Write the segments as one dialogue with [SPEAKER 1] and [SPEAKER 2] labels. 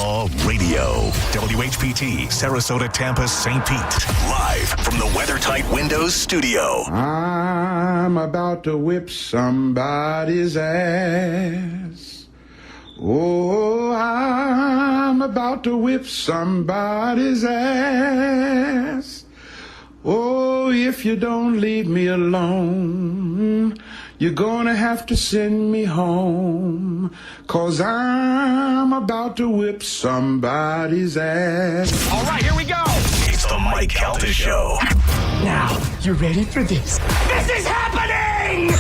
[SPEAKER 1] Outlaw Radio. WHPT, Sarasota, Tampa, St. Pete. Live from the WeatherTight Windows studio.
[SPEAKER 2] I'm about to whip somebody's ass. Oh, I'm about to whip somebody's ass. Oh, if you don't leave me alone, you're gonna have to send me home, 'cause I'm about to whip somebody's ass.
[SPEAKER 3] All right, here we go.
[SPEAKER 1] It's the Mike Calta Show.
[SPEAKER 3] Now, you ready for this? This is happening!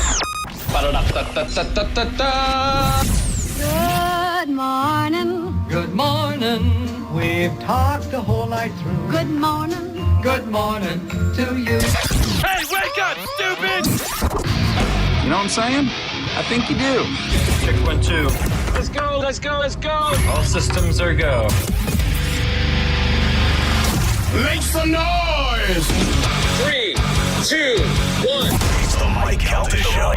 [SPEAKER 4] Good morning.
[SPEAKER 5] Good morning. We've talked the whole night through.
[SPEAKER 4] Good morning.
[SPEAKER 5] Good morning to you.
[SPEAKER 3] Hey, wake up, stupid!
[SPEAKER 6] You know what I'm saying? I think you do.
[SPEAKER 7] Check 1, 2.
[SPEAKER 3] Let's go, let's go, let's go!
[SPEAKER 7] All systems are go.
[SPEAKER 3] Make some noise! 3, 2, 1.
[SPEAKER 1] It's the Mike Calta Show.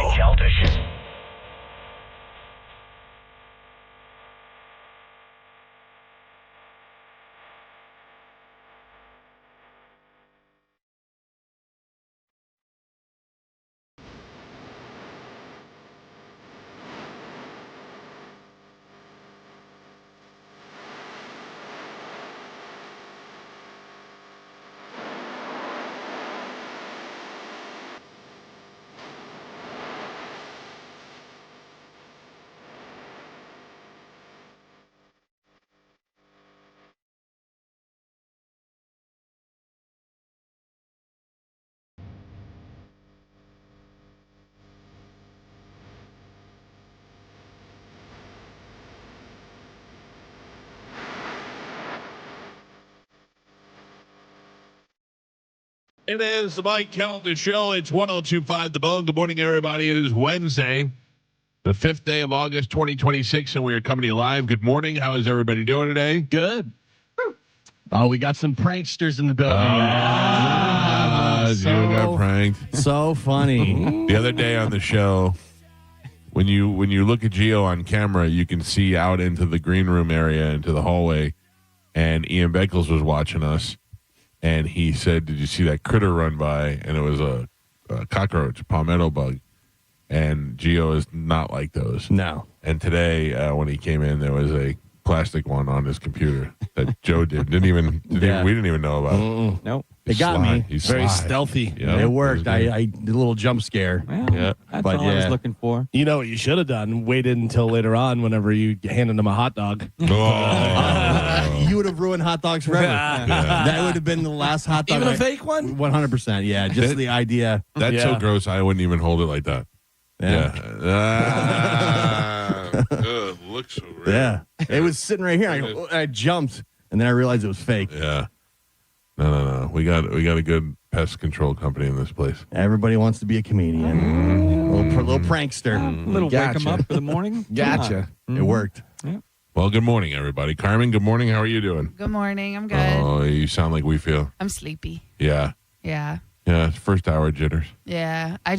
[SPEAKER 8] It is the Mike Calta Show. It's 102.5 The Bone. Good morning, everybody. It is Wednesday, the 5th day of August, 2026, and we are coming to you live. Good morning. How is everybody doing today?
[SPEAKER 9] Good. Oh, we got some pranksters in the building.
[SPEAKER 8] You got pranked.
[SPEAKER 9] So funny.
[SPEAKER 8] The other day on the show, when you look at Gio on camera, you can see out into the green room area, into the hallway, and Ian Beckles was watching us. And he said, "Did you see that critter run by?" And it was a cockroach, a palmetto bug. And Gio is not like those.
[SPEAKER 9] No.
[SPEAKER 8] And today, when he came in, there was a plastic one on his computer that Joe did. We didn't even know about it.
[SPEAKER 9] Nope. It got me.
[SPEAKER 8] He's
[SPEAKER 9] very
[SPEAKER 8] sly.
[SPEAKER 9] stealthy.
[SPEAKER 8] Yeah,
[SPEAKER 9] it worked.
[SPEAKER 8] it
[SPEAKER 9] I did a little jump scare.
[SPEAKER 8] Yeah.
[SPEAKER 7] That's all I was looking for.
[SPEAKER 9] You know what you should have done? Waited until later on whenever you handed him a hot dog.
[SPEAKER 8] Oh.
[SPEAKER 9] You would have ruined hot dogs forever. That would have been the last hot dog.
[SPEAKER 10] Even a fake one?
[SPEAKER 9] 100%. Yeah. Just the idea.
[SPEAKER 8] That's so gross. I wouldn't even hold it like that.
[SPEAKER 9] Yeah.
[SPEAKER 8] Looks so real.
[SPEAKER 9] Yeah. It was sitting right here. I jumped, and then I realized it was fake.
[SPEAKER 8] Yeah. No. We got a good pest control company in this place.
[SPEAKER 9] Everybody wants to be a comedian. Little prankster.
[SPEAKER 7] Little wake 'em up for the morning.
[SPEAKER 10] Gotcha.
[SPEAKER 9] It worked.
[SPEAKER 8] Well, good morning, everybody. Carmin, good morning. How are you doing?
[SPEAKER 11] Good morning. I'm good.
[SPEAKER 8] Oh, you sound like we feel.
[SPEAKER 11] I'm sleepy.
[SPEAKER 8] Yeah.
[SPEAKER 11] Yeah.
[SPEAKER 8] Yeah, it's first hour jitters.
[SPEAKER 11] Yeah. I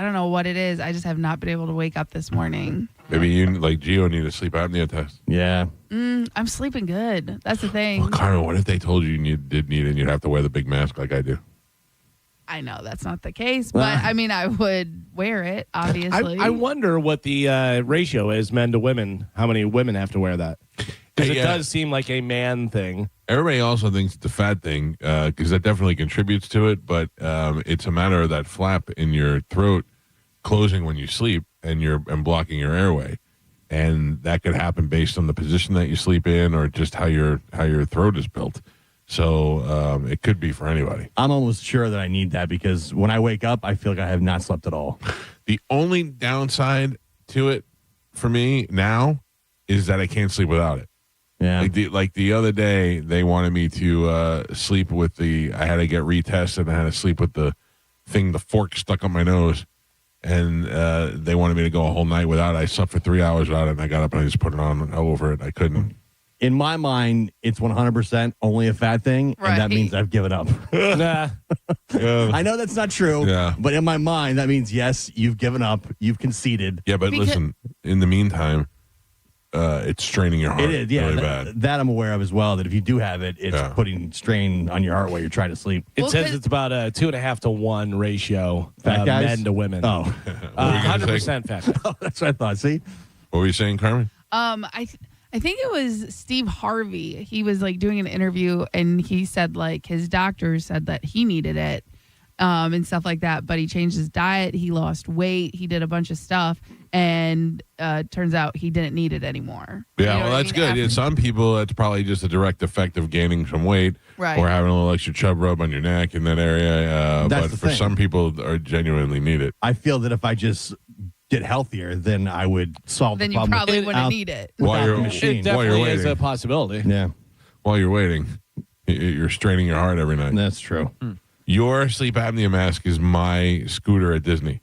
[SPEAKER 11] don't know what it is. I just have not been able to wake up this morning.
[SPEAKER 8] Maybe you, like Gio, need a sleep apnea test.
[SPEAKER 9] Yeah.
[SPEAKER 11] I'm sleeping good. That's the thing.
[SPEAKER 8] Well, Carmen, what if they told you did need it and you'd have to wear the big mask like I do?
[SPEAKER 11] I know that's not the case, but I mean, I would wear it, obviously.
[SPEAKER 10] I wonder what the ratio is, men to women. How many women have to wear that? Because it does seem like a man thing.
[SPEAKER 8] Everybody also thinks it's a fat thing because that definitely contributes to it, but it's a matter of that flap in your throat closing when you sleep and blocking your airway. And that could happen based on the position that you sleep in or just how your throat is built. So it could be for anybody.
[SPEAKER 9] I'm almost sure that I need that because when I wake up, I feel like I have not slept at all.
[SPEAKER 8] The only downside to it for me now is that I can't sleep without it.
[SPEAKER 9] Yeah.
[SPEAKER 8] Like the other day, they wanted me to sleep with I had to get retested and I had to sleep with the fork stuck on my nose. And they wanted me to go a whole night without it. I slept for 3 hours without it, and I got up and I just put it on over it. I couldn't.
[SPEAKER 9] In my mind, it's 100% only a fat thing, and that means I've given up. I know that's not true, but in my mind, that means, yes, you've given up, you've conceded.
[SPEAKER 8] Yeah, but listen, in the meantime, it's straining your heart.
[SPEAKER 9] It is, yeah.
[SPEAKER 8] Really bad.
[SPEAKER 9] That I'm aware of as well. That if you do have it, it's putting strain on your heart while you're trying to sleep.
[SPEAKER 10] It says it's about a 2.5 to 1 ratio.
[SPEAKER 9] Fat guys?
[SPEAKER 10] Men to women.
[SPEAKER 9] Oh,
[SPEAKER 10] 100% fat.
[SPEAKER 9] Oh, that's what I thought. See,
[SPEAKER 8] what were you saying, Carmen?
[SPEAKER 11] I think it was Steve Harvey. He was like doing an interview and he said like his doctor said that he needed it and stuff like that. But he changed his diet. He lost weight. He did a bunch of stuff. And turns out he didn't need it anymore.
[SPEAKER 8] Yeah, well, that's good. Yeah, some people, that's probably just a direct effect of gaining some weight or having a little extra chub rub on your neck in that area. But for some people, genuinely need it.
[SPEAKER 9] I feel that if I just get healthier, then I would solve the problem.
[SPEAKER 11] Then you probably wouldn't need it.
[SPEAKER 8] While you're,
[SPEAKER 10] it definitely is a possibility.
[SPEAKER 9] Yeah.
[SPEAKER 8] While you're waiting, you're straining your heart every night.
[SPEAKER 9] That's true.
[SPEAKER 8] Your sleep apnea mask is my scooter at Disney.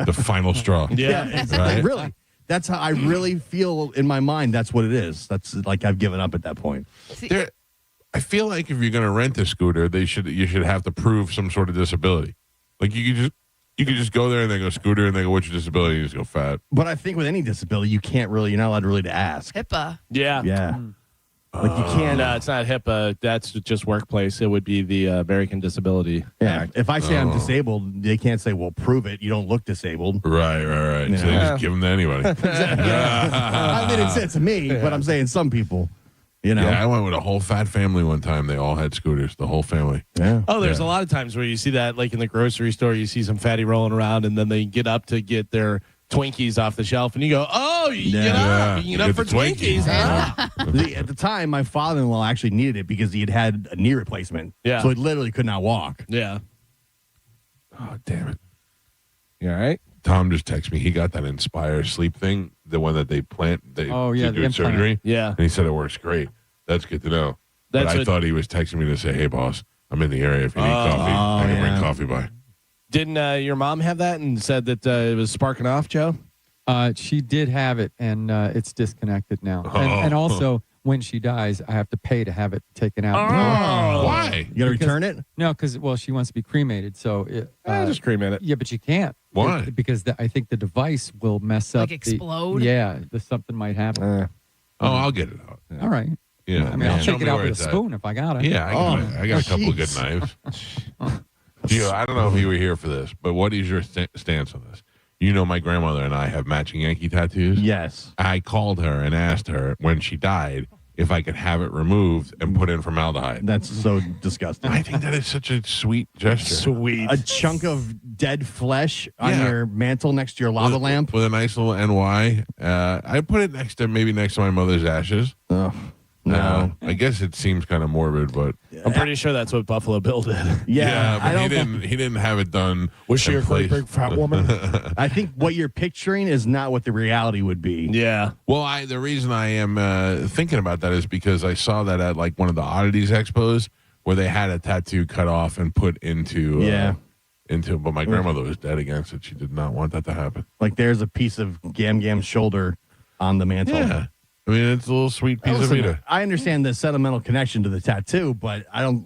[SPEAKER 8] The final straw.
[SPEAKER 9] Yeah, exactly. Right? Really. That's how I really feel in my mind. That's what it is. That's like I've given up at that point.
[SPEAKER 8] I feel like if you're going to rent a scooter, you should have to prove some sort of disability. Like you could just go there and they go scooter and they go, what's your disability? You just go fat.
[SPEAKER 9] But I think with any disability, you're not allowed really to ask.
[SPEAKER 11] HIPAA.
[SPEAKER 10] Yeah.
[SPEAKER 9] Yeah. Like you can't.
[SPEAKER 10] No, it's not HIPAA. That's just workplace. It would be the American Disability Act.
[SPEAKER 9] If I say I'm disabled, they can't say, well, prove it. You don't look disabled.
[SPEAKER 8] Right.
[SPEAKER 9] Yeah.
[SPEAKER 8] So they just give them to anybody.
[SPEAKER 9] I mean, it's me, but I'm saying some people.
[SPEAKER 8] Yeah, I went with a whole fat family one time. They all had scooters, the whole family.
[SPEAKER 9] Yeah.
[SPEAKER 10] Oh, there's a lot of times where you see that, like in the grocery store, you see some fatty rolling around, and then they get up to get their Twinkies off the shelf, and you go, "Oh, you get up, you get up for Twinkies." Huh?
[SPEAKER 9] At the time, my father-in-law actually needed it because he had a knee replacement.
[SPEAKER 10] Yeah,
[SPEAKER 9] so he literally could not walk.
[SPEAKER 10] Yeah.
[SPEAKER 8] Oh, damn it!
[SPEAKER 10] You all right?
[SPEAKER 8] Tom just texted me. He got that Inspire sleep thing, the one that they plant. They do surgery.
[SPEAKER 10] Yeah,
[SPEAKER 8] and he said it works great. That's good to know. But I thought he was texting me to say, "Hey, boss, I'm in the area. If you need coffee, I can bring coffee by."
[SPEAKER 10] Didn't your mom have that and said that it was sparking off, Joe?
[SPEAKER 7] She did have it, and it's disconnected now. And also, when she dies, I have to pay to have it taken out.
[SPEAKER 8] Why?
[SPEAKER 9] You got to return it?
[SPEAKER 7] No, because, she wants to be cremated. So
[SPEAKER 10] just cremate it.
[SPEAKER 7] Yeah, but you can't.
[SPEAKER 8] Why?
[SPEAKER 7] Because I think the device will mess up.
[SPEAKER 11] Like explode?
[SPEAKER 7] Something might happen.
[SPEAKER 8] I'll get it out.
[SPEAKER 7] All right.
[SPEAKER 8] Yeah.
[SPEAKER 7] I mean, I'll take it out with a spoon if I got it.
[SPEAKER 8] Yeah, I got a couple of good knives. Gio, I don't know if you were here for this, but what is your stance on this? You know, my grandmother and I have matching Yankee tattoos.
[SPEAKER 9] Yes.
[SPEAKER 8] I called her and asked her when she died if I could have it removed and put in formaldehyde.
[SPEAKER 9] That's so disgusting.
[SPEAKER 8] I think that is such a sweet gesture.
[SPEAKER 10] Sweet.
[SPEAKER 9] A chunk of dead flesh on your mantle next to your lava lamp.
[SPEAKER 8] With a nice little NY. I put it next to my mother's ashes.
[SPEAKER 9] Oh. No,
[SPEAKER 8] I guess it seems kind of morbid, but
[SPEAKER 10] I'm pretty sure that's what Buffalo Bill did.
[SPEAKER 8] Yeah, but he didn't have it done.
[SPEAKER 10] Was she a great big fat woman?
[SPEAKER 9] I think what you're picturing is not what the reality would be.
[SPEAKER 10] Yeah.
[SPEAKER 8] Well, the reason I am thinking about that is because I saw that at like one of the oddities expos where they had a tattoo cut off and put into but my grandmother was dead against it. She did not want that to happen.
[SPEAKER 9] Like there's a piece of Gam Gam's shoulder on the mantle.
[SPEAKER 8] Yeah. I mean, it's a little sweet piece of Vita.
[SPEAKER 9] I understand the sentimental connection to the tattoo, but I don't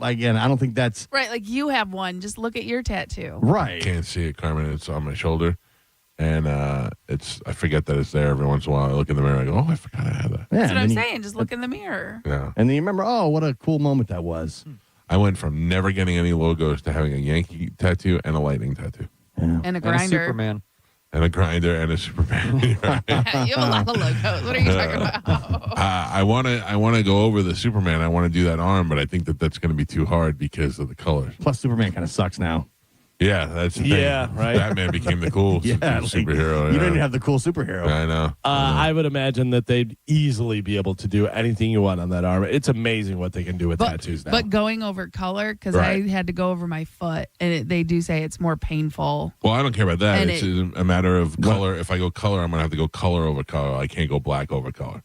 [SPEAKER 9] think that's
[SPEAKER 11] right. Like you have one. Just look at your tattoo.
[SPEAKER 9] Right.
[SPEAKER 8] Can't see it, Carmen. It's on my shoulder, and I forget that it's there every once in a while. I look in the mirror, I go, "Oh, I forgot I had that."
[SPEAKER 9] Yeah,
[SPEAKER 11] that's what I'm saying. Just look in the mirror.
[SPEAKER 8] Yeah.
[SPEAKER 9] And then you remember, oh, what a cool moment that was.
[SPEAKER 8] I went from never getting any logos to having a Yankee tattoo and a lightning tattoo,
[SPEAKER 11] and a grinder,
[SPEAKER 7] and a Superman.
[SPEAKER 8] And a grinder and a Superman.
[SPEAKER 11] You have a lot of logos. What are you talking about?
[SPEAKER 8] I want to go over the Superman. I want to do that arm, but I think that's going to be too hard because of the colors.
[SPEAKER 9] Plus, Superman kind of sucks now.
[SPEAKER 8] Yeah, that's the thing.
[SPEAKER 10] Yeah, right.
[SPEAKER 8] Batman became the cool superhero.
[SPEAKER 9] You didn't have the cool superhero.
[SPEAKER 8] I know.
[SPEAKER 10] I would imagine that they'd easily be able to do anything you want on that arm. It's amazing what they can do with tattoos now.
[SPEAKER 11] But going over color, because I had to go over my foot, and they do say it's more painful.
[SPEAKER 8] Well, I don't care about that.
[SPEAKER 11] And
[SPEAKER 8] it's a matter of color. If I go color, I'm going to have to go color over color. I can't go black over color.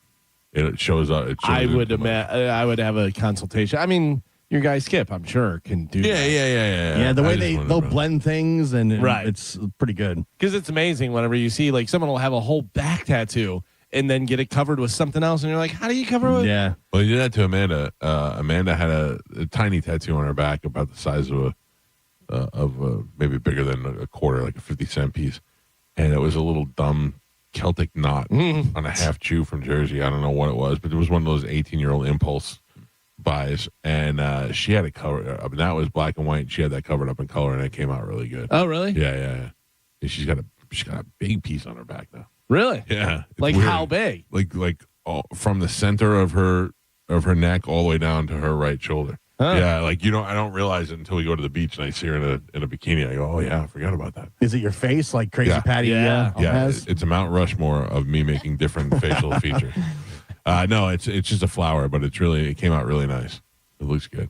[SPEAKER 8] It shows up.
[SPEAKER 10] I would have a consultation. I mean, your guy Skip, I'm sure, can do that.
[SPEAKER 8] Yeah.
[SPEAKER 9] Yeah, the way they'll blend things, and it's pretty good.
[SPEAKER 10] Because it's amazing whenever you see, like, someone will have a whole back tattoo and then get it covered with something else, and you're like, how do you cover it?
[SPEAKER 9] Yeah.
[SPEAKER 8] Well, you did that to Amanda. Amanda had a tiny tattoo on her back about the size of maybe bigger than a quarter, like a 50-cent piece. And it was a little dumb Celtic knot on a half chew from Jersey. I don't know what it was, but it was one of those 18-year-old impulse buys, and she had it covered up, and that was black and white. She had that covered up in color, and it came out really good.
[SPEAKER 10] Oh, really?
[SPEAKER 8] Yeah. And she's got a big piece on her back now.
[SPEAKER 10] Really?
[SPEAKER 8] Yeah.
[SPEAKER 10] Like
[SPEAKER 8] weird.
[SPEAKER 10] how big?
[SPEAKER 8] Like from the center of her neck all the way down to her right shoulder. Huh. Yeah, like I don't realize it until we go to the beach and I see her in a bikini. I go, oh yeah, I forgot about that.
[SPEAKER 9] Is it your face like Crazy Patty? Has?
[SPEAKER 8] It's a Mount Rushmore of me making different facial features. No, it's just a flower, but it came out really nice. It looks good.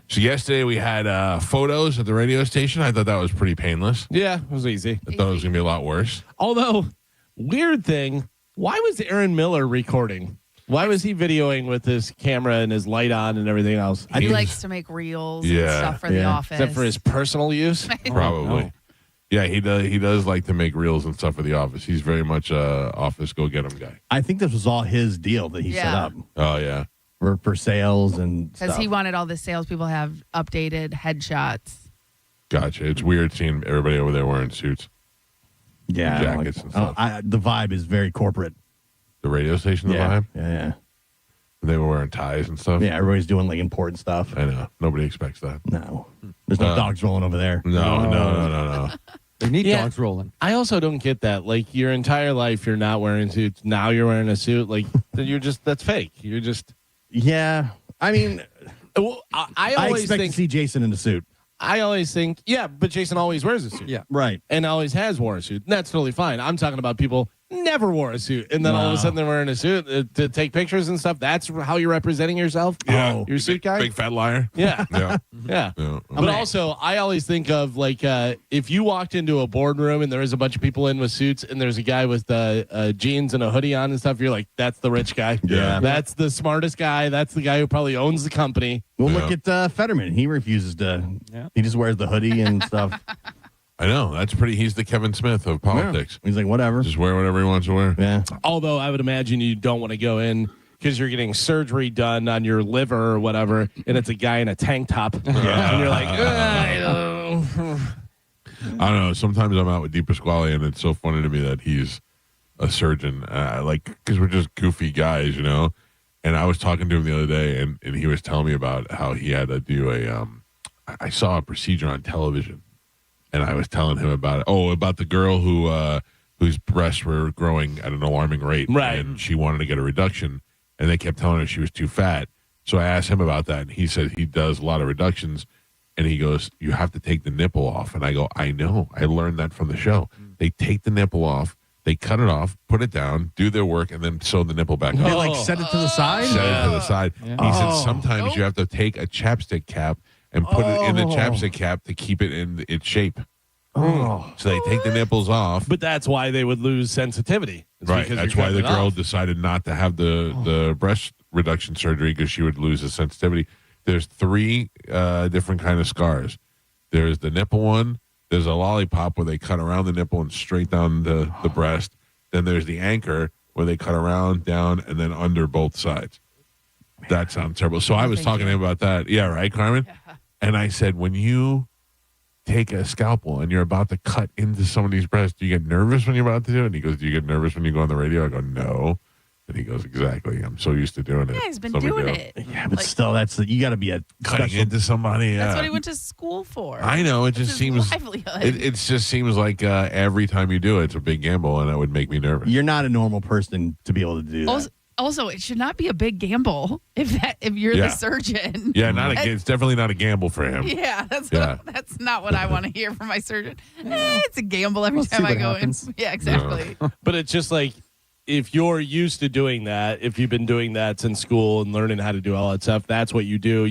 [SPEAKER 8] So yesterday we had photos at the radio station. I thought that was pretty painless.
[SPEAKER 10] Yeah, it was easy.
[SPEAKER 8] I thought it was gonna be a lot worse.
[SPEAKER 10] Although, weird thing, why was Aaron Miller recording? Why was he videoing with his camera and his light on and everything else?
[SPEAKER 11] He likes to make reels and stuff for the office.
[SPEAKER 10] Is that for his personal use?
[SPEAKER 8] Probably. No. Yeah, he does like to make reels and stuff for the office. He's very much a office go-get-'em guy.
[SPEAKER 9] I think this was all his deal that he set up.
[SPEAKER 8] Oh, yeah.
[SPEAKER 9] For sales and stuff.
[SPEAKER 11] Because he wanted all the salespeople to have updated headshots.
[SPEAKER 8] Gotcha. It's weird seeing everybody over there wearing suits.
[SPEAKER 9] Yeah.
[SPEAKER 8] Jackets and stuff.
[SPEAKER 9] The vibe is very corporate.
[SPEAKER 8] The radio station, the vibe?
[SPEAKER 9] Yeah.
[SPEAKER 8] They were wearing ties and stuff?
[SPEAKER 9] Yeah, everybody's doing like important stuff.
[SPEAKER 8] I know. Nobody expects that.
[SPEAKER 9] No. There's no dogs rolling over there.
[SPEAKER 8] No.
[SPEAKER 7] They need dogs rolling.
[SPEAKER 10] I also don't get that. Like, your entire life, you're not wearing suits. Now you're wearing a suit. Like, that's fake. You're just.
[SPEAKER 9] Yeah. I mean,
[SPEAKER 10] I always
[SPEAKER 9] expect
[SPEAKER 10] think,
[SPEAKER 9] to see Jason in a suit.
[SPEAKER 10] I always think, but Jason always wears a suit.
[SPEAKER 7] Yeah.
[SPEAKER 9] Right.
[SPEAKER 10] And always has worn a suit. And that's totally fine. I'm talking about people never wore a suit, and then all of a sudden they're wearing a suit to take pictures and stuff. That's how you're representing yourself.
[SPEAKER 8] Yeah,
[SPEAKER 10] you're a suit guy,
[SPEAKER 8] big fat liar.
[SPEAKER 10] Yeah, yeah. But also, I always think of like if you walked into a boardroom and there was a bunch of people in with suits, and there's a guy with jeans and a hoodie on and stuff. You're like, that's the rich guy.
[SPEAKER 8] Yeah,
[SPEAKER 10] that's the smartest guy. That's the guy who probably owns the company.
[SPEAKER 9] Well, look at Fetterman. He refuses to. Yeah. He just wears the hoodie and stuff.
[SPEAKER 8] I know. That's pretty. He's the Kevin Smith of politics.
[SPEAKER 9] Yeah. He's like, whatever.
[SPEAKER 8] Just wear whatever he wants to wear.
[SPEAKER 9] Yeah.
[SPEAKER 10] Although I would imagine you don't want to go in because you're getting surgery done on your liver or whatever, and it's a guy in a tank top. And you're like, I
[SPEAKER 8] don't know. Sometimes I'm out with Deep Pasquale, and it's so funny to me that he's a surgeon. Because we're just goofy guys, And I was talking to him the other day, and he was telling me about how he had to do I saw a procedure on television. And I was telling him about it. Oh, about the girl whose breasts were growing at an alarming rate.
[SPEAKER 10] Right.
[SPEAKER 8] And she wanted to get a reduction. And they kept telling her she was too fat. So I asked him about that. And he said he does a lot of reductions. And he goes, you have to take the nipple off. And I go, I know. I learned that from the show. They take the nipple off. They cut it off, put it down, do their work, and then sew the nipple back on.
[SPEAKER 9] They like set it to the side?
[SPEAKER 8] Set it to the side.
[SPEAKER 7] Yeah.
[SPEAKER 8] He said sometimes you have to take a chapstick cap and put it in the chapstick cap to keep it in its shape. So they take the nipples off.
[SPEAKER 10] But that's why they would lose sensitivity.
[SPEAKER 8] Right. That's why the girl decided not to have the breast reduction surgery because she would lose the sensitivity. There's 3 different kind of scars. There's the nipple one. There's a lollipop where they cut around the nipple and straight down the breast. Then there's the anchor where they cut around, down, and then under both sides. That sounds terrible. So I was talking to him about that. Yeah, right, Carmin? Yeah. And I said, when you take a scalpel and you're about to cut into somebody's breast, do you get nervous when you're about to do it? And he goes, do you get nervous when you go on the radio? I go, no. And he goes, exactly. I'm so used to doing it.
[SPEAKER 11] Yeah, he's been doing it.
[SPEAKER 9] Yeah, but still, you got to be a
[SPEAKER 8] cutting into somebody. Yeah.
[SPEAKER 11] That's what he went to school for.
[SPEAKER 8] I know. It just seems
[SPEAKER 11] livelihood.
[SPEAKER 8] It just seems like every time you do it, it's a big gamble, and that would make me nervous.
[SPEAKER 9] You're not a normal person to be able to do that.
[SPEAKER 11] Also, it should not be a big gamble if you're the surgeon.
[SPEAKER 8] Yeah, it's definitely not a gamble for him.
[SPEAKER 11] Yeah, that's not what I want to hear from my surgeon. It's a gamble every time I go in. Yeah, exactly.
[SPEAKER 10] No. But it's just like, if you're used to doing that, if you've been doing that since school and learning how to do all that stuff, that's what you do.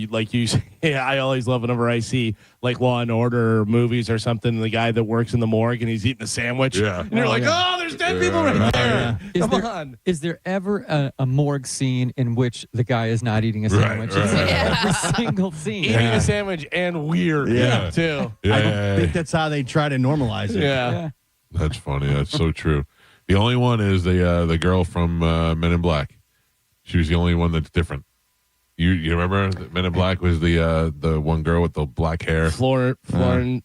[SPEAKER 10] I always love whenever I see like Law and Order movies or something, the guy that works in the morgue and he's eating a sandwich. Yeah. And you're like, oh, there's dead people right there. Come on.
[SPEAKER 7] Is there ever a morgue scene in which the guy is not eating a sandwich?
[SPEAKER 8] Right.
[SPEAKER 7] Every single scene.
[SPEAKER 10] Eating a sandwich and weird too.
[SPEAKER 8] Yeah,
[SPEAKER 9] I think that's how they try to normalize it.
[SPEAKER 10] Yeah.
[SPEAKER 8] That's funny. That's so true. The only one is the girl from Men in Black. She was the only one that's different. You remember Men in Black was the one girl with the black hair?
[SPEAKER 10] Fiorentino.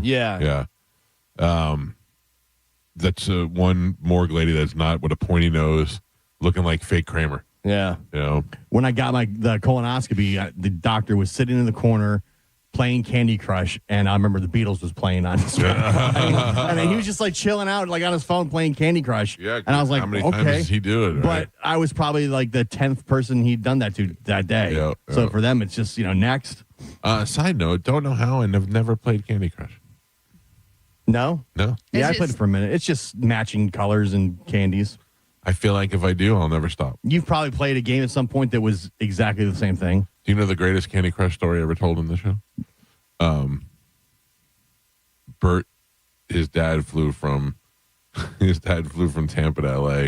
[SPEAKER 8] Yeah. that's one morgue lady that's not with a pointy nose, looking like fake Kramer.
[SPEAKER 10] Yeah.
[SPEAKER 8] You know,
[SPEAKER 9] when I got the colonoscopy, the doctor was sitting in the corner playing Candy Crush, and I remember the Beatles was playing on his phone. I mean, he was just like chilling out, like on his phone playing Candy Crush.
[SPEAKER 8] Yeah,
[SPEAKER 9] and I was like,
[SPEAKER 8] how many
[SPEAKER 9] okay.
[SPEAKER 8] times does he do it? Right?
[SPEAKER 9] But I was probably like the 10th person he'd done that to that day.
[SPEAKER 8] Yeah,
[SPEAKER 9] so for them, it's just, next.
[SPEAKER 8] Side note, don't know how and have never played Candy Crush.
[SPEAKER 9] No?
[SPEAKER 8] No.
[SPEAKER 9] Yeah, I played it for a minute. It's just matching colors and candies.
[SPEAKER 8] I feel like if I do, I'll never stop.
[SPEAKER 9] You've probably played a game at some point that was exactly the same thing.
[SPEAKER 8] Do you know the greatest Candy Crush story ever told in the show? Bert, his dad flew from Tampa to LA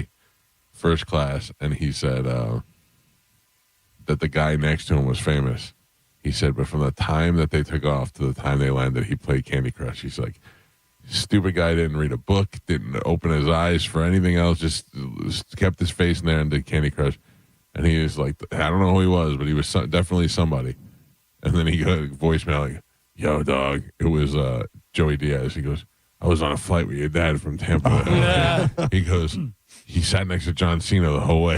[SPEAKER 8] first class, and he said that the guy next to him was famous. He said, but from the time that they took off to the time they landed, he played Candy Crush. He's like, stupid guy didn't read a book, didn't open his eyes for anything else, just kept his face in there and did Candy Crush. And he was like, I don't know who he was, but he was definitely somebody. And then he got a voicemail like, yo, dog, it was Joey Diaz. He goes, I was on a flight with your dad from Tampa. He goes, he sat next to John Cena the whole way.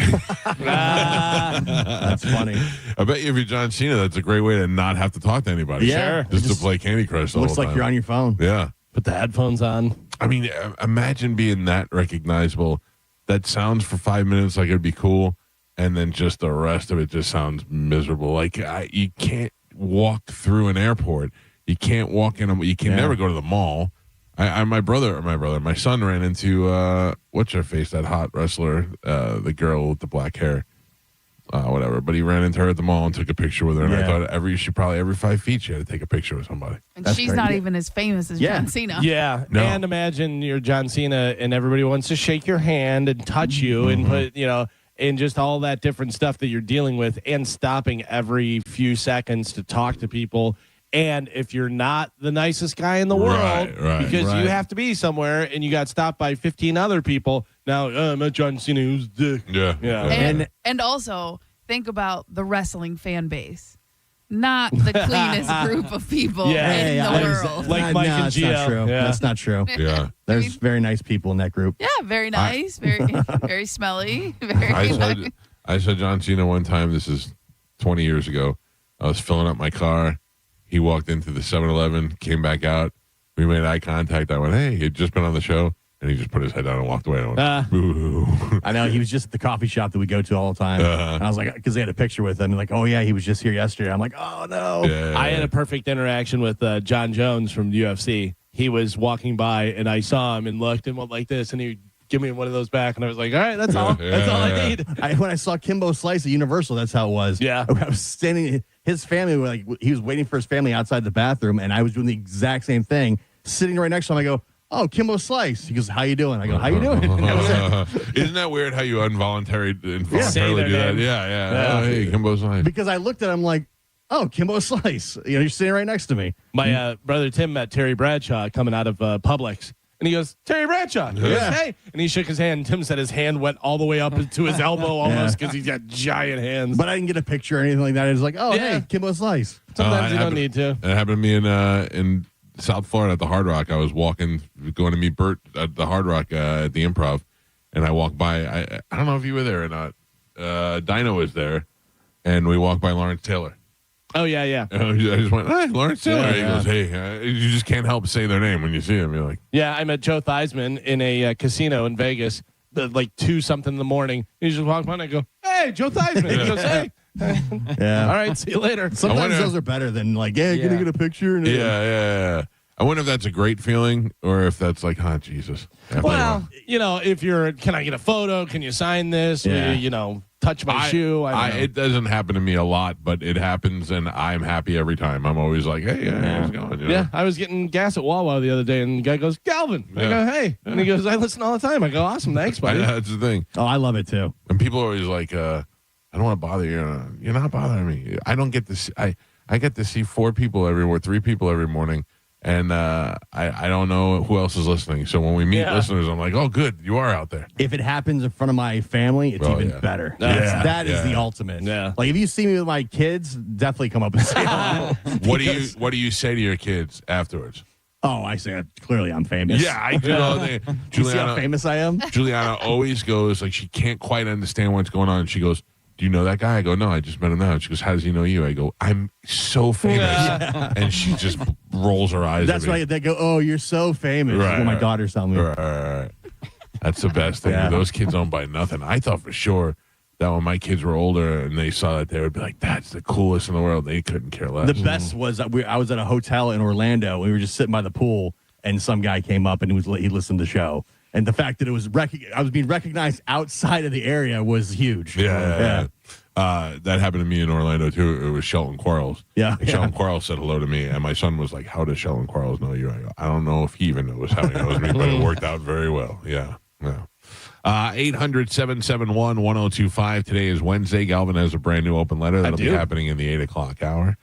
[SPEAKER 9] That's funny.
[SPEAKER 8] I bet you if you're John Cena, that's a great way to not have to talk to anybody.
[SPEAKER 9] Yeah.
[SPEAKER 8] Just to play Candy Crush the
[SPEAKER 9] Looks
[SPEAKER 8] whole
[SPEAKER 9] like
[SPEAKER 8] time.
[SPEAKER 9] you're on your phone.
[SPEAKER 8] Yeah.
[SPEAKER 10] Put the headphones on.
[SPEAKER 8] I mean, imagine being that recognizable. That sounds for 5 minutes like it'd be cool, and then just the rest of it just sounds miserable. Like you can't walk through an airport. You can't walk in. You can never go to the mall. My son ran into what's her face, that hot wrestler, the girl with the black hair, whatever. But he ran into her at the mall and took a picture with her. And I thought every 5 feet she had to take a picture with somebody.
[SPEAKER 11] And she's not even as famous as John Cena.
[SPEAKER 10] Yeah.
[SPEAKER 8] No.
[SPEAKER 10] And imagine you're John Cena and everybody wants to shake your hand and touch you and put, and just all that different stuff that you're dealing with, and stopping every few seconds to talk to people. And if you're not the nicest guy in the world, because you have to be somewhere and you got stopped by 15 other people, now I'm at John Cena, who's dick.
[SPEAKER 8] Yeah.
[SPEAKER 11] And also think about the wrestling fan base. Not the cleanest group of people in the world.
[SPEAKER 10] Like Mike and Gio.
[SPEAKER 9] That's not true.
[SPEAKER 10] Yeah.
[SPEAKER 9] That's not true.
[SPEAKER 8] Yeah.
[SPEAKER 9] There's very nice people in that group.
[SPEAKER 11] Yeah, very nice, very smelly. Very nice.
[SPEAKER 8] I saw John Cena one time. This is 20 years ago. I was filling up my car. He walked into the 7-Eleven, came back out. We made eye contact. I went, hey, he'd just been on the show. And he just put his head down and walked away. I went, boo.
[SPEAKER 9] I know. He was just at the coffee shop that we go to all the time. And I was like, because they had a picture with him. Like, oh, yeah, he was just here yesterday. I'm like, oh, no.
[SPEAKER 8] Yeah.
[SPEAKER 10] I had a perfect interaction with John Jones from UFC. He was walking by, and I saw him and looked and went like this, and he give me one of those back, and I was like, all right, that's all. That's all I need.
[SPEAKER 9] When I saw Kimbo Slice at Universal, that's how it was.
[SPEAKER 10] Yeah.
[SPEAKER 9] I was standing, his family, like he was waiting for his family outside the bathroom, and I was doing the exact same thing, sitting right next to him. I go, oh, Kimbo Slice. He goes, how you doing? I go, how you doing? And that was it.
[SPEAKER 8] Isn't that weird how you involuntarily do that?
[SPEAKER 10] name.
[SPEAKER 8] Yeah. Oh, hey, Kimbo Slice.
[SPEAKER 9] Because I looked at him like, oh, Kimbo Slice. You're sitting right next to me.
[SPEAKER 10] My brother Tim met Terry Bradshaw coming out of Publix. And he goes, Terry Bradshaw. He goes, hey. And he shook his hand. Tim said his hand went all the way up to his elbow almost because he's got giant hands.
[SPEAKER 9] But I didn't get a picture or anything like that. It was like, oh, hey, Kimbo Slice.
[SPEAKER 10] Sometimes you don't need to.
[SPEAKER 8] It happened to me in South Florida at the Hard Rock. I was going to meet Bert at the Hard Rock at the Improv. And I walked by. I don't know if you were there or not. Dino was there. And we walked by Lawrence Taylor.
[SPEAKER 10] Oh, yeah.
[SPEAKER 8] I just went, hey, Lawrence Taylor. He goes, hey, you just can't help say their name when you see them. You're like,
[SPEAKER 10] yeah, I met Joe Theismann in a casino in Vegas, like 2-something in the morning. He just walked by and I go, hey, Joe Theismann. He goes, hey.
[SPEAKER 9] Yeah.
[SPEAKER 10] All right, see you later.
[SPEAKER 9] Sometimes those are better than like, can I get a picture?
[SPEAKER 8] Yeah. I wonder if that's a great feeling or if that's like, oh, Jesus.
[SPEAKER 10] Well, if you're, can I get a photo? Can you sign this?
[SPEAKER 8] Yeah.
[SPEAKER 10] Touch my shoe.
[SPEAKER 8] It doesn't happen to me a lot, but it happens, and I'm happy every time. I'm always like, hey, how's it going?
[SPEAKER 10] Yeah, I was getting gas at Wawa the other day, and the guy goes, Galvin. I go, hey. And he goes, I listen all the time. I go, awesome. Thanks, buddy.
[SPEAKER 8] That's the thing.
[SPEAKER 9] Oh, I love it, too.
[SPEAKER 8] And people are always like, I don't want to bother you. You're not bothering me. I don't get to see, I get to see 3 people every morning. And I don't know who else is listening. So when we meet listeners, I'm like, oh, good. You are out there.
[SPEAKER 9] If it happens in front of my family, it's even better. That is the ultimate.
[SPEAKER 10] Yeah.
[SPEAKER 9] Like if you see me with my kids, definitely come up and say hello.
[SPEAKER 8] What do you say to your kids afterwards?
[SPEAKER 9] Oh, I say clearly I'm famous.
[SPEAKER 8] Yeah, I do all day.
[SPEAKER 9] Do you see how famous I am?
[SPEAKER 8] Juliana always goes, like, she can't quite understand what's going on. She goes, do you know that guy? I go, no, I just met him now. She goes, how does he know you? I go, I'm so famous. And she just rolls her eyes
[SPEAKER 9] That's
[SPEAKER 8] at me.
[SPEAKER 9] why they go, oh, you're so famous. That's what my daughter's telling me.
[SPEAKER 8] Right. That's the best thing.
[SPEAKER 9] Yeah.
[SPEAKER 8] Those kids don't buy nothing. I thought for sure that when my kids were older and they saw that, they would be like, that's the coolest in the world. They couldn't care less.
[SPEAKER 9] The best was I was at a hotel in Orlando. We were just sitting by the pool, and some guy came up and he listened to the show. And the fact that it was I was being recognized outside of the area was huge.
[SPEAKER 8] Yeah. That happened to me in Orlando too. It was Shelton Quarles.
[SPEAKER 9] Yeah.
[SPEAKER 8] Like, Shelton Quarles said hello to me, and my son was like, how does Shelton Quarles know you? I go, I don't know if he even knows how he knows me, but it worked out very well. Yeah. 800-771-1025. Today is Wednesday. Galvin has a brand new open letter that'll be happening in the 8 o'clock hour.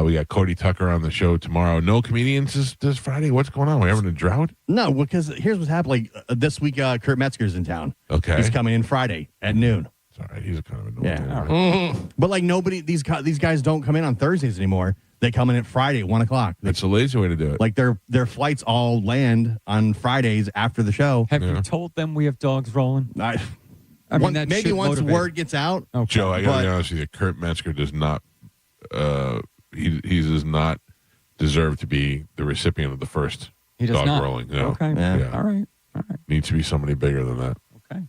[SPEAKER 8] We got Cody Tucker on the show tomorrow. No comedians this Friday. What's going on? We're having a drought?
[SPEAKER 9] No, because here's what's happening. This week, Kurt Metzger's in town.
[SPEAKER 8] Okay.
[SPEAKER 9] He's coming in Friday at noon.
[SPEAKER 8] It's all right. He's kind of annoying.
[SPEAKER 9] Yeah. But like nobody, these guys don't come in on Thursdays anymore. They come in at Friday at 1 o'clock.
[SPEAKER 8] That's a lazy way to do it.
[SPEAKER 9] Like their flights all land on Fridays after the show.
[SPEAKER 7] Have you told them we have dogs rolling?
[SPEAKER 9] I
[SPEAKER 7] mean, that
[SPEAKER 9] maybe
[SPEAKER 7] should
[SPEAKER 9] once
[SPEAKER 7] motivate.
[SPEAKER 9] word gets out.
[SPEAKER 7] Okay.
[SPEAKER 8] Joe, I got to be honest with you. Kurt Metzger does not. He does not deserve to be the recipient of the first
[SPEAKER 7] He does
[SPEAKER 8] dog
[SPEAKER 7] not.
[SPEAKER 8] rolling. No.
[SPEAKER 7] Okay.
[SPEAKER 9] Yeah.
[SPEAKER 7] All right.
[SPEAKER 8] Needs to be somebody bigger than that.
[SPEAKER 7] Okay.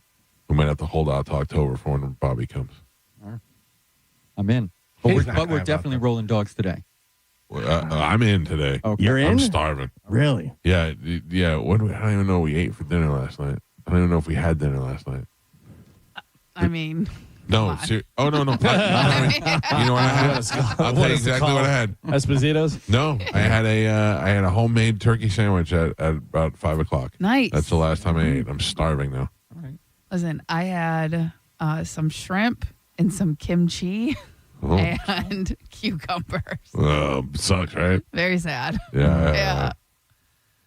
[SPEAKER 8] We might have to hold out to October for when Bobby comes.
[SPEAKER 7] I'm in. But we're definitely rolling dogs today.
[SPEAKER 8] I'm in today.
[SPEAKER 7] Okay.
[SPEAKER 9] You're in?
[SPEAKER 8] I'm starving.
[SPEAKER 9] Really?
[SPEAKER 8] Yeah. I don't even know what we ate for dinner last night. I don't even know if we had dinner last night.
[SPEAKER 11] I mean,
[SPEAKER 8] No. Oh, no. You know what I had? I'll tell you exactly what I had.
[SPEAKER 10] Espositos?
[SPEAKER 8] No, I had a homemade turkey sandwich at about 5 o'clock.
[SPEAKER 11] nice.
[SPEAKER 8] That's the last time I ate. I'm starving now.
[SPEAKER 7] All right.
[SPEAKER 11] Listen, I had some shrimp and some kimchi
[SPEAKER 8] Oh,
[SPEAKER 11] and cucumbers.
[SPEAKER 8] sucks, right?
[SPEAKER 11] Very sad.
[SPEAKER 8] Yeah.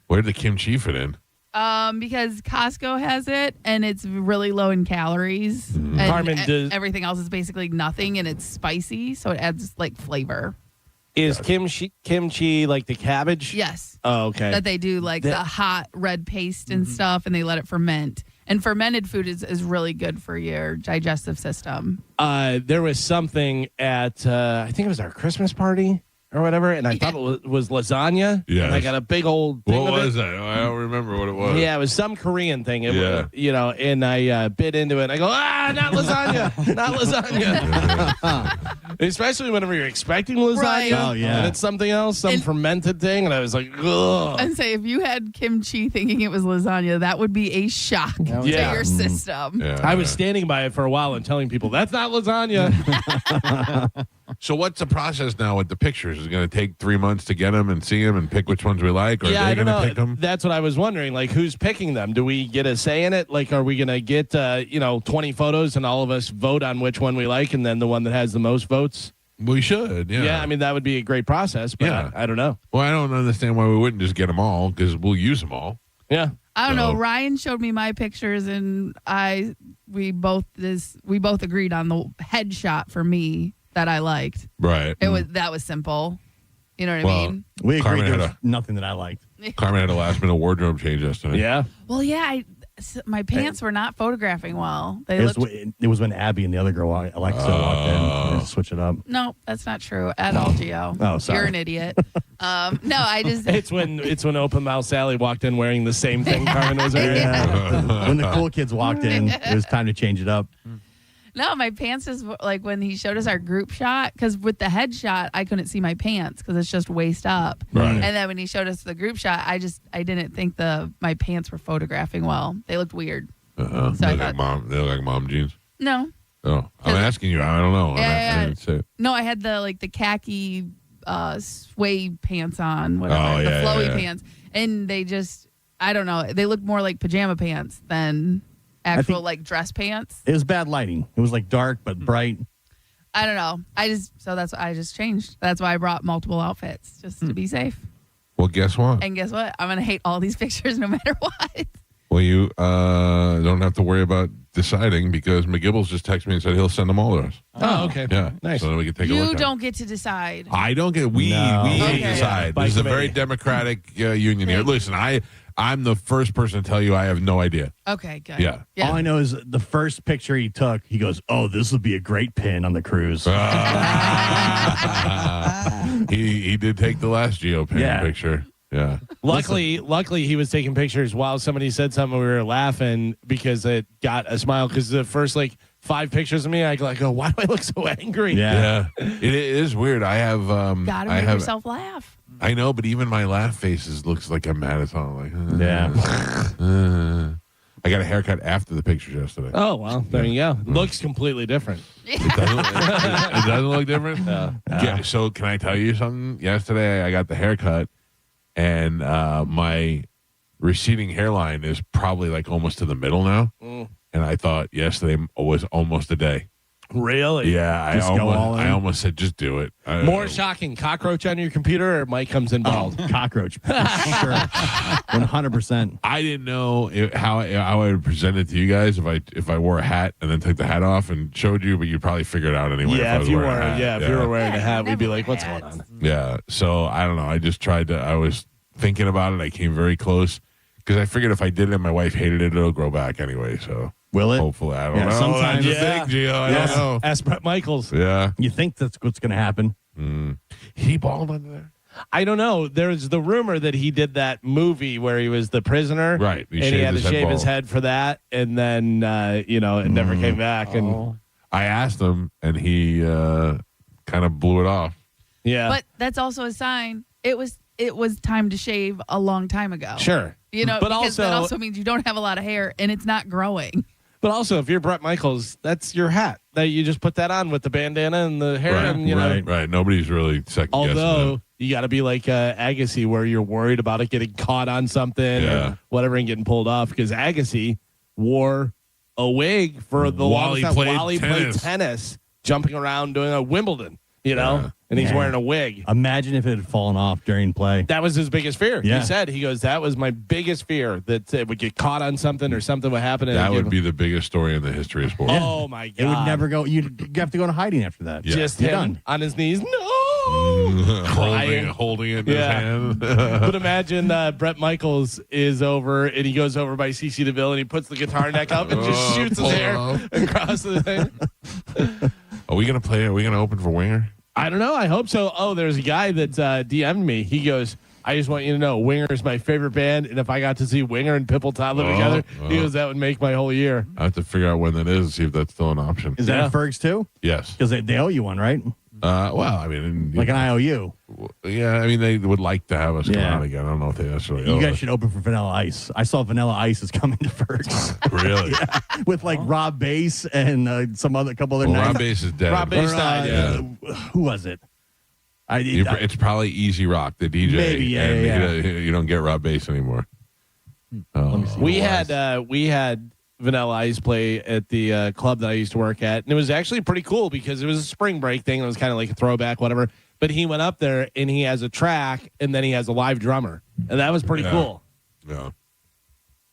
[SPEAKER 8] Where did the kimchi fit in?
[SPEAKER 11] Because Costco has it and it's really low in calories. And
[SPEAKER 10] Carmin,
[SPEAKER 11] everything else is basically nothing and it's spicy, so it adds like flavor.
[SPEAKER 10] Is kimchi like the cabbage?
[SPEAKER 11] Yes.
[SPEAKER 10] Oh, okay.
[SPEAKER 11] That they do like the hot red paste and stuff and they let it ferment. And fermented food is really good for your digestive system.
[SPEAKER 10] There was something at, I think it was our Christmas party or whatever, and I thought it was lasagna.
[SPEAKER 8] Yes.
[SPEAKER 10] And I got a big old thing
[SPEAKER 8] What
[SPEAKER 10] of
[SPEAKER 8] was
[SPEAKER 10] it.
[SPEAKER 8] that? I don't remember what it was.
[SPEAKER 10] Yeah, it was some Korean thing. It
[SPEAKER 8] Yeah.
[SPEAKER 10] was, and I bit into it. And I go, not lasagna, not lasagna. Especially whenever you're expecting lasagna.
[SPEAKER 11] Right.
[SPEAKER 9] Oh, yeah.
[SPEAKER 10] And it's something else, some fermented thing. And I was like, ugh.
[SPEAKER 11] And say if you had kimchi thinking it was lasagna, that would be a shock to
[SPEAKER 10] Yeah.
[SPEAKER 11] your system.
[SPEAKER 8] Yeah,
[SPEAKER 10] I was standing by it for a while and telling people, that's not lasagna.
[SPEAKER 8] So what's the process now with the pictures? Is it going to take 3 months to get them and see them and pick which ones we like? Or
[SPEAKER 10] Yeah,
[SPEAKER 8] are
[SPEAKER 10] I
[SPEAKER 8] they
[SPEAKER 10] don't
[SPEAKER 8] going to
[SPEAKER 10] know.
[SPEAKER 8] pick them?
[SPEAKER 10] That's what I was wondering. Like, who's picking them? Do we get a say in it? Like, are we going to get, 20 photos and all of us vote on which one we like and then the one that has the most votes?
[SPEAKER 8] We should, yeah.
[SPEAKER 10] Yeah, I mean, that would be a great process, but
[SPEAKER 8] Yeah.
[SPEAKER 10] I don't know.
[SPEAKER 8] Well, I don't understand why we wouldn't just get them all because we'll use them all.
[SPEAKER 10] Yeah.
[SPEAKER 11] I don't know.
[SPEAKER 8] So-
[SPEAKER 11] Ryan showed me my pictures, and we both agreed on the headshot for me that I liked.
[SPEAKER 8] Right.
[SPEAKER 11] That was simple. You know what
[SPEAKER 8] Well,
[SPEAKER 11] I mean?
[SPEAKER 9] We agreed
[SPEAKER 8] Carmen
[SPEAKER 9] there
[SPEAKER 8] had
[SPEAKER 9] was nothing that I liked.
[SPEAKER 8] Carmen had a last minute wardrobe change yesterday.
[SPEAKER 10] Yeah.
[SPEAKER 11] Well, yeah. My pants were not photographing well. They
[SPEAKER 9] It
[SPEAKER 11] looked.
[SPEAKER 9] was when Abby and the other girl, Alexa, walked in. I had to switch it up.
[SPEAKER 11] No, that's not true at all, Gio.
[SPEAKER 9] Oh, sorry.
[SPEAKER 11] You're an idiot. No, I just.
[SPEAKER 10] It's when Open Mouth Sally walked in wearing the same thing Carmen was wearing.
[SPEAKER 9] Yeah. When the cool kids walked in, it was time to change it up.
[SPEAKER 11] No, my pants is like when he showed us our group shot, because with the headshot, I couldn't see my pants because it's just waist up.
[SPEAKER 8] Right.
[SPEAKER 11] And then when he showed us the group shot, I didn't think my pants were photographing well. They looked weird.
[SPEAKER 8] Uh-huh.
[SPEAKER 11] So I
[SPEAKER 8] They look
[SPEAKER 11] thought-
[SPEAKER 8] like mom jeans.
[SPEAKER 11] No.
[SPEAKER 8] Oh, I'm asking you. I don't know.
[SPEAKER 11] Yeah.
[SPEAKER 8] I didn't say it.
[SPEAKER 11] No, I had the khaki suede pants on, whatever,
[SPEAKER 8] Oh,
[SPEAKER 11] the
[SPEAKER 8] yeah,
[SPEAKER 11] flowy
[SPEAKER 8] yeah.
[SPEAKER 11] pants. And they just, I don't know, they look more like pajama pants than actual
[SPEAKER 9] think-
[SPEAKER 11] like dress pants.
[SPEAKER 9] It was bad lighting. It was like dark but bright.
[SPEAKER 11] I don't know. That's why I just changed. That's why I brought multiple outfits just to be safe.
[SPEAKER 8] Well, guess what?
[SPEAKER 11] And guess what? I'm going to hate all these pictures no matter what.
[SPEAKER 8] Well, you don't have to worry about deciding because McGibbles just texted me and said he'll send them all to us.
[SPEAKER 10] Oh, okay.
[SPEAKER 8] Yeah,
[SPEAKER 10] Nice.
[SPEAKER 8] So that we can take a look.
[SPEAKER 11] You
[SPEAKER 8] at
[SPEAKER 11] don't get to decide.
[SPEAKER 8] I don't get. We
[SPEAKER 11] Okay.
[SPEAKER 8] decide.
[SPEAKER 10] By
[SPEAKER 8] This is a
[SPEAKER 10] committee.
[SPEAKER 8] very democratic union here. Listen, I'm the first person to tell you I have no idea.
[SPEAKER 11] Okay, good.
[SPEAKER 8] Yeah.
[SPEAKER 9] All I know is the first picture he took, he goes, "Oh, this would be a great pin on the cruise."
[SPEAKER 8] He did take the last GeoPin picture. Yeah.
[SPEAKER 10] Luckily, he was taking pictures while somebody said something. We were laughing because it got a smile. Because the first 5 pictures of me, I go, why do I look so angry?
[SPEAKER 8] Yeah. It is weird. I have.
[SPEAKER 11] Gotta
[SPEAKER 8] I
[SPEAKER 11] make
[SPEAKER 8] have.
[SPEAKER 11] yourself laugh.
[SPEAKER 8] I know, but even my laugh faces looks like I'm mad at something. I got a haircut after the pictures yesterday.
[SPEAKER 10] Oh well, there you go. Looks completely different.
[SPEAKER 8] It doesn't look different. Yeah. So can I tell you something? Yesterday I got the haircut, and my receding hairline is probably almost to the middle now. And I thought yesterday was almost a day.
[SPEAKER 10] Really?
[SPEAKER 8] Yeah, I almost said just do it.
[SPEAKER 10] More shocking, cockroach on your computer or Mike comes in bald?
[SPEAKER 9] Cockroach. Sure. 100%.
[SPEAKER 8] I didn't know how I would present it to you guys if I wore a hat and then took the hat off and showed you, but you'd probably figure it out anyway.
[SPEAKER 10] Yeah,
[SPEAKER 8] if you were
[SPEAKER 10] if you were wearing a hat, we'd be like, what's going on?
[SPEAKER 8] Yeah. So I don't know. I just tried to. I was thinking about it. I came very close because I figured if I did it and my wife hated it, it'll grow back anyway. So
[SPEAKER 9] will it?
[SPEAKER 8] Hopefully, I don't know.
[SPEAKER 9] Sometimes,
[SPEAKER 8] That's the thing, Gio. I don't know.
[SPEAKER 10] Ask Brett Michaels.
[SPEAKER 8] Yeah.
[SPEAKER 9] You think that's what's going to happen?
[SPEAKER 8] He bald under there.
[SPEAKER 10] I don't know. There's the rumor that he did that movie where he was the prisoner,
[SPEAKER 8] right?
[SPEAKER 10] And he had to shave his head for that, and then it never came back. And
[SPEAKER 8] I asked him, and he kind of blew it off.
[SPEAKER 10] Yeah,
[SPEAKER 11] But that's also a sign. It was time to shave a long time ago.
[SPEAKER 10] sure.
[SPEAKER 11] But
[SPEAKER 10] because
[SPEAKER 11] that also means you don't have a lot of hair and it's not growing.
[SPEAKER 10] But also, if you're Brett Michaels, that's your hat. That you just put that on with the bandana and the hair,
[SPEAKER 8] Right,
[SPEAKER 10] and
[SPEAKER 8] right. Nobody's really second guessing
[SPEAKER 10] Although
[SPEAKER 8] it.
[SPEAKER 10] you got to be like Agassi, where you're worried about it getting caught on something or whatever and getting pulled off, because Agassi wore a wig for the
[SPEAKER 8] While
[SPEAKER 10] longest
[SPEAKER 8] he
[SPEAKER 10] time
[SPEAKER 8] played
[SPEAKER 10] while he played tennis, jumping around doing a Wimbledon, and he's wearing a wig.
[SPEAKER 9] Imagine if it had fallen off during play.
[SPEAKER 10] That was his biggest fear.
[SPEAKER 9] Yeah.
[SPEAKER 10] He said, that was my biggest fear, that it would get caught on something or something would happen.
[SPEAKER 8] That would be the biggest story in the history of sports.
[SPEAKER 10] Oh, my God.
[SPEAKER 9] It would never go. You'd have to go into hiding after that.
[SPEAKER 8] Yeah.
[SPEAKER 10] Just
[SPEAKER 9] You're
[SPEAKER 10] him
[SPEAKER 9] done.
[SPEAKER 10] on his knees. No!
[SPEAKER 8] holding it in his hand.
[SPEAKER 10] But imagine Brett Michaels is over and he goes over by CC DeVille and he puts the guitar neck up and just shoots his hair across the thing.
[SPEAKER 8] Are we gonna play? Are we gonna open for Winger?
[SPEAKER 10] I don't know. I hope so. Oh, there's a guy that DM'd me. He goes, I just want you to know, Winger is my favorite band, and if I got to see Winger and Pipple Toddler together, he goes, that would make my whole year.
[SPEAKER 8] I have to figure out when that is and see if that's still an option.
[SPEAKER 9] Is that Fergs too?
[SPEAKER 8] Yes.
[SPEAKER 9] Because they owe you one, right?
[SPEAKER 8] Well, I mean,
[SPEAKER 9] Like an IOU.
[SPEAKER 8] yeah. I mean, they would like to have us come
[SPEAKER 9] Yeah.
[SPEAKER 8] out again. I don't know if they necessarily.
[SPEAKER 9] You
[SPEAKER 8] owe
[SPEAKER 9] guys
[SPEAKER 8] us.
[SPEAKER 9] should open for Vanilla Ice. I saw Vanilla Ice is coming to Fergs.
[SPEAKER 8] Really?
[SPEAKER 9] With Rob Bass and a couple other
[SPEAKER 8] Well,
[SPEAKER 9] nights.
[SPEAKER 8] Rob Bass is dead.
[SPEAKER 10] Rob Bass died,
[SPEAKER 9] Who was it?
[SPEAKER 8] It's probably Easy Rock, the DJ.
[SPEAKER 9] Maybe, yeah,
[SPEAKER 8] and
[SPEAKER 9] yeah.
[SPEAKER 8] You don't get Rob Bass anymore.
[SPEAKER 10] We had Vanilla Ice play at the club that I used to work at, and it was actually pretty cool because it was a spring break thing. It was kind of like a throwback, whatever. But he went up there and he has a track, and then he has a live drummer, and that was pretty cool.
[SPEAKER 8] Yeah.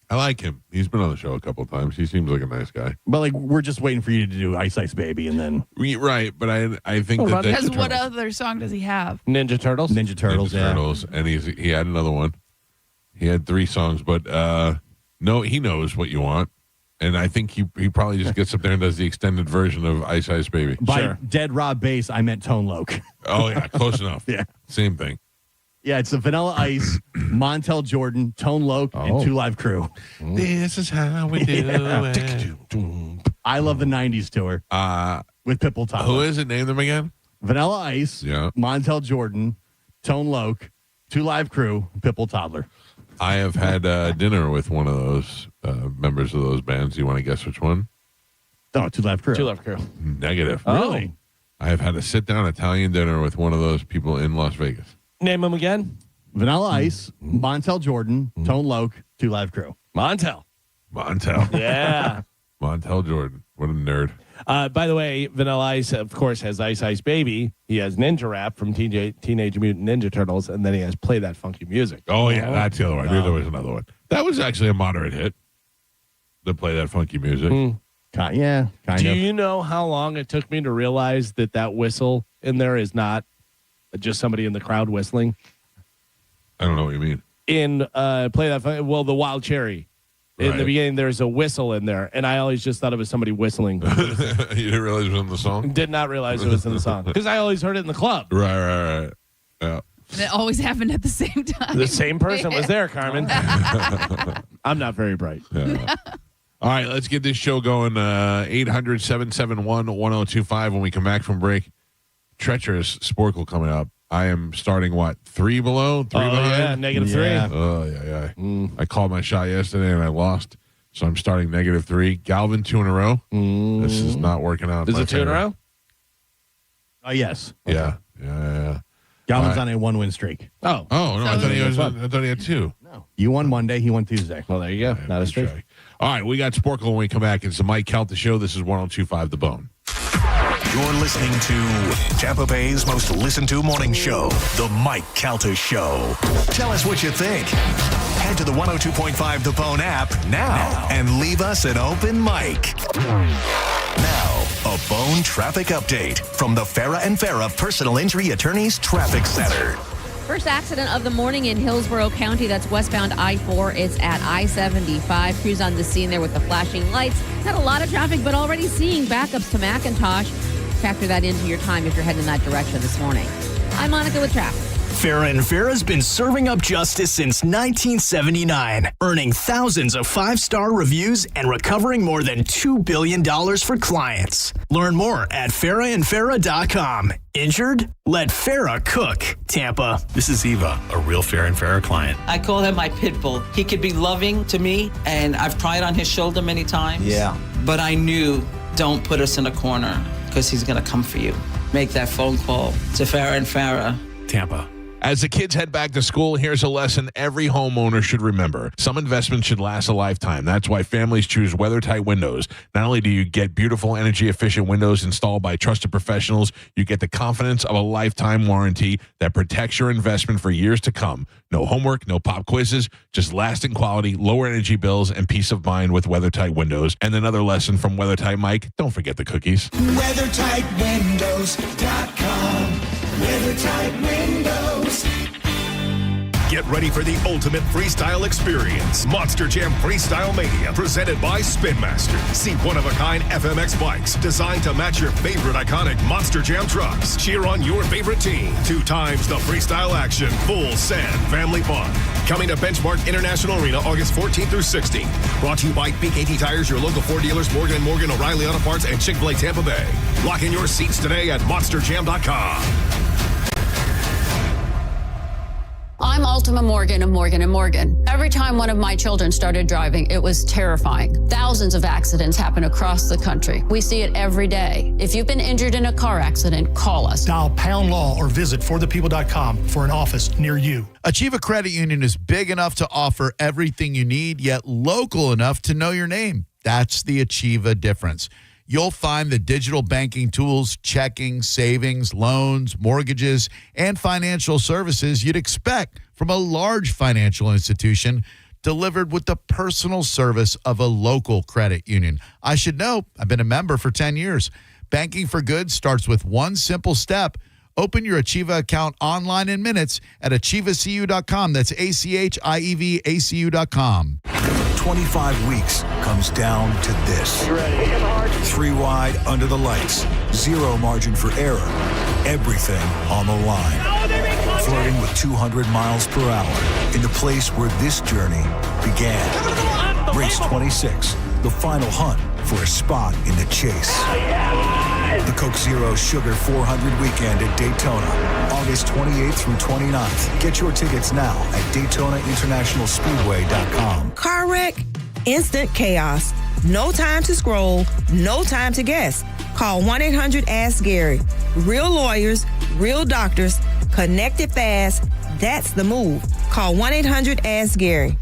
[SPEAKER 8] I like him. He's been on the show a couple of times. He seems like a nice guy.
[SPEAKER 9] But we're just waiting for you to do Ice Ice Baby and then
[SPEAKER 8] Right, but I think that
[SPEAKER 11] Because what other song does he have?
[SPEAKER 10] Ninja Turtles.
[SPEAKER 9] Ninja Turtles.
[SPEAKER 8] Turtles, and he had another one. He had 3 songs, but no, he knows what you want, and I think he probably just gets up there and does the extended version of Ice Ice Baby.
[SPEAKER 9] By Dead Rob Bass, I meant Tone Loc.
[SPEAKER 8] Oh yeah, close enough.
[SPEAKER 9] Yeah.
[SPEAKER 8] Same thing.
[SPEAKER 9] Yeah, it's a Vanilla Ice, Montel Jordan, Tone Loc, and 2 Live Crew.
[SPEAKER 8] This is how we do it.
[SPEAKER 9] I love the 90s tour with Pipple Toddler.
[SPEAKER 8] Who is it? Name them again.
[SPEAKER 9] Vanilla Ice, Montel Jordan, Tone Loc, 2 Live Crew, Pipple Toddler.
[SPEAKER 8] I have had dinner with one of those members of those bands. You want to guess which one?
[SPEAKER 9] Oh, 2 Live Crew.
[SPEAKER 10] 2 Live Crew.
[SPEAKER 8] Negative.
[SPEAKER 9] Really?
[SPEAKER 8] I have had a sit-down Italian dinner with one of those people in Las Vegas.
[SPEAKER 10] Name him again.
[SPEAKER 9] Vanilla Ice, Montel Jordan, Tone Loc, 2 Live Crew.
[SPEAKER 10] Montel. Yeah.
[SPEAKER 8] Montel Jordan. What a nerd.
[SPEAKER 10] By the way, Vanilla Ice, of course, has Ice Ice Baby. He has Ninja Rap from Teenage Mutant Ninja Turtles, and then he has Play That Funky Music.
[SPEAKER 8] Oh, yeah, that's the other one. I knew there was another one. That was actually a moderate hit. that play that funky music.
[SPEAKER 9] Yeah, kind
[SPEAKER 10] Do
[SPEAKER 9] of.
[SPEAKER 10] you know how long it took me to realize that whistle in there is not just somebody in the crowd whistling?
[SPEAKER 8] I don't know what you mean.
[SPEAKER 10] In Play That Funky, the Wild Cherry. In the beginning, there's a whistle in there, and I always just thought it was somebody whistling.
[SPEAKER 8] You didn't realize it was in the song?
[SPEAKER 10] Did not realize it was in the song because I always heard it in the club.
[SPEAKER 8] Right. Yeah.
[SPEAKER 11] And it always happened at the same time.
[SPEAKER 10] The same person was there, Carmen. I'm not very bright.
[SPEAKER 8] Yeah. All right, let's get this show going. 800-771-1025. When we come back from break, treacherous Sporkle coming up. I am starting, 3 below? 3 behind?
[SPEAKER 10] Yeah, -3.
[SPEAKER 8] Oh, yeah. I called my shot yesterday and I lost, so I'm starting -3. Galvin, 2 in a row. This is not working out.
[SPEAKER 10] Is it 2 in a row?
[SPEAKER 9] Yes.
[SPEAKER 8] Yeah.
[SPEAKER 9] Galvin's on a 1-win streak.
[SPEAKER 10] Oh,
[SPEAKER 8] no, I thought he had 2.
[SPEAKER 9] No. You won Monday, he won Tuesday.
[SPEAKER 10] Well, there you go. Not a streak.
[SPEAKER 8] All right, we got Sporkle when we come back. It's the Mike Calta Show. This is 102.5 The Bone.
[SPEAKER 1] You're listening to Tampa Bay's most listened to morning show, The Mike Calta Show. Tell us what you think. Head to the 102.5 The Bone app now and leave us an open mic. Now, a Bone traffic update from the Farah and Farah Personal Injury Attorneys Traffic Center.
[SPEAKER 12] First accident of the morning in Hillsborough County. That's westbound I-4. It's at I-75. Crews on the scene there with the flashing lights. Had a lot of traffic, but already seeing backups to McIntosh. Factor that into your time if you're heading in that direction this morning. I'm Monica with traffic.
[SPEAKER 13] Farah and Farah's been serving up justice since 1979, earning thousands of 5-star reviews and recovering more than $2 billion for clients. Learn more at farahandfarah.com. Injured? Let Farah cook. Tampa.
[SPEAKER 1] This is Eva, a real Farah and Farah client.
[SPEAKER 14] I call him my pit bull. He could be loving to me, and I've cried on his shoulder many times.
[SPEAKER 15] Yeah.
[SPEAKER 14] But I knew, don't put us in a corner, because he's going to come for you. Make that phone call to Farah and Farah.
[SPEAKER 1] Tampa.
[SPEAKER 8] As the kids head back to school, here's a lesson every homeowner should remember. Some investments should last a lifetime. That's why families choose WeatherTight windows. Not only do you get beautiful, energy-efficient windows installed by trusted professionals, you get the confidence of a lifetime warranty that protects your investment for years to come. No homework, no pop quizzes, just lasting quality, lower energy bills, and peace of mind with WeatherTight windows. And another lesson from WeatherTight Mike, don't forget the cookies.
[SPEAKER 3] WeatherTightWindows.com. WeatherTight Windows.
[SPEAKER 1] Get ready for the ultimate freestyle experience. Monster Jam Freestyle Mania, presented by Spin Master. See one-of-a-kind FMX bikes designed to match your favorite iconic Monster Jam trucks. Cheer on your favorite team. 2 times the freestyle action. Full sand family fun. Coming to Benchmark International Arena August 14th through 16th. Brought to you by BKT Tires, your local Ford dealers, Morgan & Morgan, O'Reilly Auto Parts, and Chick-fil-A Tampa Bay. Lock in your seats today at monsterjam.com.
[SPEAKER 16] I'm Ultima Morgan of Morgan & Morgan. Every time one of my children started driving, it was terrifying. Thousands of accidents happen across the country. We see it every day. If you've been injured in a car accident, call us.
[SPEAKER 17] Dial pound law or visit forthepeople.com for an office near you.
[SPEAKER 18] Achieva Credit Union is big enough to offer everything you need, yet local enough to know your name. That's the Achieva difference. You'll find the digital banking tools, checking, savings, loans, mortgages, and financial services you'd expect from a large financial institution delivered with the personal service of a local credit union. I should know, I've been a member for 10 years. Banking for good starts with one simple step. Open your Achieva account online in minutes at achievacu.com. That's ACHIEVACU.com.
[SPEAKER 1] 25 weeks comes down to this. 3 wide under the lights. 0 margin for error. Everything on the line. Flirting with 200 miles per hour in the place where this journey began. Race 26, the final hunt for a spot in the chase. The Coke Zero Sugar 400 weekend at Daytona, August 28th through 29th. Get your tickets now at DaytonaInternationalSpeedway.com.
[SPEAKER 19] Car wreck, instant chaos. No time to scroll, no time to guess. Call 1-800-ASK-GARY. Real lawyers, real doctors, connected fast. That's the move. Call 1-800-ASK-GARY.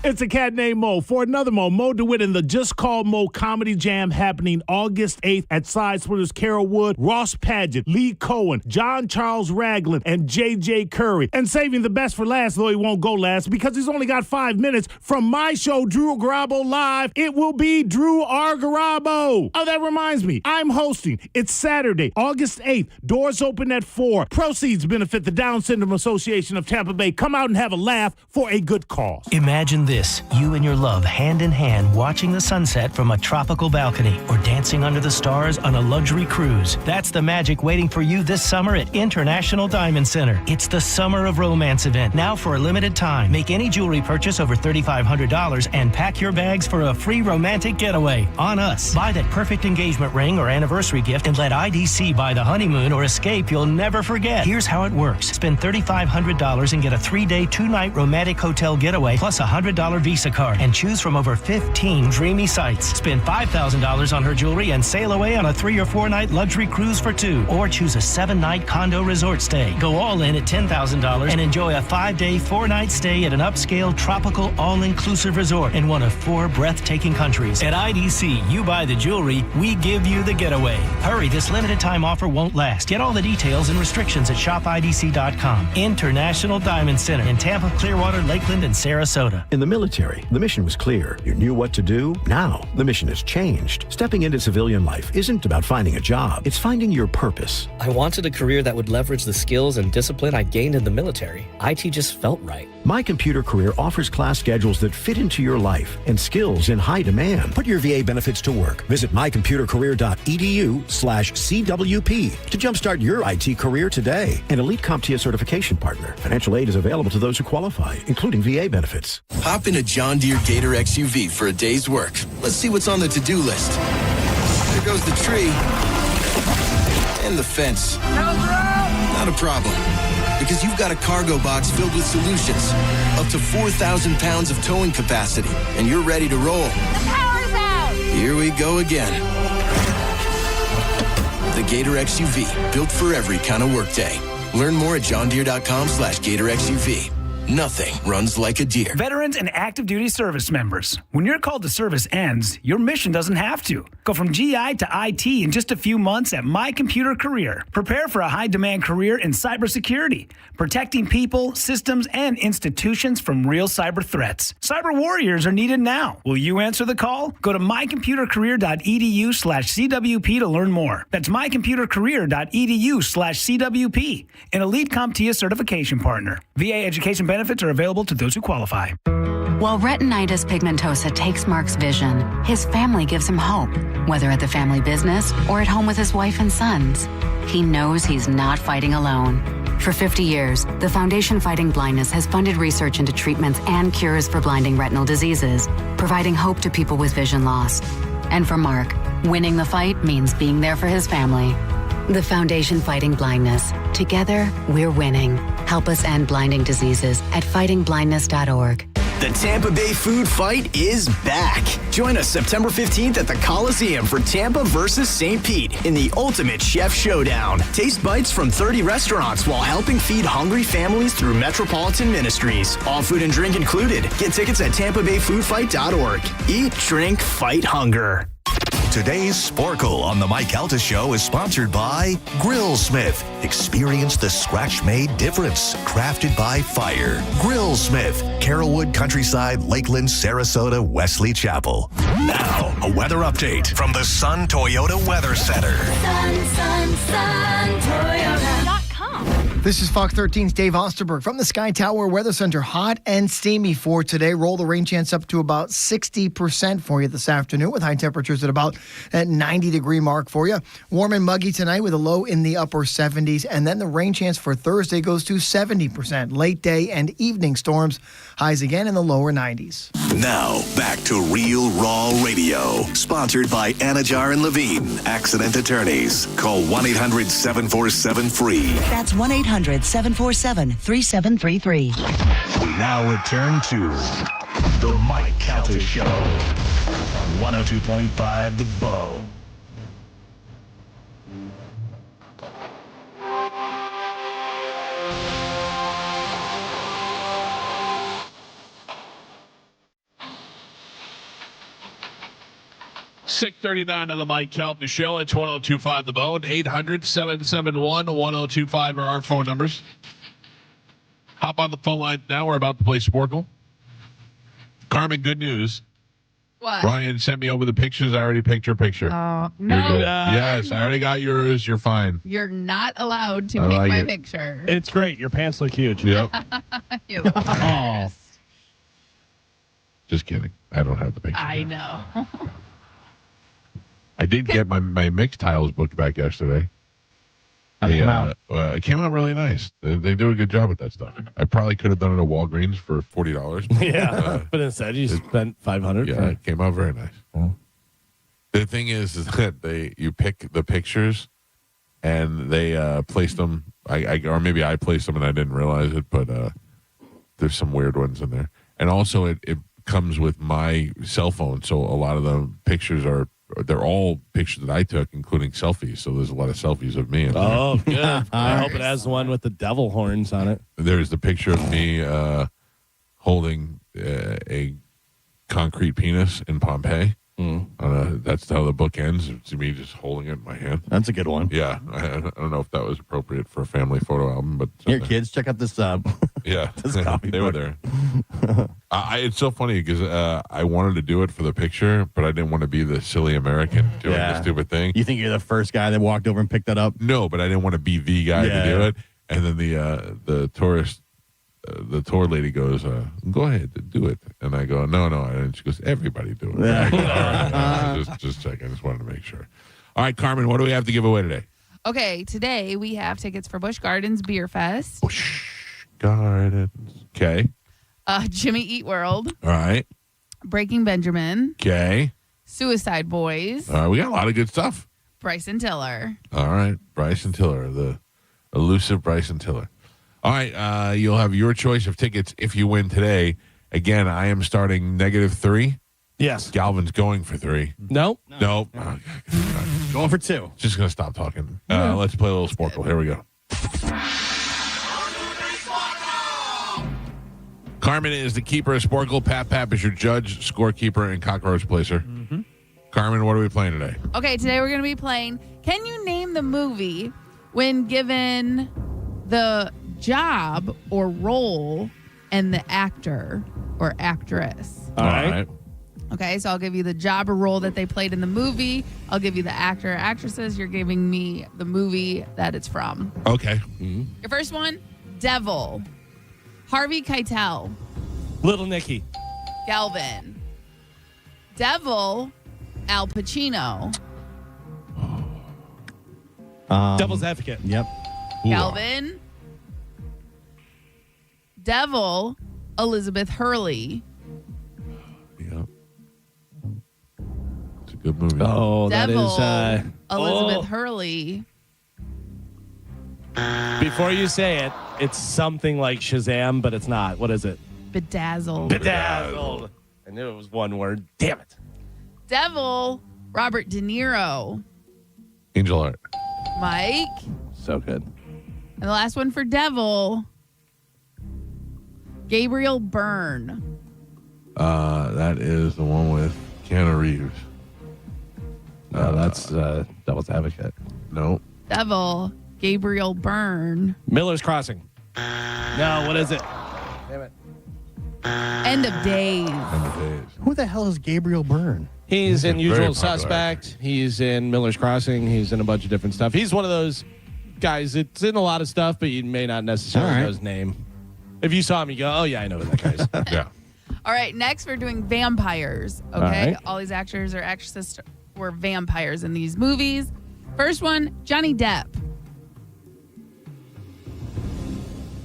[SPEAKER 15] It's a cat named Mo. For another Mo DeWitt in the Just Call Mo Comedy Jam happening August 8th at Side Splitters Carol Wood, Ross Padgett, Lee Cohen, John Charles Ragland, and J.J. Curry. And saving the best for last, though he won't go last because he's only got 5 minutes, from my show, Drew Garabo Live, it will be Drew R. Garabo. Oh, that reminds me, I'm hosting. It's Saturday, August 8th. Doors open at 4. Proceeds benefit the Down Syndrome Association of Tampa Bay. Come out and have a laugh for a good cause.
[SPEAKER 20] Imagine this, you and your love hand in hand watching the sunset from a tropical balcony or dancing under the stars on a luxury cruise. That's the magic waiting for you this summer at International Diamond Center. It's the Summer of Romance event, now for a limited time. Make any jewelry purchase over $3,500 and pack your bags for a free romantic getaway on us. Buy that perfect engagement ring or anniversary gift and let IDC buy the honeymoon or escape you'll never forget. Here's how it works. Spend $3,500 and get a 3-day, 2-night romantic hotel getaway plus a $100 Visa card and choose from over 15 dreamy sites. Spend $5,000 on her jewelry and sail away on a 3 or 4 night luxury cruise for 2, or choose a 7-night condo resort stay. Go all in at $10,000 and enjoy a 5-day, 4-night stay at an upscale tropical all-inclusive resort in one of 4 breathtaking countries. At IDC, you buy the jewelry, we give you the getaway. Hurry, this limited time offer won't last. Get all the details and restrictions at shopidc.com. International Diamond Center in Tampa, Clearwater, Lakeland, and Sarasota.
[SPEAKER 21] In the military, the mission was clear. You knew what to do. Now, the mission has changed. Stepping into civilian life isn't about finding a job. It's finding your purpose.
[SPEAKER 22] I wanted a career that would leverage the skills and discipline I gained in the military. IT just felt right.
[SPEAKER 21] My Computer Career offers class schedules that fit into your life and skills in high demand. Put your VA benefits to work. Visit mycomputercareer.edu/CWP to jumpstart your IT career today. An elite CompTIA certification partner. Financial aid is available to those who qualify, including VA benefits.
[SPEAKER 23] Hop in a John Deere Gator XUV for a day's work. Let's see what's on the to-do list. There goes the tree. And the fence. Not a problem. Because you've got a cargo box filled with solutions. Up to 4,000 pounds of towing capacity. And you're ready to roll.
[SPEAKER 4] The power's out!
[SPEAKER 23] Here we go again. The Gator XUV. Built for every kind of workday. Learn more at johndeere.com/Gator XUV. Nothing runs like a deer.
[SPEAKER 24] Veterans and active duty service members. When your call to service ends, your mission doesn't have to. Go from GI to IT in just a few months at My Computer Career. Prepare for a high-demand career in cybersecurity, protecting people, systems, and institutions from real cyber threats. Cyber warriors are needed now. Will you answer the call? Go to mycomputercareer.edu/CWP to learn more. That's mycomputercareer.edu/CWP, an elite CompTIA certification partner. VA education benefits are available to those who qualify.
[SPEAKER 25] While retinitis pigmentosa takes Mark's vision, his family gives him hope, whether at the family business or at home with his wife and sons. He knows he's not fighting alone. For 50 years, the Foundation Fighting Blindness has funded research into treatments and cures for blinding retinal diseases, providing hope to people with vision loss. And for Mark, winning the fight means being there for his family. The Foundation Fighting Blindness. Together, we're winning. Help us end blinding diseases at fightingblindness.org.
[SPEAKER 13] The Tampa Bay food fight is back. Join us September 15th at the Coliseum for Tampa versus St. Pete in the Ultimate Chef Showdown. Taste bites from 30 restaurants while helping feed hungry families through Metropolitan Ministries. All food and drink included. Get tickets at tampabayfoodfight.org. Eat, drink, fight hunger.
[SPEAKER 26] Today's Sporkle on the Mike Calta Show is sponsored by Grillsmith. Experience the scratch-made difference. Crafted by fire. Grillsmith. Carrollwood, Countryside, Lakeland, Sarasota, Wesley Chapel. Now, a weather update from the Sun Toyota Weather Center.
[SPEAKER 4] Sun, Toyota.com.
[SPEAKER 27] This is Fox 13's Dave Osterberg from the Sky Tower Weather Center. Hot and steamy for today. Roll the rain chance up to about 60% for you this afternoon with high temperatures at about that 90-degree mark for you. Warm and muggy tonight with a low in the upper 70s. And then the rain chance for Thursday goes to 70%. Late day and evening storms. Highs again in the lower 90s.
[SPEAKER 26] Now, back to Real Raw Radio. Sponsored by Anajar and Levine, accident attorneys. Call 1-800-747-FREE.
[SPEAKER 28] That's 1-800-747-3733.
[SPEAKER 26] We now return to the Mike Calta Show on 102.5 The Bow.
[SPEAKER 8] 6:39 on the Mike Calta Show. It's 1025 The Bone. 800-771-1025 are our phone numbers. Hop on the phone line now. We're about to play Sporkle. Carmen, good news.
[SPEAKER 2] What?
[SPEAKER 8] Ryan sent me over the pictures. I already picked your picture.
[SPEAKER 2] Oh,
[SPEAKER 8] You're
[SPEAKER 2] no.
[SPEAKER 8] good. Yes, I already got yours. You're fine.
[SPEAKER 2] You're not allowed to
[SPEAKER 8] I
[SPEAKER 2] pick
[SPEAKER 8] like
[SPEAKER 2] my
[SPEAKER 8] it.
[SPEAKER 2] picture.
[SPEAKER 5] It's great. Your pants look huge.
[SPEAKER 8] Yep.
[SPEAKER 2] You
[SPEAKER 5] Oh.
[SPEAKER 8] Just kidding. I don't have the picture.
[SPEAKER 2] I know.
[SPEAKER 8] I did get my mixed tiles book back yesterday. It came out really nice. They do a good job with that stuff. I probably could have done it at Walgreens for $40.
[SPEAKER 5] Yeah, but instead you spent $500.
[SPEAKER 8] Yeah, it came out very nice.
[SPEAKER 5] Oh.
[SPEAKER 8] The thing is that you pick the pictures and they placed them. Or maybe I placed them and I didn't realize it, but there's some weird ones in there. And also it comes with my cell phone, so a lot of the pictures they're all pictures that I took, including selfies. So there's a lot of selfies of me.
[SPEAKER 5] Oh, good. I hope it has the one with the devil horns on it.
[SPEAKER 8] There's the picture of me holding a concrete penis in Pompeii. That's how the book ends. It's me just holding it in my hand.
[SPEAKER 5] That's a good one.
[SPEAKER 8] Yeah. I don't know if that was appropriate for a family photo album, but
[SPEAKER 5] Here, kids, check out this.
[SPEAKER 8] Yeah,
[SPEAKER 5] this copy
[SPEAKER 8] they were
[SPEAKER 5] book.
[SPEAKER 8] there. It's so funny because I wanted to do it for the picture, but I didn't want to be the silly American doing the stupid thing.
[SPEAKER 5] You think you're the first guy that walked over and picked that up?
[SPEAKER 8] No, but I didn't want to be the guy to do it. And then the tour lady goes, "Go ahead, do it." And I go, "No." And she goes, "Everybody do it."
[SPEAKER 5] Yeah.
[SPEAKER 8] I go, all right, just check. I just wanted to make sure. All right, Carmen, what do we have to give away today?
[SPEAKER 2] Okay, today we have tickets for Busch Gardens Beer Fest.
[SPEAKER 8] Gardens. Okay.
[SPEAKER 2] Jimmy Eat World.
[SPEAKER 8] All right.
[SPEAKER 2] Breaking Benjamin.
[SPEAKER 8] Okay.
[SPEAKER 2] Suicide Boys.
[SPEAKER 8] All right, we got a lot of good stuff.
[SPEAKER 2] Bryson Tiller.
[SPEAKER 8] All right, Bryson Tiller, the elusive Bryson Tiller. All right, you'll have your choice of tickets if you win today. Again, I am starting -3.
[SPEAKER 5] Yes.
[SPEAKER 8] Galvin's going for 3.
[SPEAKER 5] Nope.
[SPEAKER 8] Nope.
[SPEAKER 5] Going for 2.
[SPEAKER 8] Just going to stop talking. Let's play a little Sporkle. Here we go. Carmen is the keeper of Sporkle. Pap Pap is your judge, scorekeeper, and cockroach placer. Mm-hmm. Carmen, what are we playing today?
[SPEAKER 2] Okay, today we're going to be playing Can You Name the Movie when given the job or role and the actor or actress?
[SPEAKER 5] All right.
[SPEAKER 2] Okay, so I'll give you the job or role that they played in the movie. I'll give you the actor or actresses. You're giving me the movie that it's from.
[SPEAKER 8] Okay.
[SPEAKER 5] Mm-hmm.
[SPEAKER 2] Your first one, Devil. Harvey Keitel.
[SPEAKER 5] Little Nicky.
[SPEAKER 2] Galvin. Devil, Al Pacino.
[SPEAKER 5] Devil's Advocate.
[SPEAKER 6] Yep.
[SPEAKER 2] Galvin. Devil, Elizabeth Hurley.
[SPEAKER 8] Yep. It's a good movie.
[SPEAKER 5] Oh,
[SPEAKER 2] Devil,
[SPEAKER 5] that is
[SPEAKER 2] Elizabeth Hurley.
[SPEAKER 5] Before you say it, it's something like Shazam, but it's not. What is it?
[SPEAKER 2] Bedazzled.
[SPEAKER 5] Bedazzled. I knew it was one word. Damn it.
[SPEAKER 2] Devil, Robert De Niro.
[SPEAKER 8] Angel Art.
[SPEAKER 2] Mike.
[SPEAKER 5] So good.
[SPEAKER 2] And the last one for Devil, Gabriel Byrne.
[SPEAKER 8] That is the one with Keanu Reeves.
[SPEAKER 5] No, that's Devil's Advocate.
[SPEAKER 8] No.
[SPEAKER 2] Devil, Gabriel Byrne.
[SPEAKER 5] Miller's Crossing. No, what is it? Damn it.
[SPEAKER 2] End of Days.
[SPEAKER 8] End of Days.
[SPEAKER 6] Who the hell is Gabriel Byrne?
[SPEAKER 5] He's in
[SPEAKER 8] Very
[SPEAKER 5] Usual
[SPEAKER 8] popular.
[SPEAKER 5] Suspect. He's in Miller's Crossing. He's in a bunch of different stuff. He's one of those guys that's in a lot of stuff, but you may not necessarily know his name. If you saw him, you go, oh, yeah, I know who that guy is.
[SPEAKER 8] Yeah.
[SPEAKER 2] All right, next we're doing vampires. Okay.
[SPEAKER 5] All right.
[SPEAKER 2] All these actors or actresses were vampires in these movies. First one, Johnny Depp.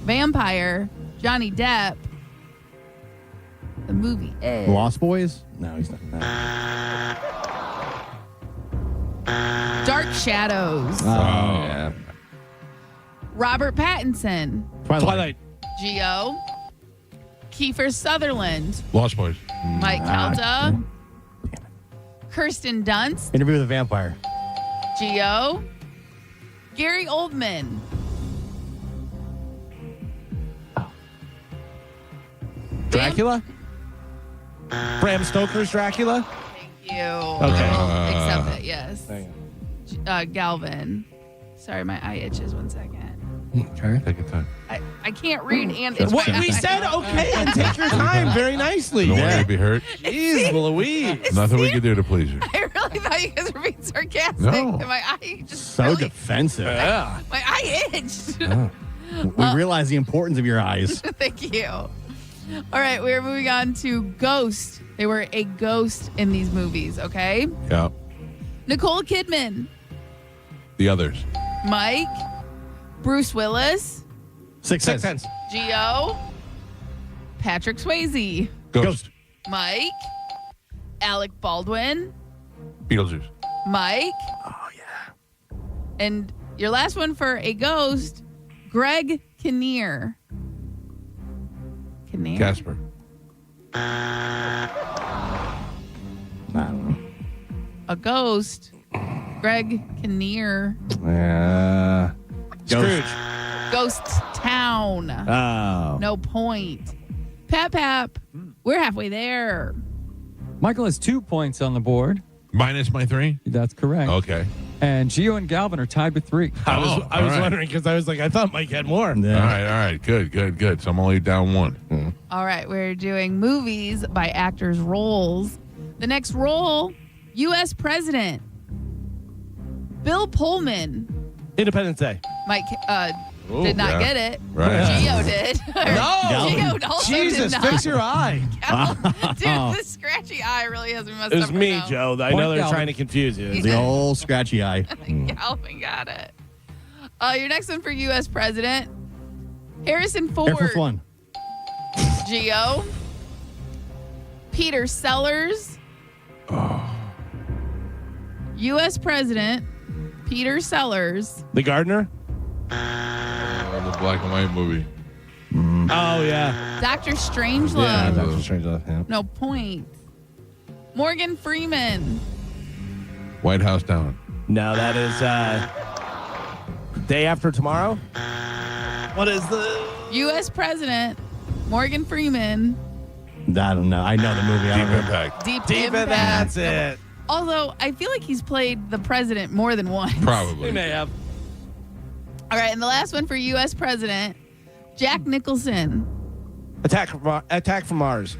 [SPEAKER 2] Vampire, Johnny Depp. The movie is
[SPEAKER 6] Lost Boys?
[SPEAKER 5] No, he's not.
[SPEAKER 2] Dark Shadows.
[SPEAKER 5] Oh, yeah.
[SPEAKER 2] Robert Pattinson.
[SPEAKER 5] Twilight.
[SPEAKER 2] Geo. Kiefer Sutherland.
[SPEAKER 8] Lost Boys.
[SPEAKER 2] Mike Calta. Kirsten Dunst.
[SPEAKER 6] Interview with a Vampire.
[SPEAKER 2] Geo. Gary Oldman.
[SPEAKER 5] Dracula? Bram Stoker's Dracula?
[SPEAKER 2] Thank you.
[SPEAKER 5] Okay.
[SPEAKER 2] Accept it, yes. Galvin. Sorry, my eye itches. 1 second.
[SPEAKER 8] Okay. Take your time.
[SPEAKER 2] I can't read and itch.
[SPEAKER 5] What
[SPEAKER 2] my
[SPEAKER 5] we
[SPEAKER 2] eye.
[SPEAKER 5] said, okay, and take your time very nicely.
[SPEAKER 8] Don't want you to be hurt.
[SPEAKER 5] Jeez, Louise.
[SPEAKER 8] Nothing we can do to please you.
[SPEAKER 2] I really thought you guys were being sarcastic.
[SPEAKER 8] No.
[SPEAKER 2] And my eye just
[SPEAKER 6] So
[SPEAKER 2] really,
[SPEAKER 6] defensive.
[SPEAKER 5] Yeah.
[SPEAKER 2] my eye itched.
[SPEAKER 6] We realize the importance of your eyes.
[SPEAKER 2] Thank you. All right, we're moving on to Ghost. They were a ghost in these movies, okay?
[SPEAKER 8] Yeah.
[SPEAKER 2] Nicole Kidman,
[SPEAKER 8] The others.
[SPEAKER 2] Mike, Bruce Willis,
[SPEAKER 6] Sixth Sense.
[SPEAKER 2] Gio, Patrick Swayze,
[SPEAKER 8] Ghost.
[SPEAKER 2] Mike, Alec Baldwin,
[SPEAKER 8] Beetlejuice.
[SPEAKER 2] Mike. Oh, yeah. And your last one for a ghost, Greg Kinnear. Kinnear?
[SPEAKER 8] Casper.
[SPEAKER 6] I don't know.
[SPEAKER 2] A ghost, Greg Kinnear.
[SPEAKER 5] Scrooge.
[SPEAKER 2] Ghost Town.
[SPEAKER 6] Oh.
[SPEAKER 2] No point. Pap Pap, we're halfway there.
[SPEAKER 3] Michael has 2 points on the board.
[SPEAKER 8] Minus my 3?
[SPEAKER 3] That's correct.
[SPEAKER 8] Okay.
[SPEAKER 3] And Gio and Galvin are tied with 3.
[SPEAKER 5] I was
[SPEAKER 8] all right.
[SPEAKER 5] wondering because I was like, I thought Mike had more.
[SPEAKER 6] Yeah.
[SPEAKER 8] All right. Good. So I'm only down 1.
[SPEAKER 2] All right, we're doing movies by actors' roles. The next role, U.S. President. Bill Pullman.
[SPEAKER 5] Independence Day.
[SPEAKER 2] Mike
[SPEAKER 8] Ooh,
[SPEAKER 2] did not
[SPEAKER 8] yeah.
[SPEAKER 2] get it.
[SPEAKER 8] Right.
[SPEAKER 2] Gio did.
[SPEAKER 5] No.
[SPEAKER 2] Gio also
[SPEAKER 5] Jesus,
[SPEAKER 2] did not.
[SPEAKER 5] fix your eye.
[SPEAKER 2] Dude, this scratchy eye really has me messed
[SPEAKER 5] It
[SPEAKER 2] up
[SPEAKER 5] was
[SPEAKER 2] right
[SPEAKER 5] me,
[SPEAKER 2] now.
[SPEAKER 5] Joe. I
[SPEAKER 3] Point
[SPEAKER 5] know they're
[SPEAKER 3] Galvin.
[SPEAKER 5] trying to confuse you.
[SPEAKER 6] The old scratchy eye.
[SPEAKER 2] Galvin got it. Your next one for U.S. President, Harrison Ford.
[SPEAKER 6] Air Force One.
[SPEAKER 2] Gio. Peter Sellers. U.S. President, Peter Sellers.
[SPEAKER 5] The Gardener?
[SPEAKER 8] The black and white movie.
[SPEAKER 5] Oh, yeah.
[SPEAKER 2] Dr.
[SPEAKER 5] Yeah,
[SPEAKER 2] Strangelove.
[SPEAKER 5] Dr. Strangelove. Yeah.
[SPEAKER 2] No point. Morgan Freeman.
[SPEAKER 8] White House Down.
[SPEAKER 5] No, that is Day After Tomorrow. What is the
[SPEAKER 2] U.S. President, Morgan Freeman.
[SPEAKER 6] I don't know. I know the movie. I
[SPEAKER 8] Deep
[SPEAKER 6] don't know.
[SPEAKER 8] Impact.
[SPEAKER 2] Deep
[SPEAKER 5] Impact? That's it.
[SPEAKER 2] Although I feel like he's played the president more than once.
[SPEAKER 8] Probably.
[SPEAKER 5] We may have.
[SPEAKER 2] All right, and the last one for U.S. President, Jack Nicholson.
[SPEAKER 5] Attack from Mars.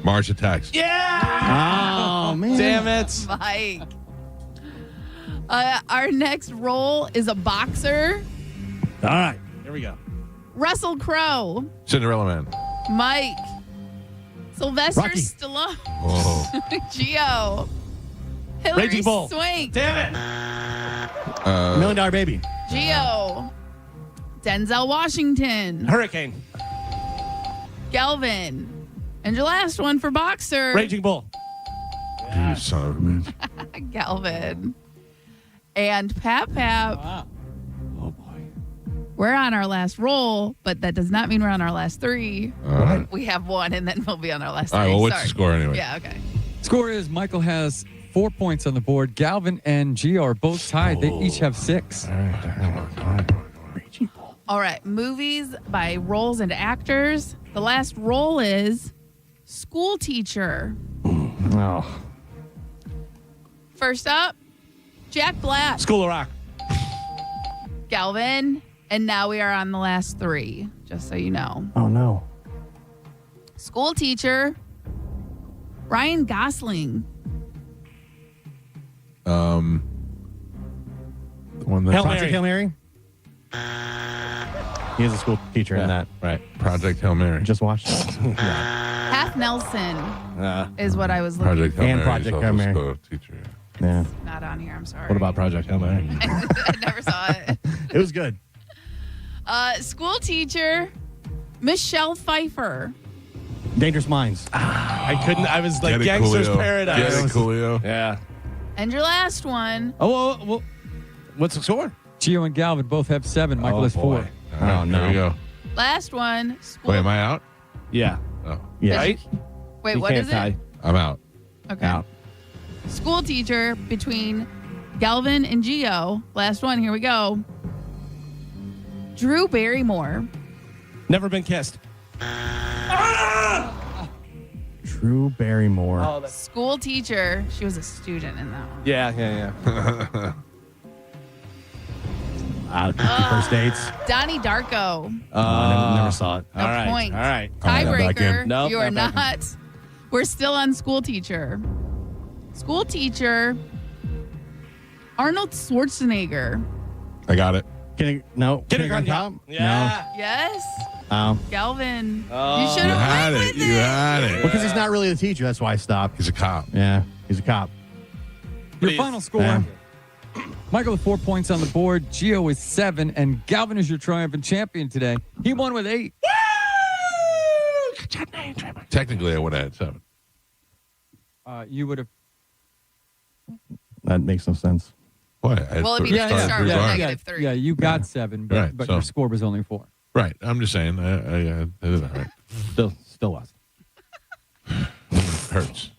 [SPEAKER 8] Mars Attacks.
[SPEAKER 5] Yeah.
[SPEAKER 6] Oh, man.
[SPEAKER 5] Damn it.
[SPEAKER 2] Mike. Our next role is a boxer.
[SPEAKER 6] All right.
[SPEAKER 5] Here we go.
[SPEAKER 2] Russell Crowe.
[SPEAKER 8] Cinderella Man.
[SPEAKER 2] Mike. Sylvester
[SPEAKER 6] Rocky.
[SPEAKER 2] Stallone.
[SPEAKER 8] Whoa.
[SPEAKER 2] Gio. Hillary
[SPEAKER 5] Raging Bull.
[SPEAKER 2] Swank.
[SPEAKER 5] Damn it.
[SPEAKER 6] $1 Million Baby.
[SPEAKER 2] Gio. Denzel Washington.
[SPEAKER 5] Hurricane.
[SPEAKER 2] Galvin. And your last one for boxer.
[SPEAKER 5] Raging Bull.
[SPEAKER 8] You son of a bitch.
[SPEAKER 2] Galvin. And Pap Pap.
[SPEAKER 3] Wow.
[SPEAKER 5] Oh, boy.
[SPEAKER 2] We're on our last roll, but that does not mean we're on our last 3.
[SPEAKER 8] All right.
[SPEAKER 2] We have 1, and then we'll be on our last 3.
[SPEAKER 8] All right, well, what's
[SPEAKER 2] Sorry.
[SPEAKER 8] the score anyway?
[SPEAKER 2] Yeah, okay.
[SPEAKER 3] Score is Michael has 4 points on the board. Galvin and Gio are both tied. They each have 6.
[SPEAKER 2] All right, movies by roles and actors. The last role is school teacher.
[SPEAKER 6] Oh.
[SPEAKER 2] First up, Jack Black.
[SPEAKER 5] School of Rock.
[SPEAKER 2] Galvin. And now we are on the last 3, just so you know.
[SPEAKER 6] Oh, no.
[SPEAKER 2] School teacher, Ryan Gosling.
[SPEAKER 8] The one that
[SPEAKER 6] Project Hail Mary. He is a school teacher in that.
[SPEAKER 5] Right.
[SPEAKER 8] Project Hail Mary.
[SPEAKER 6] Just watched it.
[SPEAKER 2] Half Nelson is what I was looking
[SPEAKER 8] Project
[SPEAKER 2] for.
[SPEAKER 8] Hail
[SPEAKER 6] And
[SPEAKER 8] Mary.
[SPEAKER 6] Project
[SPEAKER 8] is
[SPEAKER 6] Hail
[SPEAKER 8] also
[SPEAKER 6] Mary.
[SPEAKER 8] school teacher.
[SPEAKER 6] Yeah.
[SPEAKER 2] Not on here, I'm sorry.
[SPEAKER 5] What about Project Hail Mary?
[SPEAKER 2] I never saw it.
[SPEAKER 6] It was good.
[SPEAKER 2] School teacher, Michelle Pfeiffer.
[SPEAKER 6] Dangerous Minds.
[SPEAKER 5] I couldn't. I was like
[SPEAKER 8] Get it,
[SPEAKER 5] Gangster's
[SPEAKER 8] Coolio.
[SPEAKER 5] Paradise.
[SPEAKER 8] Get it, Coolio.
[SPEAKER 5] Yeah.
[SPEAKER 2] And your last one,
[SPEAKER 5] Oh, well, what's the score?
[SPEAKER 3] Gio and Galvin both have 7. Michael has 4.
[SPEAKER 8] All right,
[SPEAKER 6] no.
[SPEAKER 8] Here we go.
[SPEAKER 2] last one, school.
[SPEAKER 8] Wait, am I out?
[SPEAKER 5] Yeah.
[SPEAKER 8] Oh,
[SPEAKER 6] Yeah.
[SPEAKER 5] Right?
[SPEAKER 2] Wait,
[SPEAKER 5] You
[SPEAKER 2] what
[SPEAKER 5] can't
[SPEAKER 2] is
[SPEAKER 5] tie.
[SPEAKER 2] it?
[SPEAKER 8] I'm out.
[SPEAKER 2] Okay.
[SPEAKER 6] Out.
[SPEAKER 2] School teacher between Galvin and Gio. Last one, here we go. Drew Barrymore.
[SPEAKER 5] Never Been Kissed.
[SPEAKER 6] Drew Barrymore.
[SPEAKER 2] School teacher. She was a student in that one.
[SPEAKER 5] Yeah.
[SPEAKER 6] First dates.
[SPEAKER 2] Donnie Darko.
[SPEAKER 6] Never saw it.
[SPEAKER 2] No
[SPEAKER 5] All right.
[SPEAKER 2] point.
[SPEAKER 5] All right.
[SPEAKER 2] Tiebreaker.
[SPEAKER 5] Nope,
[SPEAKER 2] You are
[SPEAKER 5] not back
[SPEAKER 2] not. We're still on school teacher. School teacher. Arnold Schwarzenegger.
[SPEAKER 8] I got it.
[SPEAKER 6] Kindergarten Cop?
[SPEAKER 5] Yeah.
[SPEAKER 2] Yes.
[SPEAKER 6] No.
[SPEAKER 2] Galvin.
[SPEAKER 5] Oh.
[SPEAKER 2] You should
[SPEAKER 8] You
[SPEAKER 2] have
[SPEAKER 8] had
[SPEAKER 2] went
[SPEAKER 8] it.
[SPEAKER 2] with
[SPEAKER 8] You
[SPEAKER 2] it.
[SPEAKER 8] had it.
[SPEAKER 6] Because he's not really a teacher. That's why I stopped.
[SPEAKER 8] He's a cop.
[SPEAKER 6] Yeah, he's a cop.
[SPEAKER 3] Your final score.
[SPEAKER 6] Yeah.
[SPEAKER 3] Michael with 4 points on the board. Gio is 7. And Galvin is your triumphant champion today. He won with 8.
[SPEAKER 8] Technically, I would have had 7.
[SPEAKER 3] You would have.
[SPEAKER 6] That makes no sense.
[SPEAKER 8] What?
[SPEAKER 2] Well, if you didn't start with -3.
[SPEAKER 3] Yeah, you got 7, but,
[SPEAKER 8] Right,
[SPEAKER 3] but
[SPEAKER 8] so-
[SPEAKER 3] your score was only 4.
[SPEAKER 8] Right. I'm just saying. I did all right.
[SPEAKER 5] Still lost.
[SPEAKER 8] Hurts.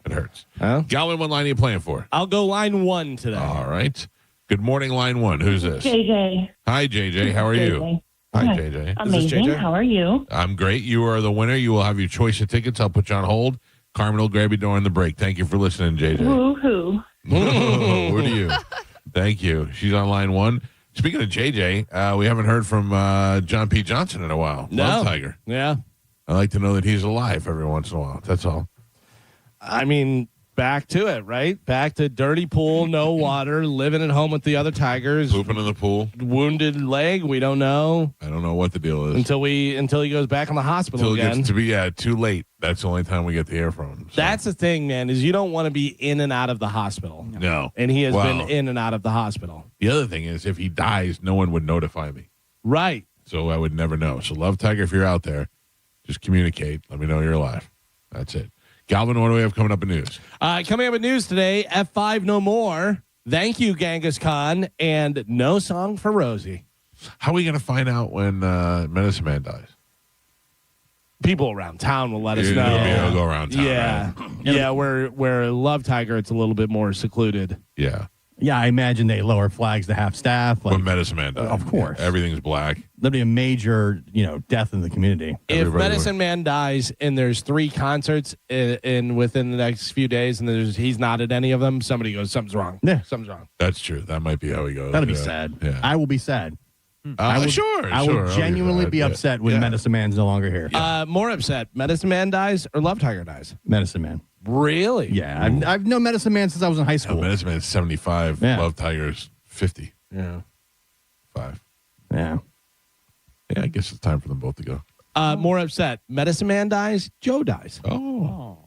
[SPEAKER 8] It hurts.
[SPEAKER 5] Huh?
[SPEAKER 8] Galvin, what line are you playing for?
[SPEAKER 5] I'll go line 1 today.
[SPEAKER 8] All right. Good morning, line 1. Who's this?
[SPEAKER 7] JJ.
[SPEAKER 8] Hi, JJ. How are you?
[SPEAKER 7] JJ.
[SPEAKER 8] Hi,
[SPEAKER 7] Hi.
[SPEAKER 8] JJ.
[SPEAKER 7] Amazing. How are you?
[SPEAKER 8] I'm great. You are the winner. You will have your choice of tickets. I'll put you on hold. Carmin will grab you during the break. Thank you for listening, JJ.
[SPEAKER 7] Woo-hoo.
[SPEAKER 8] Who do you? Thank you. She's on line 1. Speaking of JJ, we haven't heard from John P. Johnson in a while.
[SPEAKER 5] No.
[SPEAKER 8] Love Tiger.
[SPEAKER 5] Yeah.
[SPEAKER 8] I like to know that he's alive every once in a while. That's all.
[SPEAKER 5] I mean, back to it, right? Back to dirty pool, no water, living at home with the other Tigers.
[SPEAKER 8] Pooping in the pool.
[SPEAKER 5] Wounded leg, we don't know.
[SPEAKER 8] I don't know what the deal is.
[SPEAKER 5] Until he goes back in the hospital
[SPEAKER 8] Until it
[SPEAKER 5] again.
[SPEAKER 8] gets to be too late. That's the only time we get to hear from him. So.
[SPEAKER 5] That's the thing, man, is you don't want to be in and out of the hospital.
[SPEAKER 8] No.
[SPEAKER 5] And he has
[SPEAKER 8] Wow.
[SPEAKER 5] been in and out of the hospital.
[SPEAKER 8] The other thing is, if he dies, no one would notify me.
[SPEAKER 5] Right.
[SPEAKER 8] So I would never know. So, Love Tiger, if you're out there, just communicate. Let me know you're alive. That's it. Galvin, what do we have coming up in news?
[SPEAKER 5] Coming up in news today, F5 No More. Thank you, Genghis Khan. And no song for Rosie.
[SPEAKER 8] How are we going to find out when Medicine Man dies?
[SPEAKER 5] People around town will let us
[SPEAKER 8] It'll
[SPEAKER 5] know.
[SPEAKER 8] go around town.
[SPEAKER 5] Yeah.
[SPEAKER 8] Right?
[SPEAKER 5] Yeah, where Love Tiger, it's a little bit more secluded.
[SPEAKER 8] Yeah.
[SPEAKER 6] Yeah, I imagine they lower flags to half staff.
[SPEAKER 8] When Medicine Man dies.
[SPEAKER 6] Of course.
[SPEAKER 8] Yeah, everything's black.
[SPEAKER 6] There'll be a major, death in the community.
[SPEAKER 5] If
[SPEAKER 8] Everybody
[SPEAKER 5] Medicine Man dies and there's 3 concerts in within the next few days and he's not at any of them, somebody goes, something's wrong.
[SPEAKER 6] Yeah.
[SPEAKER 5] Something's wrong.
[SPEAKER 8] That's true. That might be how he goes.
[SPEAKER 6] That'll be
[SPEAKER 8] Yeah.
[SPEAKER 6] sad.
[SPEAKER 8] Yeah.
[SPEAKER 6] I will be sad.
[SPEAKER 8] I will
[SPEAKER 6] I will genuinely be upset when Medicine Man's no longer here.
[SPEAKER 5] More upset. Medicine Man dies or Love Tiger dies?
[SPEAKER 6] Medicine Man.
[SPEAKER 5] Really?
[SPEAKER 6] Yeah, I've known Medicine Man since I was in high school.
[SPEAKER 8] Medicine Man's 75.
[SPEAKER 6] Yeah.
[SPEAKER 8] Love Tiger's 50.
[SPEAKER 5] Yeah.
[SPEAKER 8] 5.
[SPEAKER 6] Yeah.
[SPEAKER 8] Yeah, I guess it's time for them both to go.
[SPEAKER 5] More upset. Medicine Man dies, Joe dies.
[SPEAKER 8] Oh.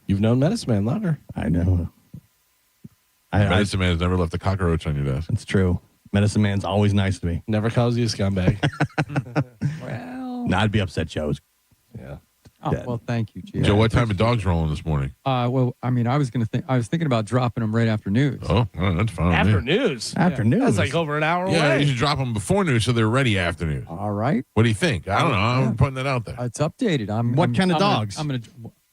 [SPEAKER 5] You've known Medicine Man longer.
[SPEAKER 6] I know.
[SPEAKER 8] Medicine Man's never left a cockroach on your desk.
[SPEAKER 6] It's true. Medicine Man's always nice to me.
[SPEAKER 5] Never calls you a scumbag.
[SPEAKER 6] No, I'd be upset, Joe.
[SPEAKER 5] Yeah.
[SPEAKER 3] Oh, well, thank you, Gio.
[SPEAKER 8] Joe, what time of dog's rolling this morning?
[SPEAKER 3] Well, I mean, I was thinking about dropping them right after news.
[SPEAKER 8] Oh, well, that's fine.
[SPEAKER 5] After news.
[SPEAKER 6] After news.
[SPEAKER 5] That's like over an hour
[SPEAKER 8] Yeah,
[SPEAKER 5] away.
[SPEAKER 8] you should drop them before news so they're ready after news.
[SPEAKER 3] All right.
[SPEAKER 8] What do you think? I don't know. I'm putting that out there.
[SPEAKER 3] It's updated.
[SPEAKER 6] What kind of dogs?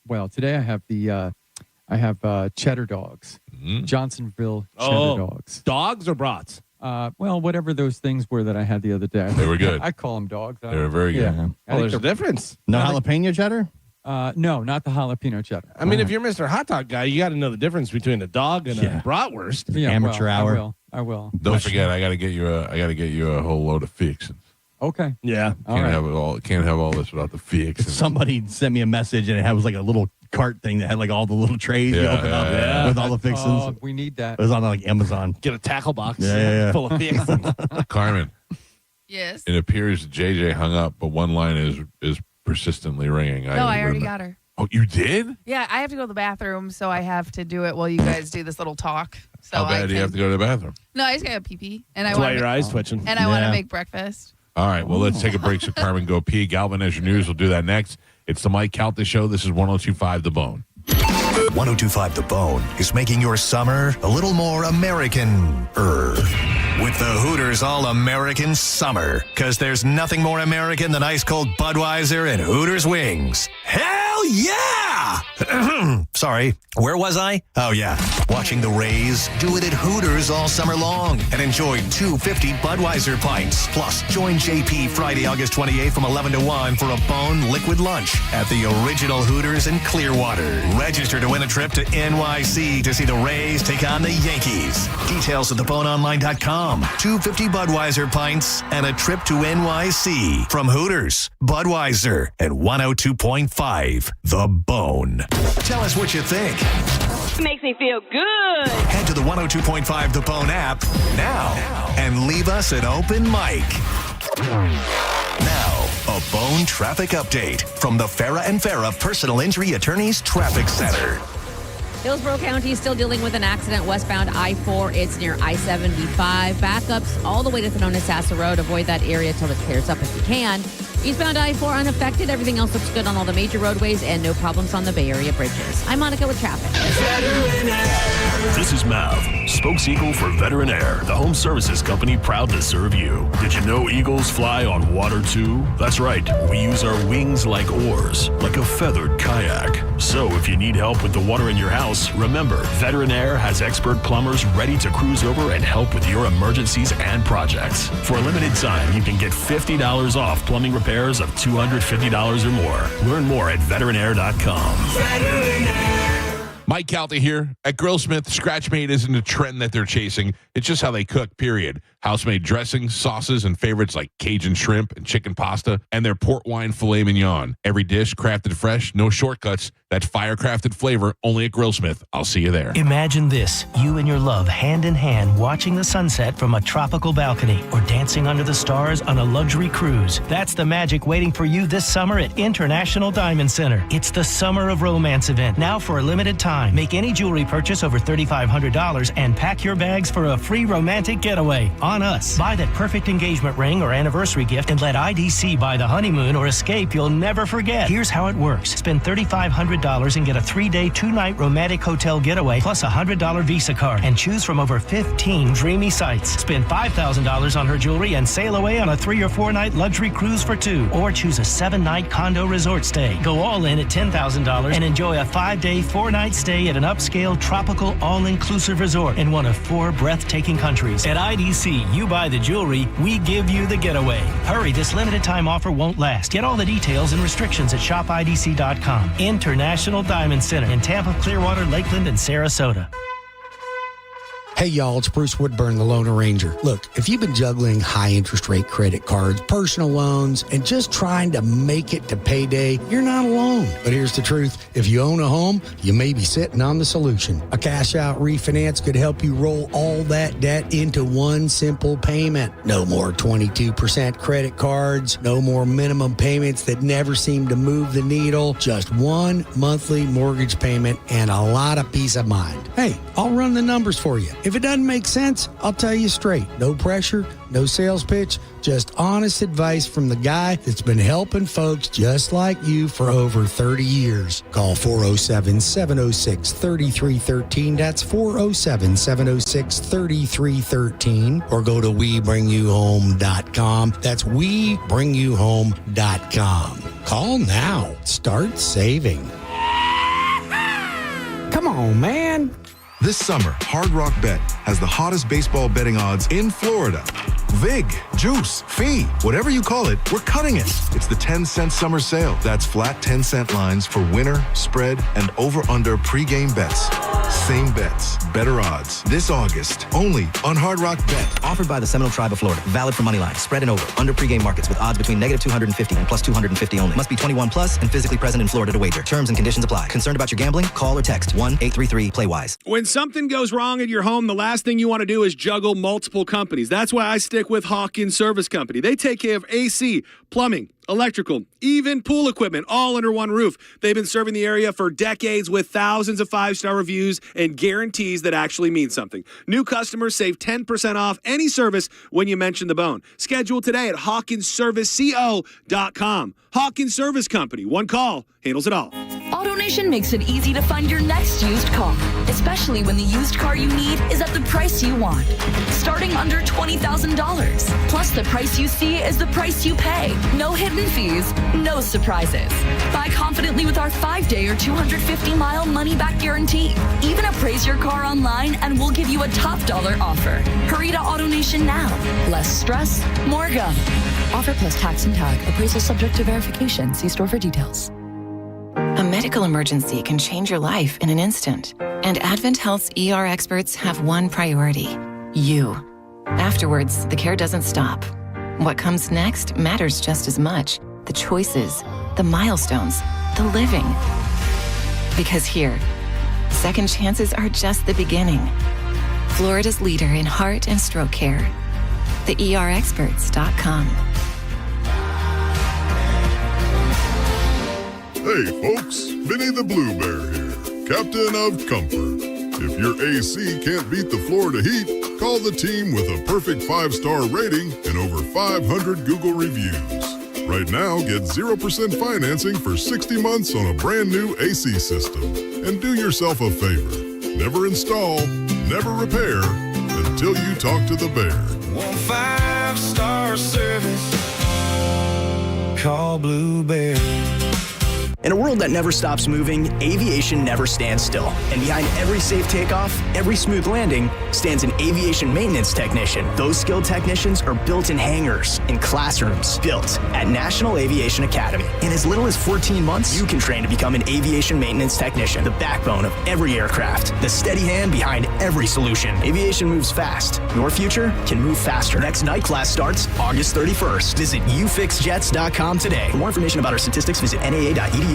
[SPEAKER 3] Well, today I have cheddar dogs, Johnsonville cheddar dogs.
[SPEAKER 5] Dogs or brats?
[SPEAKER 3] Well, whatever those things were that I had the other day.
[SPEAKER 8] They were good.
[SPEAKER 3] I call them dogs.
[SPEAKER 8] They were very good.
[SPEAKER 3] Yeah.
[SPEAKER 5] Well, there's a difference.
[SPEAKER 6] No jalapeno cheddar?
[SPEAKER 3] No, not the jalapeno cheddar.
[SPEAKER 5] I mean, if you're Mr. Hot Dog Guy, you got to know the difference between a dog and a bratwurst.
[SPEAKER 3] Yeah,
[SPEAKER 6] Amateur hour.
[SPEAKER 3] I will.
[SPEAKER 8] Don't forget, I got to get you a whole load of fixins.
[SPEAKER 3] Okay.
[SPEAKER 5] Yeah.
[SPEAKER 8] Can't have it all. Can't have all this without the fixins.
[SPEAKER 6] Somebody sent me a message and it was like a little cart thing that had like all the little trays you open up with all the fixins.
[SPEAKER 3] Oh, we need that.
[SPEAKER 6] It was on like Amazon.
[SPEAKER 5] Get a tackle box
[SPEAKER 6] full
[SPEAKER 5] of fixins.
[SPEAKER 8] Carmen,
[SPEAKER 2] Yes.
[SPEAKER 8] it appears that JJ hung up, but one line is persistently ringing.
[SPEAKER 2] No, I already got her.
[SPEAKER 8] Oh, you did?
[SPEAKER 2] Yeah, I have to go to the bathroom, so I have to do it while you guys do this little talk. So
[SPEAKER 8] How bad do you have to go to the bathroom?
[SPEAKER 2] No, I just got a pee-pee. And
[SPEAKER 5] That's why your eyes twitching.
[SPEAKER 2] And I want to make breakfast.
[SPEAKER 8] All right, well, let's take a break so Carmen go pee. Galvin, as your news, will do that next. It's the Mike Calta Show. This is 102.5 The Bone.
[SPEAKER 26] 102.5 The Bone is making your summer a little more American-er. With the Hooters All-American Summer. Because there's nothing more American than ice-cold Budweiser and Hooters wings. Hell yeah! Sorry, where was I? Oh, yeah. Watching the Rays do it at Hooters all summer long and enjoy 250 Budweiser pints. Plus, join JP Friday, August 28th from 11 to 1 for a Bone liquid lunch at the original Hooters in Clearwater. Register to win a trip to NYC to see the Rays take on the Yankees. Details at theboneonline.com. 250 Budweiser pints and a trip to NYC from Hooters, Budweiser, and 102.5 The Bone. Tell us what you think.
[SPEAKER 4] Makes me feel good.
[SPEAKER 26] Head to the 102.5 The Bone app now and leave us an open mic. Now, a Bone traffic update from the Farah and Farah Personal Injury Attorneys Traffic Center.
[SPEAKER 9] Hillsborough County is still dealing with an accident westbound I-4. It's near I-75. Backups all the way to Thanona-Sassa Road. Avoid that area till it clears up if you can. Eastbound I-4 unaffected. Everything else looks good on all the major roadways and no problems on the Bay Area bridges. I'm Monica with traffic.
[SPEAKER 10] This is Mav, spokes-eagle for Veteran Air, the home services company proud to serve you. Did you know eagles fly on water too? That's right. We use our wings like oars, like a feathered kayak. So if you need help with the water in your house, remember, Veteran Air has expert plumbers ready to cruise over and help with your emergencies and projects. For a limited time, you can get $50 off plumbing repairs of $250 or more. Learn more at veteranair.com.
[SPEAKER 8] Veteran Air. Mike Calta here. At Grillsmith, Scratch Made isn't a trend that they're chasing. It's just how they cook, period. House-made dressings, sauces, and favorites like Cajun shrimp and chicken pasta, and their port wine filet mignon. Every dish crafted fresh, no shortcuts. That fire-crafted flavor only at Grillsmith. I'll see you there.
[SPEAKER 20] Imagine this, you and your love hand in hand watching the sunset from a tropical balcony or dancing under the stars on a luxury cruise. That's the magic waiting for you this summer at International Diamond Center. It's the Summer of Romance event, now for a limited time. Make any jewelry purchase over $3,500 and pack your bags for a free romantic getaway on us. Buy that perfect engagement ring or anniversary gift and let IDC buy the honeymoon or escape you'll never forget. Here's how it works. Spend $3,500 and get a 3-day, 2-night romantic hotel getaway plus a $100 Visa card and choose from over 15 dreamy sites. Spend $5,000 on her jewelry and sail away on a 3 or 4-night luxury cruise for 2, or choose a 7-night condo resort stay. Go all in at $10,000 and enjoy a 5-day, 4-night stay at an upscale tropical all-inclusive resort in one of 4 breathtaking countries. At IDC, you buy the jewelry, we give you the getaway. Hurry, this limited time offer won't last. Get all the details and restrictions at shopidc.com. International Diamond Center in Tampa, Clearwater, Lakeland, and Sarasota.
[SPEAKER 11] Hey, y'all, it's Bruce Woodburn, the Loan Arranger. Look, if you've been juggling high interest rate credit cards, personal loans, and just trying to make it to payday, you're not alone. But here's the truth. If you own a home, you may be sitting on the solution. A cash out refinance could help you roll all that debt into one simple payment. No more 22% credit cards, no more minimum payments that never seem to move the needle, just one monthly mortgage payment and a lot of peace of mind. Hey, I'll run the numbers for you. If it doesn't make sense, I'll tell you straight. No pressure, no sales pitch, just honest advice from the guy that's been helping folks just like you for over 30 years. Call 407-706-3313. That's 407-706-3313. Or go to WeBringYouHome.com. That's WeBringYouHome.com. Call now. Start saving.
[SPEAKER 12] Come on, man. This summer, Hard Rock Bet has the hottest baseball betting odds in Florida. Vig, Juice, Fee, whatever you call it, we're cutting it. It's the 10-cent summer sale. That's flat 10-cent lines for winner, spread, and over-under pregame bets. Same bets, better odds. This August, only on Hard Rock Bet.
[SPEAKER 14] Offered by the Seminole Tribe of Florida. Valid for moneyline, spread and over, under pregame markets with odds between -250 and +250 only. Must be 21 plus and physically present in Florida to wager. Terms and conditions apply. Concerned about your gambling? Call or text 1-833-PLAY-WISE.
[SPEAKER 16] When something goes wrong at your home, the last thing you want to do is juggle multiple companies. That's why I stick with Hawkins Service Company. They take care of AC, plumbing, electrical, even pool equipment, all under one roof. They've been serving the area for decades with thousands of 5-star reviews and guarantees that actually mean something. New customers save 10% off any service when you mention the bone. Schedule today at HawkinsServiceCO.com. Hawkins Service Company. One call handles it all.
[SPEAKER 1] AutoNation makes it easy to find your next used car, especially when the used car you need is at the price you want. Starting under $20,000. Plus, the price you see is the price you pay. No hidden fees, no surprises. Buy confidently with our 5-day or 250-mile money-back guarantee. Even appraise your car online and we'll give you a top dollar offer. Hurry to AutoNation now. Less stress, more go. Offer plus tax and tag. Appraisal subject to verification. See store for details.
[SPEAKER 15] A medical emergency can change your life in an instant. And Advent Health's ER experts have one priority: you. Afterwards, the care doesn't stop. What comes next matters just as much. The choices, the milestones, the living. Because here, second chances are just the beginning. Florida's leader in heart and stroke care. TheERexperts.com.
[SPEAKER 17] Hey folks, Vinny the Blue Bear here, Captain of Comfort. If your AC can't beat the Florida heat, call the team with a perfect 5-star rating and over 500 Google reviews. Right now, get 0% financing for 60 months on a brand new AC system. And do yourself a favor. Never install, never repair until you talk to the bear.
[SPEAKER 18] 5-star service. Call Blue Bear.
[SPEAKER 13] In a world that never stops moving, aviation never stands still. And behind every safe takeoff, every smooth landing, stands an aviation maintenance technician. Those skilled technicians are built in hangars, in classrooms, built at National Aviation Academy. In as little as 14 months, you can train to become an aviation maintenance technician, the backbone of every aircraft, the steady hand behind every solution. Aviation moves fast. Your future can move faster. Next night class starts August 31st. Visit ufixjets.com today. For more information about our statistics, visit naa.edu/success.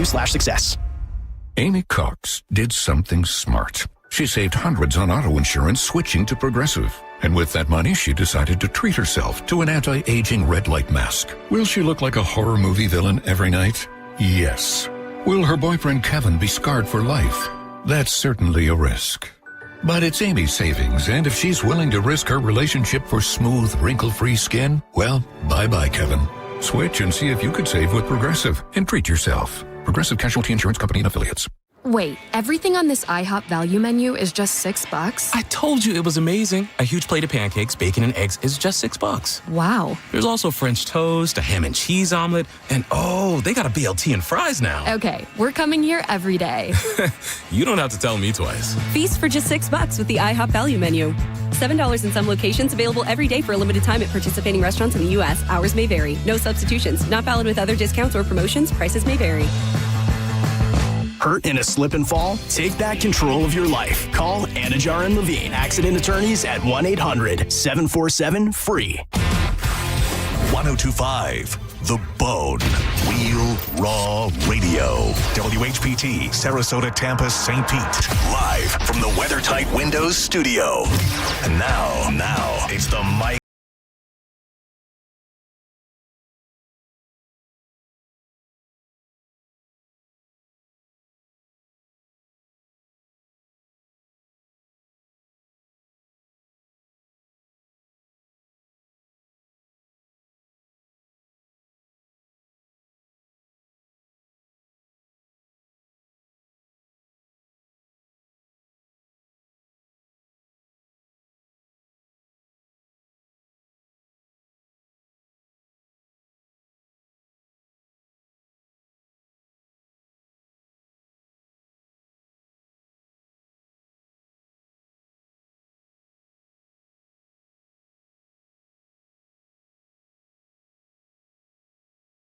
[SPEAKER 19] Amy Cox did something smart. She saved hundreds on auto insurance switching to Progressive. And with that money, she decided to treat herself to an anti-aging red light mask. Will she look like a horror movie villain every night? Yes. Will her boyfriend Kevin be scarred for life? That's certainly a risk. But it's Amy's savings, and if she's willing to risk her relationship for smooth, wrinkle-free skin, well, bye-bye, Kevin. Switch and see if you could save with Progressive and treat yourself. Progressive Casualty Insurance Company and Affiliates.
[SPEAKER 21] Wait, everything on this IHOP value menu is just $6?
[SPEAKER 22] I told you it was amazing. A huge plate of pancakes, bacon, and eggs is just $6.
[SPEAKER 21] Wow.
[SPEAKER 22] There's also French toast, a ham and cheese omelet, and oh, they got a BLT and fries now.
[SPEAKER 21] Okay, we're coming here every day.
[SPEAKER 22] You don't have to tell me twice.
[SPEAKER 28] Feast for just $6 with the IHOP value menu. $7 in some locations, available every day for a limited time at participating restaurants in the U.S. Hours may vary. No substitutions. Not valid with other discounts or promotions. Prices may vary.
[SPEAKER 13] Hurt in a slip and fall? Take back control of your life. Call Anajar and Levine, accident attorneys at 1-800-747-FREE.
[SPEAKER 26] 1025 The Bone. Real Raw Radio. WHPT, Sarasota, Tampa, St. Pete. Live from the WeatherTight Windows studio. And now, it's the Mike.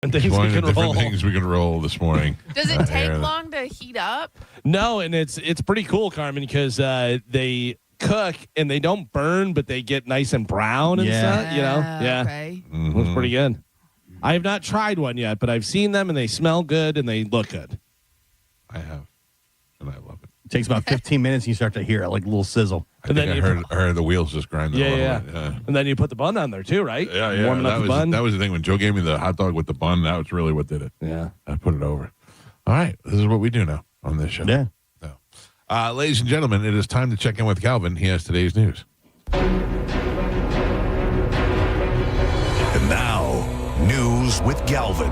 [SPEAKER 8] Different things we can roll this morning.
[SPEAKER 2] Does it take long to heat up?
[SPEAKER 5] No, and it's pretty cool, Carmen, because they cook and they don't burn, but they get nice and brown and stuff. You know,
[SPEAKER 2] Okay.
[SPEAKER 5] Mm-hmm. Looks pretty good. I have not tried one yet, but I've seen them and they smell good and they look good.
[SPEAKER 8] I have, and I love it.
[SPEAKER 6] It takes about 15 minutes and you start to hear it, like a little sizzle.
[SPEAKER 8] I heard the wheels just grinding a little bit. Yeah.
[SPEAKER 5] And then you put the bun on there too, right?
[SPEAKER 8] Yeah.
[SPEAKER 5] Warming up the bun.
[SPEAKER 8] That was the thing. When Joe gave me the hot dog with the bun, that was really what did it.
[SPEAKER 5] Yeah.
[SPEAKER 8] I put it over. All right. This is what we do now on this show.
[SPEAKER 6] Yeah.
[SPEAKER 8] So, ladies and gentlemen, it is time to check in with Galvin. He has today's news.
[SPEAKER 26] And now, news with Galvin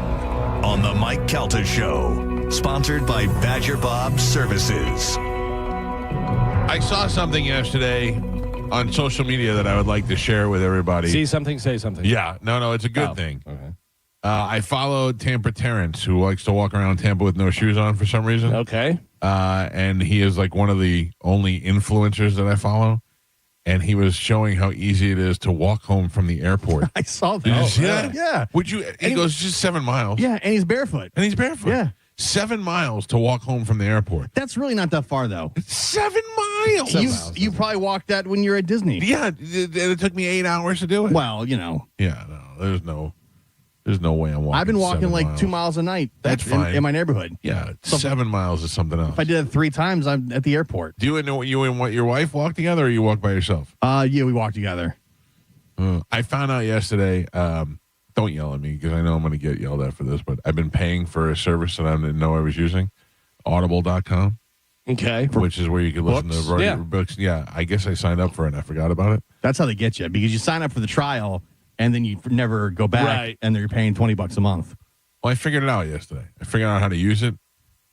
[SPEAKER 26] on the Mike Calta Show. Sponsored by Badger Bob Services.
[SPEAKER 8] I saw something yesterday on social media that I would like to share with everybody.
[SPEAKER 5] See something, say something.
[SPEAKER 8] Yeah. No, it's a good thing.
[SPEAKER 5] Okay.
[SPEAKER 8] I followed Tampa Terrence, who likes to walk around Tampa with no shoes on for some reason.
[SPEAKER 5] Okay.
[SPEAKER 8] And he is like one of the only influencers that I follow. And he was showing how easy it is to walk home from the airport.
[SPEAKER 6] I saw that.
[SPEAKER 8] Did you see that?
[SPEAKER 6] Yeah.
[SPEAKER 8] Would you? He goes just 7 miles.
[SPEAKER 6] Yeah, and he's barefoot. Yeah.
[SPEAKER 8] 7 miles to walk home from the airport.
[SPEAKER 6] That's really not that far, though.
[SPEAKER 8] 7 miles.
[SPEAKER 6] You probably walked that when you're at Disney.
[SPEAKER 8] Yeah, it took me 8 hours to do it.
[SPEAKER 6] Well, you know.
[SPEAKER 8] Yeah, no, there's no way I'm walking.
[SPEAKER 6] I've been walking
[SPEAKER 8] 7
[SPEAKER 6] like
[SPEAKER 8] miles.
[SPEAKER 6] 2 miles a night.
[SPEAKER 8] That's fine.
[SPEAKER 6] In my neighborhood.
[SPEAKER 8] Yeah,
[SPEAKER 6] So
[SPEAKER 8] 7 miles is something else.
[SPEAKER 6] If I did it 3 times, I'm at the airport.
[SPEAKER 8] Do you and what your wife walk together, or you walk by yourself?
[SPEAKER 6] Yeah, we walk together.
[SPEAKER 8] I found out yesterday. Don't yell at me because I know I'm going to get yelled at for this, but I've been paying for a service that I didn't know I was using, Audible.com.
[SPEAKER 5] Okay.
[SPEAKER 8] Which is where you can listen to books. Yeah, I guess I signed up for it and I forgot about it.
[SPEAKER 6] That's how they get you, because you sign up for the trial and then you never go back,
[SPEAKER 5] Right.
[SPEAKER 6] and then you're paying $20 a month.
[SPEAKER 8] Well, I figured it out yesterday. I figured out how to use it,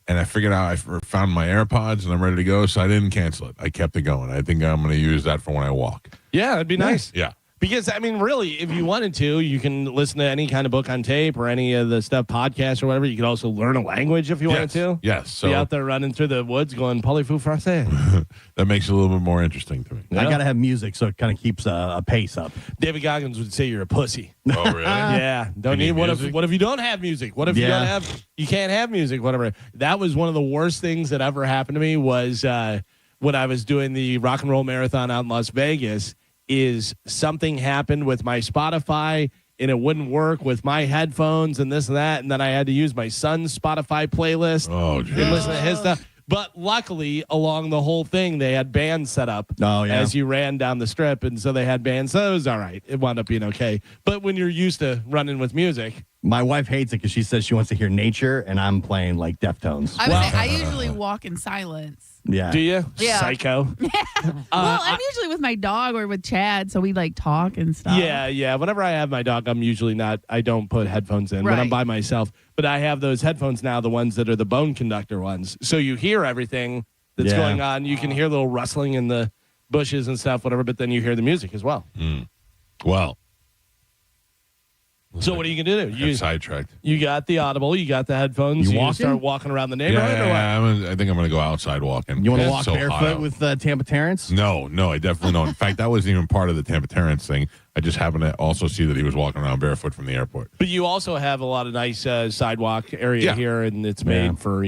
[SPEAKER 8] and I figured out I found my AirPods, and I'm ready to go, so I didn't cancel it. I kept it going. I think I'm going to use that for when I walk.
[SPEAKER 5] Yeah, it'd be nice.
[SPEAKER 8] Yeah.
[SPEAKER 5] Because, I mean, really, if you wanted to, you can listen to any kind of book on tape or any of the stuff, podcasts or whatever. You could also learn a language if you wanted to.
[SPEAKER 8] Yes. So
[SPEAKER 5] be out there running through the woods going, parlez-vous français?
[SPEAKER 8] That makes it a little bit more interesting to me.
[SPEAKER 6] I got to have music so it kind of keeps a pace up.
[SPEAKER 5] David Goggins would say you're a pussy.
[SPEAKER 8] Oh, really?
[SPEAKER 5] Yeah. Don't
[SPEAKER 8] You
[SPEAKER 5] need.
[SPEAKER 8] need
[SPEAKER 5] What if you don't have music? What if you don't have? You can't have music. Whatever. That was one of the worst things that ever happened to me. Was when I was doing the rock and roll marathon out in Las Vegas. Is something happened with my Spotify and it wouldn't work with my headphones and this and that, and then I had to use my son's Spotify playlist and listen to his stuff. But luckily, along the whole thing, they had bands set up as you ran down the strip, and so they had bands. So it was all right. It wound up being okay. But when you're used to running with music.
[SPEAKER 6] My wife hates it because she says she wants to hear nature, and I'm playing like Deftones.
[SPEAKER 2] I usually walk in silence.
[SPEAKER 6] Yeah.
[SPEAKER 5] Do you?
[SPEAKER 2] Yeah.
[SPEAKER 5] Psycho.
[SPEAKER 2] Well, I'm usually with my dog or with Chad, so we like talk and stuff.
[SPEAKER 5] Yeah. Whenever I have my dog, I'm usually not. I don't put headphones in when I'm
[SPEAKER 2] Right.
[SPEAKER 5] by myself. But I have those headphones now, the ones that are the bone conductor ones. So you hear everything that's going on. You can hear little rustling in the bushes and stuff, whatever. But then you hear the music as well.
[SPEAKER 8] Well.
[SPEAKER 5] So what are you gonna do? You
[SPEAKER 8] sidetracked.
[SPEAKER 5] You got the Audible. You got the headphones.
[SPEAKER 6] You
[SPEAKER 5] You
[SPEAKER 6] walking?
[SPEAKER 5] start walking around the neighborhood. Or what?
[SPEAKER 8] I think I'm going to go outside walking.
[SPEAKER 6] You want to
[SPEAKER 8] It's
[SPEAKER 6] walk
[SPEAKER 8] so hot
[SPEAKER 6] barefoot
[SPEAKER 8] out.
[SPEAKER 6] with Tampa Terrence?
[SPEAKER 8] No, I definitely don't. In fact, that wasn't even part of the Tampa Terrence thing. I just happened to also see that he was walking around barefoot from the airport.
[SPEAKER 5] But you also have a lot of nice sidewalk area here, and it's made for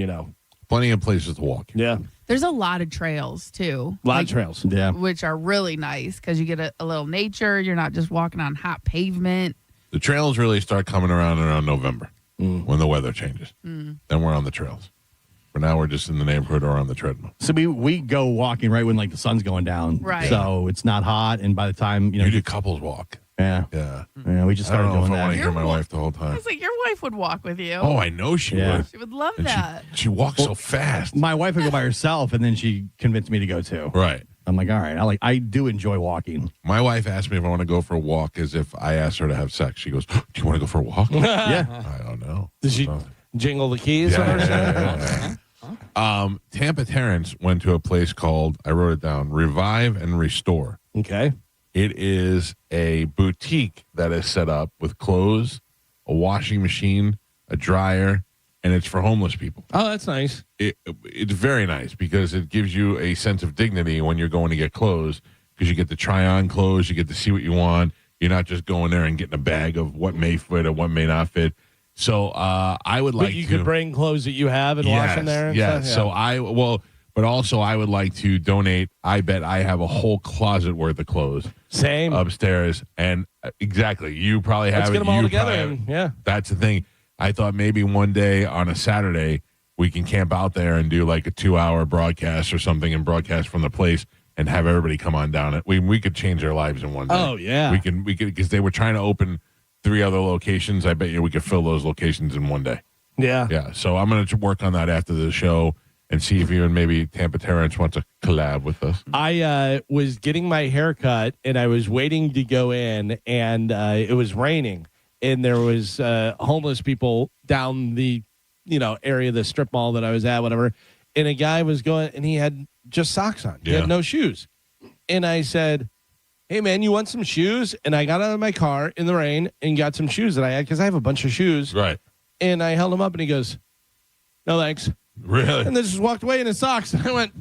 [SPEAKER 8] plenty of places to walk.
[SPEAKER 5] Yeah.
[SPEAKER 2] There's a lot of trails too.
[SPEAKER 5] A lot of trails.
[SPEAKER 6] Yeah.
[SPEAKER 2] Which are really nice because you get a little nature. You're not just walking on hot pavement.
[SPEAKER 8] The trails really start coming around November when the weather changes. Then we're on the trails. For now, we're just in the neighborhood or on the treadmill.
[SPEAKER 6] So we go walking right when like the sun's going down.
[SPEAKER 2] Right.
[SPEAKER 6] So it's not hot, and by the time
[SPEAKER 8] You do couples walk.
[SPEAKER 6] Yeah.
[SPEAKER 8] Yeah.
[SPEAKER 6] We just
[SPEAKER 8] I don't
[SPEAKER 6] started
[SPEAKER 8] know
[SPEAKER 6] doing
[SPEAKER 8] if I
[SPEAKER 6] that.
[SPEAKER 8] want to hear my wife the whole
[SPEAKER 2] I
[SPEAKER 8] time.
[SPEAKER 2] was like, your wife would walk with you.
[SPEAKER 8] Oh, I know she would.
[SPEAKER 2] She would love
[SPEAKER 8] And
[SPEAKER 2] that.
[SPEAKER 8] She walks so fast.
[SPEAKER 6] My wife would go by herself, and then she convinced me to go too.
[SPEAKER 8] Right.
[SPEAKER 6] I'm like, all right. I do enjoy walking.
[SPEAKER 8] My wife asked me if I want to go for a walk as if I asked her to have sex. She goes, do you want to go for a walk?
[SPEAKER 6] Yeah.
[SPEAKER 8] I don't know.
[SPEAKER 5] Did she jingle the keys?
[SPEAKER 8] Tampa Terrence went to a place called, I wrote it down, Revive and Restore.
[SPEAKER 5] Okay.
[SPEAKER 8] It is a boutique that is set up with clothes, a washing machine, a dryer, and it's for homeless people.
[SPEAKER 5] Oh, that's nice.
[SPEAKER 8] It's very nice because it gives you a sense of dignity when you're going to get clothes because you get to try on clothes, you get to see what you want. You're not just going there and getting a bag of what may fit or what may not fit. So I would like
[SPEAKER 5] But you
[SPEAKER 8] to
[SPEAKER 5] could bring clothes that you have and wash them there. And
[SPEAKER 8] Yes.
[SPEAKER 5] stuff?
[SPEAKER 8] So but also I would like to donate. I bet I have a whole closet worth of clothes.
[SPEAKER 5] Same.
[SPEAKER 8] Upstairs. And exactly. You probably have
[SPEAKER 5] Let's
[SPEAKER 8] it.
[SPEAKER 5] get them all
[SPEAKER 8] You
[SPEAKER 5] together.
[SPEAKER 8] probably have
[SPEAKER 5] And,
[SPEAKER 8] it.
[SPEAKER 5] yeah.
[SPEAKER 8] That's the thing. I thought maybe one day on a Saturday we can camp out there and do like a 2-hour broadcast or something and broadcast from the place and have everybody come on down it. We could change their lives in one day.
[SPEAKER 5] Oh, yeah.
[SPEAKER 8] We could because they were trying to open 3 other locations. I bet you we could fill those locations in one day.
[SPEAKER 5] Yeah.
[SPEAKER 8] Yeah. So I'm going to work on that after the show and see if even maybe Tampa Terrence wants to collab with us.
[SPEAKER 5] I was getting my hair cut and I was waiting to go in and it was raining and there was homeless people down the area of the strip mall that I was at, whatever. And a guy was going, and he had just socks on. He had no shoes. And I said, hey, man, you want some shoes? And I got out of my car in the rain and got some shoes that I had because I have a bunch of shoes.
[SPEAKER 8] Right.
[SPEAKER 5] And I held him up, and he goes, no, thanks.
[SPEAKER 8] Really?
[SPEAKER 5] And then just walked away in his socks. And I went,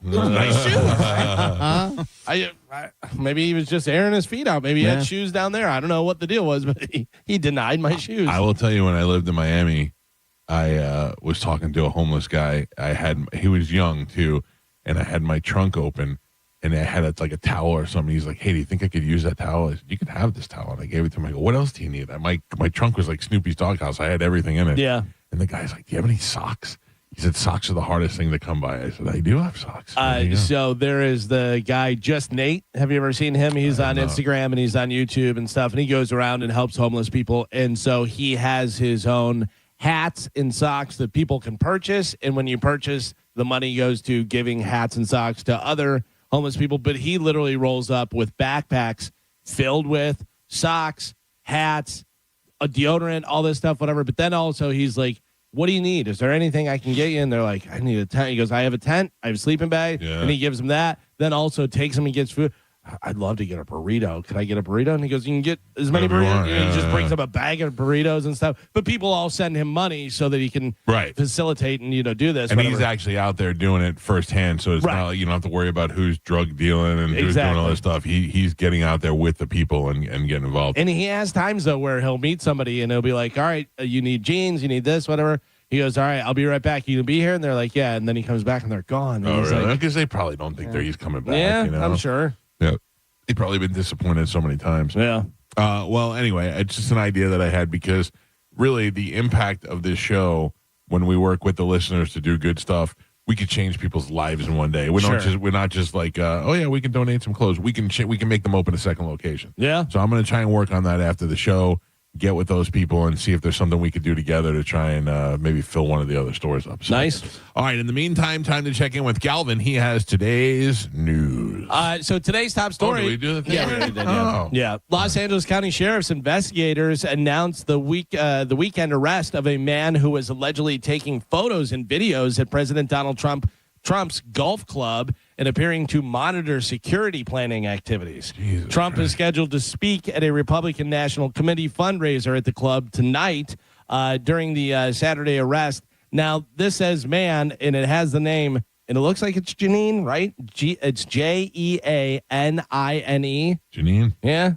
[SPEAKER 5] those are nice shoes. Maybe he was just airing his feet out. Maybe he had shoes down there. I don't know what the deal was, but he denied my shoes.
[SPEAKER 8] I will tell you, when I lived in Miami, I was talking to a homeless guy. He was young too, and I had my trunk open, and I had like a towel or something. He's like, hey, do you think I could use that towel? I said, you can have this towel. And I gave it to him. I go, what else do you need? My trunk was like Snoopy's doghouse. I had everything in it.
[SPEAKER 5] Yeah.
[SPEAKER 8] And the guy's like, do you have any socks? He said, socks are the hardest thing to come by. I said, I do have socks.
[SPEAKER 5] So there is the guy, Just Nate. Have you ever seen him? He's on Instagram and he's on YouTube and stuff. And he goes around and helps homeless people. And so he has his own hats and socks that people can purchase. And when you purchase, the money goes to giving hats and socks to other homeless people. But he literally rolls up with backpacks filled with socks, hats, a deodorant, all this stuff, whatever. But then also he's like, what do you need? Is there anything I can get you? And they're like, I need a tent. He goes, I have a tent. I have a sleeping bag.
[SPEAKER 8] Yeah.
[SPEAKER 5] And he gives them that. Then also takes them and gets food. I'd love to get a burrito. Could I get a burrito? And he goes, you can get as many burritos.
[SPEAKER 8] Yeah,
[SPEAKER 5] he just brings up a bag of burritos and stuff. But people all send him money so that he can facilitate and, do this.
[SPEAKER 8] And
[SPEAKER 5] whatever.
[SPEAKER 8] he's actually out there doing it firsthand. So it's not like you don't have to worry about who's drug dealing and who's doing all this stuff. He's getting out there with the people and getting involved.
[SPEAKER 5] And he has times, though, where he'll meet somebody and he'll be like, all right, you need jeans, you need this, whatever. He goes, all right, I'll be right back. You can be here? And they're like, yeah. And then he comes back and they're gone.
[SPEAKER 8] Oh,
[SPEAKER 5] he's
[SPEAKER 8] really?
[SPEAKER 5] like,
[SPEAKER 8] Because they probably don't think he's coming back.
[SPEAKER 5] yeah,
[SPEAKER 8] I'm
[SPEAKER 5] sure.
[SPEAKER 8] Yeah. They've probably been disappointed so many times.
[SPEAKER 5] Yeah.
[SPEAKER 8] Well, anyway, it's just an idea that I had because really the impact of this show when we work with the listeners to do good stuff, we could change people's lives in one day. We're not just like, we can donate some clothes. We can make them open a second location.
[SPEAKER 5] Yeah.
[SPEAKER 8] So I'm going to try and work on that after the show. Get with those people and see if there's something we could do together to try and maybe fill one of the other stores up. So,
[SPEAKER 5] nice.
[SPEAKER 8] All right. In the meantime, time to check in with Galvin. He has today's news.
[SPEAKER 5] So today's top story.
[SPEAKER 8] Oh, did we do the thing?
[SPEAKER 5] Yeah, we already did. Yeah. Yeah. Los Angeles County Sheriff's investigators announced the weekend arrest of a man who was allegedly taking photos and videos at President Donald Trump's golf club and appearing to monitor security planning activities. Trump is scheduled to speak at a Republican National Committee fundraiser at the club tonight during the Saturday arrest. Now, this says man, and it has the name, and it looks like it's Janine, right? It's Jeanine.
[SPEAKER 8] Janine?
[SPEAKER 5] Yeah.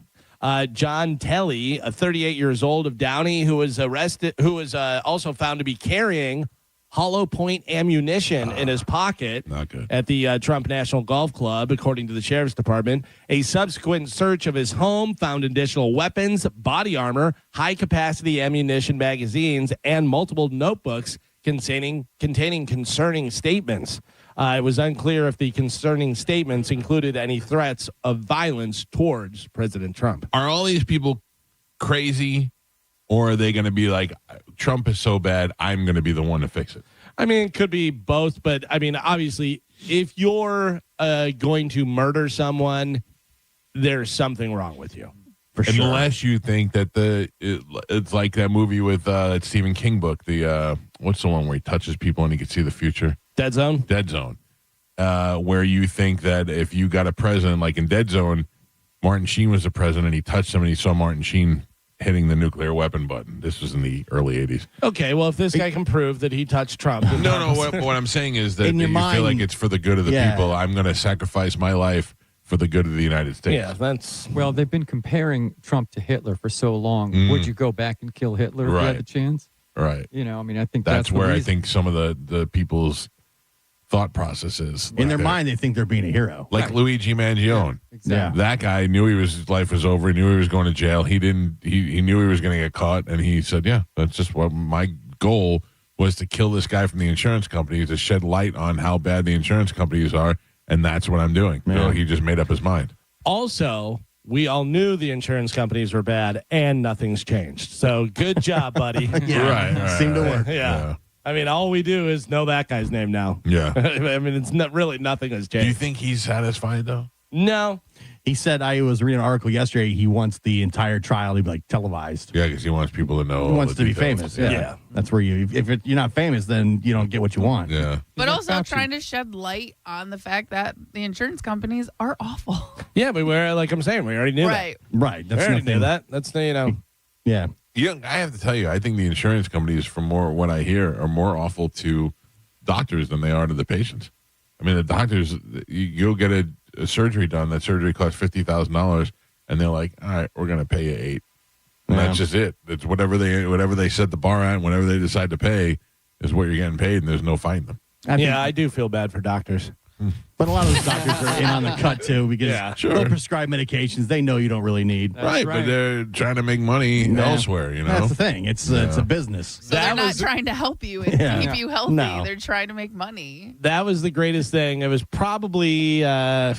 [SPEAKER 5] John Telly, 38 years old of Downey, who was arrested, who was also found to be carrying hollow point ammunition in his pocket at the Trump National Golf Club, according to the Sheriff's Department. A subsequent search of his home found additional weapons, body armor, high-capacity ammunition magazines, and multiple notebooks containing concerning statements. It was unclear if the concerning statements included any threats of violence towards President Trump.
[SPEAKER 8] Are all these people crazy? Or are they going to be like, Trump is so bad, I'm going to be the one to fix it?
[SPEAKER 5] I mean, it could be both, but I mean, obviously, if you're going to murder someone, there's something wrong with you. For sure.
[SPEAKER 8] Unless you think that it's like that movie with that Stephen King book, what's the one where he touches people and he can see the future?
[SPEAKER 5] Dead Zone?
[SPEAKER 8] Dead Zone. Where you think that if you got a president, like in Dead Zone, Martin Sheen was the president, he touched him and he saw Martin Sheen hitting the nuclear weapon button. This was in the early 80s.
[SPEAKER 5] Okay, well, if this guy can prove that he touched Trump.
[SPEAKER 8] No, what I'm saying is that you feel like it's for the good of the people. I'm going to sacrifice my life for the good of the United States.
[SPEAKER 5] Yeah, that's...
[SPEAKER 3] Well, they've been comparing Trump to Hitler for so long. Would you go back and kill Hitler if you had the chance?
[SPEAKER 8] Right.
[SPEAKER 3] I mean, I think
[SPEAKER 8] that's where I think some of the people's thought processes.
[SPEAKER 6] In their mind, they think they're being a hero.
[SPEAKER 8] Like Luigi Mangione.
[SPEAKER 3] Exactly.
[SPEAKER 8] That guy knew his life was over. He knew he was going to jail. He knew he was going to get caught. And he said, yeah, that's just what my goal was, to kill this guy from the insurance company, to shed light on how bad the insurance companies are. And that's what I'm doing.
[SPEAKER 5] Yeah.
[SPEAKER 8] He just made up his mind.
[SPEAKER 5] Also, we all knew the insurance companies were bad and nothing's changed. So good job, buddy.
[SPEAKER 8] Right.
[SPEAKER 6] Seemed to work.
[SPEAKER 5] Yeah. I mean, all we do is know that guy's name now.
[SPEAKER 8] Yeah.
[SPEAKER 5] I mean, it's not really, nothing has changed.
[SPEAKER 8] Do you think he's satisfied, though?
[SPEAKER 5] No.
[SPEAKER 6] He said, I was reading an article yesterday, he wants the entire trial to be like televised.
[SPEAKER 8] Yeah, because he wants people to know.
[SPEAKER 6] He wants to be
[SPEAKER 8] details.
[SPEAKER 6] famous. Yeah. That's where you're not famous, then you don't get what you want.
[SPEAKER 8] Yeah.
[SPEAKER 2] But also trying to shed light on the fact that the insurance companies are awful.
[SPEAKER 5] Yeah, but we're like I'm saying, we already knew
[SPEAKER 2] Right.
[SPEAKER 5] that.
[SPEAKER 6] Right.
[SPEAKER 5] That's already knew that. That's
[SPEAKER 6] Yeah.
[SPEAKER 8] Yeah, I have to tell you, I think the insurance companies, from more what I hear, are more awful to doctors than they are to the patients. I mean, the doctors, you'll get a surgery done. That surgery costs $50,000, and they're like, "All right, we're going to pay you $8,000." And that's just it. It's whatever they set the bar at, and whatever they decide to pay is what you're getting paid, and there's no fighting them.
[SPEAKER 5] I do feel bad for doctors.
[SPEAKER 6] But a lot of those doctors are in on the cut, too, because they'll prescribe medications they know you don't really need.
[SPEAKER 8] Right, but they're trying to make money elsewhere, you know?
[SPEAKER 6] That's the thing. It's a business.
[SPEAKER 2] So they're not trying to help you and keep you healthy.
[SPEAKER 6] No.
[SPEAKER 2] They're trying to make money.
[SPEAKER 5] That was the greatest thing. It was probably, I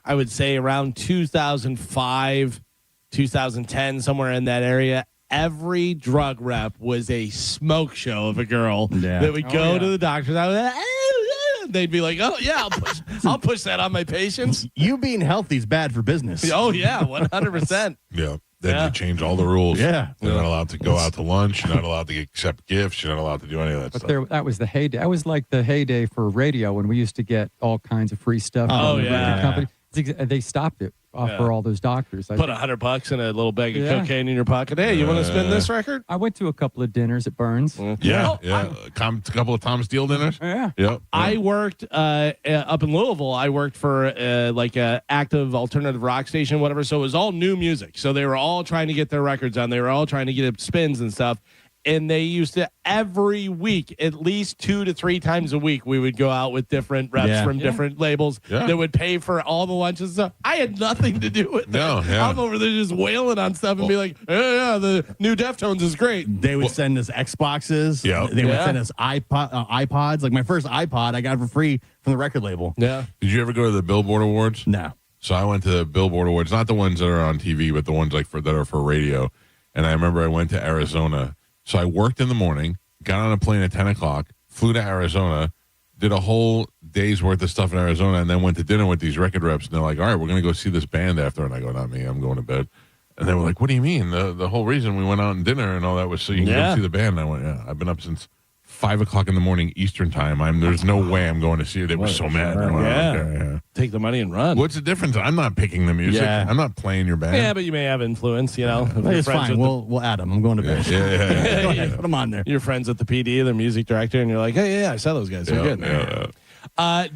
[SPEAKER 5] would say, around 2005, 2010, somewhere in that area. Every drug rep was a smoke show of a girl that would go to the doctor's house. They'd be like, "Oh yeah, I'll push that on my patients."
[SPEAKER 6] You being healthy is bad for business.
[SPEAKER 5] Oh yeah, 100%.
[SPEAKER 8] Yeah. Then you change all the rules.
[SPEAKER 6] Yeah.
[SPEAKER 8] You're not allowed to go out to lunch. You're not allowed to accept gifts. You're not allowed to do any of that stuff.
[SPEAKER 3] That was the heyday. That was like the heyday for radio when we used to get all kinds of free stuff.
[SPEAKER 5] Oh,
[SPEAKER 3] from the
[SPEAKER 5] yeah.
[SPEAKER 3] record company. They stopped it for all those doctors.
[SPEAKER 5] Put $100 in a little bag of cocaine in your pocket. Hey, you want to spin this record?
[SPEAKER 3] I went to a couple of dinners at Burns.
[SPEAKER 8] Yeah. A couple of Tom Steele dinners.
[SPEAKER 3] Yeah.
[SPEAKER 8] Yep.
[SPEAKER 5] I worked up in Louisville. I worked for like a active alternative rock station, whatever. So it was all new music. So they were all trying to get their records on. They were all trying to get spins and stuff. And they used to every week, at least 2 to 3 times a week, we would go out with different reps from different labels that would pay for all the lunches and stuff. I had nothing to do with that.
[SPEAKER 8] No, yeah.
[SPEAKER 5] I'm over there just wailing on stuff and be like, yeah, the new Deftones is great.
[SPEAKER 6] They would send us Xboxes.
[SPEAKER 8] Yeah.
[SPEAKER 6] They would send us iPods. Like my first iPod, I got for free from the record label.
[SPEAKER 5] Yeah.
[SPEAKER 8] Did you ever go to the Billboard Awards?
[SPEAKER 6] No.
[SPEAKER 8] So I went to the Billboard Awards, not the ones that are on TV, but the ones that are for radio. And I remember I went to Arizona. So I worked in the morning, got on a plane at 10 o'clock, flew to Arizona, did a whole day's worth of stuff in Arizona, and then went to dinner with these record reps. And they're like, all right, we're going to go see this band after. And I go, not me, I'm going to bed. And they were like, what do you mean? The whole reason we went out and dinner and all that was so you can go see the band. And I went, yeah, I've been up since 5 o'clock in the morning Eastern time. There's no way I'm going to see it. They were so mad. I went, okay.
[SPEAKER 5] Take the money and run.
[SPEAKER 8] What's the difference? I'm not picking the music.
[SPEAKER 6] Yeah.
[SPEAKER 8] I'm not playing your band.
[SPEAKER 5] Yeah, but you may have influence, you know.
[SPEAKER 6] It's fine. We'll add them. I'm going to bed.
[SPEAKER 8] Yeah.
[SPEAKER 6] Go ahead. Put them on there.
[SPEAKER 5] You're friends with the PD, the music director, and you're like, hey, yeah, I saw those guys. They're good.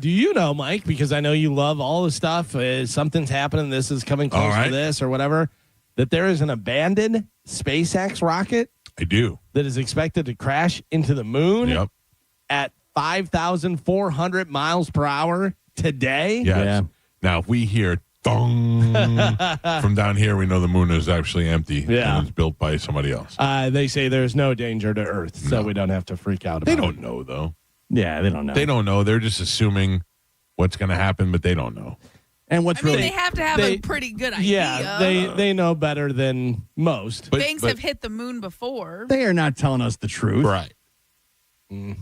[SPEAKER 5] Do you know, Mike, because I know you love all the stuff, something's happening, this is coming close to this or whatever, that there is an abandoned SpaceX rocket
[SPEAKER 8] I do.
[SPEAKER 5] that is expected to crash into the moon at 5,400 miles per hour today?
[SPEAKER 8] Yes. Yeah. Now, if we hear thong from down here, we know the moon is actually empty.
[SPEAKER 5] Yeah.
[SPEAKER 8] And it's built by somebody else.
[SPEAKER 5] They say there's no danger to Earth, so we don't have to freak out about it.
[SPEAKER 8] They don't know, though.
[SPEAKER 6] Yeah, they don't know.
[SPEAKER 8] They don't know. They're just assuming what's going to happen, but they don't know.
[SPEAKER 6] And what's
[SPEAKER 2] they have to have a pretty good idea.
[SPEAKER 5] Yeah, they know better than most.
[SPEAKER 2] Things have hit the moon before.
[SPEAKER 6] They are not telling us the truth.
[SPEAKER 8] Right.
[SPEAKER 2] You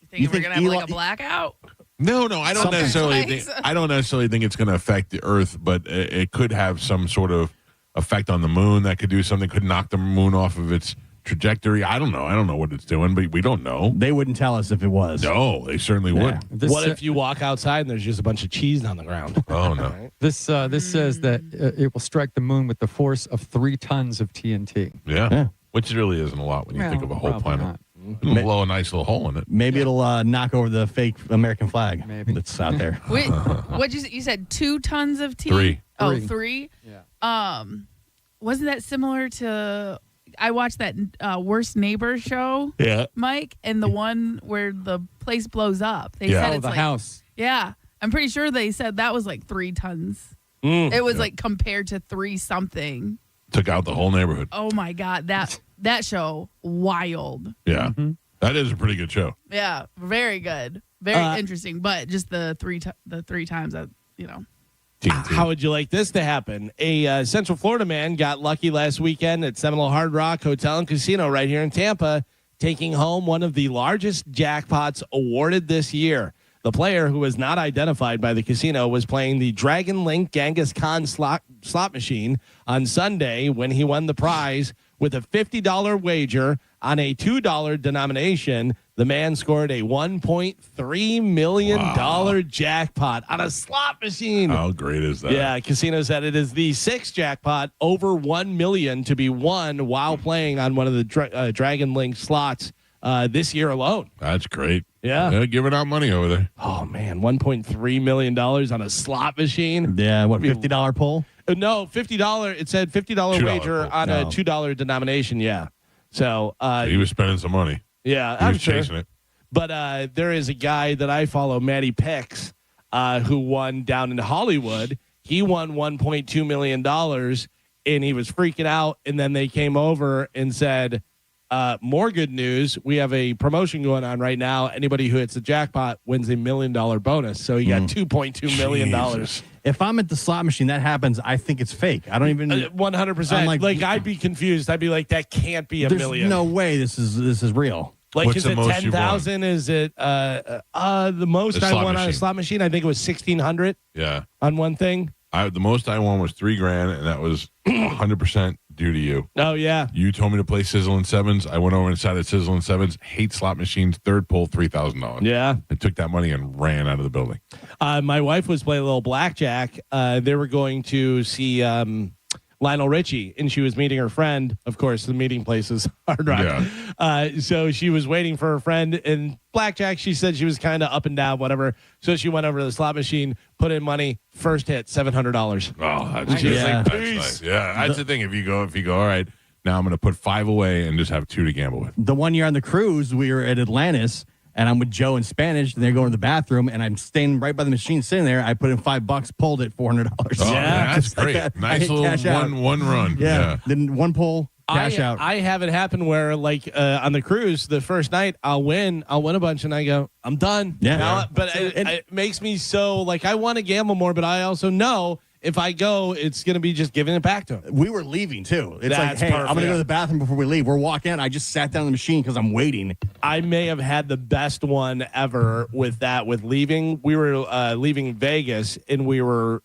[SPEAKER 2] think we're going to have like a blackout?
[SPEAKER 8] No, I don't necessarily think. I don't necessarily think it's going to affect the Earth, but it could have some sort of effect on the moon that could do something. Could knock the moon off of its trajectory. I don't know. I don't know what it's doing, but we don't know.
[SPEAKER 6] They wouldn't tell us if it was.
[SPEAKER 8] No, they certainly would.
[SPEAKER 5] What if you walk outside and there's just a bunch of cheese on the ground?
[SPEAKER 8] Oh no.
[SPEAKER 3] This says that it will strike the moon with the force of 3 tons of TNT.
[SPEAKER 8] Yeah. Which really isn't a lot when you think of a whole planet. It'll blow a nice little hole in it.
[SPEAKER 6] Maybe it'll knock over the fake American flag that's out there.
[SPEAKER 2] Wait, what you said? 2 tons of TNT?
[SPEAKER 8] 3.
[SPEAKER 2] Oh, 3? Yeah. Wasn't that similar to? I watched that Worst Neighbor show.
[SPEAKER 5] Yeah.
[SPEAKER 2] Mike, and the one where the place blows up. They said it's
[SPEAKER 3] the
[SPEAKER 2] like,
[SPEAKER 3] house.
[SPEAKER 2] Yeah, I'm pretty sure they said that was like 3 tons. It was like compared to 3 something.
[SPEAKER 8] Took out the whole neighborhood.
[SPEAKER 2] Oh my God, that show wild.
[SPEAKER 8] Yeah, that is a pretty good show.
[SPEAKER 2] Yeah, very good, very interesting. But just the 3 times that
[SPEAKER 5] How would you like this to happen? A Central Florida man got lucky last weekend at Seminole Hard Rock Hotel and Casino right here in Tampa, taking home one of the largest jackpots awarded this year. The player, who was not identified by the casino, was playing the Dragon Link Genghis Khan slot machine on Sunday when he won the prize with a $50 wager on a $2 denomination. The man scored a $1.3 million jackpot on a slot machine.
[SPEAKER 8] How great is that?
[SPEAKER 5] Yeah, casino said it is the sixth jackpot over $1 million to be won while playing on one of the Dragon Link slots this year alone.
[SPEAKER 8] That's great.
[SPEAKER 5] Yeah.
[SPEAKER 8] They're giving out money over there.
[SPEAKER 5] Oh, man, $1.3 million on a slot machine.
[SPEAKER 6] Yeah, what, $50 pull?
[SPEAKER 5] No, $50. It said $50 wager
[SPEAKER 8] pull.
[SPEAKER 5] on a $2 denomination. Yeah. So
[SPEAKER 8] he was spending some money.
[SPEAKER 5] Yeah,
[SPEAKER 8] He
[SPEAKER 5] I'm
[SPEAKER 8] was
[SPEAKER 5] sure.
[SPEAKER 8] chasing it.
[SPEAKER 5] But there is a guy that I follow, Matty Picks, who won down in Hollywood. He won $1.2 million, and he was freaking out. And then they came over and said, more good news. We have a promotion going on right now. Anybody who hits the jackpot wins $1 million bonus. So he got $2.2 million.
[SPEAKER 6] If I'm at the slot machine, that happens, I think it's fake. I don't even
[SPEAKER 5] 100%. Like I'd be confused. I'd be like, that can't be $1 million.
[SPEAKER 6] No way this is real.
[SPEAKER 5] Like,
[SPEAKER 8] What's
[SPEAKER 5] is
[SPEAKER 8] the
[SPEAKER 5] it
[SPEAKER 8] most you've
[SPEAKER 5] 10,000? Is it the most I won on a slot machine? I think it was 1,600.
[SPEAKER 8] Yeah.
[SPEAKER 5] On one thing.
[SPEAKER 8] The most I won was $3,000, and that was 100% due to you.
[SPEAKER 5] Oh yeah.
[SPEAKER 8] You told me to play Sizzle and Sevens. I went over and decided Sizzle and Sevens. Hate slot machines. Third pull, $3,000.
[SPEAKER 5] Yeah.
[SPEAKER 8] I took that money and ran out of the building.
[SPEAKER 5] My wife was playing a little blackjack. They were going to see Lionel Richie, and she was meeting her friend. Of course, the meeting place is Hard Rock.
[SPEAKER 8] Yeah.
[SPEAKER 5] So she was waiting for her friend. And blackjack, she said she was kind of up and down, whatever. So she went over to the slot machine, put in money. First hit, $700.
[SPEAKER 8] Oh, that's
[SPEAKER 5] Yeah.
[SPEAKER 8] That's nice. Yeah, that's the thing. If you go, all right, now I'm going to put 5 away and just have 2 to gamble with.
[SPEAKER 6] The one year on the cruise, we were at Atlantis, and I'm with Joe in Spanish, and they're going to the bathroom, and I'm staying right by the machine sitting there. I put in $5, pulled it, $400.
[SPEAKER 8] Oh, yeah, that's great. Nice little one run.
[SPEAKER 6] Yeah. Then one pull, cash out.
[SPEAKER 5] I have it happen where, like, on the cruise, the first night, I'll win a bunch, and I go, I'm done.
[SPEAKER 6] Yeah.
[SPEAKER 5] Now, but it makes me so, like, I want to gamble more, but I also know if I go, it's going to be just giving it back to him.
[SPEAKER 6] We were leaving, too. It's
[SPEAKER 5] That's
[SPEAKER 6] like, hey,
[SPEAKER 5] perfect.
[SPEAKER 6] I'm going to go to the bathroom before we leave. We're walking in. I just sat down on the machine because I'm waiting.
[SPEAKER 5] I may have had the best one ever with that, with leaving. We were leaving Vegas, and we were,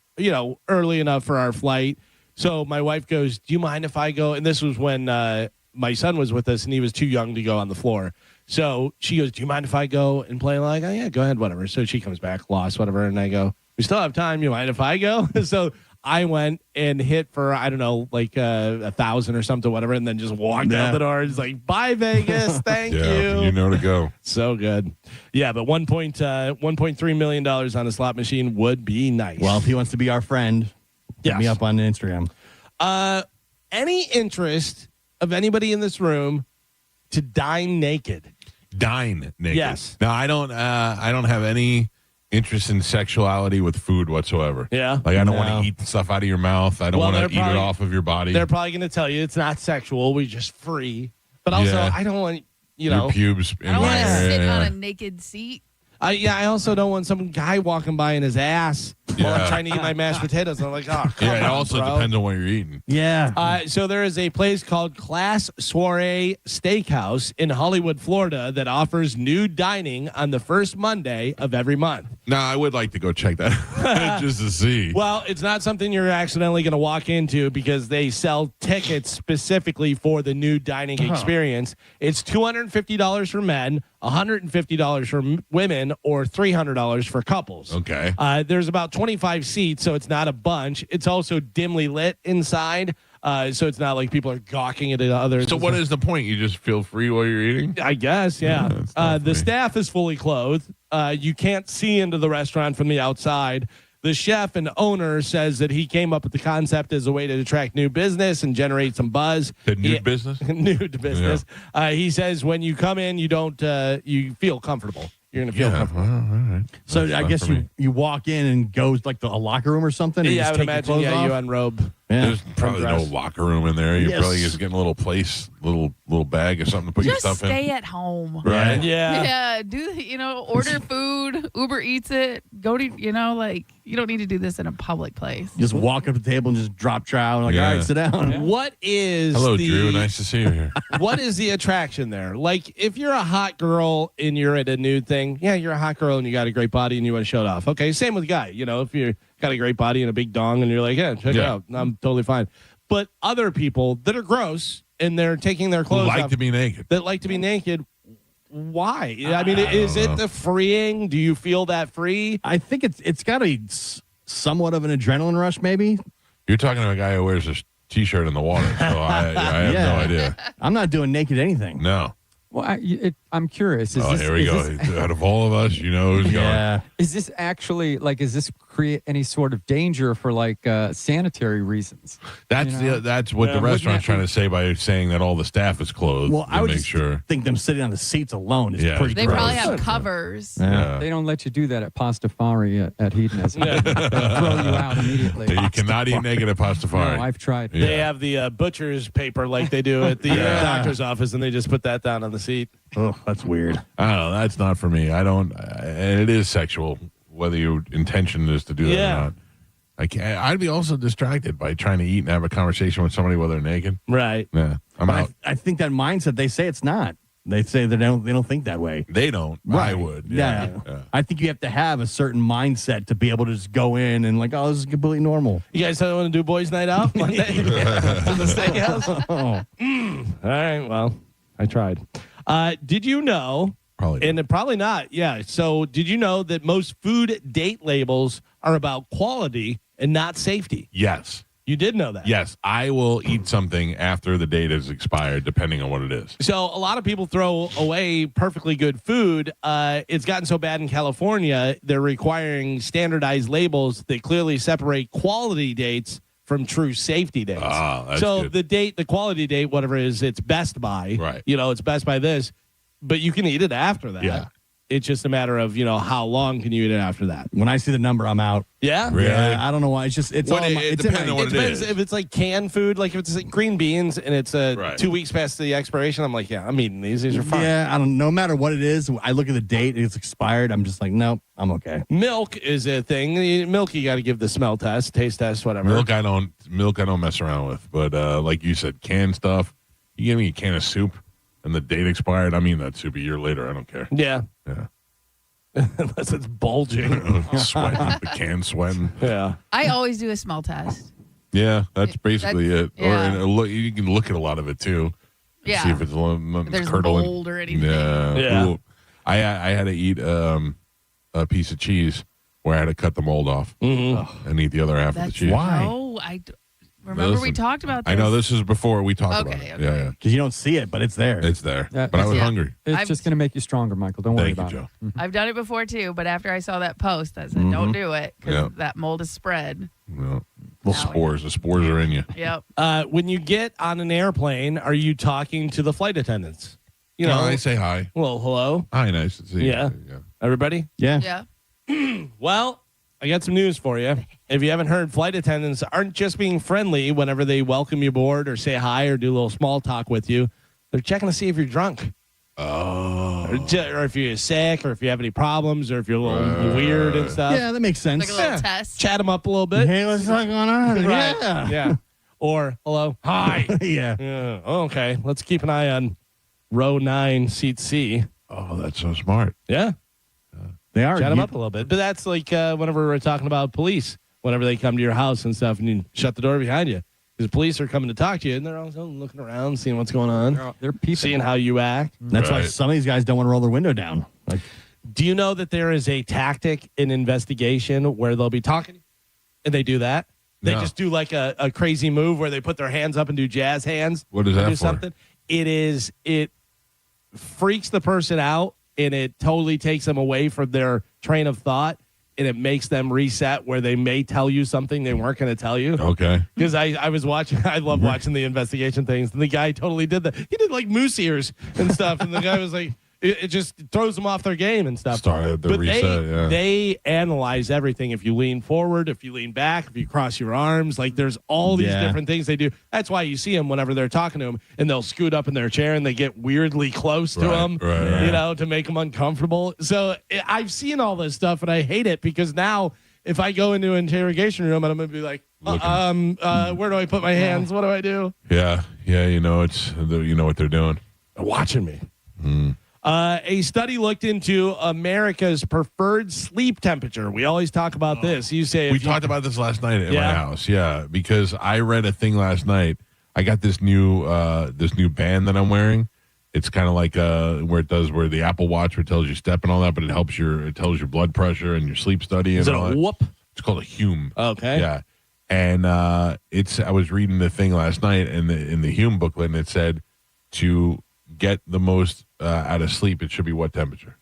[SPEAKER 5] early enough for our flight. So my wife goes, do you mind if I go? And this was when my son was with us, and he was too young to go on the floor. So she goes, do you mind if I go and play? Like, oh, yeah, go ahead, whatever. So she comes back, lost, whatever. And I go, we still have time. You mind if I go? So I went and hit for, I don't know, like 1,000 or something, whatever, and then just walked out the door. It's like, bye, Vegas. Thank you.
[SPEAKER 8] You know to go.
[SPEAKER 5] So good. Yeah, but $1.3 million on a slot machine would be nice.
[SPEAKER 6] Well, if he wants to be our friend, hit me up on Instagram.
[SPEAKER 5] Any interest of anybody in this room to dine naked?
[SPEAKER 8] Dine naked.
[SPEAKER 5] Yes.
[SPEAKER 8] No, I don't have any interest in sexuality with food whatsoever.
[SPEAKER 5] Yeah.
[SPEAKER 8] Like, I don't want to eat stuff out of your mouth. I don't want to eat it off of your body.
[SPEAKER 5] They're probably going to tell you it's not sexual. We're just free. But also, I don't want,
[SPEAKER 8] your pubes.
[SPEAKER 2] I don't want to sit on a naked seat.
[SPEAKER 5] I also don't want some guy walking by in his ass while I'm trying to eat my mashed potatoes. I'm like, oh, come on,
[SPEAKER 8] it also
[SPEAKER 5] bro.
[SPEAKER 8] depends on what you're eating.
[SPEAKER 6] Yeah.
[SPEAKER 5] So there is a place called Class Soiree Steakhouse in Hollywood, Florida, that offers nude dining on the first Monday of every month.
[SPEAKER 8] No, I would like to go check that out just to see.
[SPEAKER 5] Well, it's not something you're accidentally going to walk into because they sell tickets specifically for the nude dining experience. It's $250 for men, $150 for women, or $300 for couples.
[SPEAKER 8] Okay.
[SPEAKER 5] There's about 25 seats, so it's not a bunch. It's also dimly lit inside, so it's not like people are gawking at others.
[SPEAKER 8] So what is the point? You just feel free while you're eating?
[SPEAKER 5] I guess, yeah. The staff is fully clothed. You can't see into the restaurant from the outside. The chef and owner says that he came up with the concept as a way to attract new business and generate some buzz.
[SPEAKER 8] The nude business?
[SPEAKER 5] Nude business. Yeah. He says when you come in, you don't you feel comfortable. You're going to feel comfortable.
[SPEAKER 8] Well, all right.
[SPEAKER 6] So I guess you walk in and go like a locker room or something? And
[SPEAKER 5] Yeah,
[SPEAKER 6] just
[SPEAKER 5] I would
[SPEAKER 6] take your
[SPEAKER 5] imagine,
[SPEAKER 6] clothes off?
[SPEAKER 5] you unrobe.
[SPEAKER 6] Yeah.
[SPEAKER 8] There's probably no locker room in there. You're probably just getting a little place, little bag or something to put your
[SPEAKER 2] Just
[SPEAKER 8] stuff in.
[SPEAKER 2] stay at home.
[SPEAKER 8] Right?
[SPEAKER 2] Yeah. Order food, Uber Eats it. Go to, you don't need to do this in a public place.
[SPEAKER 6] Just walk up to the table and just drop trow. All right, sit down.
[SPEAKER 5] What is
[SPEAKER 8] Hello, Drew. Nice to see you here.
[SPEAKER 5] What is the attraction there? Like, if you're a hot girl and you're at a nude thing, yeah, you're a hot girl and you got a great body and you want to show it off. Okay, same with a guy. If you got a great body and a big dong and you're like, yeah, check it out. I'm totally fine. But other people that are gross and they're taking their clothes off,
[SPEAKER 8] to be naked.
[SPEAKER 5] That like to be naked. Why? I mean, is it the freeing? Do you feel that free?
[SPEAKER 6] I think it's got to be somewhat of an adrenaline rush, maybe.
[SPEAKER 8] You're talking to a guy who wears a T-shirt in the water, so I have no idea.
[SPEAKER 6] I'm not doing naked anything.
[SPEAKER 8] No.
[SPEAKER 3] Well, I'm curious.
[SPEAKER 8] Here we go. Out of all of us, who's going.
[SPEAKER 3] Is this actually does this create any sort of danger for sanitary reasons?
[SPEAKER 8] That's what the restaurant's trying to say by saying that all the staff is clothed.
[SPEAKER 6] Well, I would
[SPEAKER 8] make sure.
[SPEAKER 6] think them sitting on the seats alone is pretty
[SPEAKER 2] They
[SPEAKER 6] gross.
[SPEAKER 2] probably have covers.
[SPEAKER 3] Yeah. They don't let you do that at Pastafari at Hedonism. They'll throw you out immediately.
[SPEAKER 8] You cannot eat naked at Pastafari.
[SPEAKER 3] No, I've tried.
[SPEAKER 8] Yeah.
[SPEAKER 5] They have the butcher's paper like they do at the doctor's office, and they just put that down on the seat.
[SPEAKER 6] Oh, that's weird.
[SPEAKER 8] I don't know. That's not for me. I don't. And it is sexual, whether your intention is to do that or not. I can't. I'd be also distracted by trying to eat and have a conversation with somebody while they're naked.
[SPEAKER 5] Right.
[SPEAKER 8] Yeah. I'm out.
[SPEAKER 6] I think that mindset. They say it's not. They say they don't think that way.
[SPEAKER 8] They don't.
[SPEAKER 6] Right.
[SPEAKER 8] I would.
[SPEAKER 6] Yeah. I think you have to have a certain mindset to be able to just go in and this is completely normal.
[SPEAKER 5] You guys want to do boys' night out Monday to the steakhouse? All right. Well, I tried. Did you know?
[SPEAKER 8] Probably.
[SPEAKER 5] And probably not. Yeah. So did you know that most food date labels are about quality and not safety?
[SPEAKER 8] Yes.
[SPEAKER 5] You did know that?
[SPEAKER 8] Yes. I will eat something after the date has expired, depending on what it is.
[SPEAKER 5] So a lot of people throw away perfectly good food. It's gotten so bad in California, they're requiring standardized labels that clearly separate quality dates from true safety dates.
[SPEAKER 8] That's
[SPEAKER 5] so
[SPEAKER 8] good.
[SPEAKER 5] the quality date, whatever it is, it's Best Buy.
[SPEAKER 8] Right.
[SPEAKER 5] It's Best Buy this, but you can eat it after that.
[SPEAKER 8] Yeah.
[SPEAKER 5] It's just a matter of, how long can you eat it after that?
[SPEAKER 6] When I see the number, I'm out.
[SPEAKER 5] Yeah?
[SPEAKER 8] Really?
[SPEAKER 6] Yeah, I don't know why. It's just
[SPEAKER 8] It depends on what it is.
[SPEAKER 5] If it's like canned food, like if it's like green beans and it's 2 weeks past the expiration, I'm like, yeah, I'm eating these. These are fine.
[SPEAKER 6] Yeah, I don't. No matter what it is, I look at the date. It's expired. I'm just like, nope, I'm okay.
[SPEAKER 5] Milk is a thing. Milk, you got to give the smell test, taste test, whatever.
[SPEAKER 8] Milk I don't mess around with. But like you said, canned stuff. You give me a can of soup and the date expired, I'm eating that soup a year later. I don't care.
[SPEAKER 5] Yeah.
[SPEAKER 8] Yeah.
[SPEAKER 5] Unless it's bulging.
[SPEAKER 8] Sweating. The can sweating.
[SPEAKER 5] Yeah.
[SPEAKER 2] I always do a smell test.
[SPEAKER 8] Yeah, that's basically it.
[SPEAKER 2] Yeah.
[SPEAKER 8] Or you can look at a lot of it too.
[SPEAKER 2] Yeah.
[SPEAKER 8] See if it's
[SPEAKER 2] There's
[SPEAKER 8] curdling.
[SPEAKER 2] mold or anything.
[SPEAKER 8] Yeah. Ooh. I had to eat a piece of cheese where I had to cut the mold off and eat the other half of the cheese.
[SPEAKER 6] Why?
[SPEAKER 2] No, remember we talked about this.
[SPEAKER 8] I know this is before we talked about it.
[SPEAKER 2] Okay.
[SPEAKER 8] Yeah.
[SPEAKER 6] Because you don't see it, but it's there.
[SPEAKER 8] It's there.
[SPEAKER 3] Yeah.
[SPEAKER 8] But I was hungry.
[SPEAKER 3] It's just going to make you stronger, Michael. Don't worry
[SPEAKER 8] Thank
[SPEAKER 3] about
[SPEAKER 8] you, Joe.
[SPEAKER 3] it. Mm-hmm.
[SPEAKER 2] I've done it before too, but after I saw that post, I said, don't do it because that mold is spread.
[SPEAKER 8] No. The spores are in you.
[SPEAKER 2] Yep.
[SPEAKER 5] When you get on an airplane, are you talking to the flight attendants?
[SPEAKER 8] No, I say hi.
[SPEAKER 5] Well, hello.
[SPEAKER 8] Hi, nice to see you.
[SPEAKER 5] Yeah. Everybody?
[SPEAKER 6] Yeah.
[SPEAKER 2] Yeah.
[SPEAKER 5] Well, I got some news for you. If you haven't heard, flight attendants aren't just being friendly whenever they welcome you aboard or say hi or do a little small talk with you. They're checking to see if you're drunk.
[SPEAKER 8] Oh.
[SPEAKER 5] Or if you're sick or if you have any problems or if you're a little weird and stuff.
[SPEAKER 6] Yeah, that makes sense.
[SPEAKER 2] Like a little test.
[SPEAKER 5] Chat them up a little bit.
[SPEAKER 6] Hey, what's going on?
[SPEAKER 5] Right.
[SPEAKER 6] Yeah.
[SPEAKER 5] Yeah. Or, hello. Hi.
[SPEAKER 6] Yeah.
[SPEAKER 5] Yeah. Okay. Let's keep an eye on row 9, seat C.
[SPEAKER 8] Oh, that's so smart.
[SPEAKER 5] Yeah.
[SPEAKER 6] They are.
[SPEAKER 5] Chat them up a little bit. But that's like whenever we're talking about police, whenever they come to your house and stuff and you shut the door behind you. Because police are coming to talk to you and they're also looking around, seeing what's going on.
[SPEAKER 3] They're peeping.
[SPEAKER 5] Seeing how you act.
[SPEAKER 6] That's why some of these guys don't want to roll their window down. Like,
[SPEAKER 5] do you know that there is a tactic in investigation where they'll be talking and they do that? They just do like a crazy move where they put their hands up and do jazz hands.
[SPEAKER 8] What is that
[SPEAKER 5] do
[SPEAKER 8] for?
[SPEAKER 5] Something. It freaks the person out and it totally takes them away from their train of thought and it makes them reset where they may tell you something they weren't going to tell you.
[SPEAKER 8] Okay.
[SPEAKER 5] Because I was watching, I love watching the investigation things and the guy totally did that. He did like moose ears and stuff and the guy was like, It just throws them off their game and stuff.
[SPEAKER 8] Started the reset.
[SPEAKER 5] They analyze everything. If you lean forward, if you lean back, if you cross your arms, like there's all these different things they do. That's why you see them whenever they're talking to them, and they'll scoot up in their chair and they get weirdly close to them, to make them uncomfortable. So I've seen all this stuff and I hate it because now if I go into an interrogation room and I'm going to be like, where do I put my hands? What do I do?
[SPEAKER 8] Yeah. You know what they're doing.
[SPEAKER 5] They're watching me. A study looked into America's preferred sleep temperature. We always talk about this. You say
[SPEAKER 8] we talked about this last night at my house. Yeah, because I read a thing last night. I got this new band that I'm wearing. It's kind of like where the Apple Watch where it tells you step and all that, but it tells your blood pressure and your sleep study.
[SPEAKER 5] Is
[SPEAKER 8] and
[SPEAKER 5] it
[SPEAKER 8] all
[SPEAKER 5] a
[SPEAKER 8] that.
[SPEAKER 5] Whoop?
[SPEAKER 8] It's called a Hume.
[SPEAKER 5] Okay.
[SPEAKER 8] Yeah, and I was reading the thing last night in the Hume booklet, and it said to get the most out of sleep, it should be what temperature?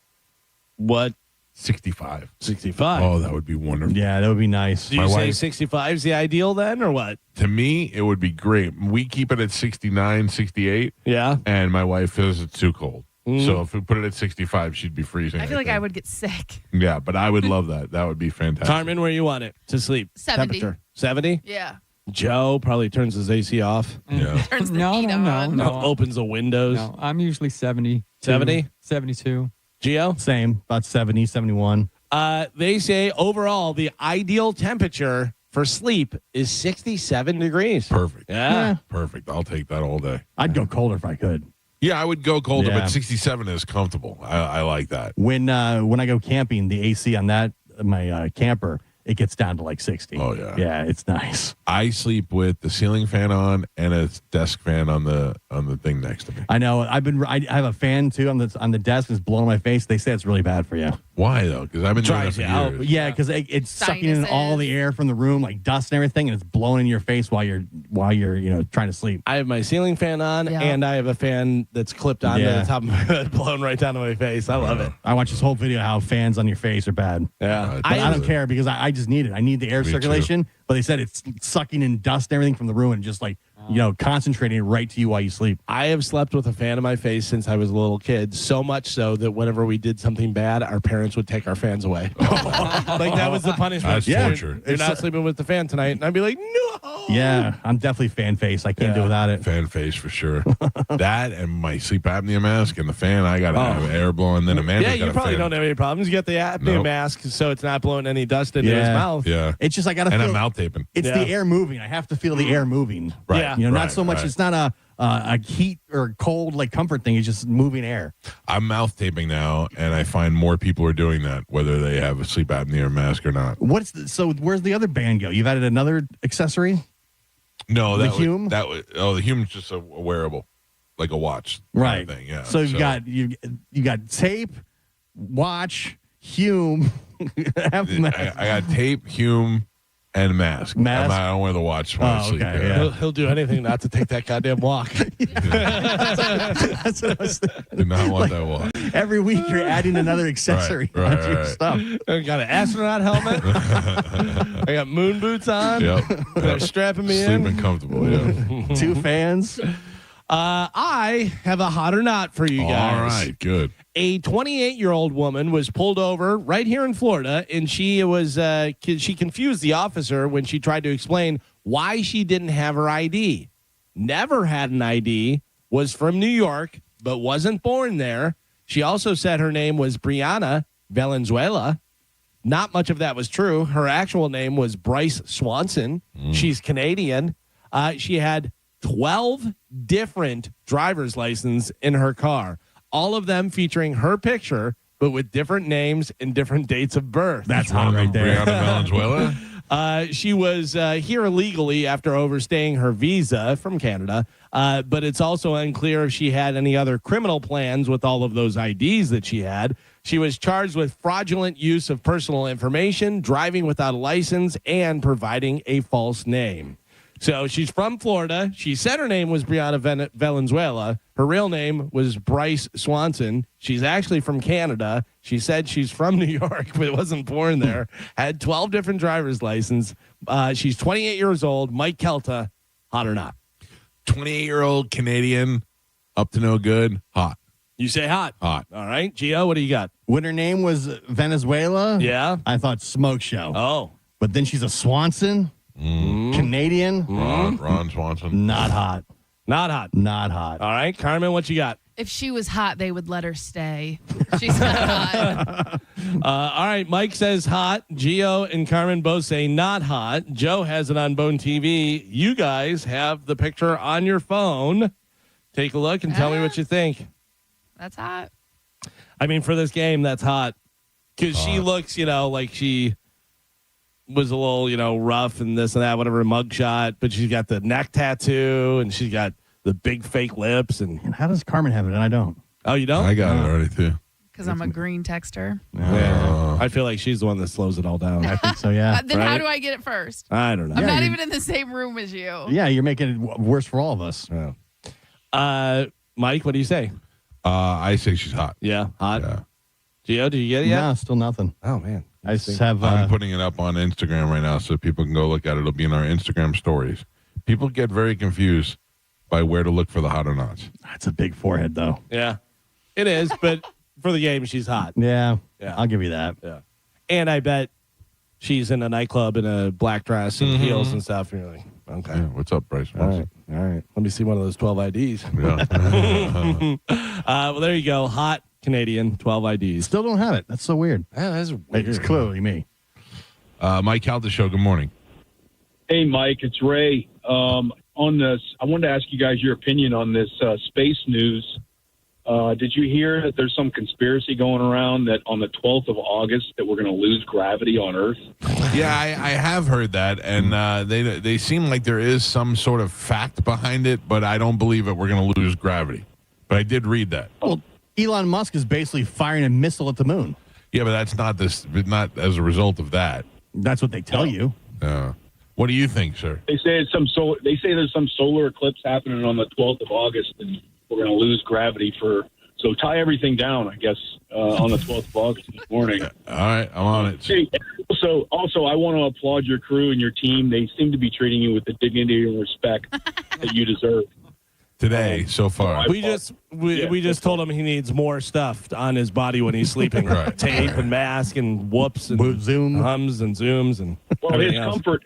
[SPEAKER 5] What?
[SPEAKER 8] 65.
[SPEAKER 5] 65.
[SPEAKER 8] Oh, that would be wonderful.
[SPEAKER 6] Yeah, that would be nice.
[SPEAKER 5] Do you say 65 is the ideal then, or what?
[SPEAKER 8] To me, it would be great. We keep it at 69, 68.
[SPEAKER 5] Yeah.
[SPEAKER 8] And my wife feels it's too cold. So if we put it at 65, she'd be freezing.
[SPEAKER 2] I feel like I would get sick.
[SPEAKER 8] Yeah, but I would love that. That would be fantastic.
[SPEAKER 5] Carmen, where you want it to sleep?
[SPEAKER 2] 70.
[SPEAKER 5] Temperature. 70?
[SPEAKER 2] Yeah.
[SPEAKER 5] Joe probably turns his AC off.
[SPEAKER 8] Yeah.
[SPEAKER 2] Turns the heat on.
[SPEAKER 3] No.
[SPEAKER 5] Opens the windows.
[SPEAKER 3] No, I'm usually 70.
[SPEAKER 5] 70?
[SPEAKER 3] 72.
[SPEAKER 5] Gio?
[SPEAKER 6] Same, about 70, 71.
[SPEAKER 5] They say overall the ideal temperature for sleep is 67 degrees.
[SPEAKER 8] Perfect.
[SPEAKER 5] Yeah.
[SPEAKER 8] Perfect. I'll take that all day.
[SPEAKER 6] I'd go colder if I could.
[SPEAKER 8] Yeah, I would go colder,
[SPEAKER 6] Yeah.
[SPEAKER 8] but 67 is comfortable. I like that.
[SPEAKER 6] When I go camping, the AC on my camper, it gets down to like 60.
[SPEAKER 8] Oh, yeah.
[SPEAKER 6] Yeah, it's nice.
[SPEAKER 8] I sleep with the ceiling fan on and a desk fan on the thing next to me.
[SPEAKER 6] I know. I have a fan too on the desk. It's blowing my face. They say it's really bad for you.
[SPEAKER 8] Why though? Because I've been doing it for years.
[SPEAKER 6] Yeah, because it's sucking in all the air from the room, like dust and everything, and it's blowing in your face while you're trying to sleep.
[SPEAKER 5] I have my ceiling fan on, and I have a fan that's clipped onto the top of my head, blowing right down to my face. I love it.
[SPEAKER 6] I watched this whole video how fans on your face are bad.
[SPEAKER 5] Yeah,
[SPEAKER 6] but I don't care because I just need it. I need the air circulation. But they said it's sucking in dust and everything from the room and just like concentrating right to you while you sleep.
[SPEAKER 5] I have slept with a fan in my face since I was a little kid, so much so that whenever we did something bad, our parents would take our fans away. Like that was the punishment.
[SPEAKER 8] That's torture.
[SPEAKER 5] You're not sleeping with the fan tonight. And I'd be like, no.
[SPEAKER 6] Yeah, I'm definitely fan face. I can't do without it.
[SPEAKER 8] Fan face for sure. That and my sleep apnea mask and the fan. I got to have air blowing. Then Amanda's got
[SPEAKER 5] you
[SPEAKER 8] a
[SPEAKER 5] probably
[SPEAKER 8] fan.
[SPEAKER 5] don't have any problems. You get the apnea mask, so it's not blowing any dust into his mouth.
[SPEAKER 8] Yeah.
[SPEAKER 6] It's just I got to
[SPEAKER 8] and
[SPEAKER 6] feel
[SPEAKER 8] I'm mouth taping.
[SPEAKER 6] It's the air moving. I have to feel the air moving.
[SPEAKER 8] Right.
[SPEAKER 5] Yeah.
[SPEAKER 6] Not so much. It's not a heat or cold like comfort thing. It's just moving air.
[SPEAKER 8] I'm mouth taping now, and I find more people are doing that, whether they have a sleep apnea mask or not.
[SPEAKER 6] So where's the other band go? You've added another accessory?
[SPEAKER 8] No,
[SPEAKER 6] The
[SPEAKER 8] that
[SPEAKER 6] Hume?
[SPEAKER 8] the Hume's just a wearable, like a watch,
[SPEAKER 6] Right.
[SPEAKER 8] Thing. Yeah.
[SPEAKER 6] So you got tape, watch, Hume.
[SPEAKER 8] I got tape, Hume, and mask.
[SPEAKER 6] Mask?
[SPEAKER 8] I don't wear the watch when I sleep.
[SPEAKER 6] okay,
[SPEAKER 8] Yeah.
[SPEAKER 5] He'll do anything not to take that goddamn walk.
[SPEAKER 6] That's what I was thinking.
[SPEAKER 8] Do not want that walk.
[SPEAKER 6] Every week you're adding another accessory
[SPEAKER 8] Right,
[SPEAKER 6] onto your
[SPEAKER 8] right.
[SPEAKER 6] stuff.
[SPEAKER 5] I got an astronaut helmet. I got moon boots on.
[SPEAKER 8] Yep.
[SPEAKER 5] They're strapping me
[SPEAKER 8] Sleeping
[SPEAKER 5] in.
[SPEAKER 8] comfortable. Yeah.
[SPEAKER 6] 2 fans.
[SPEAKER 5] I have a hot or not for you guys.
[SPEAKER 8] All right. Good.
[SPEAKER 5] A 28-year-old woman was pulled over right here in Florida, and she confused the officer when she tried to explain why she didn't have her ID. Never had an ID, was from New York, but wasn't born there. She also said her name was Brianna Valenzuela. Not much of that was true. Her actual name was Bryce Swanson. She's Canadian. She had 12 different driver's licenses in her car, all of them featuring her picture, but with different names and different dates of birth.
[SPEAKER 6] That's hot right there.
[SPEAKER 8] Brianna Valenzuela.
[SPEAKER 5] She was here illegally after overstaying her visa from Canada, but it's also unclear if she had any other criminal plans with all of those IDs that she had. She was charged with fraudulent use of personal information, driving without a license, and providing a false name. So she's from Florida. She said her name was Brianna Valenzuela. Her real name was Bryce Swanson. She's actually from Canada. She said she's from New York, but wasn't born there. Had 12 different driver's licenses. She's 28 years old. Mike Calta, hot or not?
[SPEAKER 8] 28-year-old Canadian, up to no good, hot.
[SPEAKER 5] You say hot.
[SPEAKER 8] Hot.
[SPEAKER 5] All right. Gio, what do you got?
[SPEAKER 6] When her name was Venezuela,
[SPEAKER 5] Yeah.
[SPEAKER 6] I thought Smoke Show.
[SPEAKER 5] Oh.
[SPEAKER 6] But then she's a Swanson, Canadian.
[SPEAKER 8] Ron Swanson.
[SPEAKER 6] Not hot.
[SPEAKER 5] Not hot.
[SPEAKER 6] Not hot.
[SPEAKER 5] All right. Carmen, what you got?
[SPEAKER 2] If she was hot, they would let her stay. She's not hot.
[SPEAKER 5] All right. Mike says hot. Gio and Carmen both say not hot. Joe has it on Bone TV. You guys have the picture on your phone. Take a look and tell me what you think.
[SPEAKER 2] That's hot.
[SPEAKER 5] I mean, for this game, that's hot. Because she looks, like she was a little, rough and this and that, whatever, mugshot. But she's got the neck tattoo and she's got the big fake lips. And
[SPEAKER 6] how does Carmen have it and I don't?
[SPEAKER 5] Oh, you don't?
[SPEAKER 8] I got it already, too.
[SPEAKER 2] Because I'm a green texter.
[SPEAKER 5] Yeah. I feel like she's the one that slows it all down.
[SPEAKER 6] I think so, yeah.
[SPEAKER 2] Then how do I get it first?
[SPEAKER 5] I don't know.
[SPEAKER 2] I'm not even in the same room as you.
[SPEAKER 6] Yeah, you're making it worse for all of us.
[SPEAKER 5] Yeah. Mike, what do you say?
[SPEAKER 8] I say she's hot.
[SPEAKER 5] Yeah, hot.
[SPEAKER 8] Yeah.
[SPEAKER 5] Gio, do you get it yet?
[SPEAKER 6] No, still nothing.
[SPEAKER 5] Oh, man.
[SPEAKER 6] I just have.
[SPEAKER 8] I'm putting it up on Instagram right now so people can go look at it. It'll be in our Instagram stories. People get very confused by where to look for the hot or nots.
[SPEAKER 6] That's a big forehead, though.
[SPEAKER 5] Yeah, it is. But for the game, she's hot.
[SPEAKER 6] Yeah,
[SPEAKER 5] Yeah.
[SPEAKER 6] I'll give you that.
[SPEAKER 5] Yeah. And I bet she's in a nightclub in a black dress and heels and stuff. And you're like, okay.
[SPEAKER 8] Yeah, what's up, Bryce?
[SPEAKER 5] All right. Let me see one of those 12 IDs.
[SPEAKER 8] Yeah.
[SPEAKER 5] Well, there you go. Hot Canadian, 12 IDs.
[SPEAKER 6] Still don't have it. That's so weird.
[SPEAKER 5] Yeah, that's weird.
[SPEAKER 6] It's clearly me.
[SPEAKER 8] Mike Calta Show, good morning.
[SPEAKER 4] Hey, Mike, it's Ray. On this, I wanted to ask you guys your opinion on this space news. Did you hear that there's some conspiracy going around that on the 12th of August that we're going to lose gravity on Earth?
[SPEAKER 8] Yeah, I have heard that, and they seem like there is some sort of fact behind it, but I don't believe that we're going to lose gravity. But I did read that.
[SPEAKER 6] Well, Elon Musk is basically firing a missile at the moon.
[SPEAKER 8] Yeah, but that's not not as a result of that.
[SPEAKER 6] That's what they tell you.
[SPEAKER 8] What do you think, sir?
[SPEAKER 4] They say there's some solar eclipse happening on the 12th of August, and we're going to lose gravity so tie everything down, I guess, on the 12th of August this morning.
[SPEAKER 8] All right, I'm on it.
[SPEAKER 4] Hey, also, I want to applaud your crew and your team. They seem to be treating you with the dignity and respect that you deserve.
[SPEAKER 8] Today, so far.
[SPEAKER 5] We just told him he needs more stuff on his body when he's sleeping.
[SPEAKER 8] Right.
[SPEAKER 5] Tape and mask and whoops and
[SPEAKER 6] zoom
[SPEAKER 5] hums and zooms and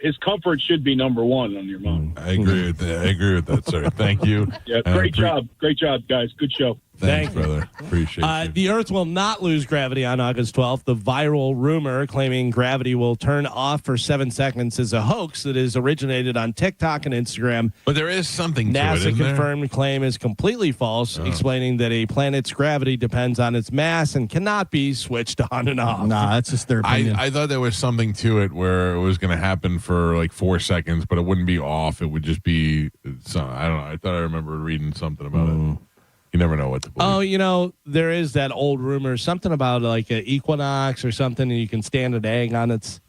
[SPEAKER 4] his comfort should be number one on your mind.
[SPEAKER 8] I agree with that. I agree with that, sir. Thank you.
[SPEAKER 4] Yeah, great job, guys. Good show.
[SPEAKER 8] Thanks, brother. Appreciate you.
[SPEAKER 5] The Earth will not lose gravity on August 12th. The viral rumor claiming gravity will turn off for 7 seconds is a hoax that is originated on TikTok and Instagram.
[SPEAKER 8] But there is something to it,
[SPEAKER 5] NASA
[SPEAKER 8] isn't there?
[SPEAKER 5] confirmed claim is completely false, explaining that a planet's gravity depends on its mass and cannot be switched on and off.
[SPEAKER 6] Nah, that's just their opinion.
[SPEAKER 8] I thought there was something to it where it was going to happen for like 4 seconds, but it wouldn't be off. It would just be some. I don't know. I thought I remember reading something about it. You never know what to believe.
[SPEAKER 5] Oh, there is that old rumor, something about like an equinox or something, and you can stand an egg on its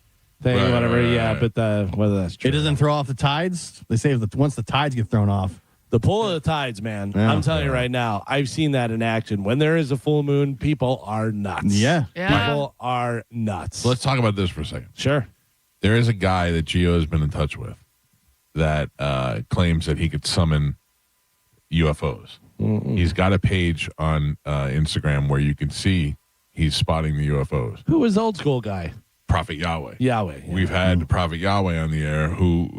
[SPEAKER 5] thing,
[SPEAKER 8] Right,
[SPEAKER 5] whatever.
[SPEAKER 8] right,
[SPEAKER 5] Yeah,
[SPEAKER 8] right.
[SPEAKER 5] but whether that's true.
[SPEAKER 6] It doesn't throw off the tides. They say once the tides get thrown off.
[SPEAKER 5] The pull of the tides, man.
[SPEAKER 6] Yeah.
[SPEAKER 5] I'm telling you right now, I've seen that in action. When there is a full moon, people are nuts.
[SPEAKER 6] Yeah.
[SPEAKER 5] People are nuts.
[SPEAKER 8] So let's talk about this for a second.
[SPEAKER 5] Sure.
[SPEAKER 8] There is a guy that Gio has been in touch with that claims that he could summon UFOs. He's got a page on Instagram where you can see he's spotting the UFOs.
[SPEAKER 5] Who was the old school guy?
[SPEAKER 8] Prophet Yahweh.
[SPEAKER 5] Yahweh. Yeah.
[SPEAKER 8] We've had Prophet Yahweh on the air who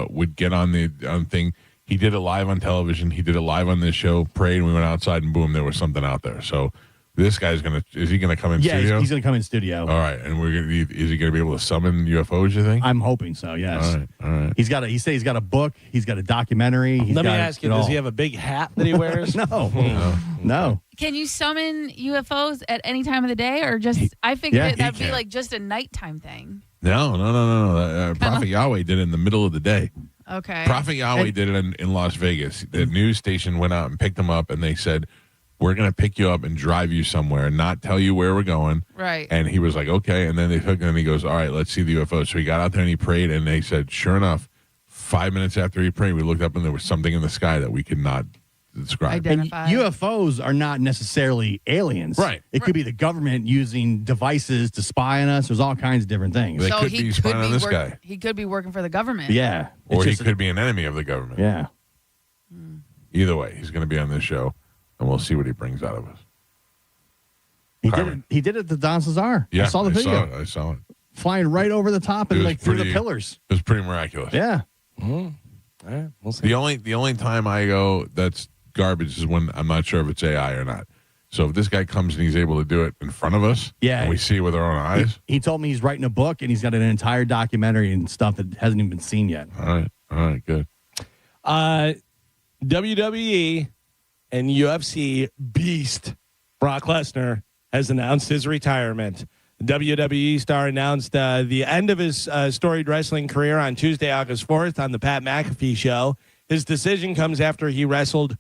[SPEAKER 8] would get on the thing. He did it live on television. He did it live on this show, prayed, and we went outside, and boom, there was something out there. So this guy's is he going to come in studio?
[SPEAKER 6] Yeah, he's going to come in studio.
[SPEAKER 8] All right. And is he going to be able to summon UFOs, you think?
[SPEAKER 6] I'm hoping so, yes.
[SPEAKER 8] All right.
[SPEAKER 6] He said he's got a book. He's got a documentary.
[SPEAKER 5] Let me ask you, does he have a big hat that he wears?
[SPEAKER 6] No.
[SPEAKER 2] Can you summon UFOs at any time of the day, or just? I figured that'd be like just a nighttime thing.
[SPEAKER 8] No. Prophet Yahweh did it in the middle of the day.
[SPEAKER 2] Okay.
[SPEAKER 8] Prophet Yahweh did it in Las Vegas. The news station went out and picked him up, and they said, we're going to pick you up and drive you somewhere and not tell you where we're going.
[SPEAKER 2] Right.
[SPEAKER 8] And he was like, okay. And then they took him and he goes, all right, let's see the UFO. So he got out there and he prayed, and they said, sure enough, 5 minutes after he prayed, we looked up and there was something in the sky that we could not describe.
[SPEAKER 6] And UFOs are not necessarily aliens.
[SPEAKER 8] Right.
[SPEAKER 6] It could be the government using devices to spy on us. There's all kinds of different things.
[SPEAKER 8] They could be spying on this guy.
[SPEAKER 2] He could be working for the government.
[SPEAKER 6] Yeah.
[SPEAKER 8] Or he could be an enemy of the government.
[SPEAKER 6] Yeah.
[SPEAKER 8] Either way, he's going to be on this show, and we'll see what he brings out of us.
[SPEAKER 6] He did it to Don Cesar.
[SPEAKER 8] Yeah,
[SPEAKER 6] I saw the video.
[SPEAKER 8] I saw it.
[SPEAKER 6] Flying right over the top and like through the pillars.
[SPEAKER 8] It was pretty miraculous.
[SPEAKER 6] Yeah.
[SPEAKER 5] All right, we'll see.
[SPEAKER 8] The only time I go that's garbage is when I'm not sure if it's AI or not. So if this guy comes and he's able to do it in front of us, and we see it with our own eyes.
[SPEAKER 6] He told me he's writing a book and he's got an entire documentary and stuff that hasn't even been seen yet.
[SPEAKER 8] All right, good.
[SPEAKER 5] WWE and UFC beast Brock Lesnar has announced his retirement. WWE star announced the end of his storied wrestling career on Tuesday, August 4th on the Pat McAfee show. His decision comes after he wrestled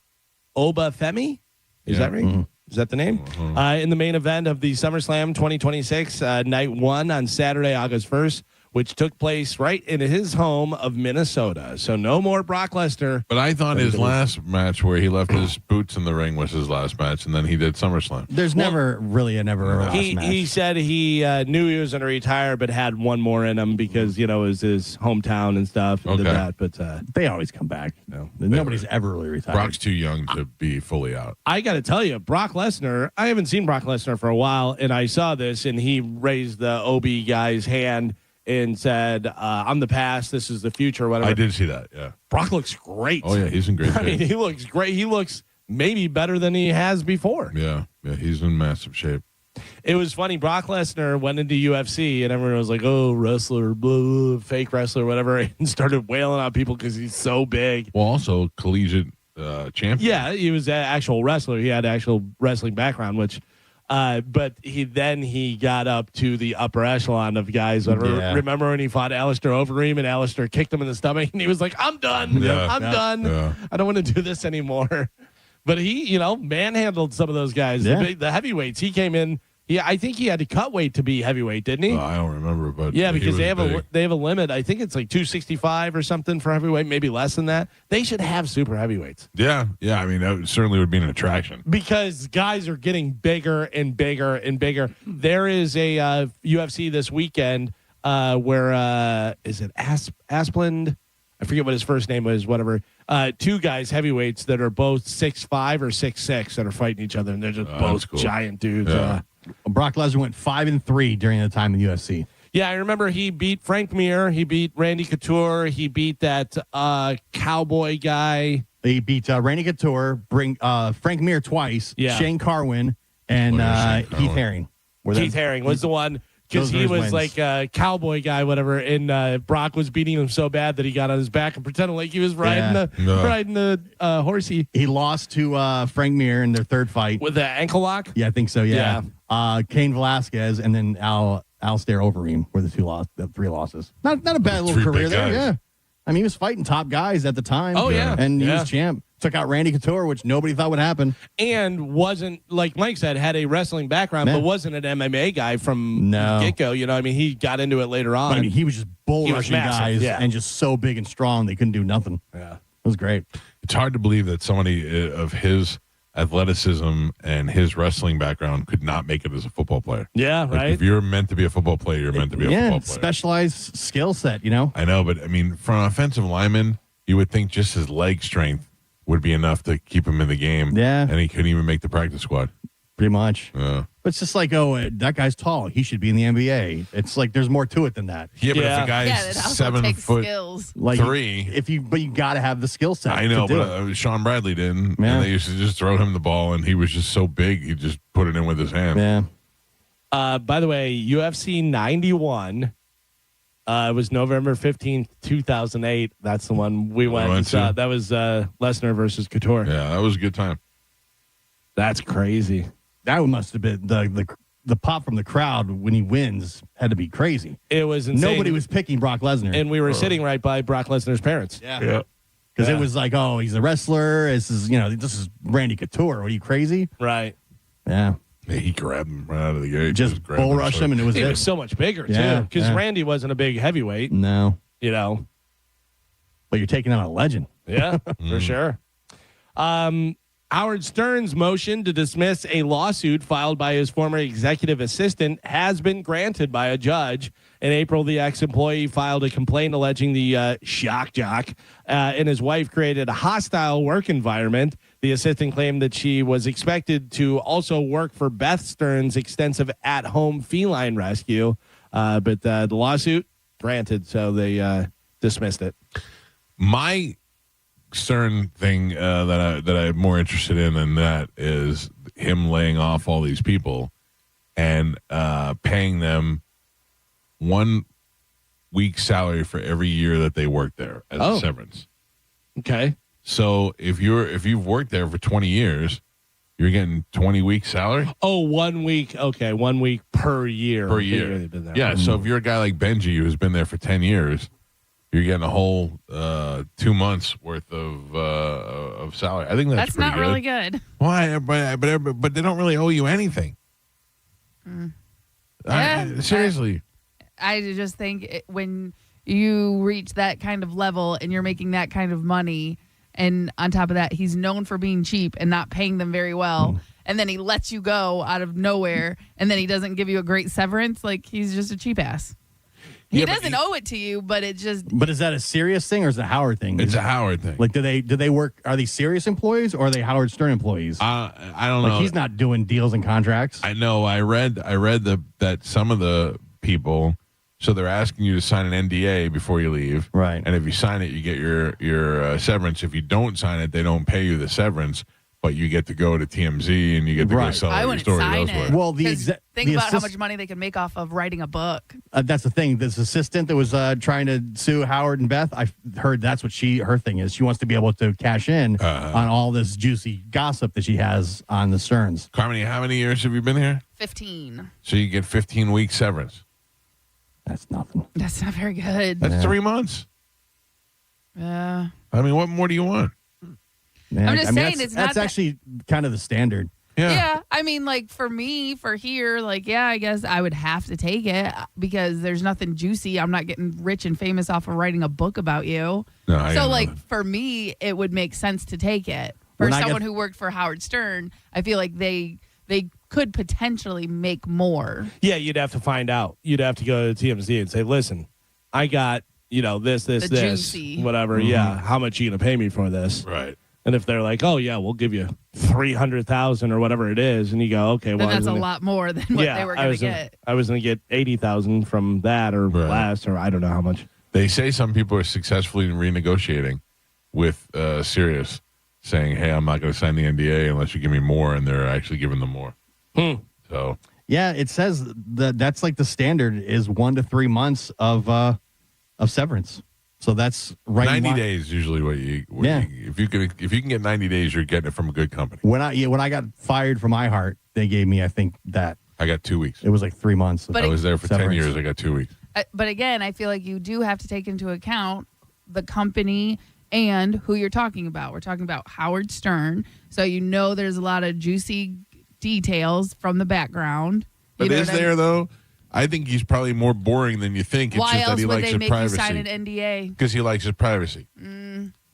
[SPEAKER 5] Obafemi. Is that right? Mm-hmm. Is that the name? Mm-hmm. In the main event of the SummerSlam 2026, night one on Saturday, August 1st, which took place right in his home of Minnesota. So no more Brock Lesnar.
[SPEAKER 8] But I thought his last match where he left his boots in the ring was his last match, and then he did SummerSlam.
[SPEAKER 6] There's never a last match.
[SPEAKER 5] He said he knew he was going to retire, but had one more in him because, it was his hometown and stuff. And did that, but
[SPEAKER 6] they always come back. Nobody's ever really retired.
[SPEAKER 8] Brock's too young to be fully out.
[SPEAKER 5] I got to tell you, Brock Lesnar, I haven't seen Brock Lesnar for a while, and I saw this, and he raised the OB guy's hand and said, I'm the past, this is the future, whatever.
[SPEAKER 8] I did see that, yeah.
[SPEAKER 5] Brock looks great.
[SPEAKER 8] Oh, yeah, he's in great shape.
[SPEAKER 5] I mean, he looks great. He looks maybe better than he has before.
[SPEAKER 8] Yeah, he's in massive shape.
[SPEAKER 5] It was funny. Brock Lesnar went into UFC, and everyone was like, oh, wrestler, blah, fake wrestler, whatever, and started wailing on people because he's so big.
[SPEAKER 8] Well, also collegiate champion.
[SPEAKER 5] Yeah, he was an actual wrestler. He had an actual wrestling background, which... but he got up to the upper echelon of guys. Remember when he fought Alistair Overeem and Alistair kicked him in the stomach and he was like, I'm done. I'm done. Yeah. I don't want to do this anymore. But he, manhandled some of those guys. The heavyweights. He came in. I think he had to cut weight to be heavyweight, didn't he?
[SPEAKER 8] I don't remember, but
[SPEAKER 5] because they have a limit. I think it's like 265 or something for heavyweight, maybe less than that. They should have super heavyweights.
[SPEAKER 8] Yeah. I mean, that certainly would be an attraction
[SPEAKER 5] because guys are getting bigger and bigger and bigger. There is a UFC this weekend where is it Asplund? I forget what his first name was. Whatever. Two guys heavyweights that are both 6'5" or 6'6" that are fighting each other, and they're just both giant dudes.
[SPEAKER 6] Yeah. Brock Lesnar went 5-3 during the time in the UFC.
[SPEAKER 5] Yeah, I remember he beat Frank Mir. He beat Randy Couture. He beat that cowboy guy.
[SPEAKER 6] He beat Randy Couture, Frank Mir twice, Shane Carwin, and Heath Herring.
[SPEAKER 5] Heath Herring was the one because he was like a cowboy guy, whatever, and Brock was beating him so bad that he got on his back and pretended like he was riding the horsey.
[SPEAKER 6] He lost to Frank Mir in their third fight.
[SPEAKER 5] With the ankle lock?
[SPEAKER 6] Yeah, I think so, yeah. Cain Velasquez and then Alistair Overeem were the three losses. Not a bad little career there, yeah. I mean, he was fighting top guys at the time.
[SPEAKER 5] Oh, yeah.
[SPEAKER 6] And he was champ. Took out Randy Couture, which nobody thought would happen.
[SPEAKER 5] And wasn't, like Mike said, had a wrestling background, but wasn't an MMA guy from the get-go. I mean, he got into it later on.
[SPEAKER 6] But, I mean, he was just bull rushing guys and just so big and strong they couldn't do nothing.
[SPEAKER 5] Yeah.
[SPEAKER 6] It was great.
[SPEAKER 8] It's hard to believe that somebody of his athleticism and his wrestling background could not make it as a football player.
[SPEAKER 5] Yeah, right.
[SPEAKER 8] If you're meant to be a football player, you're meant to be a football player.
[SPEAKER 6] Specialized skill set,
[SPEAKER 8] I know, but I mean, for an offensive lineman, you would think just his leg strength would be enough to keep him in the game.
[SPEAKER 6] Yeah.
[SPEAKER 8] And he couldn't even make the practice squad.
[SPEAKER 6] Pretty much.
[SPEAKER 8] Yeah.
[SPEAKER 6] But it's just like, that guy's tall. He should be in the NBA. It's like there's more to it than that.
[SPEAKER 8] Yeah, but if a guy's 7 foot
[SPEAKER 2] skills.
[SPEAKER 6] Like
[SPEAKER 8] 3,
[SPEAKER 6] but you got to have the skill set.
[SPEAKER 8] I know, but Sean Bradley didn't, and they used to just throw him the ball, and he was just so big, he just put it in with his hand.
[SPEAKER 6] Yeah.
[SPEAKER 5] By the way, UFC 91. It was November 15th, 2008. That's the one we went and saw. That was Lesnar versus Couture.
[SPEAKER 8] Yeah, that was a good time.
[SPEAKER 5] That's crazy.
[SPEAKER 6] That must have been the pop from the crowd when he wins had to be crazy.
[SPEAKER 5] It was insane.
[SPEAKER 6] Nobody was picking Brock Lesnar.
[SPEAKER 5] And we were sitting right by Brock Lesnar's parents.
[SPEAKER 6] Yeah. Because it was like, he's a wrestler. This is Randy Couture. Are you crazy?
[SPEAKER 5] Right.
[SPEAKER 6] Yeah.
[SPEAKER 8] He grabbed him right out of the gate.
[SPEAKER 6] Just bull rush him, and it was
[SPEAKER 5] He was so much bigger, too. Because Randy wasn't a big heavyweight.
[SPEAKER 6] No.
[SPEAKER 5] But
[SPEAKER 6] you're taking out a legend.
[SPEAKER 5] Yeah, for sure. Howard Stern's motion to dismiss a lawsuit filed by his former executive assistant has been granted by a judge. In April, the ex-employee filed a complaint alleging the shock jock and his wife created a hostile work environment. The assistant claimed that she was expected to also work for Beth Stern's extensive at-home feline rescue, but the lawsuit granted, so they dismissed it.
[SPEAKER 8] My Stern thing that I'm more interested in than that is him laying off all these people and paying them 1 week's salary for every year that they worked there as a severance.
[SPEAKER 5] Okay.
[SPEAKER 8] So if you've worked there for 20 years, you're getting 20 weeks salary?
[SPEAKER 5] Oh, 1 week. Okay, 1 week per year.
[SPEAKER 8] Per year.
[SPEAKER 5] They've been there.
[SPEAKER 8] Yeah, so if you're a guy like Benji who's been there for 10 years, you're getting a whole 2 months worth of salary. I think that's pretty
[SPEAKER 2] not really good.
[SPEAKER 8] Why? But they don't really owe you anything. Seriously.
[SPEAKER 2] I just think when you reach that kind of level and you're making that kind of money, and on top of that, he's known for being cheap and not paying them very well, and then he lets you go out of nowhere, and then he doesn't give you a great severance, like he's just a cheap ass. He doesn't owe it to you, but it just...
[SPEAKER 6] But is that a serious thing or is it a Howard thing?
[SPEAKER 8] It's a Howard thing.
[SPEAKER 6] Like, do they work... Are they serious employees or are they Howard Stern employees?
[SPEAKER 8] I don't know.
[SPEAKER 6] He's not doing deals and contracts.
[SPEAKER 8] I know. I read that some of the people... So they're asking you to sign an NDA before you leave.
[SPEAKER 6] Right.
[SPEAKER 8] And if you sign it, you get your severance. If you don't sign it, they don't pay you the severance, but you get to go to TMZ and you get to go sell your story elsewhere.
[SPEAKER 6] Well,
[SPEAKER 2] think about how much money they can make off of writing a book.
[SPEAKER 6] That's the thing. This assistant that was trying to sue Howard and Beth, I heard that's what her thing is. She wants to be able to cash in on all this juicy gossip that she has on the Sterns.
[SPEAKER 8] Carmin, how many years have you been here?
[SPEAKER 2] 15.
[SPEAKER 8] So you get 15 weeks severance.
[SPEAKER 6] That's nothing.
[SPEAKER 2] That's not very good.
[SPEAKER 8] That's 3 months.
[SPEAKER 2] Yeah.
[SPEAKER 8] I mean, what more do you want?
[SPEAKER 6] Man,
[SPEAKER 2] I'm just saying it's not
[SPEAKER 6] that's actually kind of the standard.
[SPEAKER 2] Yeah. I mean, like for me, for here, like, yeah, I guess I would have to take it because there's nothing juicy. I'm not getting rich and famous off of writing a book about you.
[SPEAKER 8] No,
[SPEAKER 2] so like for me, it would make sense to take it. For someone who worked for Howard Stern, I feel like they could potentially make more.
[SPEAKER 5] Yeah, you'd have to find out. You'd have to go to TMZ and say, listen, I got, this,
[SPEAKER 2] juicy.
[SPEAKER 5] whatever.
[SPEAKER 8] Mm-hmm.
[SPEAKER 5] Yeah, how much are you going to pay me for this?
[SPEAKER 8] Right.
[SPEAKER 5] And if they're like, oh, yeah, we'll give you $300,000 or whatever it is, and you go, okay, well,
[SPEAKER 2] then that's a lot more than what they were going to get.
[SPEAKER 5] I was going to get $80,000 from that or less, or I don't know how much.
[SPEAKER 8] They say some people are successfully renegotiating with Sirius, saying, hey, I'm not going to sign the NDA unless you give me more, and they're actually giving them more. So
[SPEAKER 6] yeah, it says that's like the standard is 1 to 3 months of severance. So that's right.
[SPEAKER 8] 90 days usually what you if you can get 90 days, you're getting it from a good company.
[SPEAKER 6] When I got fired from iHeart, they gave me, I think, that
[SPEAKER 8] I got 2 weeks.
[SPEAKER 6] It was like 3 months.
[SPEAKER 2] But
[SPEAKER 8] I was there for
[SPEAKER 6] severance.
[SPEAKER 8] 10 years. I got 2 weeks.
[SPEAKER 2] But again, I feel like you do have to take into account the company and who you're talking about. We're talking about Howard Stern, so there's a lot of juicy details from the background.
[SPEAKER 8] But is there though? I think he's probably more boring than you think. It's
[SPEAKER 2] Why
[SPEAKER 8] just
[SPEAKER 2] else
[SPEAKER 8] that he
[SPEAKER 2] would
[SPEAKER 8] likes
[SPEAKER 2] they
[SPEAKER 8] his
[SPEAKER 2] make
[SPEAKER 8] privacy.
[SPEAKER 2] you sign an NDA?
[SPEAKER 8] Because he likes his privacy.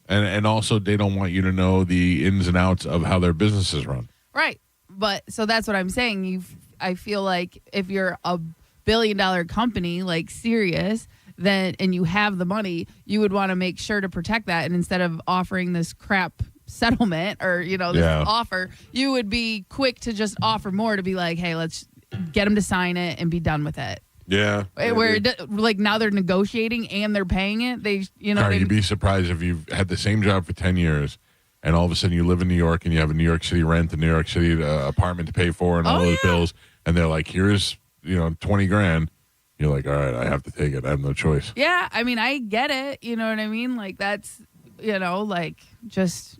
[SPEAKER 8] And also they don't want you to know the ins and outs of how their business is run.
[SPEAKER 2] Right. But so that's what I'm saying. I feel like if you're a $1 billion company like Sirius, then and you have the money, you would want to make sure to protect that. And instead of offering this crap settlement or this offer, you would be quick to just offer more to be like, hey, let's get them to sign it and be done with it.
[SPEAKER 8] Yeah.
[SPEAKER 2] Where like now they're negotiating and they're paying it.
[SPEAKER 8] You'd be surprised if you've had the same job for 10 years and all of a sudden you live in New York and you have a New York City rent, a New York City apartment to pay for and all those bills. And they're like, here's, $20,000. You're like, all right, I have to take it. I have no choice.
[SPEAKER 2] Yeah. I mean, I get it. You know what I mean? Like that's, just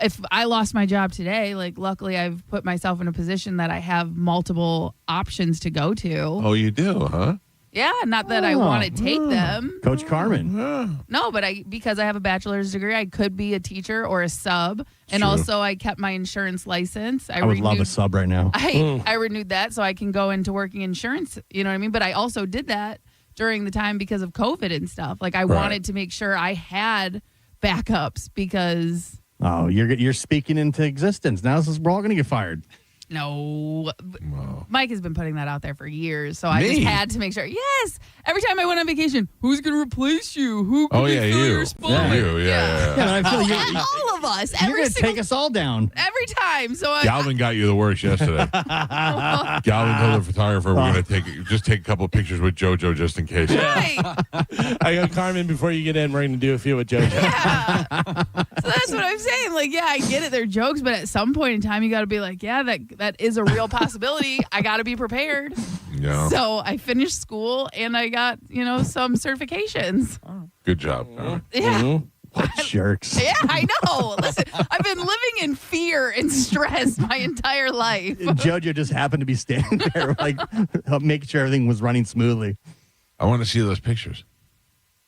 [SPEAKER 2] if I lost my job today, like luckily I've put myself in a position that I have multiple options to go to.
[SPEAKER 8] Oh, you do, huh?
[SPEAKER 2] Yeah, not that I want to take them.
[SPEAKER 6] Coach Carmin.
[SPEAKER 2] No, but because I have a bachelor's degree, I could be a teacher or a sub. And
[SPEAKER 6] True.
[SPEAKER 2] also I kept my insurance license.
[SPEAKER 6] I would love a sub right now.
[SPEAKER 2] I renewed that so I can go into working insurance, you know what I mean? But I also did that during the time because of COVID and stuff. Like I wanted to make sure I had backups because...
[SPEAKER 6] Oh, you're speaking into existence. Now we're all going to get fired.
[SPEAKER 2] No.
[SPEAKER 8] Wow.
[SPEAKER 2] Mike has been putting that out there for years, so I just had to make sure. Yes. Every time I went on vacation, who's going to replace you? Who can fill your spot?
[SPEAKER 6] I feel
[SPEAKER 2] All of us.
[SPEAKER 6] You're going to take us all down.
[SPEAKER 2] Every time. So
[SPEAKER 8] Galvin got you the works yesterday. Galvin told the photographer we're going to take a couple of pictures with JoJo just in case.
[SPEAKER 2] Right.
[SPEAKER 5] I go, Carmen, before you get in, we're going to do a few with JoJo.
[SPEAKER 2] Yeah. So that's what I'm saying. Like, yeah, I get it. They're jokes, but at some point in time, you got to be like, yeah, that is a real possibility. I got to be prepared.
[SPEAKER 8] Yeah.
[SPEAKER 2] So I finished school and I got, some certifications.
[SPEAKER 8] Good job.
[SPEAKER 2] Yeah.
[SPEAKER 6] What jerks.
[SPEAKER 2] Yeah, I know. Listen, I've been living in fear and stress my entire life.
[SPEAKER 6] JoJo just happened to be standing there, like, making sure everything was running smoothly.
[SPEAKER 8] I want to see those pictures.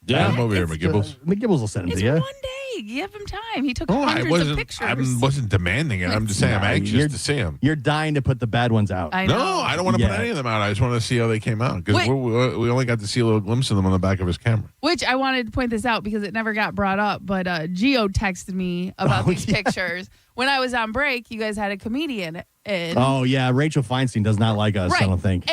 [SPEAKER 5] Yeah.
[SPEAKER 8] I'm over here, McGibbles.
[SPEAKER 6] McGibbles will send them
[SPEAKER 2] It's
[SPEAKER 6] to you.
[SPEAKER 2] one day. Give him time. He took
[SPEAKER 8] Oh, I
[SPEAKER 2] hundreds of pictures.
[SPEAKER 8] wasn't demanding it. I'm just saying I'm anxious to see them.
[SPEAKER 6] You're dying to put the bad ones out.
[SPEAKER 2] I know.
[SPEAKER 8] No, I don't want to put any of them out. I just want to see how they came out because we only got to see a little glimpse of them on the back of his camera.
[SPEAKER 2] Which I wanted to point this out because it never got brought up, but Gio texted me about these pictures. When I was on break, you guys had a comedian in.
[SPEAKER 6] Oh, yeah. Rachel Feinstein does not like us,
[SPEAKER 2] Right.
[SPEAKER 6] I don't think.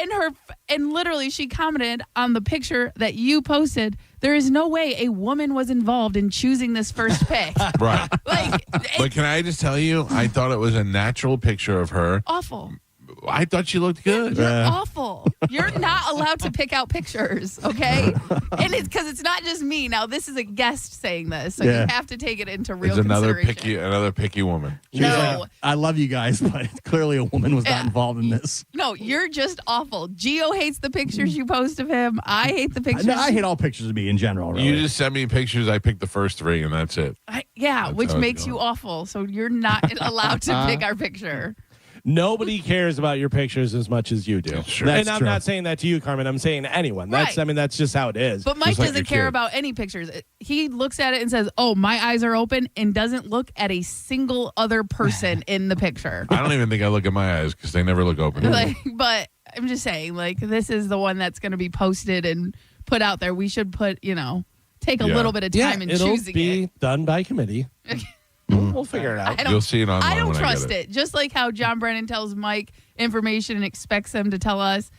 [SPEAKER 2] And literally she commented on the picture that you posted, there is no way a woman was involved in choosing this first pick.
[SPEAKER 8] Right.
[SPEAKER 2] Like,
[SPEAKER 8] But can I just tell you, I thought it was a natural picture of her.
[SPEAKER 2] awful.
[SPEAKER 8] I thought she looked good.
[SPEAKER 2] You're awful. You're not allowed to pick out pictures, okay? And it's because it's not just me. Now, this is a guest saying this, so you have to take it into real
[SPEAKER 8] It's another
[SPEAKER 2] consideration.
[SPEAKER 8] picky woman.
[SPEAKER 2] No.
[SPEAKER 6] I love you guys, but clearly a woman was not involved in this.
[SPEAKER 2] No, you're just awful. Gio hates the pictures you post of him. I hate the pictures.
[SPEAKER 6] I hate all pictures of me in general. Really.
[SPEAKER 8] You just sent me pictures. I picked the first three, and that's it.
[SPEAKER 2] Which
[SPEAKER 8] how it
[SPEAKER 2] makes
[SPEAKER 8] goes.
[SPEAKER 2] you awful. So you're not allowed to pick our picture.
[SPEAKER 5] Nobody cares about your pictures as much as you do.
[SPEAKER 8] Sure.
[SPEAKER 5] And I'm not saying that to you, Carmen. I'm saying to anyone. That's that's just how it is.
[SPEAKER 2] But Mike doesn't care about any pictures. He looks at it and says, "Oh, my eyes are open," and doesn't look at a single other person in the picture.
[SPEAKER 8] I don't even think I look at my eyes because they never look open.
[SPEAKER 2] But I'm just saying, this is the one that's going to be posted and put out there. We should take a little bit of time in
[SPEAKER 5] it'll
[SPEAKER 2] choosing
[SPEAKER 5] be
[SPEAKER 2] it.
[SPEAKER 5] done by committee. We'll figure it out.
[SPEAKER 8] You'll see it online.
[SPEAKER 2] I don't
[SPEAKER 8] when
[SPEAKER 2] trust
[SPEAKER 8] I get
[SPEAKER 2] it. Just like how John Brennan tells Mike information and expects him to tell us,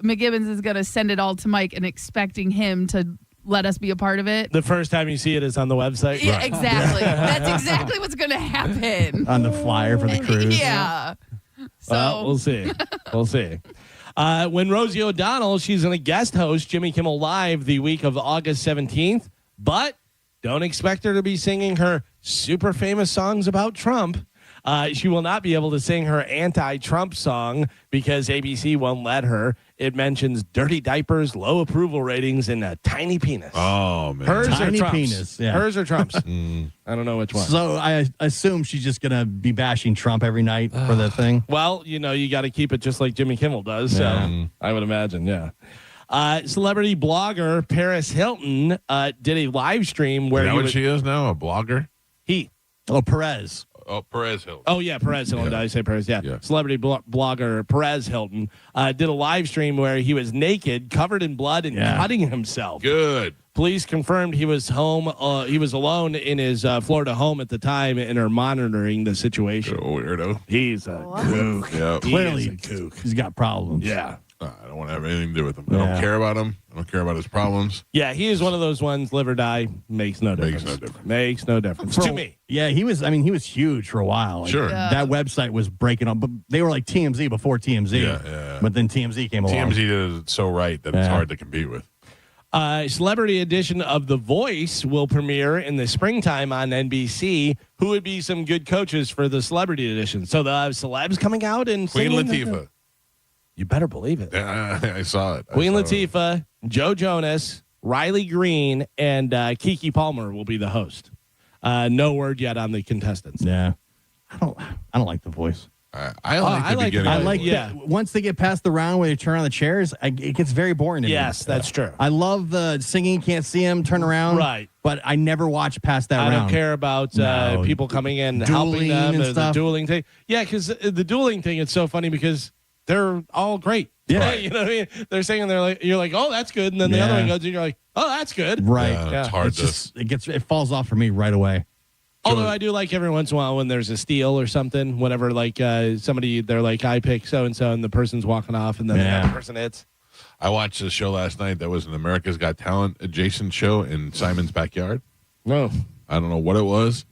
[SPEAKER 2] McGibbons is going to send it all to Mike and expecting him to let us be a part of it.
[SPEAKER 5] The first time you see it is on the website.
[SPEAKER 2] Yeah, exactly. That's exactly what's going to happen.
[SPEAKER 6] On the flyer for the cruise.
[SPEAKER 2] Yeah. So
[SPEAKER 5] Well, we'll see. We'll see. When Rosie O'Donnell, she's going to guest host Jimmy Kimmel Live the week of August 17th, but don't expect her to be singing her super famous songs about Trump. She will not be able to sing her anti-Trump song because ABC won't let her. It mentions dirty diapers, low approval ratings, and a tiny penis.
[SPEAKER 8] Oh, man.
[SPEAKER 5] Hers
[SPEAKER 6] Tiny
[SPEAKER 5] or Trump's?
[SPEAKER 6] penis, yeah.
[SPEAKER 5] Hers or Trump's? I don't know which one.
[SPEAKER 6] So I assume she's just going to be bashing Trump every night for the thing.
[SPEAKER 5] Well, you got to keep it just like Jimmy Kimmel does. So I would imagine, yeah. Celebrity blogger Paris Hilton did a live stream where
[SPEAKER 8] Is that what she is now? A blogger?
[SPEAKER 6] Perez.
[SPEAKER 8] Oh, Perez Hilton.
[SPEAKER 5] Oh, yeah, Perez Hilton. Did I say Perez? Yeah. Celebrity blogger Perez Hilton did a live stream where he was naked, covered in blood, and cutting himself.
[SPEAKER 8] Good.
[SPEAKER 5] Police confirmed he was home. He was alone in his Florida home at the time and are monitoring the situation.
[SPEAKER 8] Weirdo.
[SPEAKER 5] He's a kook.
[SPEAKER 8] Yeah.
[SPEAKER 6] Clearly,
[SPEAKER 5] He is a kook.
[SPEAKER 6] he's got problems.
[SPEAKER 5] Yeah.
[SPEAKER 8] I don't want to have anything to do with him. I don't care about him. I don't care about his problems.
[SPEAKER 5] Yeah, he is one of those ones, live or die, makes no difference. Makes no difference. To me.
[SPEAKER 6] Yeah, he was huge for a while. Like,
[SPEAKER 8] Sure.
[SPEAKER 6] That website was breaking up, but they were like TMZ before TMZ.
[SPEAKER 8] Yeah.
[SPEAKER 6] But then TMZ came along.
[SPEAKER 8] TMZ did it so right that it's hard to compete with.
[SPEAKER 5] Celebrity edition of The Voice will premiere in the springtime on NBC. Who would be some good coaches for the celebrity edition? So they'll have celebs coming out and
[SPEAKER 8] Queen
[SPEAKER 5] singing.
[SPEAKER 8] Latifah.
[SPEAKER 5] You better believe it.
[SPEAKER 8] I saw it.
[SPEAKER 5] Queen Latifah, Joe Jonas, Riley Green, and Keke Palmer will be the host. No word yet on the contestants.
[SPEAKER 6] Yeah, I don't like The Voice.
[SPEAKER 8] I like the beginning.
[SPEAKER 6] Once they get past the round where they turn on the chairs, it gets very boring to me.
[SPEAKER 5] Yes, that's true.
[SPEAKER 6] I love the singing, can't see him, turn around.
[SPEAKER 5] Right.
[SPEAKER 6] But I never watch past that round.
[SPEAKER 5] I don't care about people coming in, helping them,
[SPEAKER 6] and
[SPEAKER 5] the
[SPEAKER 6] stuff.
[SPEAKER 5] dueling thing. Yeah, because the dueling thing, it's so funny because they're all great.
[SPEAKER 6] Yeah.
[SPEAKER 5] You know what I mean? They're singing, you're like, oh, that's good. And then the other one goes, and you're like, oh, that's good.
[SPEAKER 6] Right.
[SPEAKER 8] It's hard
[SPEAKER 6] it falls off for me right away.
[SPEAKER 5] Although I do like every once in a while when there's a steal or something, whenever like somebody, they're like, I pick so-and-so and the person's walking off and then the other person hits.
[SPEAKER 8] I watched a show last night that was an America's Got Talent adjacent show in Simon's backyard.
[SPEAKER 5] No.
[SPEAKER 8] I don't know what it was.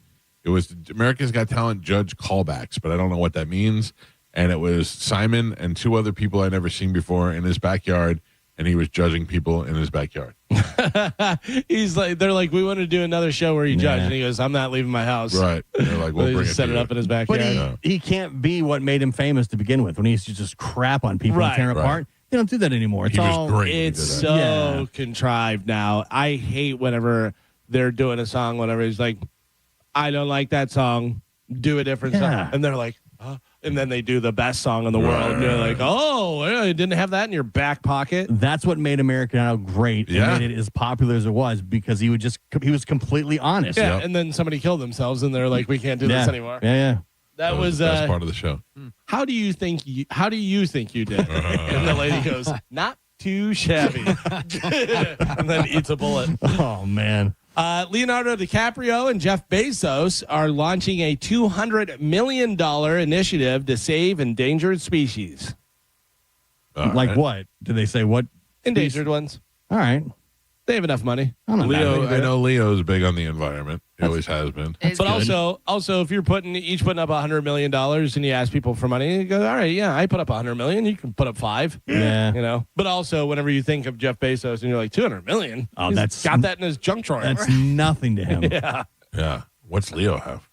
[SPEAKER 8] It was America's Got Talent judge callbacks, but I don't know what that means. And it was Simon and two other people I'd never seen before in his backyard, and he was judging people in his backyard.
[SPEAKER 5] They're like, we want to do another show where you judge, and he goes, I'm not leaving my house.
[SPEAKER 8] Right. They're like, we'll bring it
[SPEAKER 5] set it up in his backyard.
[SPEAKER 6] But he can't be what made him famous to begin with when he used to just crap on people and tear them apart. They don't do that anymore. It's all
[SPEAKER 8] great.
[SPEAKER 5] It's so contrived now. I hate whenever they're doing a song, whatever. He's like, I don't like that song. Do a different song. And they're like, and then they do the best song in the world. And you're like, oh, you didn't have that in your back pocket.
[SPEAKER 6] That's what made American Idol great.
[SPEAKER 5] Yeah.
[SPEAKER 6] And made it as popular as it was because he was completely honest.
[SPEAKER 5] Yeah. And then somebody killed themselves and they're like, we can't do this anymore.
[SPEAKER 6] Yeah.
[SPEAKER 5] That was
[SPEAKER 8] the best part of the show.
[SPEAKER 5] How do you think you did? And the lady goes, not too shabby. And then eats a bullet.
[SPEAKER 6] Oh, man.
[SPEAKER 5] Leonardo DiCaprio and Jeff Bezos are launching a $200 million initiative to save endangered species.
[SPEAKER 6] Like what? Did they say what?
[SPEAKER 5] Endangered ones.
[SPEAKER 6] All right.
[SPEAKER 5] They have enough money.
[SPEAKER 8] I know Leo's big on the environment. He always has been.
[SPEAKER 5] But also, if you're each putting up $100 million and you ask people for money, you go, all right, yeah, I put up $100 million. You can put up $5.
[SPEAKER 6] Yeah.
[SPEAKER 5] You know. But also, whenever you think of Jeff Bezos and you're like $200 million, he's got that in his junk drawer.
[SPEAKER 6] That's nothing to him.
[SPEAKER 5] Yeah.
[SPEAKER 8] Yeah. What's Leo have?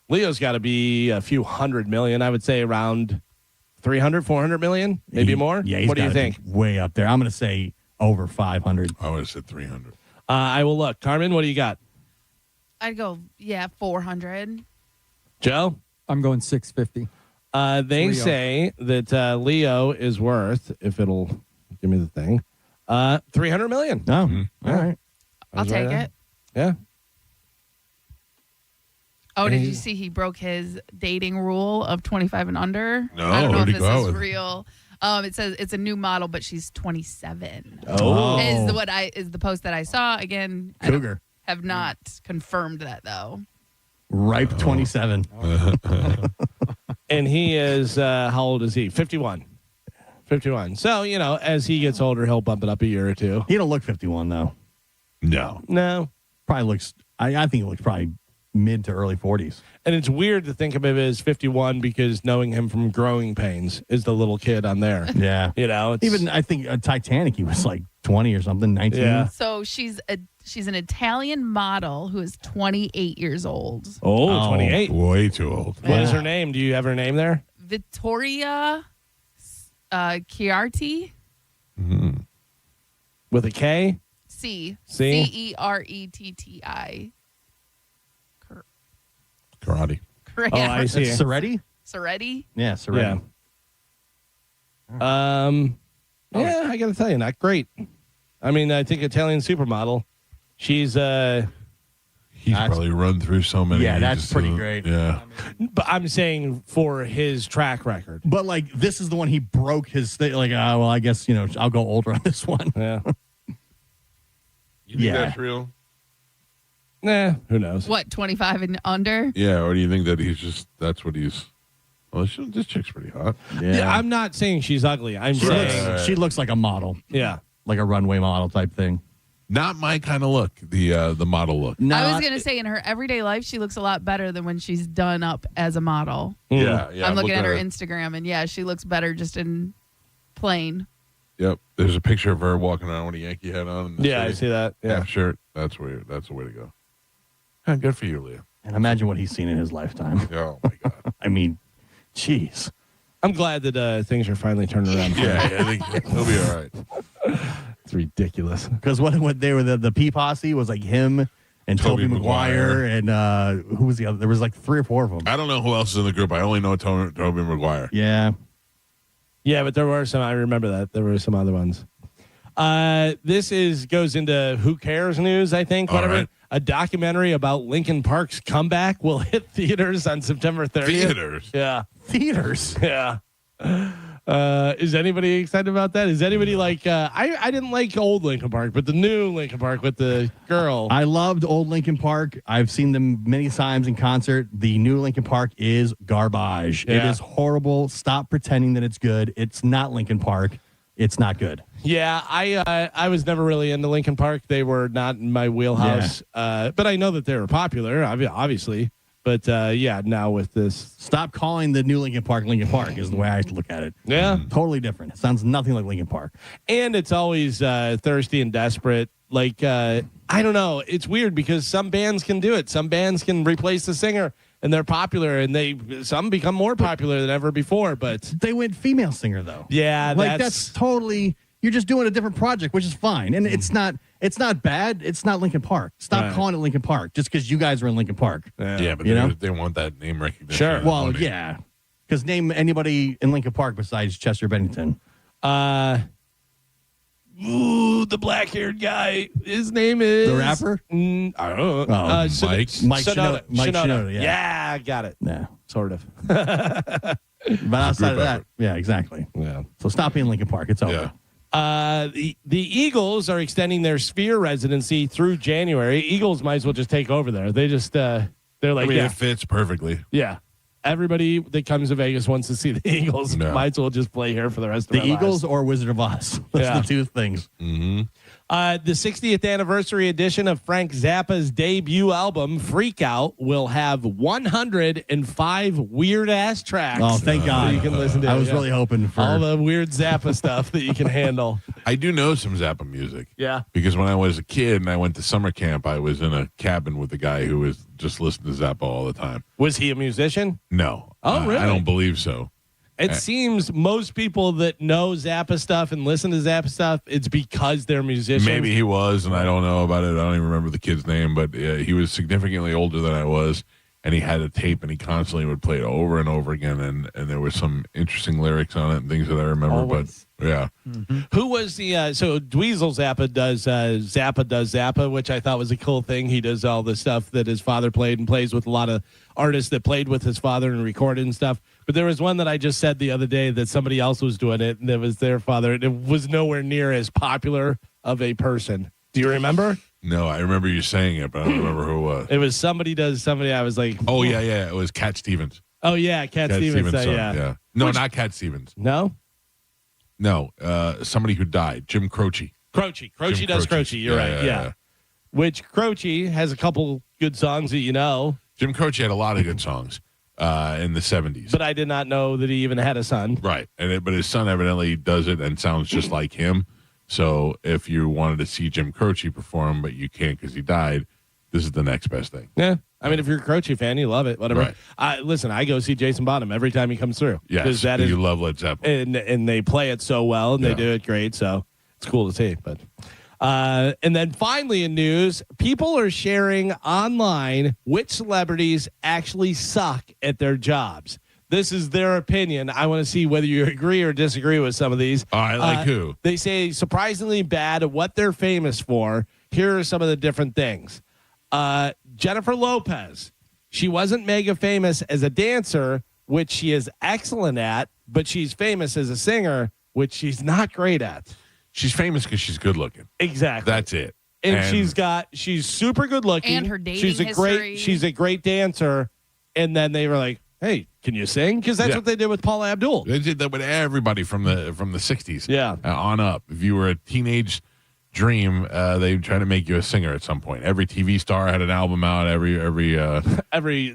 [SPEAKER 5] Leo's got to be a few $100 million. I would say around 300, 400 million, maybe more.
[SPEAKER 6] Yeah.
[SPEAKER 5] What do you think?
[SPEAKER 6] Way up there. I'm going to say over 500.
[SPEAKER 8] I would have said 300.
[SPEAKER 5] I will look. Carmen, what do you got?
[SPEAKER 2] I'd go, 400.
[SPEAKER 5] Joe?
[SPEAKER 3] I'm going 650.
[SPEAKER 5] They say that Leo is worth, if it'll give me the thing, $300 million.
[SPEAKER 6] Oh, all right.
[SPEAKER 2] I'll take it.
[SPEAKER 5] Yeah.
[SPEAKER 2] Oh, did you see he broke his dating rule of 25 and under?
[SPEAKER 8] No,
[SPEAKER 2] I don't know if
[SPEAKER 8] where'd he
[SPEAKER 2] this
[SPEAKER 8] go
[SPEAKER 2] is
[SPEAKER 8] with it?
[SPEAKER 2] real. It says it's a new model, but she's 27.
[SPEAKER 5] Oh.
[SPEAKER 2] Is the post that I saw. Again,
[SPEAKER 6] Cougar.
[SPEAKER 2] I have not confirmed that, though.
[SPEAKER 6] Ripe 27.
[SPEAKER 5] And he is, how old is he? 51. 51. So, as he gets older, he'll bump it up a year or two.
[SPEAKER 6] He don't look 51, though.
[SPEAKER 8] No.
[SPEAKER 6] Probably looks, I think he looks probably mid to early 40s.
[SPEAKER 5] And it's weird to think of him as 51 because knowing him from Growing Pains is the little kid on there.
[SPEAKER 6] Yeah. Even, I think, Titanic, he was like 20 or something, 19.
[SPEAKER 5] Yeah.
[SPEAKER 2] So she's an Italian model who is 28 years old.
[SPEAKER 5] Oh, 28.
[SPEAKER 8] Way too old.
[SPEAKER 5] What is her name? Do you have her name there?
[SPEAKER 2] Vittoria Chiarti.
[SPEAKER 8] Mm-hmm.
[SPEAKER 5] With a K?
[SPEAKER 2] C.
[SPEAKER 5] C?
[SPEAKER 2] Ceretti.
[SPEAKER 8] Karate.
[SPEAKER 5] Oh, I see.
[SPEAKER 6] Soretti?
[SPEAKER 2] Soretti?
[SPEAKER 6] Yeah, Soretti.
[SPEAKER 5] Yeah, I got to tell you, not great. I mean, I think Italian supermodel. She's
[SPEAKER 8] He's probably run through so many.
[SPEAKER 6] Yeah,
[SPEAKER 8] he
[SPEAKER 6] that's
[SPEAKER 8] just
[SPEAKER 6] pretty
[SPEAKER 8] doesn't-
[SPEAKER 6] great.
[SPEAKER 8] Yeah.
[SPEAKER 5] But I'm saying for his track record.
[SPEAKER 6] But like, this is the one he broke his thing. Like, well, I guess, I'll go older on this one.
[SPEAKER 5] Yeah.
[SPEAKER 8] You think that's real?
[SPEAKER 5] Nah, who knows?
[SPEAKER 2] What, 25 and under?
[SPEAKER 8] Yeah, or do you think that that's what he's... Well, this chick's pretty hot.
[SPEAKER 5] Yeah, I'm not saying she's ugly. I'm saying
[SPEAKER 6] She looks like a model.
[SPEAKER 5] Yeah.
[SPEAKER 6] Like a runway model type thing.
[SPEAKER 8] Not my kind of look, the model look.
[SPEAKER 2] I was going to say in her everyday life, she looks a lot better than when she's done up as a model.
[SPEAKER 8] Yeah.
[SPEAKER 2] I'm looking at her Instagram, and she looks better just in plain.
[SPEAKER 8] Yep. There's a picture of her walking around with a Yankee hat on.
[SPEAKER 5] Yeah, I see that. Yeah.
[SPEAKER 8] Half shirt. That's the way to go. Good for you, Leah.
[SPEAKER 6] And imagine what he's seen in his lifetime.
[SPEAKER 8] Oh, my God.
[SPEAKER 6] I mean, jeez.
[SPEAKER 5] I'm glad that things are finally turning around.
[SPEAKER 8] I think he'll be all right.
[SPEAKER 5] It's ridiculous.
[SPEAKER 6] Because what they were, the P posse was like him and Tobey Maguire and who was the other? There was like 3 or 4 of them.
[SPEAKER 8] I don't know who else is in the group. I only know Tobey Maguire.
[SPEAKER 6] Yeah.
[SPEAKER 5] Yeah, but there were some. I remember that. There were some other ones. This goes into Who Cares news, I think. Whatever.
[SPEAKER 8] Right.
[SPEAKER 5] A documentary about Linkin Park's comeback will hit theaters on September 30th.
[SPEAKER 8] Theaters?
[SPEAKER 5] Yeah.
[SPEAKER 6] Theaters?
[SPEAKER 5] Yeah. Is anybody excited about that? Is anybody like I didn't like old Linkin Park, but the new Linkin Park with the girl.
[SPEAKER 6] I loved old Linkin Park. I've seen them many times in concert. The new Linkin Park is garbage.
[SPEAKER 5] Yeah.
[SPEAKER 6] It is horrible. Stop pretending that it's good. It's not Linkin Park. It's not good.
[SPEAKER 5] Yeah, I was never really into Linkin Park. They were not in my wheelhouse. But I know that they were popular, obviously. But now with this,
[SPEAKER 6] stop calling the new Linkin Park is the way I look at it.
[SPEAKER 5] Yeah,
[SPEAKER 6] totally different. It sounds nothing like Linkin Park.
[SPEAKER 5] And it's always thirsty and desperate. Like I don't know. It's weird because some bands can do it. Some bands can replace the singer, and they're popular, and some become more popular than ever before. But
[SPEAKER 6] they went female singer though.
[SPEAKER 5] Yeah,
[SPEAKER 6] that's totally. You're just doing a different project, which is fine, and it's not bad. It's not Linkin Park. Stop calling it Linkin Park just because you guys are in Linkin Park.
[SPEAKER 8] Yeah, but they want that name recognition.
[SPEAKER 5] Sure.
[SPEAKER 6] Well, yeah, because name anybody in Linkin Park besides Chester Bennington.
[SPEAKER 5] The black-haired guy. His name is
[SPEAKER 6] the rapper.
[SPEAKER 5] I don't know.
[SPEAKER 6] Mike
[SPEAKER 5] Shinoda.
[SPEAKER 6] Shinoda.
[SPEAKER 5] Yeah, I got it.
[SPEAKER 6] Yeah,
[SPEAKER 5] sort of.
[SPEAKER 6] But outside of that, yeah, exactly.
[SPEAKER 5] Yeah.
[SPEAKER 6] So stop being Linkin Park. It's over.
[SPEAKER 8] Yeah.
[SPEAKER 5] The Eagles are extending their Sphere residency through January. Eagles might as well just take over there. They just they're like,
[SPEAKER 8] it fits perfectly.
[SPEAKER 5] Yeah. Everybody that comes to Vegas wants to see the Eagles.
[SPEAKER 8] No.
[SPEAKER 5] Might as well just play here for the rest of
[SPEAKER 6] The
[SPEAKER 5] their
[SPEAKER 6] Eagles
[SPEAKER 5] lives.
[SPEAKER 6] or Wizard of Oz. That's the two things.
[SPEAKER 8] Mm-hmm.
[SPEAKER 5] The 60th anniversary edition of Frank Zappa's debut album, Freak Out, will have 105 weird-ass tracks.
[SPEAKER 6] Oh, thank God.
[SPEAKER 5] That you can listen to.
[SPEAKER 6] I was really hoping for
[SPEAKER 5] all the weird Zappa stuff that you can handle.
[SPEAKER 8] I do know some Zappa music.
[SPEAKER 5] Yeah.
[SPEAKER 8] Because when I was a kid and I went to summer camp, I was in a cabin with a guy who was just listening to Zappa all the time.
[SPEAKER 5] Was he a musician?
[SPEAKER 8] No.
[SPEAKER 5] Oh, really?
[SPEAKER 8] I don't believe so.
[SPEAKER 5] It seems most people that know Zappa stuff and listen to Zappa stuff, it's because they're musicians.
[SPEAKER 8] Maybe he was, and I don't know about it. I don't even remember the kid's name, but he was significantly older than I was, and he had a tape, and he constantly would play it over and over again, and there was some interesting lyrics on it and things that I remember.
[SPEAKER 5] Always.
[SPEAKER 8] But yeah.
[SPEAKER 5] Mm-hmm. Who was the so Dweezil Zappa does Zappa, which I thought was a cool thing. He does all the stuff that his father played and plays with a lot of artists that played with his father and recorded and stuff. But there was one that I just said the other day that somebody else was doing it, and it was their father, and it was nowhere near as popular of a person. Do you remember?
[SPEAKER 8] No, I remember you saying it, but I don't remember who it was.
[SPEAKER 5] It was somebody does somebody. I was like,
[SPEAKER 8] oh yeah, it was Cat Stevens.
[SPEAKER 5] Oh yeah, Cat Stevens.
[SPEAKER 8] son,
[SPEAKER 5] Yeah.
[SPEAKER 8] No, not Cat Stevens.
[SPEAKER 5] No.
[SPEAKER 8] No, somebody who died, Jim Croce.
[SPEAKER 5] Croce
[SPEAKER 8] Jim
[SPEAKER 5] does
[SPEAKER 8] Croce.
[SPEAKER 5] Croce. You're right. Yeah. Which Croce has a couple good songs that you know.
[SPEAKER 8] Jim Croce had a lot of good songs in the 70s.
[SPEAKER 5] But I did not know that he even had a son.
[SPEAKER 8] Right. But his son evidently does it and sounds just like him. So if you wanted to see Jim Croce perform, but you can't because he died, this is the next best thing.
[SPEAKER 5] Yeah. I mean, if you're a Croce fan, you love it. Whatever.
[SPEAKER 8] Right.
[SPEAKER 5] Listen, I go see Jason Bonham every time he comes through.
[SPEAKER 8] Yes, you love Led Zeppelin.
[SPEAKER 5] And they play it so well, and they do it great. So it's cool to see. But and then finally in news, people are sharing online which celebrities actually suck at their jobs. This is their opinion. I want to see whether you agree or disagree with some of these.
[SPEAKER 8] All right, like who?
[SPEAKER 5] They say surprisingly bad at what they're famous for. Here are some of the different things. Jennifer Lopez. She wasn't mega famous as a dancer, which she is excellent at, but she's famous as a singer, which she's not great at.
[SPEAKER 8] She's famous because she's good looking.
[SPEAKER 5] Exactly.
[SPEAKER 8] That's it.
[SPEAKER 5] And she's super good looking.
[SPEAKER 2] And her dating
[SPEAKER 5] history. She's a great dancer. And then they were like, hey, can you sing? Because that's what they did with Paula Abdul.
[SPEAKER 8] They did that with everybody from the 60s.
[SPEAKER 5] Yeah.
[SPEAKER 8] On up. If you were a teenage dream, they try to make you a singer at some point. Every TV star had an album out.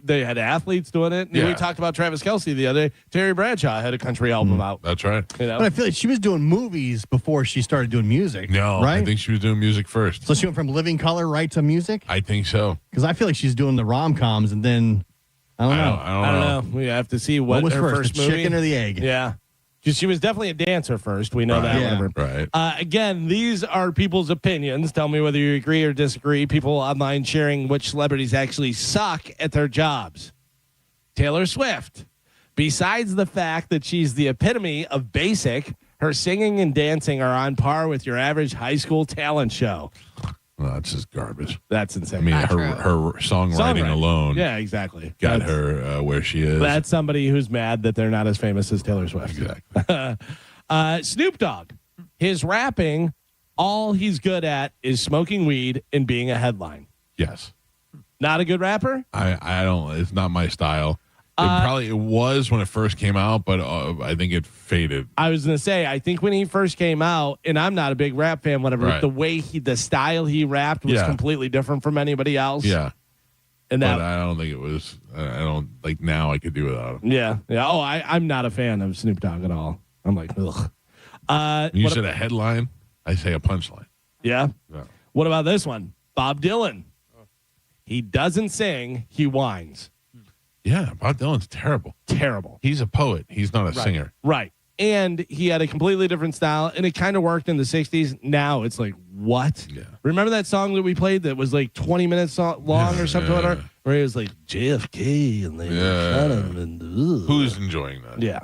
[SPEAKER 5] They had athletes doing it.
[SPEAKER 8] Yeah.
[SPEAKER 5] We talked about Travis Kelce the other day. Terry Bradshaw had a country album out.
[SPEAKER 8] That's right.
[SPEAKER 5] You know?
[SPEAKER 6] But I feel like she was doing movies before she started doing music.
[SPEAKER 8] No,
[SPEAKER 6] right?
[SPEAKER 8] I think she was doing music first.
[SPEAKER 6] So she went from Living Color right to music?
[SPEAKER 8] I think so.
[SPEAKER 6] Because I feel like she's doing the rom-coms and then, I don't know.
[SPEAKER 8] I don't know.
[SPEAKER 5] We have to see what
[SPEAKER 6] was
[SPEAKER 5] her first
[SPEAKER 6] the
[SPEAKER 5] movie.
[SPEAKER 6] chicken or the egg?
[SPEAKER 5] Yeah. She was definitely a dancer first. We know that.
[SPEAKER 6] Yeah.
[SPEAKER 5] Whatever.
[SPEAKER 8] Right.
[SPEAKER 5] Again, these are people's opinions. Tell me whether you agree or disagree. People online sharing which celebrities actually suck at their jobs. Taylor Swift. Besides the fact that she's the epitome of basic, her singing and dancing are on par with your average high school talent show.
[SPEAKER 8] Well, that's just garbage.
[SPEAKER 5] That's insane.
[SPEAKER 8] I mean,
[SPEAKER 2] Not
[SPEAKER 8] her songwriting alone
[SPEAKER 5] Yeah, exactly.
[SPEAKER 8] got her where she is.
[SPEAKER 5] That's somebody who's mad that they're not as famous as Taylor Swift.
[SPEAKER 8] Exactly.
[SPEAKER 5] Snoop Dogg, his rapping, all he's good at is smoking weed and being a headline.
[SPEAKER 8] Yes.
[SPEAKER 5] Not a good rapper?
[SPEAKER 8] I don't. It's not my style. It was when it first came out, but I think it faded.
[SPEAKER 5] I was going to say, I think when he first came out, and I'm not a big rap fan, whatever,
[SPEAKER 8] Right.
[SPEAKER 5] the way the style he rapped was completely different from anybody else.
[SPEAKER 8] Yeah.
[SPEAKER 5] And
[SPEAKER 8] but I don't think it was. I don't like now. I could do without him.
[SPEAKER 5] Yeah. Oh, I'm not a fan of Snoop Dogg at all. I'm like, ugh.
[SPEAKER 8] You said a headline. I say a punchline.
[SPEAKER 5] Yeah.
[SPEAKER 8] Yeah.
[SPEAKER 5] What about this one? Bob Dylan. He doesn't sing. He whines.
[SPEAKER 8] Yeah, Bob Dylan's terrible.
[SPEAKER 5] Terrible.
[SPEAKER 8] He's a poet. He's not a singer.
[SPEAKER 5] Right. And he had a completely different style, and it kind of worked in the 60s. Now it's like, what?
[SPEAKER 8] Yeah.
[SPEAKER 5] Remember that song that we played that was like 20 minutes long or something?
[SPEAKER 8] Yeah.
[SPEAKER 5] Where he was like, JFK, and they
[SPEAKER 8] Who's enjoying that?
[SPEAKER 5] Yeah.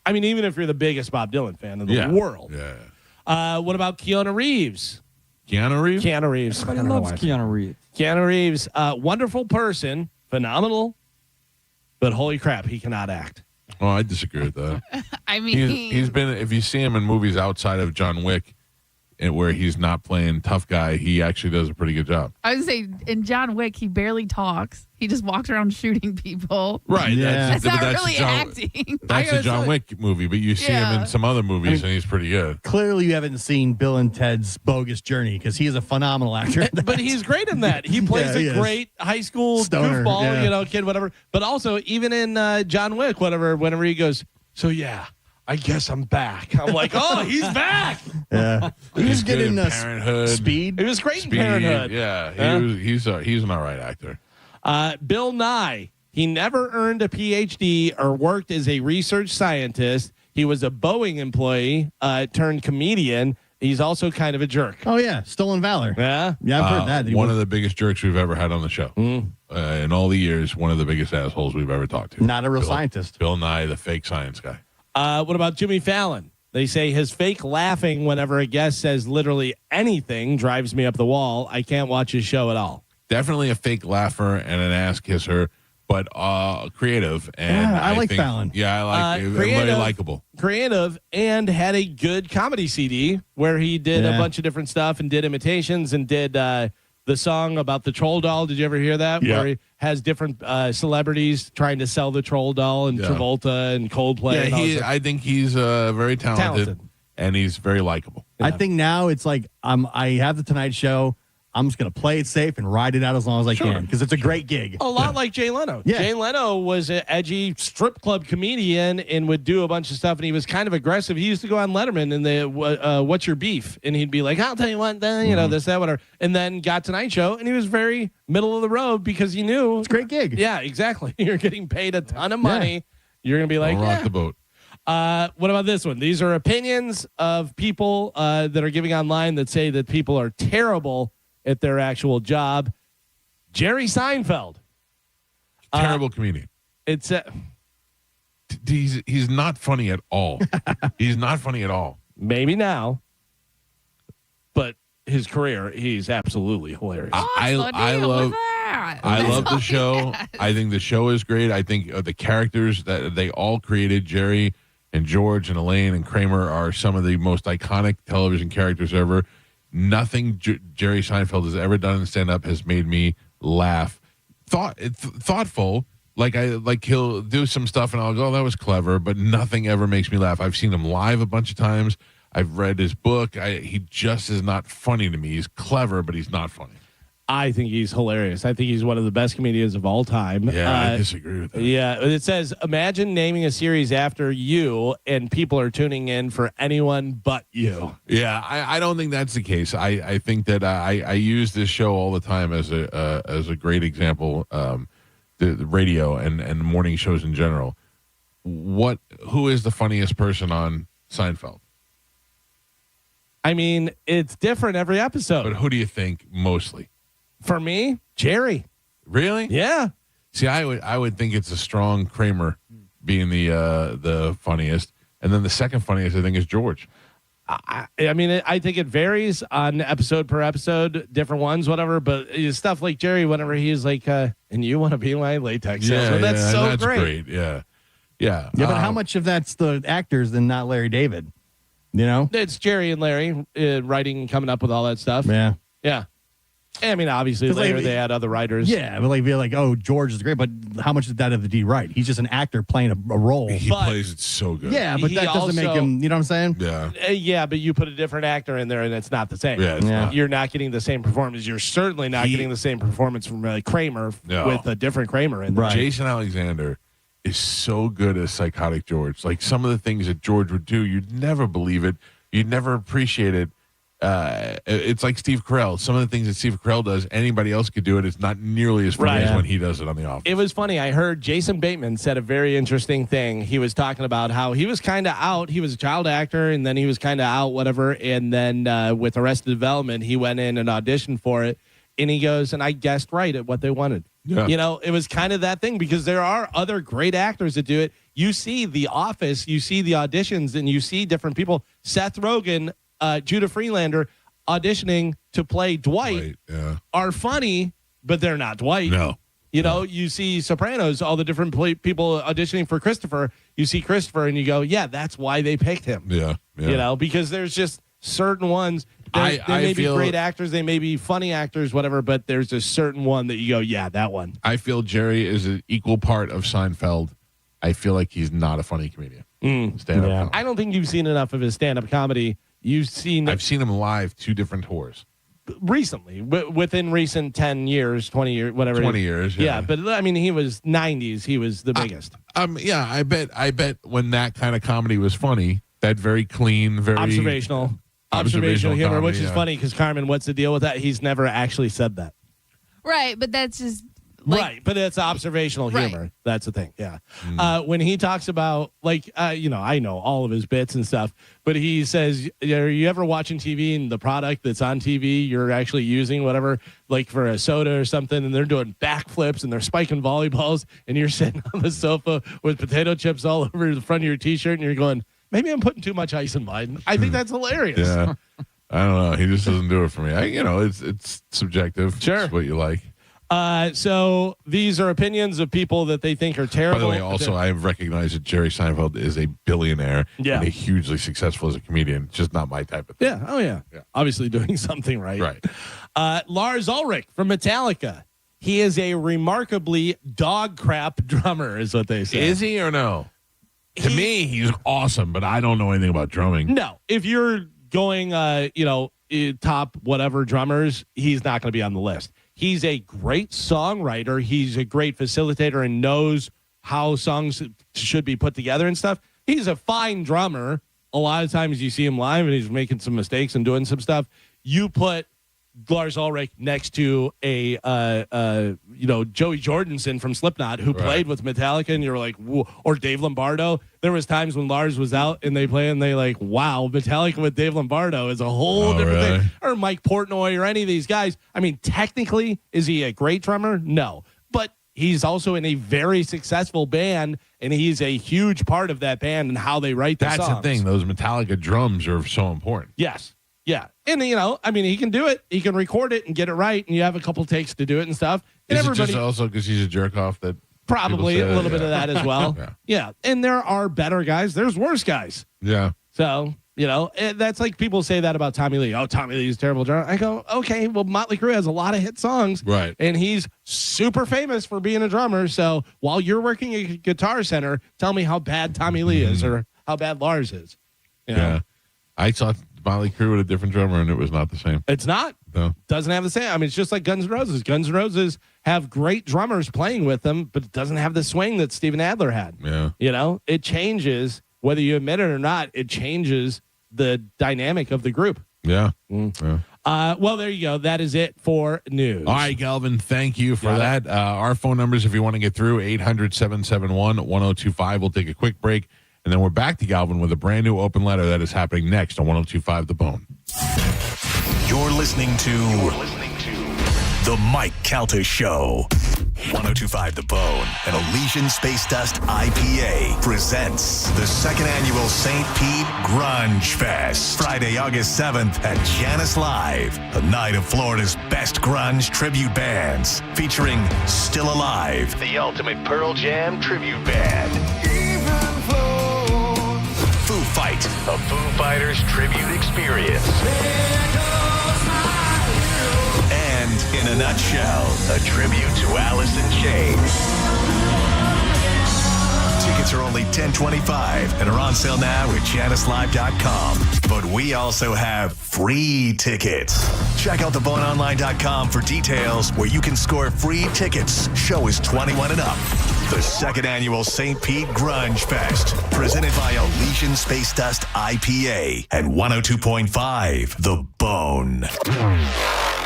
[SPEAKER 5] I mean, even if you're the biggest Bob Dylan fan in the world.
[SPEAKER 8] Yeah.
[SPEAKER 5] What about Keanu Reeves?
[SPEAKER 8] Keanu Reeves?
[SPEAKER 5] Keanu Reeves.
[SPEAKER 3] Everybody loves Keanu Reeves.
[SPEAKER 5] Keanu Reeves, wonderful person, phenomenal, but holy crap, he cannot act.
[SPEAKER 8] Oh, I disagree with that.
[SPEAKER 2] I mean,
[SPEAKER 8] he's been. If you see him in movies outside of John Wick, where he's not playing tough guy, he actually does a pretty good job.
[SPEAKER 2] I would say in John Wick, he barely talks. He just walks around shooting people.
[SPEAKER 8] Right.
[SPEAKER 6] Yeah.
[SPEAKER 2] That's not really acting.
[SPEAKER 8] That's a John Wick movie, but you see him in some other movies, and he's pretty good.
[SPEAKER 6] Clearly, you haven't seen Bill and Ted's Bogus Journey because he is a phenomenal actor.
[SPEAKER 5] But he's great in that. He plays
[SPEAKER 6] he
[SPEAKER 5] a
[SPEAKER 6] is.
[SPEAKER 5] great high school
[SPEAKER 6] Stoner,
[SPEAKER 5] goofball, kid, whatever. But also, even in John Wick, whenever he goes, so yeah, I guess I'm back. I'm like, oh, he's back.
[SPEAKER 6] Yeah. He was
[SPEAKER 8] good
[SPEAKER 6] getting
[SPEAKER 8] in Parenthood.
[SPEAKER 6] Speed.
[SPEAKER 5] He was great
[SPEAKER 8] Speed,
[SPEAKER 5] in Parenthood.
[SPEAKER 8] Yeah, he's an all right actor.
[SPEAKER 5] Bill Nye, he never earned a PhD or worked as a research scientist. He was a Boeing employee turned comedian. He's also kind of a jerk.
[SPEAKER 6] Oh, yeah. Stolen Valor.
[SPEAKER 5] Yeah?
[SPEAKER 6] Yeah, I've heard that.
[SPEAKER 8] One of the biggest jerks we've ever had on the show. In all the years, one of the biggest assholes we've ever talked to.
[SPEAKER 6] Not a real scientist.
[SPEAKER 8] Bill Nye, the fake science guy.
[SPEAKER 5] What about Jimmy Fallon? They say his fake laughing whenever a guest says literally anything drives me up the wall. I can't watch his show at all.
[SPEAKER 8] Definitely a fake laugher and an ass kisser, but creative. And
[SPEAKER 6] Yeah, I like
[SPEAKER 8] think,
[SPEAKER 6] Fallon.
[SPEAKER 8] Yeah, I like it.
[SPEAKER 5] Creative.
[SPEAKER 8] Very likable.
[SPEAKER 5] Creative, and had a good comedy CD where he did a
[SPEAKER 6] Yeah.
[SPEAKER 5] bunch of different stuff and did imitations and did the song about the troll doll. Did you ever hear that?
[SPEAKER 8] Yeah.
[SPEAKER 5] Where he has different celebrities trying to sell the troll doll and Travolta and Coldplay.
[SPEAKER 8] Yeah,
[SPEAKER 5] and all that.
[SPEAKER 8] I think he's very talented, and he's very likable.
[SPEAKER 6] I think now it's like I have the Tonight Show. I'm just going to play it safe and ride it out as long as I can because it's a great gig.
[SPEAKER 5] A lot like Jay Leno.
[SPEAKER 6] Yeah.
[SPEAKER 5] Jay Leno was an edgy strip club comedian and would do a bunch of stuff, and he was kind of aggressive. He used to go on Letterman and the "What's your beef?" and he'd be like, "I'll tell you what, this, that, whatever." And then got Tonight Show, and he was very middle of the road because he knew
[SPEAKER 6] it's a great gig.
[SPEAKER 5] Yeah, exactly. You're getting paid a ton of money. Yeah. You're gonna be like,
[SPEAKER 8] I'll rock the boat.
[SPEAKER 5] What about this one? These are opinions of people that are giving online that say that people are terrible at their actual job. Jerry Seinfeld,
[SPEAKER 8] terrible comedian.
[SPEAKER 5] It's
[SPEAKER 8] he's not funny at all. He's not funny at all.
[SPEAKER 5] Maybe now, but his career, he's absolutely hilarious.
[SPEAKER 8] I love the show. I think the show is great. I think the characters that they all created, Jerry and George and Elaine and Kramer, are some of the most iconic television characters ever. Nothing Jerry Seinfeld has ever done in stand-up has made me laugh. Thoughtful. Like he'll do some stuff and I'll go, oh, that was clever, but nothing ever makes me laugh. I've seen him live a bunch of times. I've read his book. He just is not funny to me. He's clever, but he's not funny.
[SPEAKER 5] I think he's hilarious. I think he's one of the best comedians of all time.
[SPEAKER 8] Yeah, I disagree with that.
[SPEAKER 5] Yeah, it says, imagine naming a series after you and people are tuning in for anyone but you.
[SPEAKER 8] Yeah, I don't think that's the case. I think that I use this show all the time as a great example, the radio and morning shows in general. Who is the funniest person on Seinfeld?
[SPEAKER 5] I mean, it's different every episode.
[SPEAKER 8] But who do you think mostly?
[SPEAKER 5] For me, Jerry.
[SPEAKER 8] Really?
[SPEAKER 5] Yeah.
[SPEAKER 8] See, I would think it's a strong Kramer being the funniest, and then the second funniest I think is George.
[SPEAKER 5] I mean, I think it varies on episode per episode, different ones, whatever. But stuff like Jerry, whenever he's like, and you want to be my latex salesman. That's so great.
[SPEAKER 8] Yeah.
[SPEAKER 6] But how much of that's the actors and not Larry David? You know?
[SPEAKER 5] It's Jerry and Larry writing and coming up with all that stuff.
[SPEAKER 6] Yeah.
[SPEAKER 5] Yeah. I mean, obviously later they had other writers.
[SPEAKER 6] Yeah, but be like, oh, George is great, but how much is that of the D right? He's just an actor playing a role.
[SPEAKER 8] He plays it so good.
[SPEAKER 6] Yeah, but that doesn't make him, you know what I'm saying?
[SPEAKER 8] Yeah.
[SPEAKER 5] Yeah, but you put a different actor in there and it's not the same.
[SPEAKER 8] Yeah, it's not.
[SPEAKER 5] You're not getting the same performance. You're certainly not getting the same performance from Kramer with a different Kramer in there.
[SPEAKER 8] Right. Jason Alexander is so good as Psychotic George. Like some of the things that George would do, you'd never believe it. You'd never appreciate it. It's like Steve Carell. Some of the things that Steve Carell does, anybody else could do it. It's not nearly as funny as when he does it on The Office.
[SPEAKER 5] It was funny. I heard Jason Bateman said a very interesting thing. He was talking about how he was kind of out. He was a child actor, and then he was kind of out, whatever. And then with Arrested Development, he went in and auditioned for it. And he goes, and I guessed right at what they wanted.
[SPEAKER 8] Yeah.
[SPEAKER 5] You know, it was kind of that thing because there are other great actors that do it. You see The Office, you see the auditions, and you see different people. Seth Rogen, Judah Freelander auditioning to play Dwight are funny, but they're not Dwight.
[SPEAKER 8] No.
[SPEAKER 5] You know, you see Sopranos, all the different people auditioning for Christopher. You see Christopher and you go, yeah, that's why they picked him.
[SPEAKER 8] Yeah.
[SPEAKER 5] You know, because there's just certain ones. They may be great actors. They may be funny actors, whatever, but there's a certain one that you go, yeah, that one.
[SPEAKER 8] I feel Jerry is an equal part of Seinfeld. I feel like he's not a funny comedian. Stand-up comedy.
[SPEAKER 5] I don't think you've seen enough of his stand-up comedy. I've seen
[SPEAKER 8] him live 2 different tours.
[SPEAKER 5] Recently, within recent 10 years, 20 years, whatever.
[SPEAKER 8] 20 years, yeah.
[SPEAKER 5] But I mean, he was 90s. He was the biggest.
[SPEAKER 8] Yeah, I bet when that kind of comedy was funny, that very clean, very
[SPEAKER 5] observational humor,
[SPEAKER 8] comedy,
[SPEAKER 5] which is funny because Carmin, what's the deal with that? He's never actually said that.
[SPEAKER 2] Right, but that's just
[SPEAKER 5] right, but it's observational humor.
[SPEAKER 2] Right.
[SPEAKER 5] That's the thing. Yeah. When he talks about I know all of his bits and stuff, but he says, are you ever watching TV and the product that's on TV you're actually using, whatever, like for a soda or something, and they're doing backflips and they're spiking volleyballs and you're sitting on the sofa with potato chips all over the front of your T-shirt and you're going, maybe I'm putting too much ice in mine. I think that's hilarious.
[SPEAKER 8] Yeah. I don't know. He just doesn't do it for me. It's subjective.
[SPEAKER 5] Sure.
[SPEAKER 8] It's what you like.
[SPEAKER 5] So these are opinions of people that they think are terrible.
[SPEAKER 8] By the way, also, I have recognized that Jerry Seinfeld is a billionaire and a hugely successful as a comedian. Just not my type of thing.
[SPEAKER 5] Yeah. Oh, yeah. Obviously doing something right.
[SPEAKER 8] Right.
[SPEAKER 5] Lars Ulrich from Metallica. He is a remarkably dog crap drummer, is what they say.
[SPEAKER 8] Is he or no? To me, he's awesome, but I don't know anything about drumming.
[SPEAKER 5] No. If you're going, top whatever drummers, he's not going to be on the list. He's a great songwriter. He's a great facilitator and knows how songs should be put together and stuff. He's a fine drummer. A lot of times you see him live and he's making some mistakes and doing some stuff. You put Lars Ulrich next to a Joey Jordison from Slipknot who played with Metallica, and you're like, whoa. Or Dave Lombardo. There was times when Lars was out and they play and they like, wow, Metallica with Dave Lombardo is a whole different thing. Or Mike Portnoy or any of these guys. I mean, technically, is he a great drummer? No, but he's also in a very successful band, and he's a huge part of that band and how they write the songs.
[SPEAKER 8] That's the thing. Those Metallica drums are so important.
[SPEAKER 5] Yes. Yeah. And, he can do it. He can record it and get it right, and you have a couple takes to do it and stuff. And
[SPEAKER 8] is it just also because he's a jerk off that
[SPEAKER 5] probably a little bit of that as well. Yeah. And there are better guys. There's worse guys.
[SPEAKER 8] Yeah.
[SPEAKER 5] So, that's like people say that about Tommy Lee. Oh, Tommy Lee's a terrible drummer. I go, okay, well, Motley Crue has a lot of hit songs.
[SPEAKER 8] Right.
[SPEAKER 5] And he's super famous for being a drummer. So while you're working at Guitar Center, tell me how bad Tommy Lee is or how bad Lars is.
[SPEAKER 8] Yeah. I saw Motley Crue with a different drummer, and it was not the same.
[SPEAKER 5] It's not.
[SPEAKER 8] No.
[SPEAKER 5] Doesn't have the same. I mean, it's just like Guns N' Roses. Guns N' Roses have great drummers playing with them, but it doesn't have the swing that Steven Adler had.
[SPEAKER 8] Yeah.
[SPEAKER 5] It changes, whether you admit it or not, it changes the dynamic of the group.
[SPEAKER 8] Yeah.
[SPEAKER 5] Well, there you go. That is it for news.
[SPEAKER 8] All right, Galvin, thank you for that. Our phone numbers, if you want to get through, 800-771-1025. We'll take a quick break, and then we're back to Galvin with a brand new open letter that is happening next on 1025 The Bone.
[SPEAKER 13] You're listening to The Mike Calta Show.
[SPEAKER 26] 102.5 The Bone and Elysian Space Dust IPA presents the second annual St. Pete Grunge Fest. Friday, August 7th at Janice Live, a night of Florida's best grunge tribute bands, featuring Still Alive, the ultimate Pearl Jam tribute band. Foo Fight, a Foo Fighters tribute experience. And in a nutshell, a tribute to Alice in Chains. Tickets are only $10.25 and are on sale now at JaniceLive.com. But we also have free tickets. Check out theboneonline.com for details where you can score free tickets. Show is 21 and up. The second annual St. Pete Grunge Fest, presented by Elysian Space Dust IPA and 102.5 The Bone.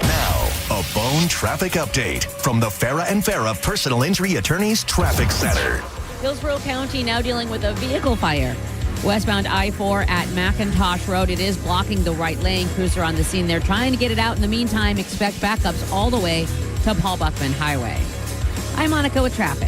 [SPEAKER 26] Now, a Bone traffic update from the Farah and Farah Personal Injury Attorneys Traffic Center.
[SPEAKER 7] Hillsborough County now dealing with a vehicle fire. Westbound I-4 at McIntosh Road. It is blocking the right lane. Crews are on the scene. They're trying to get it out. In the meantime, expect backups all the way to Paul Buckman Highway. I'm Monica with traffic.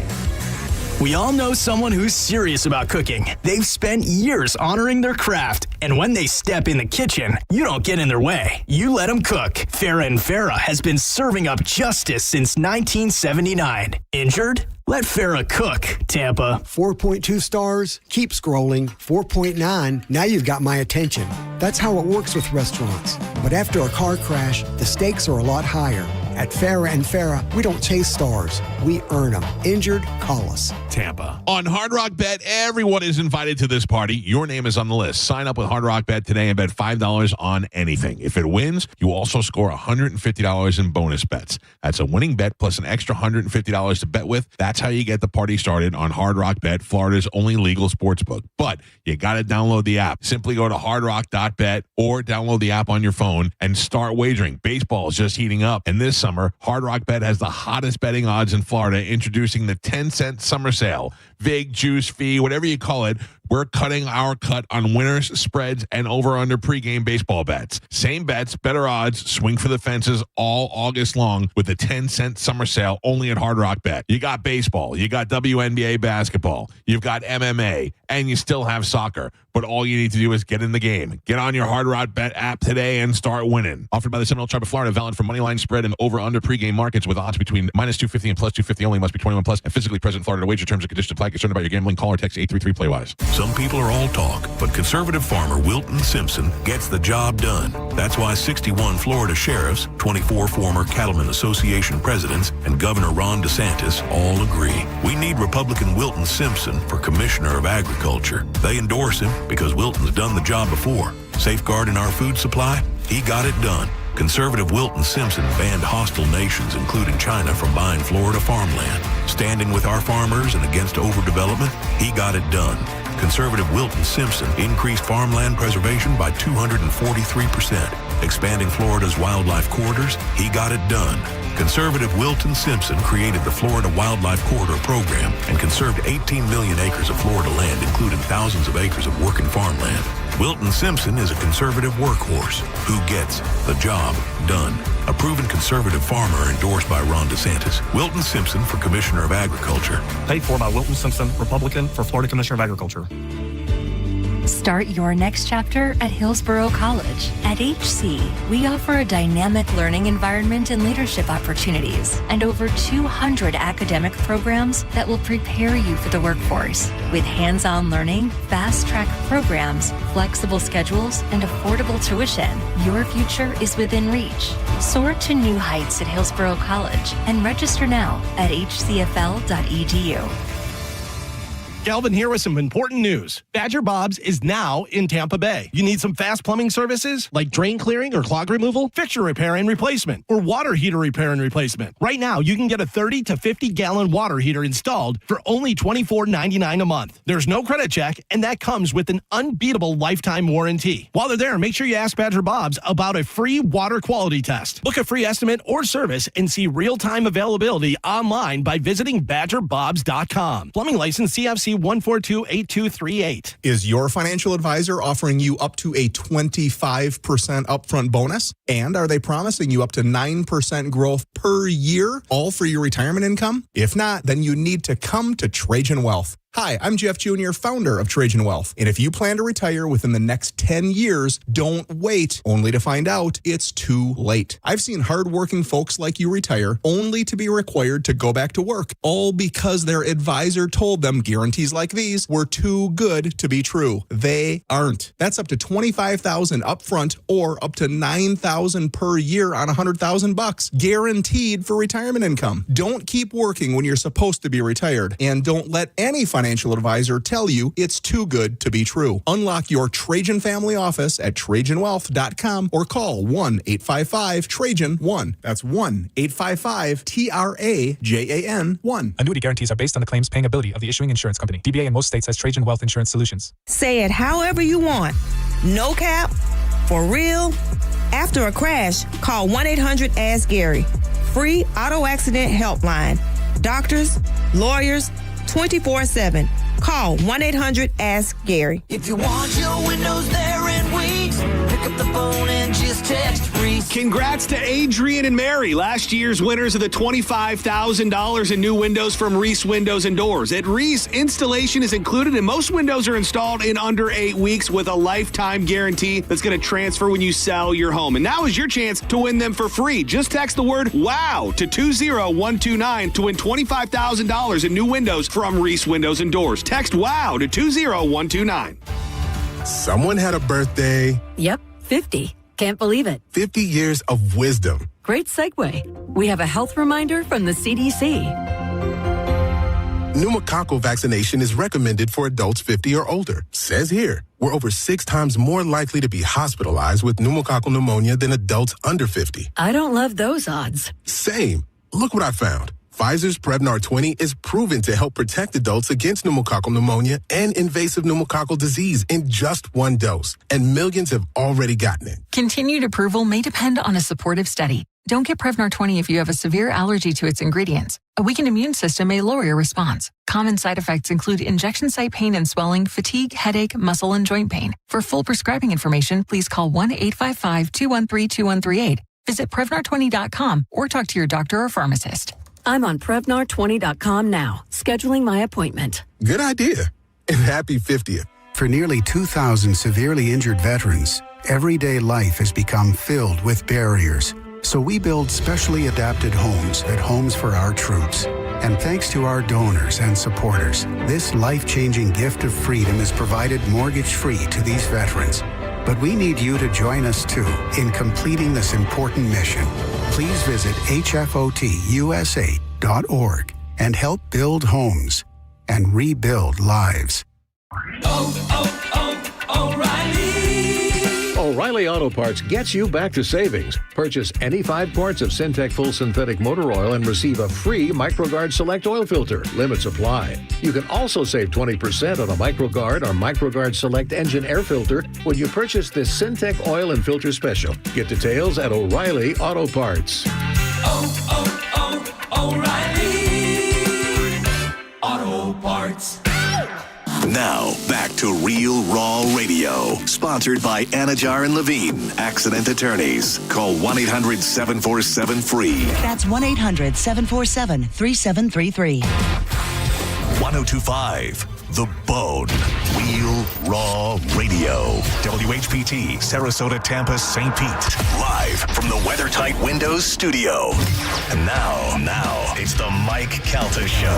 [SPEAKER 13] We all know someone who's serious about cooking. They've spent years honoring their craft, and when they step in the kitchen, you don't get in their way. You let them cook. Farah and Farah has been serving up justice since 1979. Injured? Let Farah cook, Tampa.
[SPEAKER 9] 4.2 stars. Keep scrolling. 4.9. Now you've got my attention. That's how it works with restaurants. But after a car crash, the stakes are a lot higher. At Farah and Farah, we don't chase stars. We earn them. Injured? Call us.
[SPEAKER 8] Tampa. On Hard Rock Bet, everyone is invited to this party. Your name is on the list. Sign up with Hard Rock Bet today and bet $5 on anything. If it wins, you also score $150 in bonus bets. That's a winning bet plus an extra $150 to bet with. That's how you get the party started on Hard Rock Bet, Florida's only legal sports book. But you got to download the app. Simply go to hardrock.bet or download the app on your phone and start wagering. Baseball is just heating up, and this summer, Hard Rock Bet has the hottest betting odds in Florida, introducing the 10-cent summer sale. Vig, juice, fee, whatever you call it, we're cutting our cut on winners, spreads, and over-under pregame baseball bets. Same bets, better odds, swing for the fences all August long with the 10-cent summer sale only at Hard Rock Bet. You got baseball, you got WNBA basketball, you've got MMA, and you still have soccer. But all you need to do is get in the game. Get on your Hard Rock Bet app today and start winning. Offered by the Seminole Tribe of Florida, valid for moneyline spread and over-under pregame markets with odds between -250 and +250 only. Must be 21 plus and physically present in Florida to wager. Terms and conditions apply. Concerned about your gambling? Call or text 833-PLAY-WISE.
[SPEAKER 19] Some people are all talk, but conservative farmer Wilton Simpson gets the job done. That's why 61 Florida sheriffs, 24 former Cattlemen Association presidents, and Governor Ron DeSantis all agree. We need Republican Wilton Simpson for Commissioner of Agriculture. They endorse him because Wilton's done the job before. Safeguarding our food supply, he got it done. Conservative Wilton Simpson banned hostile nations, including China, from buying Florida farmland. Standing with our farmers and against overdevelopment, he got it done. Conservative Wilton Simpson increased farmland preservation by 243%. Expanding Florida's wildlife corridors, he got it done. Conservative Wilton Simpson created the Florida Wildlife Corridor Program and conserved 18 million acres of Florida land, including thousands of acres of working farmland. Wilton Simpson is a conservative workhorse who gets the job done. A proven conservative farmer endorsed by Ron DeSantis. Wilton Simpson for Commissioner of Agriculture.
[SPEAKER 10] Paid for by Wilton Simpson, Republican, for Florida Commissioner of Agriculture.
[SPEAKER 20] Start your next chapter at Hillsborough College. At HC, we offer a dynamic learning environment and leadership opportunities, and over 200 academic programs that will prepare you for the workforce. With hands-on learning, fast-track programs, flexible schedules, and affordable tuition, your future is within reach. Soar to new heights at Hillsborough College and register now at hcfl.edu.
[SPEAKER 5] Galvin here with some important news. Badger Bob's is now in Tampa Bay. You need some fast plumbing services like drain clearing or clog removal, fixture repair and replacement, or water heater repair and replacement. Right now, you can get a 30 to 50 gallon water heater installed for only $24.99 a month. There's no credit check, and that comes with an unbeatable lifetime warranty. While they're there, make sure you ask Badger Bob's about a free water quality test. Book a free estimate or service and see real-time availability online by visiting badgerbobs.com. Plumbing license CFC
[SPEAKER 11] 833-142-8238.
[SPEAKER 12] Is your financial advisor offering you up to a 25% upfront bonus? And are they promising you up to 9% growth per year, all for your retirement income? If not, then you need to come to Trajan Wealth. Hi, I'm Jeff Jr., founder of Trajan Wealth. And if you plan to retire within the next 10 years, don't wait only to find out it's too late. I've seen hardworking folks like you retire only to be required to go back to work, all because their advisor told them guarantees like these were too good to be true. They aren't. That's up to $25,000 upfront or up to $9,000 per year on $100,000, guaranteed for retirement income. Don't keep working when you're supposed to be retired, and don't let any financial advisor tell you it's too good to be true. Unlock your Trajan family office at TrajanWealth.com or call 1-855-TRAJAN-1. That's 1-855-TRAJAN-1.
[SPEAKER 10] Annuity guarantees are based on the claims paying ability of the issuing insurance company. DBA in most states has Trajan Wealth Insurance Solutions.
[SPEAKER 14] Say it however you want. No cap, for real. After a crash, call 1-800-ASK-GARY. Free auto accident helpline. Doctors, lawyers, 24/7. Call 1-800-ASK-GARY.
[SPEAKER 18] If you want your windows there in weeks, pick up the phone and just text Reese.
[SPEAKER 16] Congrats to Adrian and Mary, last year's winners of the $25,000 in new windows from Reese Windows and Doors. At Reese, installation is included and most windows are installed in under 8 weeks with a lifetime guarantee that's going to transfer when you sell your home. And now is your chance to win them for free. Just text the word WOW to 20129 to win $25,000 in new windows from Reese Windows and Doors. Text WOW to 20129.
[SPEAKER 23] Someone had a birthday.
[SPEAKER 24] Yep, 50. Can't believe it.
[SPEAKER 23] 50 years of wisdom.
[SPEAKER 24] Great segue. We have a health reminder from the CDC.
[SPEAKER 23] Pneumococcal vaccination is recommended for adults 50 or older. Says here, we're over 6 times more likely to be hospitalized with pneumococcal pneumonia than adults under 50.
[SPEAKER 24] I don't love those odds.
[SPEAKER 23] Same. Look what I found. Pfizer's Prevnar 20 is proven to help protect adults against pneumococcal pneumonia and invasive pneumococcal disease in just 1 dose. And millions have already gotten it.
[SPEAKER 25] Continued approval may depend on a supportive study. Don't get Prevnar 20 if you have a severe allergy to its ingredients. A weakened immune system may lower your response. Common side effects include injection site pain and swelling, fatigue, headache, muscle, and joint pain. For full prescribing information, please call 1-855-213-2138. Visit Prevnar20.com or talk to your doctor or pharmacist.
[SPEAKER 24] I'm on Prevnar20.com now, scheduling my appointment.
[SPEAKER 23] Good idea. And happy 50th.
[SPEAKER 27] For nearly 2,000 severely injured veterans, everyday life has become filled with barriers. So we build specially adapted homes at Homes for Our Troops. And thanks to our donors and supporters, this life-changing gift of freedom is provided mortgage-free to these veterans. But we need you to join us, too, in completing this important mission. Please visit hfotusa.org and help build homes and rebuild lives.
[SPEAKER 29] O'Reilly Auto Parts gets you back to savings. Purchase any 5 quarts of Syntec Full Synthetic Motor Oil and receive a free MicroGuard Select Oil Filter. Limits apply. You can also save 20% on a MicroGuard or MicroGuard Select Engine Air Filter when you purchase this Syntec Oil and Filter Special. Get details at O'Reilly Auto Parts.
[SPEAKER 18] O'Reilly Auto Parts.
[SPEAKER 26] Now, back to Real Raw Radio. Sponsored by Anajar and Levine, Accident Attorneys. Call 1-800-747-FREE.
[SPEAKER 30] That's 1-800-747-3733.
[SPEAKER 26] 1025, The Bone. Real Raw Radio. WHPT, Sarasota, Tampa, St. Pete. Live from the WeatherTight Windows studio. And now, it's the Mike Calta Show.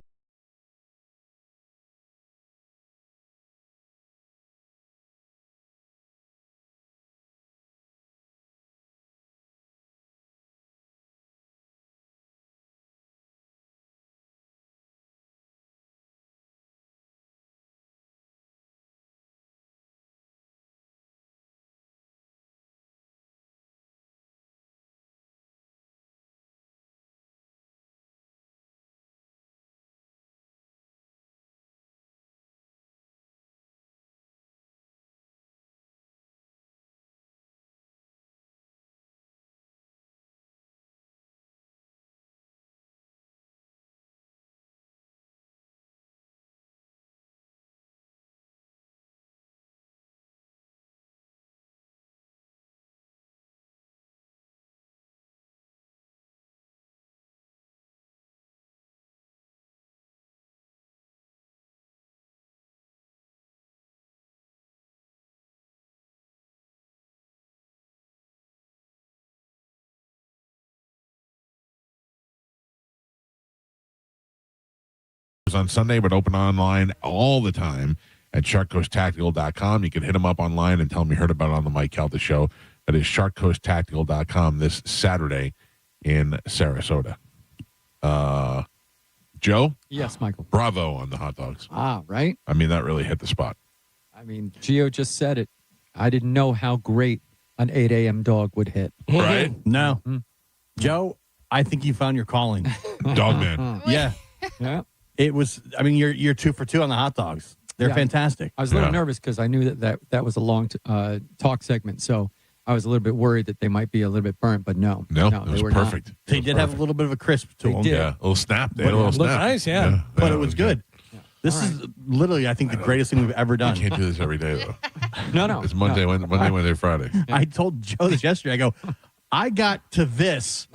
[SPEAKER 8] on Sunday, but open online all the time at sharkcoasttactical.com. You can hit them up online and tell them you heard about it on the Mike Calta Show. That is sharkcoasttactical.com this Saturday in Sarasota. Joe?
[SPEAKER 1] Yes, Michael.
[SPEAKER 8] Bravo on the hot dogs.
[SPEAKER 1] Right?
[SPEAKER 8] I mean, that really hit the spot.
[SPEAKER 1] I mean, Gio just said it. I didn't know how great an 8 a.m. dog would hit.
[SPEAKER 8] Right?
[SPEAKER 6] No. Joe, I think you found your calling.
[SPEAKER 8] Dog man.
[SPEAKER 6] Yeah.
[SPEAKER 1] Yeah.
[SPEAKER 6] It was, I mean, you're 2 for 2 on the hot dogs. They're
[SPEAKER 1] Yeah.
[SPEAKER 6] fantastic.
[SPEAKER 1] I was a little nervous because I knew that was a long talk segment. So I was a little bit worried that they might be a little bit burnt, but no.
[SPEAKER 8] No,
[SPEAKER 1] they
[SPEAKER 8] it was
[SPEAKER 1] were
[SPEAKER 8] perfect.
[SPEAKER 1] not.
[SPEAKER 6] They did have a little bit of a crisp to them.
[SPEAKER 1] did.
[SPEAKER 8] Yeah, a little snap. They
[SPEAKER 6] But
[SPEAKER 8] had a little
[SPEAKER 6] it
[SPEAKER 8] snap.
[SPEAKER 6] looked
[SPEAKER 5] nice, yeah.
[SPEAKER 6] But it was good. This is literally, I think, the greatest thing we've ever done.
[SPEAKER 8] You can't do this every day, though.
[SPEAKER 1] No.
[SPEAKER 8] It's Monday, Wednesday, Friday.
[SPEAKER 6] I told Joe this yesterday. I go, I got to this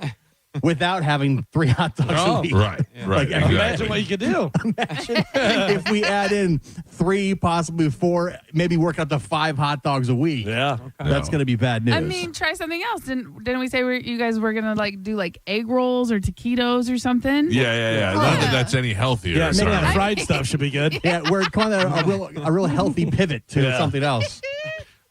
[SPEAKER 6] without having 3 hot dogs a week.
[SPEAKER 8] Right.
[SPEAKER 6] Like,
[SPEAKER 8] Exactly.
[SPEAKER 5] Imagine what you could do.
[SPEAKER 6] Imagine if we add in 3, possibly 4, maybe work out to 5 hot dogs a week.
[SPEAKER 5] Yeah.
[SPEAKER 6] That's going to be bad news.
[SPEAKER 2] I mean, try something else. Didn't we say you guys were gonna do egg rolls or taquitos or something?
[SPEAKER 8] Yeah. Not that that's any healthier.
[SPEAKER 5] Yeah, maybe
[SPEAKER 8] Sorry.
[SPEAKER 5] that fried stuff should be good.
[SPEAKER 6] yeah, we're calling that a real healthy pivot to something else.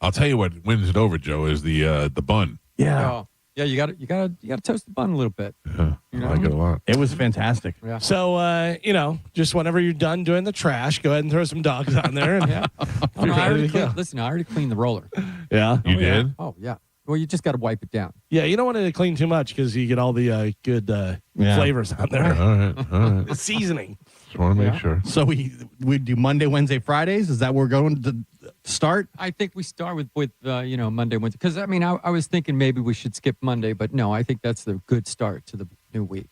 [SPEAKER 8] I'll tell you what wins it over, Joe, is the bun.
[SPEAKER 6] Yeah.
[SPEAKER 1] Oh. Yeah, you got to toast the bun a little bit.
[SPEAKER 8] Yeah, I like it a lot.
[SPEAKER 6] It was fantastic.
[SPEAKER 1] Yeah.
[SPEAKER 5] So, just whenever you're done doing the trash, go ahead and throw some dogs on there. And
[SPEAKER 1] Yeah. Oh, no, I already cleaned the roller.
[SPEAKER 5] Yeah.
[SPEAKER 8] You did?
[SPEAKER 1] Oh yeah. Well, you just got to wipe it down.
[SPEAKER 5] Yeah, you don't want to clean too much because you get all the good flavors on there.
[SPEAKER 8] All right.
[SPEAKER 5] The seasoning.
[SPEAKER 8] Just want to make sure.
[SPEAKER 6] So we do Monday, Wednesday, Fridays. Is that where we're going to start?
[SPEAKER 1] I think we start with Monday, Wednesday. Because, I mean, I was thinking maybe we should skip Monday, but no, I think that's the good start to the new week.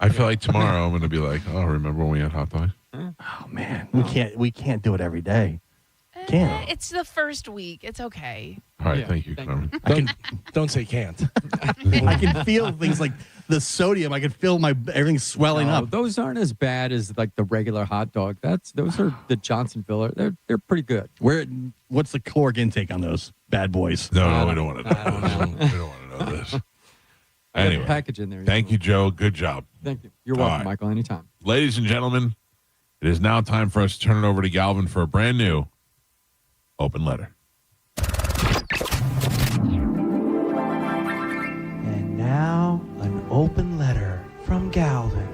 [SPEAKER 8] I feel like tomorrow I'm going to be like, oh, remember when we had hot dogs?
[SPEAKER 6] Oh man, we can't do it every day. Can't.
[SPEAKER 2] It's the first week. It's okay.
[SPEAKER 8] All right, thank you, Carmin.
[SPEAKER 5] Don't say can't.
[SPEAKER 6] I can feel things like the sodium. I can feel everything swelling up.
[SPEAKER 1] Those aren't as bad as like the regular hot dog. Those are the Johnsonville. They're pretty good.
[SPEAKER 6] What's the caloric intake on those bad boys?
[SPEAKER 8] No, we don't want to know this. We don't want to know this. Anyway,
[SPEAKER 1] package in there.
[SPEAKER 8] Thank you, Joe. Good job.
[SPEAKER 1] Thank you. You're welcome,
[SPEAKER 8] All right.
[SPEAKER 1] Michael. Anytime.
[SPEAKER 8] Ladies and gentlemen, it is now time for us to turn it over to Galvin for a brand new open letter.
[SPEAKER 3] And now, an open letter from Galvin.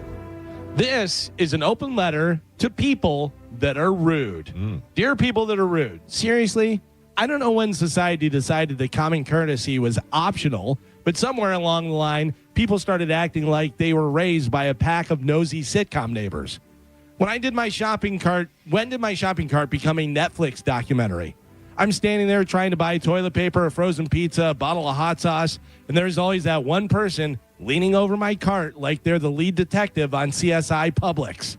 [SPEAKER 5] This is an open letter to people that are rude. Dear people that are rude, seriously, I don't know when society decided that common courtesy was optional, but somewhere along the line, people started acting like they were raised by a pack of nosy sitcom neighbors. When did my shopping cart become a Netflix documentary? I'm standing there trying to buy toilet paper, a frozen pizza, a bottle of hot sauce, and there's always that one person leaning over my cart like they're the lead detective on CSI Publix.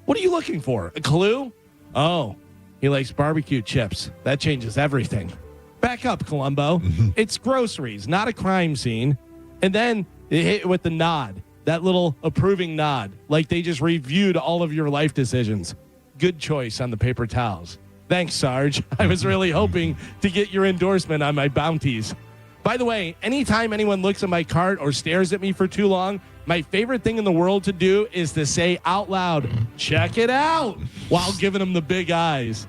[SPEAKER 5] What are you looking for? A clue? Oh, he likes barbecue chips. That changes everything. Back up, Columbo. It's groceries, not a crime scene. And then they hit with the nod, that little approving nod, like they just reviewed all of your life decisions. Good choice on the paper towels. Thanks, Sarge. I was really hoping to get your endorsement on my bounties. By the way, anytime anyone looks at my cart or stares at me for too long, my favorite thing in the world to do is to say out loud, check it out, while giving them the big eyes.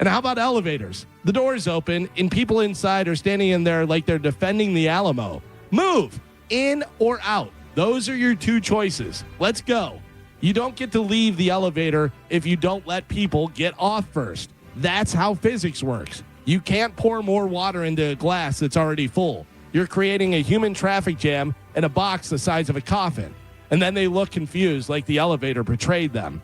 [SPEAKER 5] And how about elevators? The door's open and people inside are standing in there like they're defending the Alamo. Move, in or out. Those are your two choices. Let's go. You don't get to leave the elevator if you don't let people get off first. That's how physics works. You can't pour more water into a glass that's already full. You're creating a human traffic jam in a box the size of a coffin. And then they look confused like the elevator betrayed them.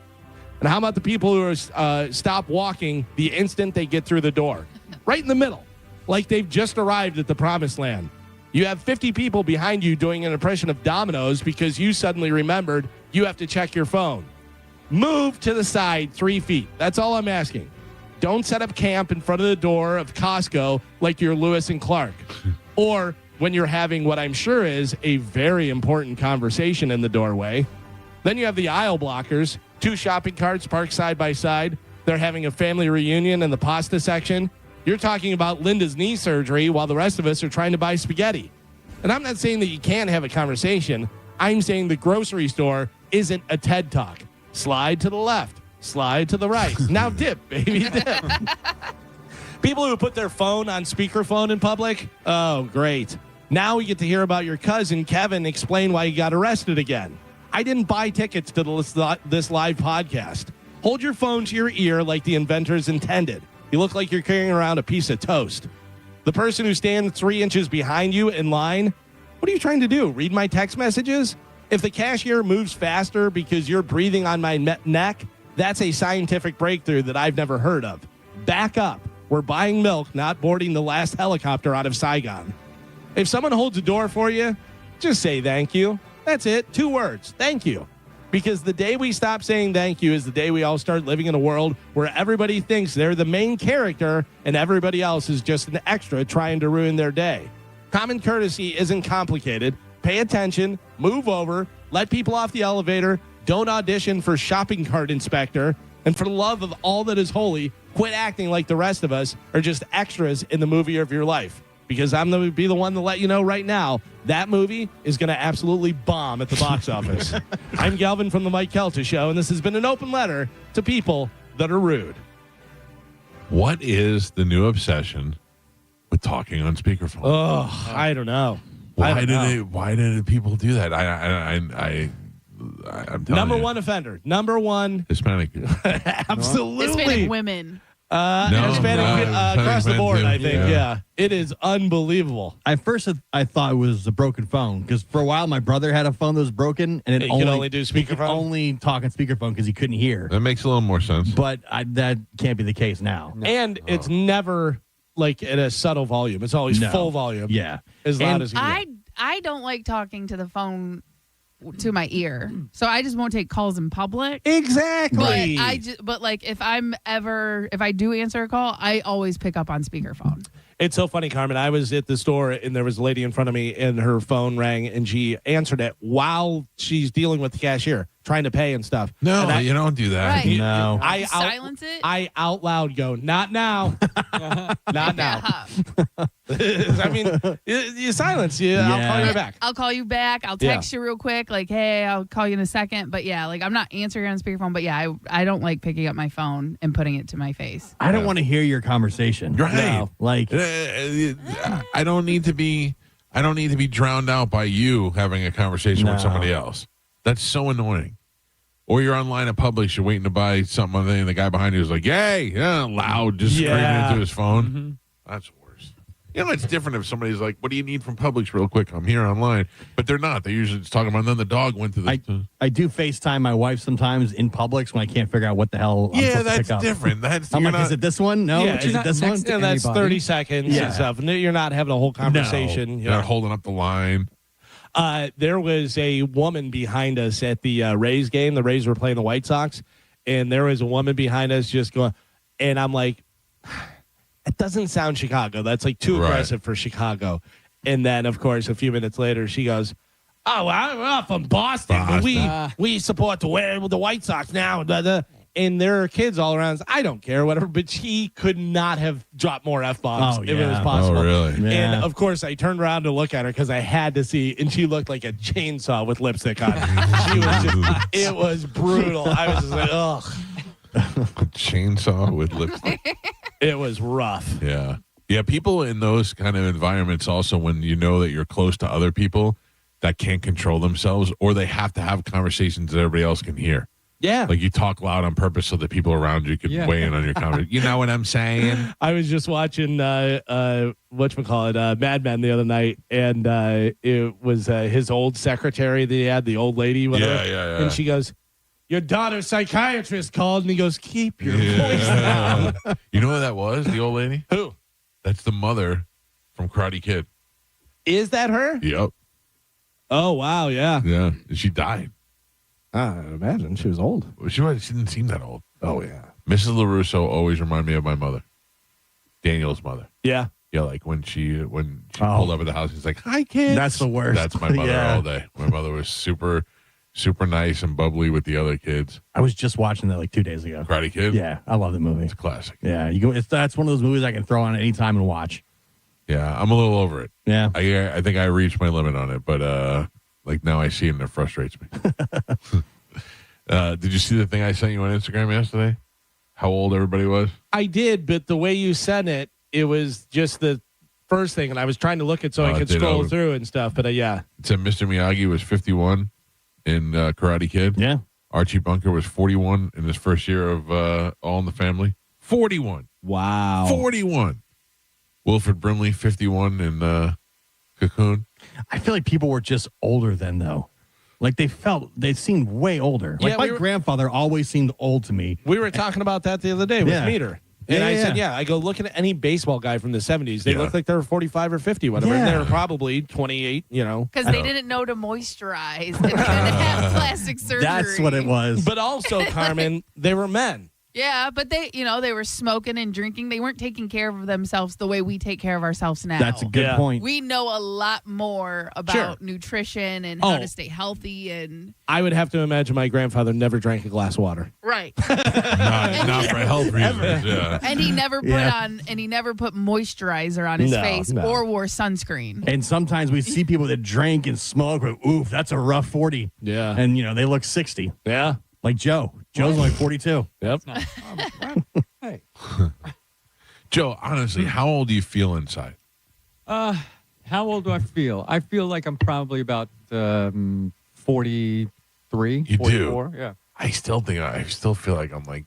[SPEAKER 5] And how about the people who are stop walking the instant they get through the door? Right in the middle, like they've just arrived at the promised land. You have 50 people behind you doing an impression of dominoes because you suddenly remembered you have to check your phone. Move to the side 3 feet. That's all I'm asking. Don't set up camp in front of the door of Costco like you're Lewis and Clark. Or when you're having what I'm sure is a very important conversation in the doorway. Then you have the aisle blockers, 2 shopping carts parked side by side. They're having a family reunion in the pasta section. You're talking about Linda's knee surgery while the rest of us are trying to buy spaghetti. And I'm not saying that you can't have a conversation. I'm saying the grocery store isn't a TED Talk. Slide to the left. slide to the right. Now dip, baby, dip. People who put their phone on speakerphone in public, oh, great. Now we get to hear about your cousin, Kevin, explain why he got arrested again. I didn't buy tickets to this live podcast. Hold your phone to your ear like the inventors intended. You look like you're carrying around a piece of toast. The person who stands 3 inches behind you in line, what are you trying to do? Read my text messages? If the cashier moves faster because you're breathing on my neck, that's a scientific breakthrough that I've never heard of. Back up. We're buying milk, not boarding the last helicopter out of Saigon. If someone holds a door for you, just say thank you. That's it. 2 words. Thank you. Because the day we stop saying thank you is the day we all start living in a world where everybody thinks they're the main character and everybody else is just an extra trying to ruin their day. Common courtesy isn't complicated. Pay attention, move over, let people off the elevator, don't audition for shopping cart inspector, and for the love of all that is holy, quit acting like the rest of us are just extras in the movie of your life. Because I'm going to be the one to let you know right now, that movie is going to absolutely bomb at the box office. I'm Galvin from the Mike Calta Show, and this has been an open letter to people that are rude.
[SPEAKER 8] What is the new obsession with talking on speakerphone?
[SPEAKER 5] Oh, I don't know.
[SPEAKER 8] Why did people do that? I'm telling
[SPEAKER 5] Number
[SPEAKER 8] you.
[SPEAKER 5] one offender. Number one.
[SPEAKER 8] Hispanic.
[SPEAKER 5] Absolutely.
[SPEAKER 2] Hispanic women.
[SPEAKER 5] Hispanic across the board, I think. Yeah. It is unbelievable.
[SPEAKER 6] At first, I thought it was a broken phone because for a while my brother had a phone that was broken and
[SPEAKER 5] it could only do speakerphone.
[SPEAKER 6] He could only talk on speakerphone because he couldn't hear.
[SPEAKER 8] That makes a little more sense.
[SPEAKER 6] But that can't be the case now.
[SPEAKER 5] And it's never like at a subtle volume. It's always full volume.
[SPEAKER 6] Yeah,
[SPEAKER 5] as loud as you can.
[SPEAKER 2] I don't like talking to the phone to my ear, so I just won't take calls in public.
[SPEAKER 5] Exactly.
[SPEAKER 2] But like if I do answer a call, I always pick up on speakerphone.
[SPEAKER 5] It's so funny, Carmen. I was at the store and there was a lady in front of me and her phone rang and she answered it while she's dealing with the cashier, trying to pay and stuff.
[SPEAKER 8] No,
[SPEAKER 5] and
[SPEAKER 8] you don't do that.
[SPEAKER 2] Right.
[SPEAKER 8] No.
[SPEAKER 5] I
[SPEAKER 2] silence it.
[SPEAKER 5] I out loud go, not now. Not now. I mean, you silence. I'll call you back.
[SPEAKER 2] I'll call you back. I'll text you real quick. Like, hey, I'll call you in a second. But yeah, like I'm not answering on speakerphone. But yeah, I don't like picking up my phone and putting it to my face.
[SPEAKER 6] I don't want to hear your conversation.
[SPEAKER 8] Right.
[SPEAKER 6] No, like
[SPEAKER 8] I don't need to be drowned out by you having a conversation with somebody else. That's so annoying. Or you're online at Publix, you're waiting to buy something, and the guy behind you is like, "Yay!" Loud, just screaming into his phone.
[SPEAKER 5] Mm-hmm.
[SPEAKER 8] That's worse. You know, it's different if somebody's like, "What do you need from Publix, real quick? I'm here online," but they're not. They're usually just talking about. And then the dog went to the.
[SPEAKER 6] I do FaceTime my wife sometimes in Publix when I can't figure out what the hell. I'm supposed to pick up.
[SPEAKER 8] Different. That's
[SPEAKER 6] I'm like,
[SPEAKER 8] not,
[SPEAKER 6] is it this one? No,
[SPEAKER 5] Yeah,
[SPEAKER 6] is it this one?
[SPEAKER 5] And that's 30 seconds and stuff. You're not having a whole conversation.
[SPEAKER 8] You're not holding up the line.
[SPEAKER 5] There was a woman behind us at the Rays game. The Rays were playing the White Sox, and there was a woman behind us just going, and I'm like, it doesn't sound Chicago. That's like too aggressive for Chicago. And then, of course, a few minutes later, she goes, "Oh, I'm from Boston. But we support the White Sox now." And there are kids all around. I don't care, whatever. But she could not have dropped more F-bombs if it was possible.
[SPEAKER 8] Oh, really?
[SPEAKER 5] And,
[SPEAKER 6] Yeah.
[SPEAKER 5] of course, I turned around to look at her because I had to see. And she looked like a chainsaw with lipstick on. It was brutal. I was just like, ugh.
[SPEAKER 8] A chainsaw with lipstick.
[SPEAKER 5] It was rough.
[SPEAKER 8] Yeah. Yeah, people in those kind of environments also, when you know that you're close to other people that can't control themselves, or they have to have conversations that everybody else can hear.
[SPEAKER 5] Yeah.
[SPEAKER 8] Like you talk loud on purpose so that people around you can weigh in on your conversation. You know what I'm saying?
[SPEAKER 5] I was just watching whatchamacallit, Mad Men the other night, and it was his old secretary that he had, the old lady, whatever.
[SPEAKER 8] Yeah.
[SPEAKER 5] And she goes, "Your daughter's psychiatrist called," and he goes, "Keep your voice down."
[SPEAKER 8] You know who that was, the old lady?
[SPEAKER 5] Who?
[SPEAKER 8] That's the mother from Karate Kid.
[SPEAKER 5] Is that her?
[SPEAKER 8] Yep.
[SPEAKER 5] Oh, wow, yeah.
[SPEAKER 8] Yeah. She died.
[SPEAKER 5] I imagine she was old.
[SPEAKER 8] She didn't seem that old.
[SPEAKER 5] Oh, yeah.
[SPEAKER 8] Mrs. LaRusso always reminded me of my mother. Daniel's mother.
[SPEAKER 5] Yeah.
[SPEAKER 8] Yeah, like when she pulled up at the house, she's like, "Hi, kids."
[SPEAKER 6] That's the worst.
[SPEAKER 8] That's my mother all day. My mother was super, super nice and bubbly with the other kids.
[SPEAKER 6] I was just watching that like 2 days ago.
[SPEAKER 8] Karate Kid?
[SPEAKER 6] Yeah, I love the movie.
[SPEAKER 8] It's a classic.
[SPEAKER 6] Yeah, that's one of those movies I can throw on at any time and watch.
[SPEAKER 8] Yeah, I'm a little over it.
[SPEAKER 6] Yeah.
[SPEAKER 8] I think I reached my limit on it, but like now I see it and it frustrates me. Did you see the thing I sent you on Instagram yesterday? How old everybody was?
[SPEAKER 5] I did, but the way you sent it, it was just the first thing, and I was trying to look it so I could scroll through and stuff. But yeah,
[SPEAKER 8] it said Mr. Miyagi was 51 in Karate Kid.
[SPEAKER 6] Yeah.
[SPEAKER 8] Archie Bunker was 41 in his first year of All in the Family. 41.
[SPEAKER 5] Wow.
[SPEAKER 8] 41. Wilfred Brimley, 51 in Cocoon.
[SPEAKER 6] I feel like people were just older then, though. Like they seemed way older. Like my grandfather always seemed old to me.
[SPEAKER 5] We were talking about that the other day with Meter. And I said, I go, look at any baseball guy from the 70s. They look like they were 45 or 50, whatever. And they were probably 28,
[SPEAKER 2] Because they didn't know to moisturize and couldn't have plastic surgery.
[SPEAKER 6] That's what it was.
[SPEAKER 5] But also, Carmen, they were men.
[SPEAKER 2] Yeah, but they were smoking and drinking. They weren't taking care of themselves the way we take care of ourselves now.
[SPEAKER 6] That's a good point.
[SPEAKER 2] We know a lot more about nutrition and how to stay healthy. And
[SPEAKER 5] I would have to imagine my grandfather never drank a glass of water.
[SPEAKER 2] Right.
[SPEAKER 8] not for health reasons. Yeah.
[SPEAKER 2] And he never put moisturizer on his face or wore sunscreen.
[SPEAKER 6] And sometimes we see people that drink and smoke. Oof, that's a rough 40.
[SPEAKER 5] Yeah.
[SPEAKER 6] And they look 60.
[SPEAKER 5] Yeah.
[SPEAKER 6] Like Joe. Joe's like 42.
[SPEAKER 5] Yep.
[SPEAKER 1] Hey.
[SPEAKER 8] Joe, honestly, how old do you feel inside?
[SPEAKER 1] How old do I feel? I feel like I'm probably about 43.
[SPEAKER 8] You
[SPEAKER 1] 44.
[SPEAKER 8] do?
[SPEAKER 1] Yeah.
[SPEAKER 8] I still feel like I'm like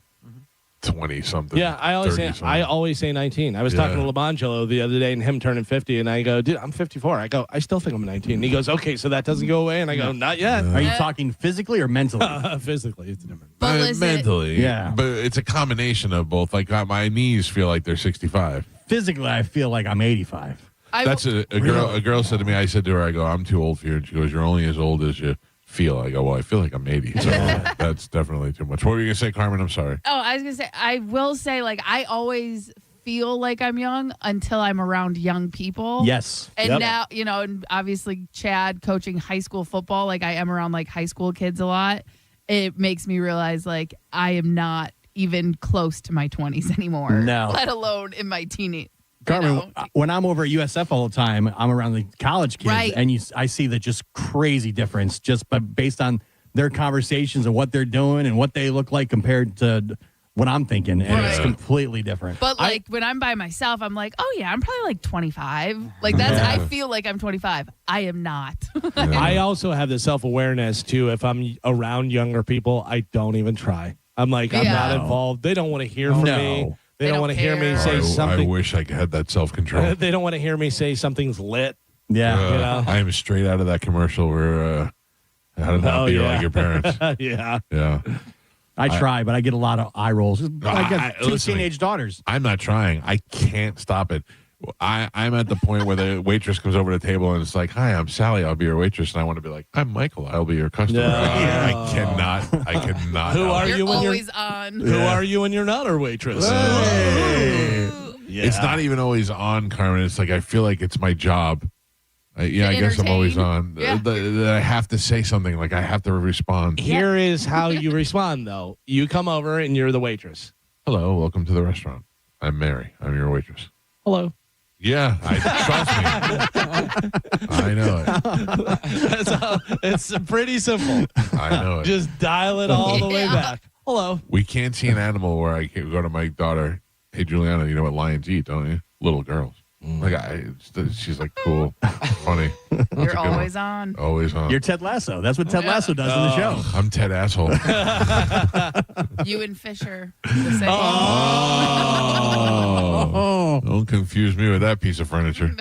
[SPEAKER 8] 20 something.
[SPEAKER 5] Yeah, I always say 19. I was talking to Labangelo the other day and him turning 50, and I go, dude, I'm 54. I go, I still think I'm 19. And he goes, okay, so that doesn't go away, and I go, not yet.
[SPEAKER 6] Are you talking physically or mentally?
[SPEAKER 5] Physically, it's different.
[SPEAKER 8] Mentally,
[SPEAKER 6] yeah,
[SPEAKER 8] but it's a combination of both. Like my knees feel like they're 65.
[SPEAKER 6] Physically, I feel like I'm 85.
[SPEAKER 8] That's a girl. A girl said to me, I said to her, I go, I'm too old for you. And she goes, you're only as old as you feel. I go, well, I feel like I'm 80. So that's definitely too much. What were you gonna say, Carmen? I'm sorry.
[SPEAKER 2] Oh, I was gonna say, I will say, like, I always feel like I'm young until I'm around young people.
[SPEAKER 6] Yes.
[SPEAKER 2] And now, and obviously Chad coaching high school football, like I am around like high school kids a lot. It makes me realize like I am not even close to my 20s anymore.
[SPEAKER 6] No.
[SPEAKER 2] Let alone in my teenage.
[SPEAKER 6] Carmen, when I'm over at USF all the time, I'm around the college kids, and I see the just crazy difference just based on their conversations and what they're doing and what they look like compared to what I'm thinking, and it's completely different.
[SPEAKER 2] But like when I'm by myself, I'm like, oh yeah, I'm probably like 25. Like I feel like I'm 25. I am not.
[SPEAKER 5] I also have the self-awareness too. If I'm around younger people, I don't even try. I'm like, I'm not involved. They don't want to hear from me. They don't want to hear me say something.
[SPEAKER 8] I wish I had that self-control.
[SPEAKER 5] They don't want to hear me say something's lit.
[SPEAKER 6] Yeah.
[SPEAKER 8] I am straight out of that commercial where how to not be like your parents.
[SPEAKER 5] Yeah.
[SPEAKER 6] I try, but I get a lot of eye rolls. I got two teenage daughters.
[SPEAKER 8] I'm not trying. I can't stop it. I'm at the point where the waitress comes over to the table and it's like, hi, I'm Sally. I'll be your waitress. And I want to be like, I'm Michael. I'll be your customer. I cannot.
[SPEAKER 5] Who are you when
[SPEAKER 2] always on?
[SPEAKER 5] Who are you when you're not our waitress?
[SPEAKER 8] It's not even always on, Carmen. It's like I feel like it's my job. I guess I'm always on.
[SPEAKER 2] Yeah.
[SPEAKER 8] I have to say something. Like I have to respond.
[SPEAKER 5] Here is how you respond, though. You come over and you're the waitress.
[SPEAKER 8] Hello, welcome to the restaurant. I'm Mary. I'm your waitress.
[SPEAKER 5] Hello.
[SPEAKER 8] Yeah, trust me. I know it.
[SPEAKER 5] It's pretty simple.
[SPEAKER 8] I know it.
[SPEAKER 5] Just dial it all the way back. Hello.
[SPEAKER 8] We can't see an animal where I can go to my daughter. Hey, Juliana, you know what lions eat, don't you? Little girls. Like she's like cool, funny.
[SPEAKER 2] You're always on.
[SPEAKER 8] Always on.
[SPEAKER 6] You're Ted Lasso. That's what Ted Lasso does in the show.
[SPEAKER 8] I'm Ted Asshole.
[SPEAKER 2] You and Fisher. The same.
[SPEAKER 8] Don't confuse me with that piece of furniture.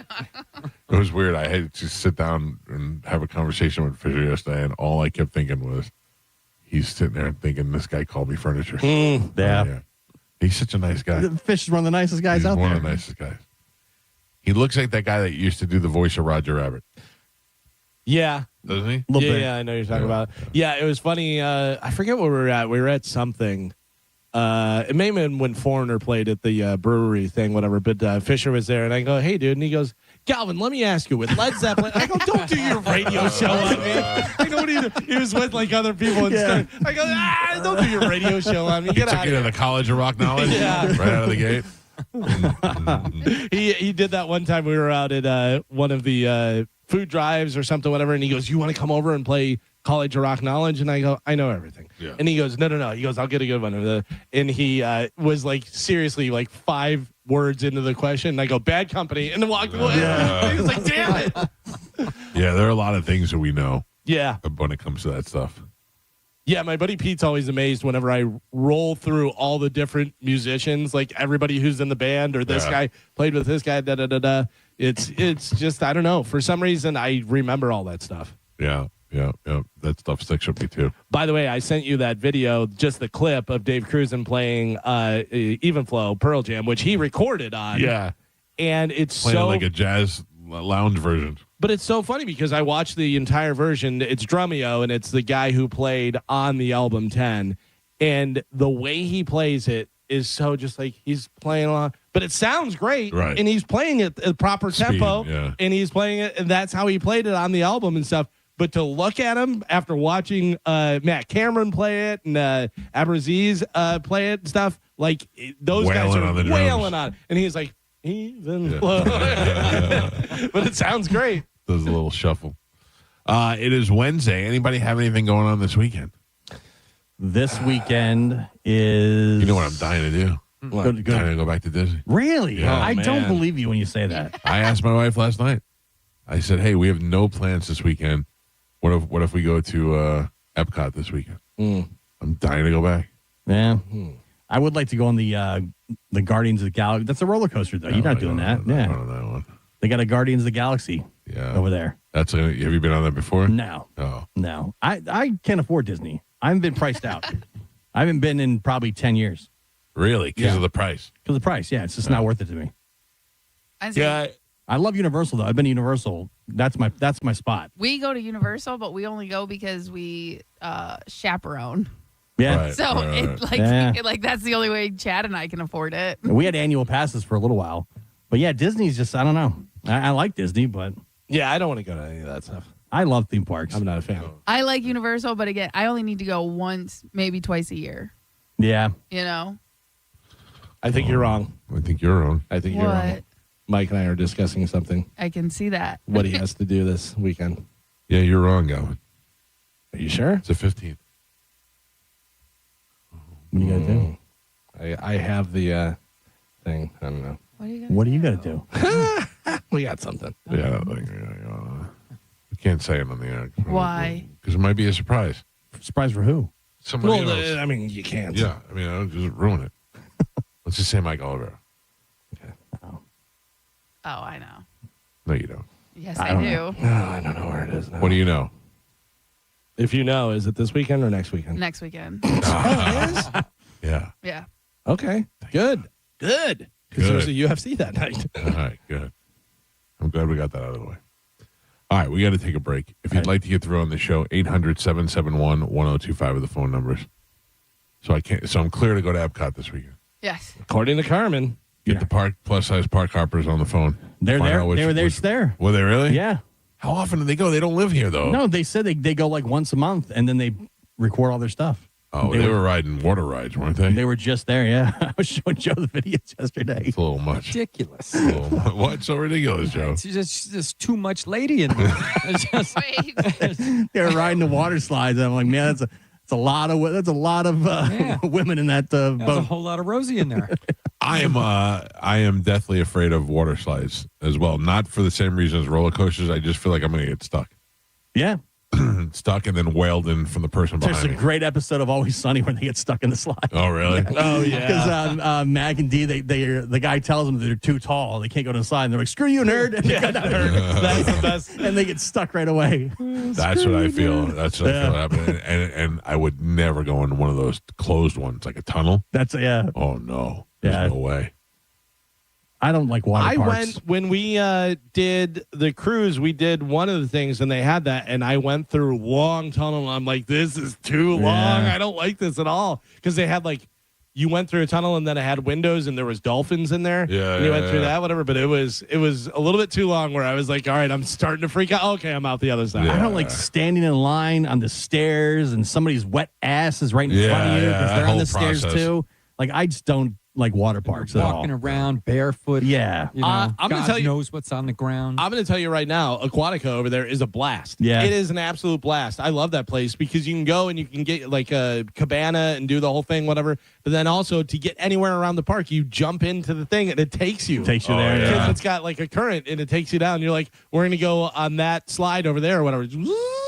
[SPEAKER 8] It was weird. I had to sit down and have a conversation with Fisher yesterday, and all I kept thinking was, he's sitting there thinking this guy called me furniture.
[SPEAKER 6] Yeah.
[SPEAKER 8] He's such a nice guy.
[SPEAKER 6] Fish is one of the nicest guys out there.
[SPEAKER 8] One of the nicest guys. He looks like that guy that used to do the voice of Roger Rabbit.
[SPEAKER 5] Yeah.
[SPEAKER 8] Doesn't he?
[SPEAKER 5] Yeah, I know you're talking about. Yeah, it was funny. I forget where we were at. We were at something. It may have been when Foreigner played at the brewery thing, whatever. But Fisher was there, and I go, hey, dude. And he goes, Galvin, let me ask you, with Led Zeppelin. I go, don't do your radio show on me. I go, what do you do? He was with like other people and stuff. I go, don't do your radio show on me.
[SPEAKER 8] He
[SPEAKER 5] Get
[SPEAKER 8] took
[SPEAKER 5] out
[SPEAKER 8] you
[SPEAKER 5] of
[SPEAKER 8] to
[SPEAKER 5] here.
[SPEAKER 8] the College of Rock Knowledge right out of the gate.
[SPEAKER 5] He did that one time. We were out at one of the food drives or something, whatever, and he goes, you want to come over and play College of Rock Knowledge? And I go, I know everything.
[SPEAKER 8] Yeah.
[SPEAKER 5] And he goes, no. He goes, I'll get a good one. And he was like, seriously, like 5 words into the question. And I go, Bad Company. And then walked away. He was like, damn it.
[SPEAKER 8] Yeah, there are a lot of things that we know.
[SPEAKER 5] Yeah.
[SPEAKER 8] When it comes to that stuff.
[SPEAKER 5] Yeah, my buddy Pete's always amazed whenever I roll through all the different musicians, like everybody who's in the band or this guy played with this guy, da-da-da-da. It's just, I don't know. For some reason, I remember all that stuff.
[SPEAKER 8] Yeah. That stuff sticks with me, too.
[SPEAKER 5] By the way, I sent you that video, just the clip of Dave Cruzen playing Even Flow, Pearl Jam, which he recorded on.
[SPEAKER 8] Yeah.
[SPEAKER 5] And it's
[SPEAKER 8] playing
[SPEAKER 5] so...
[SPEAKER 8] like a jazz lounge version.
[SPEAKER 5] But it's so funny because I watched the entire version. It's Drumeo, and it's the guy who played on the album 10. And the way he plays it is so just like he's playing along. But it sounds great.
[SPEAKER 8] Right.
[SPEAKER 5] And he's playing it at proper tempo.
[SPEAKER 8] Yeah.
[SPEAKER 5] And he's playing it, and that's how he played it on the album and stuff. But to look at him after watching Matt Cameron play it and Abraziz play it and stuff, like those guys are wailing on it. And he's like, even flow. But it sounds great.
[SPEAKER 8] Does a little shuffle. It is Wednesday. Anybody have anything going on this weekend?
[SPEAKER 6] This weekend is...
[SPEAKER 8] You know what I'm dying to do?
[SPEAKER 6] Good.
[SPEAKER 8] Dying to go back to Disney.
[SPEAKER 6] Really?
[SPEAKER 8] Yeah.
[SPEAKER 6] I don't believe you when you say that.
[SPEAKER 8] I asked my wife last night. I said, hey, we have no plans this weekend. What if we go to Epcot this weekend? I'm dying to go back.
[SPEAKER 6] Yeah. I would like to go on the Guardians of the Galaxy. That's a roller coaster, though. You're not doing that.
[SPEAKER 8] Yeah. On that one.
[SPEAKER 6] They got a Guardians of the Galaxy over there.
[SPEAKER 8] Have you been on that before?
[SPEAKER 6] No.
[SPEAKER 8] Oh.
[SPEAKER 6] No. I can't afford Disney. I haven't been priced out. I haven't been in probably 10 years.
[SPEAKER 8] Really? Because of the price?
[SPEAKER 6] Because of the price, yeah. It's just not worth it to me. I love Universal, though. I've been to Universal. That's my spot.
[SPEAKER 2] We go to Universal, but we only go because we chaperone.
[SPEAKER 6] Yeah.
[SPEAKER 8] Right,
[SPEAKER 2] So that's the only way Chad and I can afford it.
[SPEAKER 6] We had annual passes for a little while. But yeah, Disney's just, I don't know. I like Disney, but...
[SPEAKER 5] Yeah, I don't want to go to any of that stuff.
[SPEAKER 6] I love theme parks.
[SPEAKER 5] I'm not a fan.
[SPEAKER 2] I like Universal, but again, I only need to go once, maybe twice a year.
[SPEAKER 6] Yeah.
[SPEAKER 2] You know?
[SPEAKER 5] I think you're wrong.
[SPEAKER 8] I think you're wrong.
[SPEAKER 5] I think you're wrong. Mike and I are discussing something.
[SPEAKER 2] I can see that.
[SPEAKER 5] What he has to do this weekend.
[SPEAKER 8] Yeah, you're wrong, Galvin.
[SPEAKER 5] Are you sure?
[SPEAKER 8] It's the 15th.
[SPEAKER 6] What do you got to do?
[SPEAKER 5] I have the thing. I don't know.
[SPEAKER 6] What do you got to do?
[SPEAKER 5] We got something.
[SPEAKER 8] Yeah, we can't say it on the air.
[SPEAKER 2] Why?
[SPEAKER 8] Because it might be a surprise.
[SPEAKER 6] Surprise for who?
[SPEAKER 8] Somebody else.
[SPEAKER 5] I mean, you can't.
[SPEAKER 8] Yeah, I mean, I'll just ruin it. Let's just say Mike Oliver.
[SPEAKER 5] Okay.
[SPEAKER 2] Oh, I know.
[SPEAKER 8] No, you don't.
[SPEAKER 2] Yes, I do.
[SPEAKER 5] No, I don't know where it is now.
[SPEAKER 8] What do you know?
[SPEAKER 5] If you know, is it this weekend or next weekend?
[SPEAKER 2] Next weekend.
[SPEAKER 5] Oh, it is?
[SPEAKER 8] Yeah.
[SPEAKER 2] Yeah.
[SPEAKER 5] Okay. Good. Because there's a UFC that night.
[SPEAKER 8] All right, good. I'm glad we got that out of the way. All right, we got to take a break. If you'd like to get through on the show, 800-771-1025 are the phone numbers. So I'm clear to go to Epcot this weekend.
[SPEAKER 2] Yes.
[SPEAKER 5] According to Carmin.
[SPEAKER 8] Get the plus size park hoppers on the phone.
[SPEAKER 6] They're there. They were there.
[SPEAKER 8] Were they really?
[SPEAKER 6] Yeah.
[SPEAKER 8] How often do they go? They don't live here, though.
[SPEAKER 6] No, they said they go like once a month, and then they record all their stuff.
[SPEAKER 8] Oh, they were riding water rides, weren't they?
[SPEAKER 6] They were just there, yeah. I was showing Joe the videos yesterday.
[SPEAKER 8] It's a little much.
[SPEAKER 1] Ridiculous.
[SPEAKER 8] What's so ridiculous, Joe?
[SPEAKER 1] It's just too much lady in there.
[SPEAKER 6] They were riding the water slides, and I'm like, man, that's a lot of women in that boat.
[SPEAKER 1] There's a whole lot of Rosie in there.
[SPEAKER 8] I am deathly afraid of water slides as well. Not for the same reason as roller coasters. I just feel like I'm going to get stuck.
[SPEAKER 6] Yeah.
[SPEAKER 8] Stuck and then wailed in from the person behind
[SPEAKER 6] There's a great episode of Always Sunny where they get stuck in the slide.
[SPEAKER 8] Oh, really?
[SPEAKER 6] Yeah.
[SPEAKER 5] Oh, yeah.
[SPEAKER 6] Because Mac and Dee, the guy tells them they're too tall. They can't go to the slide. And they're like, screw you, nerd. And
[SPEAKER 5] That's the best.
[SPEAKER 6] And they get stuck right away.
[SPEAKER 8] That's what I feel. That's what I feel happening. And I would never go into one of those closed ones, like a tunnel.
[SPEAKER 6] Yeah.
[SPEAKER 8] Oh, no. There's no way.
[SPEAKER 6] I don't like water parks.
[SPEAKER 5] went when we did the cruise. We did one of the things, and they had that, and I went through long tunnel. And I'm like, this is too long. I don't like this at all because they had you went through a tunnel, and then it had windows, and there was dolphins in there.
[SPEAKER 8] Yeah,
[SPEAKER 5] and you went through that, whatever. But it was a little bit too long. Where I was like, all right, I'm starting to freak out. Okay, I'm out the other side.
[SPEAKER 6] I don't like standing in line on the stairs, and somebody's wet ass is right in front of you because they're on the stairs too. Like I just don't like water parks at all.
[SPEAKER 1] Walking around barefoot.
[SPEAKER 6] Yeah.
[SPEAKER 1] You know,
[SPEAKER 5] I'm gonna
[SPEAKER 1] God
[SPEAKER 5] tell you-
[SPEAKER 1] knows what's on the ground.
[SPEAKER 5] I'm going to tell you right now, Aquatica over there is a blast.
[SPEAKER 6] Yeah.
[SPEAKER 5] It is an absolute blast. I love that place because you can go and you can get like a cabana and do the whole thing, whatever. But then also to get anywhere around the park, you jump into the thing and it takes you.
[SPEAKER 6] Takes you there.
[SPEAKER 5] Because
[SPEAKER 6] Yeah.
[SPEAKER 5] it's got like a current and it takes you down. You're like, we're going to go on that slide over there or whatever. And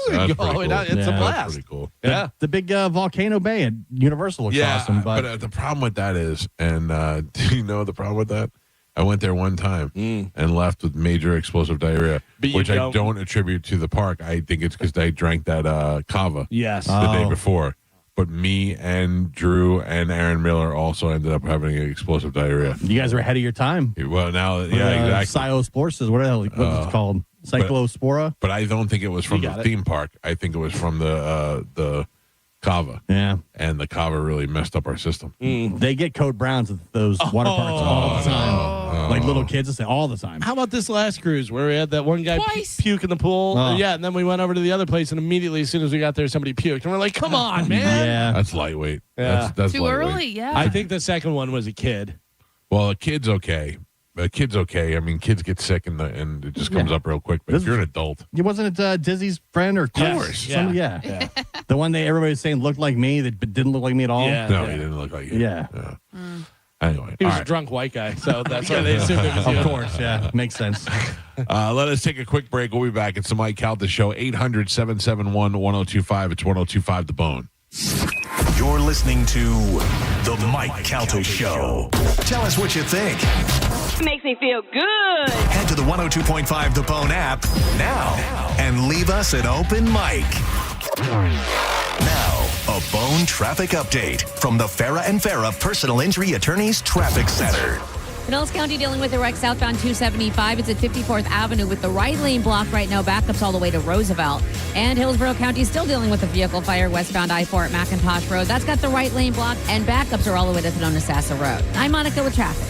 [SPEAKER 8] That's
[SPEAKER 5] go all the way
[SPEAKER 8] pretty
[SPEAKER 5] down.
[SPEAKER 8] cool.
[SPEAKER 5] It's a
[SPEAKER 6] Yeah.
[SPEAKER 5] blast.
[SPEAKER 8] That's pretty cool.
[SPEAKER 5] Yeah.
[SPEAKER 6] The big Volcano Bay at Universal looks awesome.
[SPEAKER 8] But the problem with that is, and do you know the problem with that? I went there one time and left with major explosive diarrhea,
[SPEAKER 5] But you
[SPEAKER 8] which I
[SPEAKER 5] don't-
[SPEAKER 8] don't attribute to the park. I think it's because I drank that kava
[SPEAKER 5] Yes.
[SPEAKER 8] the day
[SPEAKER 6] Oh.
[SPEAKER 8] before. But me and Drew and Aaron Miller also ended up having explosive diarrhea.
[SPEAKER 6] You guys are ahead of your time.
[SPEAKER 8] Well, now, yeah, exactly.
[SPEAKER 6] Cyclospora, what the hell? What's it called? Cyclospora.
[SPEAKER 8] But I don't think it was from
[SPEAKER 5] You
[SPEAKER 8] the
[SPEAKER 5] got it.
[SPEAKER 8] theme park. I think it was from the kava.
[SPEAKER 6] Yeah.
[SPEAKER 8] And the kava really messed up our system.
[SPEAKER 6] They get code browns at those water parks all the time. Like little kids will say all the time.
[SPEAKER 5] How about this last cruise where we had that one guy
[SPEAKER 2] Twice.
[SPEAKER 5] puke in the pool?
[SPEAKER 6] Oh.
[SPEAKER 5] Yeah, and then we went over to the other place, and immediately, as soon as we got there, somebody puked. And we're like, come on, man.
[SPEAKER 6] Yeah.
[SPEAKER 8] That's lightweight.
[SPEAKER 5] Yeah.
[SPEAKER 8] That's
[SPEAKER 2] Too
[SPEAKER 8] lightweight.
[SPEAKER 2] early, yeah.
[SPEAKER 5] I think the second one was a kid.
[SPEAKER 8] Well, a kid's okay. A kid's okay. I mean, kids get sick and it just comes up real quick. But if you're an adult,
[SPEAKER 6] Wasn't it Dizzy's friend or
[SPEAKER 5] Yes.
[SPEAKER 6] somebody? Yeah. The one everybody's saying looked like me that didn't look like me at all.
[SPEAKER 5] Yeah.
[SPEAKER 8] no, he didn't look like you.
[SPEAKER 6] Yeah.
[SPEAKER 8] Anyway,
[SPEAKER 5] He was
[SPEAKER 8] all
[SPEAKER 5] a
[SPEAKER 8] right.
[SPEAKER 5] drunk white guy, so that's why they assumed it was you.
[SPEAKER 6] Of course, yeah. Makes sense.
[SPEAKER 8] Let us take a quick break. We'll be back. It's the Mike Calta Show, 800-771-1025. It's 1025 The Bone.
[SPEAKER 26] You're listening to The Mike Calta Show. Tell us what you think.
[SPEAKER 4] Makes me feel good.
[SPEAKER 26] Head to the 102.5 The Bone app now and leave us an open mic. Now, a Bone traffic update from the Farah and Farah Personal Injury Attorneys Traffic Center.
[SPEAKER 7] Pinellas County dealing with a wreck southbound 275. It's at 54th Avenue with the right lane blocked right now. Backups all the way to Roosevelt. And Hillsborough County is still dealing with a vehicle fire westbound I-4 at McIntosh Road. That's got the right lane blocked, and backups are all the way to Sonoma-Sassa Road. I'm Monica with traffic.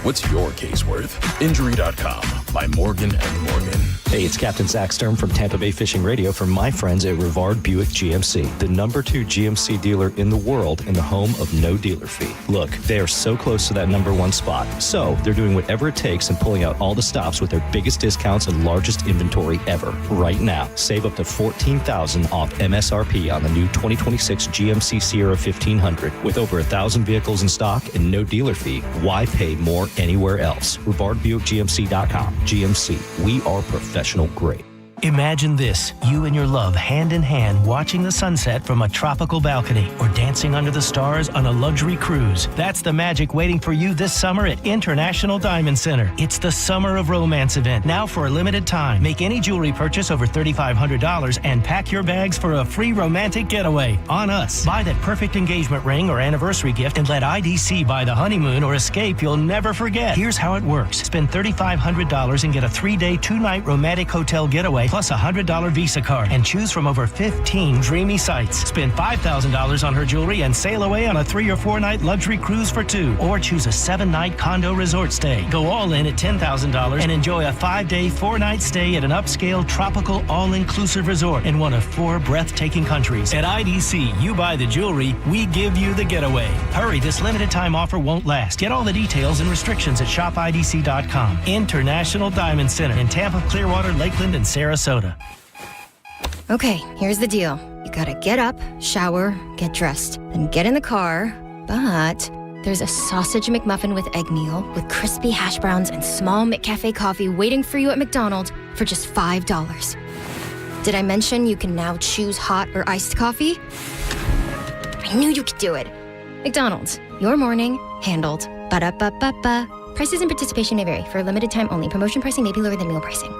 [SPEAKER 11] What's your case worth? Injury.com by Morgan & Morgan.
[SPEAKER 13] Hey, it's Captain Zach Stern from Tampa Bay Fishing Radio for my friends at Rivard Buick GMC, the #2 GMC dealer in the world and the home of no dealer fee. Look, they are so close to that #1 spot, so they're doing whatever it takes and pulling out all the stops with their biggest discounts and largest inventory ever. Right now, save up to $14,000 off MSRP on the new 2026 GMC Sierra 1500. With over 1,000 vehicles in stock and no dealer fee, why pay more anywhere else? RivardBuickGMC.com. GMC, we are professional grade.
[SPEAKER 15] Imagine this, you and your love hand in hand watching the sunset from a tropical balcony or dancing under the stars on a luxury cruise. That's the magic waiting for you this summer at International Diamond Center. It's the Summer of Romance event, now for a limited time. Make any jewelry purchase over $3,500 and pack your bags for a free romantic getaway on us. Buy that perfect engagement ring or anniversary gift and let IDC buy the honeymoon or escape you'll never forget. Here's how it works. Spend $3,500 and get a 3-day, 2-night romantic hotel getaway plus a $100 Visa card and choose from over 15 dreamy sites. Spend $5,000 on her jewelry and sail away on a 3 or 4 night luxury cruise for 2, or choose a 7-night condo resort stay. Go all in at $10,000 and enjoy a 5-day, 4-night stay at an upscale tropical all-inclusive resort in one of 4 breathtaking countries. At IDC, you buy the jewelry, we give you the getaway. Hurry, this limited time offer won't last. Get all the details and restrictions at shopidc.com. International Diamond Center in Tampa, Clearwater, Lakeland, and Sarasota.
[SPEAKER 17] Okay, here's the deal. You gotta get up, shower, get dressed, then get in the car, but there's a sausage McMuffin with egg meal with crispy hash browns and small McCafe coffee waiting for you at McDonald's for just $5. Did I mention you can now choose hot or iced coffee? I knew you could do it. McDonald's, your morning handled. Ba-da-ba-ba-ba. Prices and participation may vary. For a limited time only. Promotion pricing may be lower than meal pricing.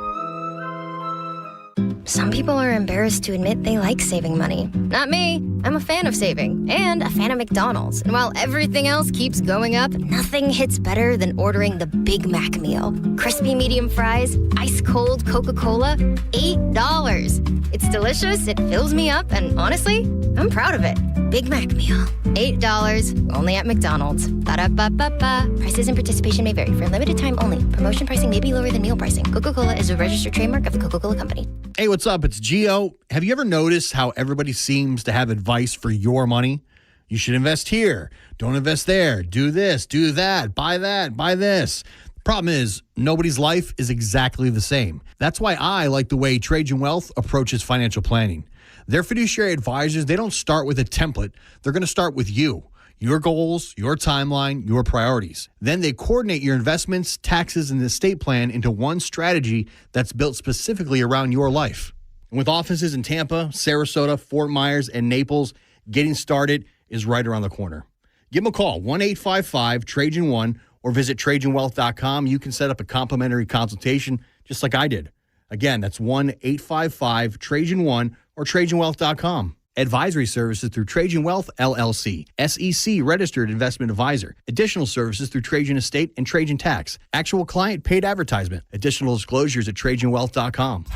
[SPEAKER 17] Some people are embarrassed to admit they like saving money. Not me. I'm a fan of saving and a fan of McDonald's. And while everything else keeps going up, nothing hits better than ordering the Big Mac meal. Crispy medium fries, ice cold Coca-Cola, $8. It's delicious, it fills me up, and honestly, I'm proud of it. Big Mac meal. $8, only at McDonald's. Ba-da-ba-ba-ba. Prices and participation may vary. For a limited time only. Promotion pricing may be lower than meal pricing. Coca-Cola is a registered trademark of the Coca-Cola Company.
[SPEAKER 6] Hey, what's up? It's Gio. Have you ever noticed how everybody seems to have advice for your money? You should invest here. Don't invest there. Do this, do that, buy this. Problem is, nobody's life is exactly the same. That's why I like the way Trajan Wealth approaches financial planning. Their fiduciary advisors, they don't start with a template. They're going to start with you, your goals, your timeline, your priorities. Then they coordinate your investments, taxes, and estate plan into one strategy that's built specifically around your life. And with offices in Tampa, Sarasota, Fort Myers, and Naples, getting started is right around the corner. Give them a call, 1-855-TRAJAN1, or visit TrajanWealth.com. You can set up a complimentary consultation just like I did. Again, that's 1-855-TRAJAN1 or TrajanWealth.com. Advisory services through Trajan Wealth, LLC. SEC registered investment advisor. Additional services through Trajan Estate and Trajan Tax. Actual client paid advertisement. Additional disclosures at TrajanWealth.com.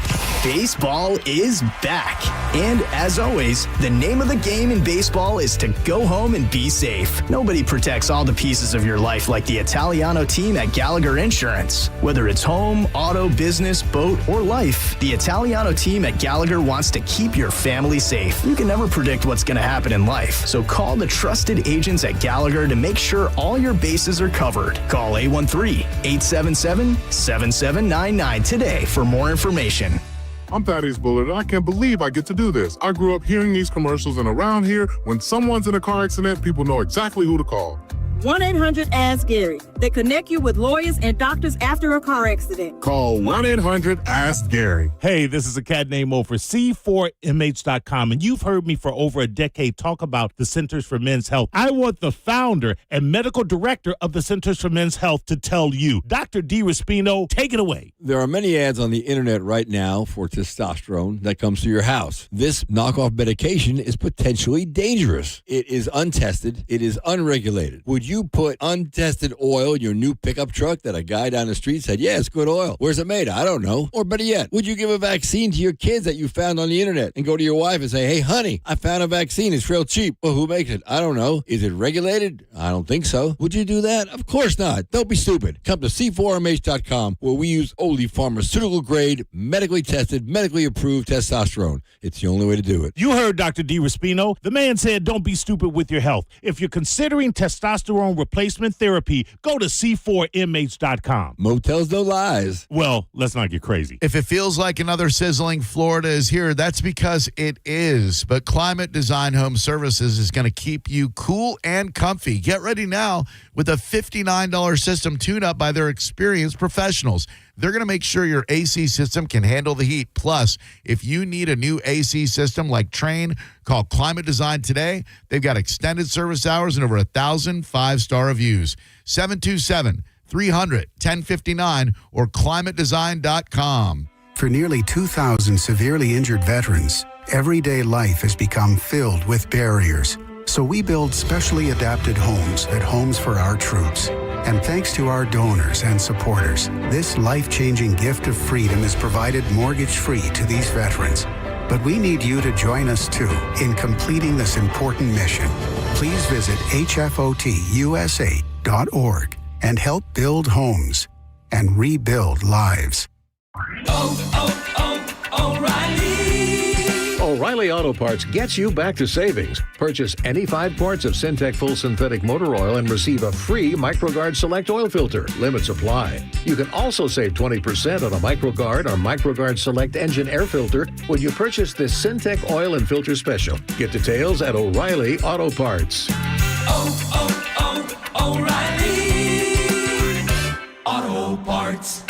[SPEAKER 9] Baseball is back. And as always, the name of the game in baseball is to go home and be safe. Nobody protects all the pieces of your life like the Italiano team at Gallagher Insurance. Whether it's home, auto, business, boat, or life, the Italiano team at Gallagher wants to keep your family safe. You can never predict what's going to happen in life, so call the trusted agents at Gallagher to make sure all your bases are covered. Call 813-877-7799 today for more information.
[SPEAKER 10] I'm Thaddeus Bullard, and I can't believe I get to do this. I grew up hearing these commercials, and around here, when someone's in a car accident, people know exactly who to call.
[SPEAKER 12] 1-800-ASK-GARY. They connect you with lawyers and doctors after a car accident.
[SPEAKER 10] Call 1-800-ASK-GARY.
[SPEAKER 14] Hey, this is a cat named Mo for C4MH.com, and you've heard me for over a decade talk about the Centers for Men's Health. I want the founder and medical director of the Centers for Men's Health to tell you. Dr. D. Raspino, take it away.
[SPEAKER 19] There are many ads on the internet right now for testosterone that comes to your house. This knockoff medication is potentially dangerous. It is untested. It is unregulated. Would you put untested oil in your new pickup truck that a guy down the street said, yeah, it's good oil? Where's it made? I don't know. Or better yet, would you give a vaccine to your kids that you found on the internet and go to your wife and say, hey, honey, I found a vaccine. It's real cheap. Well, who makes it? I don't know. Is it regulated? I don't think so. Would you do that? Of course not. Don't be stupid. Come to C4MH.com where we use only pharmaceutical grade, medically tested, medically approved testosterone. It's the only way to do it.
[SPEAKER 14] You heard Dr. D. Raspino. The man said don't be stupid with your health. If you're considering testosterone replacement therapy, go to C4MH.com.
[SPEAKER 19] Motels, no lies.
[SPEAKER 14] Well, let's not get crazy.
[SPEAKER 20] If it feels like another sizzling Florida is here, that's because it is. But Climate Design Home Services is going to keep you cool and comfy. Get ready now with a $59 system tune-up by their experienced professionals. They're going to make sure your AC system can handle the heat. Plus, if you need a new AC system like Train, call Climate Design today. They've got extended service hours and over 1,000 five-star reviews. 727-300-1059 or climatedesign.com.
[SPEAKER 27] For nearly 2,000 severely injured veterans, everyday life has become filled with barriers. So we build specially adapted homes at Homes for Our Troops. And thanks to our donors and supporters, this life-changing gift of freedom is provided mortgage-free to these veterans. But we need you to join us, too, in completing this important mission. Please visit hfotusa.org and help build homes and rebuild lives.
[SPEAKER 29] O'Reilly Auto Parts gets you back to savings. Purchase any 5 quarts of Syntec full synthetic motor oil and receive a free MicroGuard Select oil filter. Limits apply. You can also save 20% on a MicroGuard or MicroGuard Select engine air filter when you purchase this Syntec oil and filter special. Get details at O'Reilly Auto Parts.
[SPEAKER 18] O'Reilly Auto Parts.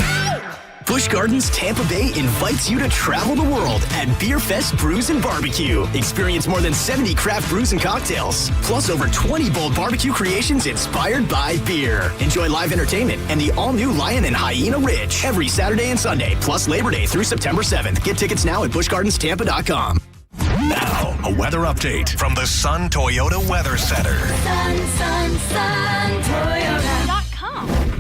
[SPEAKER 9] Busch Gardens Tampa Bay invites you to travel the world at Beer Fest Brews and Barbecue. Experience more than 70 craft brews and cocktails, plus over 20 bold barbecue creations inspired by beer. Enjoy live entertainment and the all-new Lion and Hyena Ridge every Saturday and Sunday, plus Labor Day through September 7th. Get tickets now at buschgardenstampa.com.
[SPEAKER 26] Now, a weather update from the Sun Toyota Weather Center.
[SPEAKER 18] Sun, Toyota.com.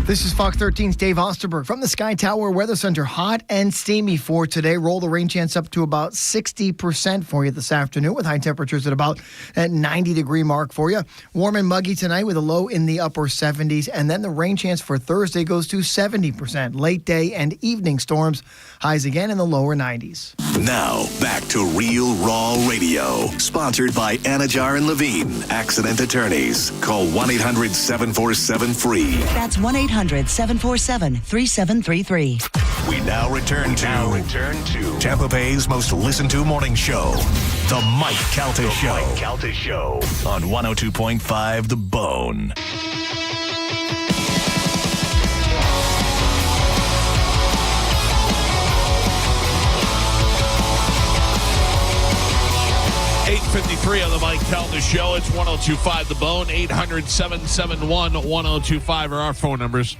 [SPEAKER 21] This is Fox 13's Dave Osterberg from the Sky Tower Weather Center. Hot and steamy for today. Roll the rain chance up to about 60% for you this afternoon with high temperatures at about that 90-degree mark for you. Warm and muggy tonight with a low in the upper 70s. And then the rain chance for Thursday goes to 70%. Late day and evening storms. Highs again in the lower 90s.
[SPEAKER 26] Now, back to Real Raw Radio. Sponsored by Anajar and Levine, Accident Attorneys. Call 1-800-747-FREE.
[SPEAKER 1] That's 1-800-747-3733.
[SPEAKER 26] We now return to Tampa Bay's most listened to morning show, The Mike Calta Show. Mike Calta Show on 102.5 The Bone.
[SPEAKER 5] $8:53 on the Mike Calta Show. It's 102.5 The Bone. 800-771-1025 are our phone numbers.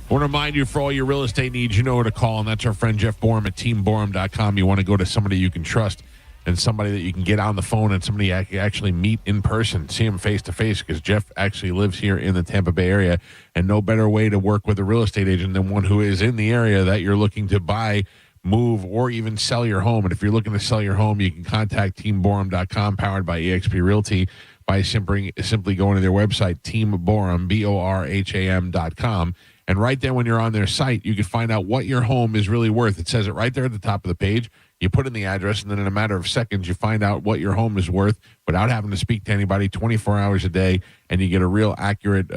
[SPEAKER 5] I want to remind you, for all your real estate needs, you know where to call, and that's our friend Jeff Borum at teamborum.com. You want to go to somebody you can trust and somebody that you can get on the phone and somebody you can actually meet in person, see him face to face, because Jeff actually lives here in the Tampa Bay area, and no better way to work with a real estate agent than one who is in the area that you're looking to buy, move, or even sell your home. And if you're looking to sell your home, you can contact teamborum.com, powered by eXp Realty, by simply going to their website, teamborum, BORHAM.com. And right there, when you're on their site, you can find out what your home is really worth. It says it right there at the top of the page. You put in the address, and then in a matter of seconds, you find out what your home is worth without having to speak to anybody 24 hours a day, and you get a real accurate,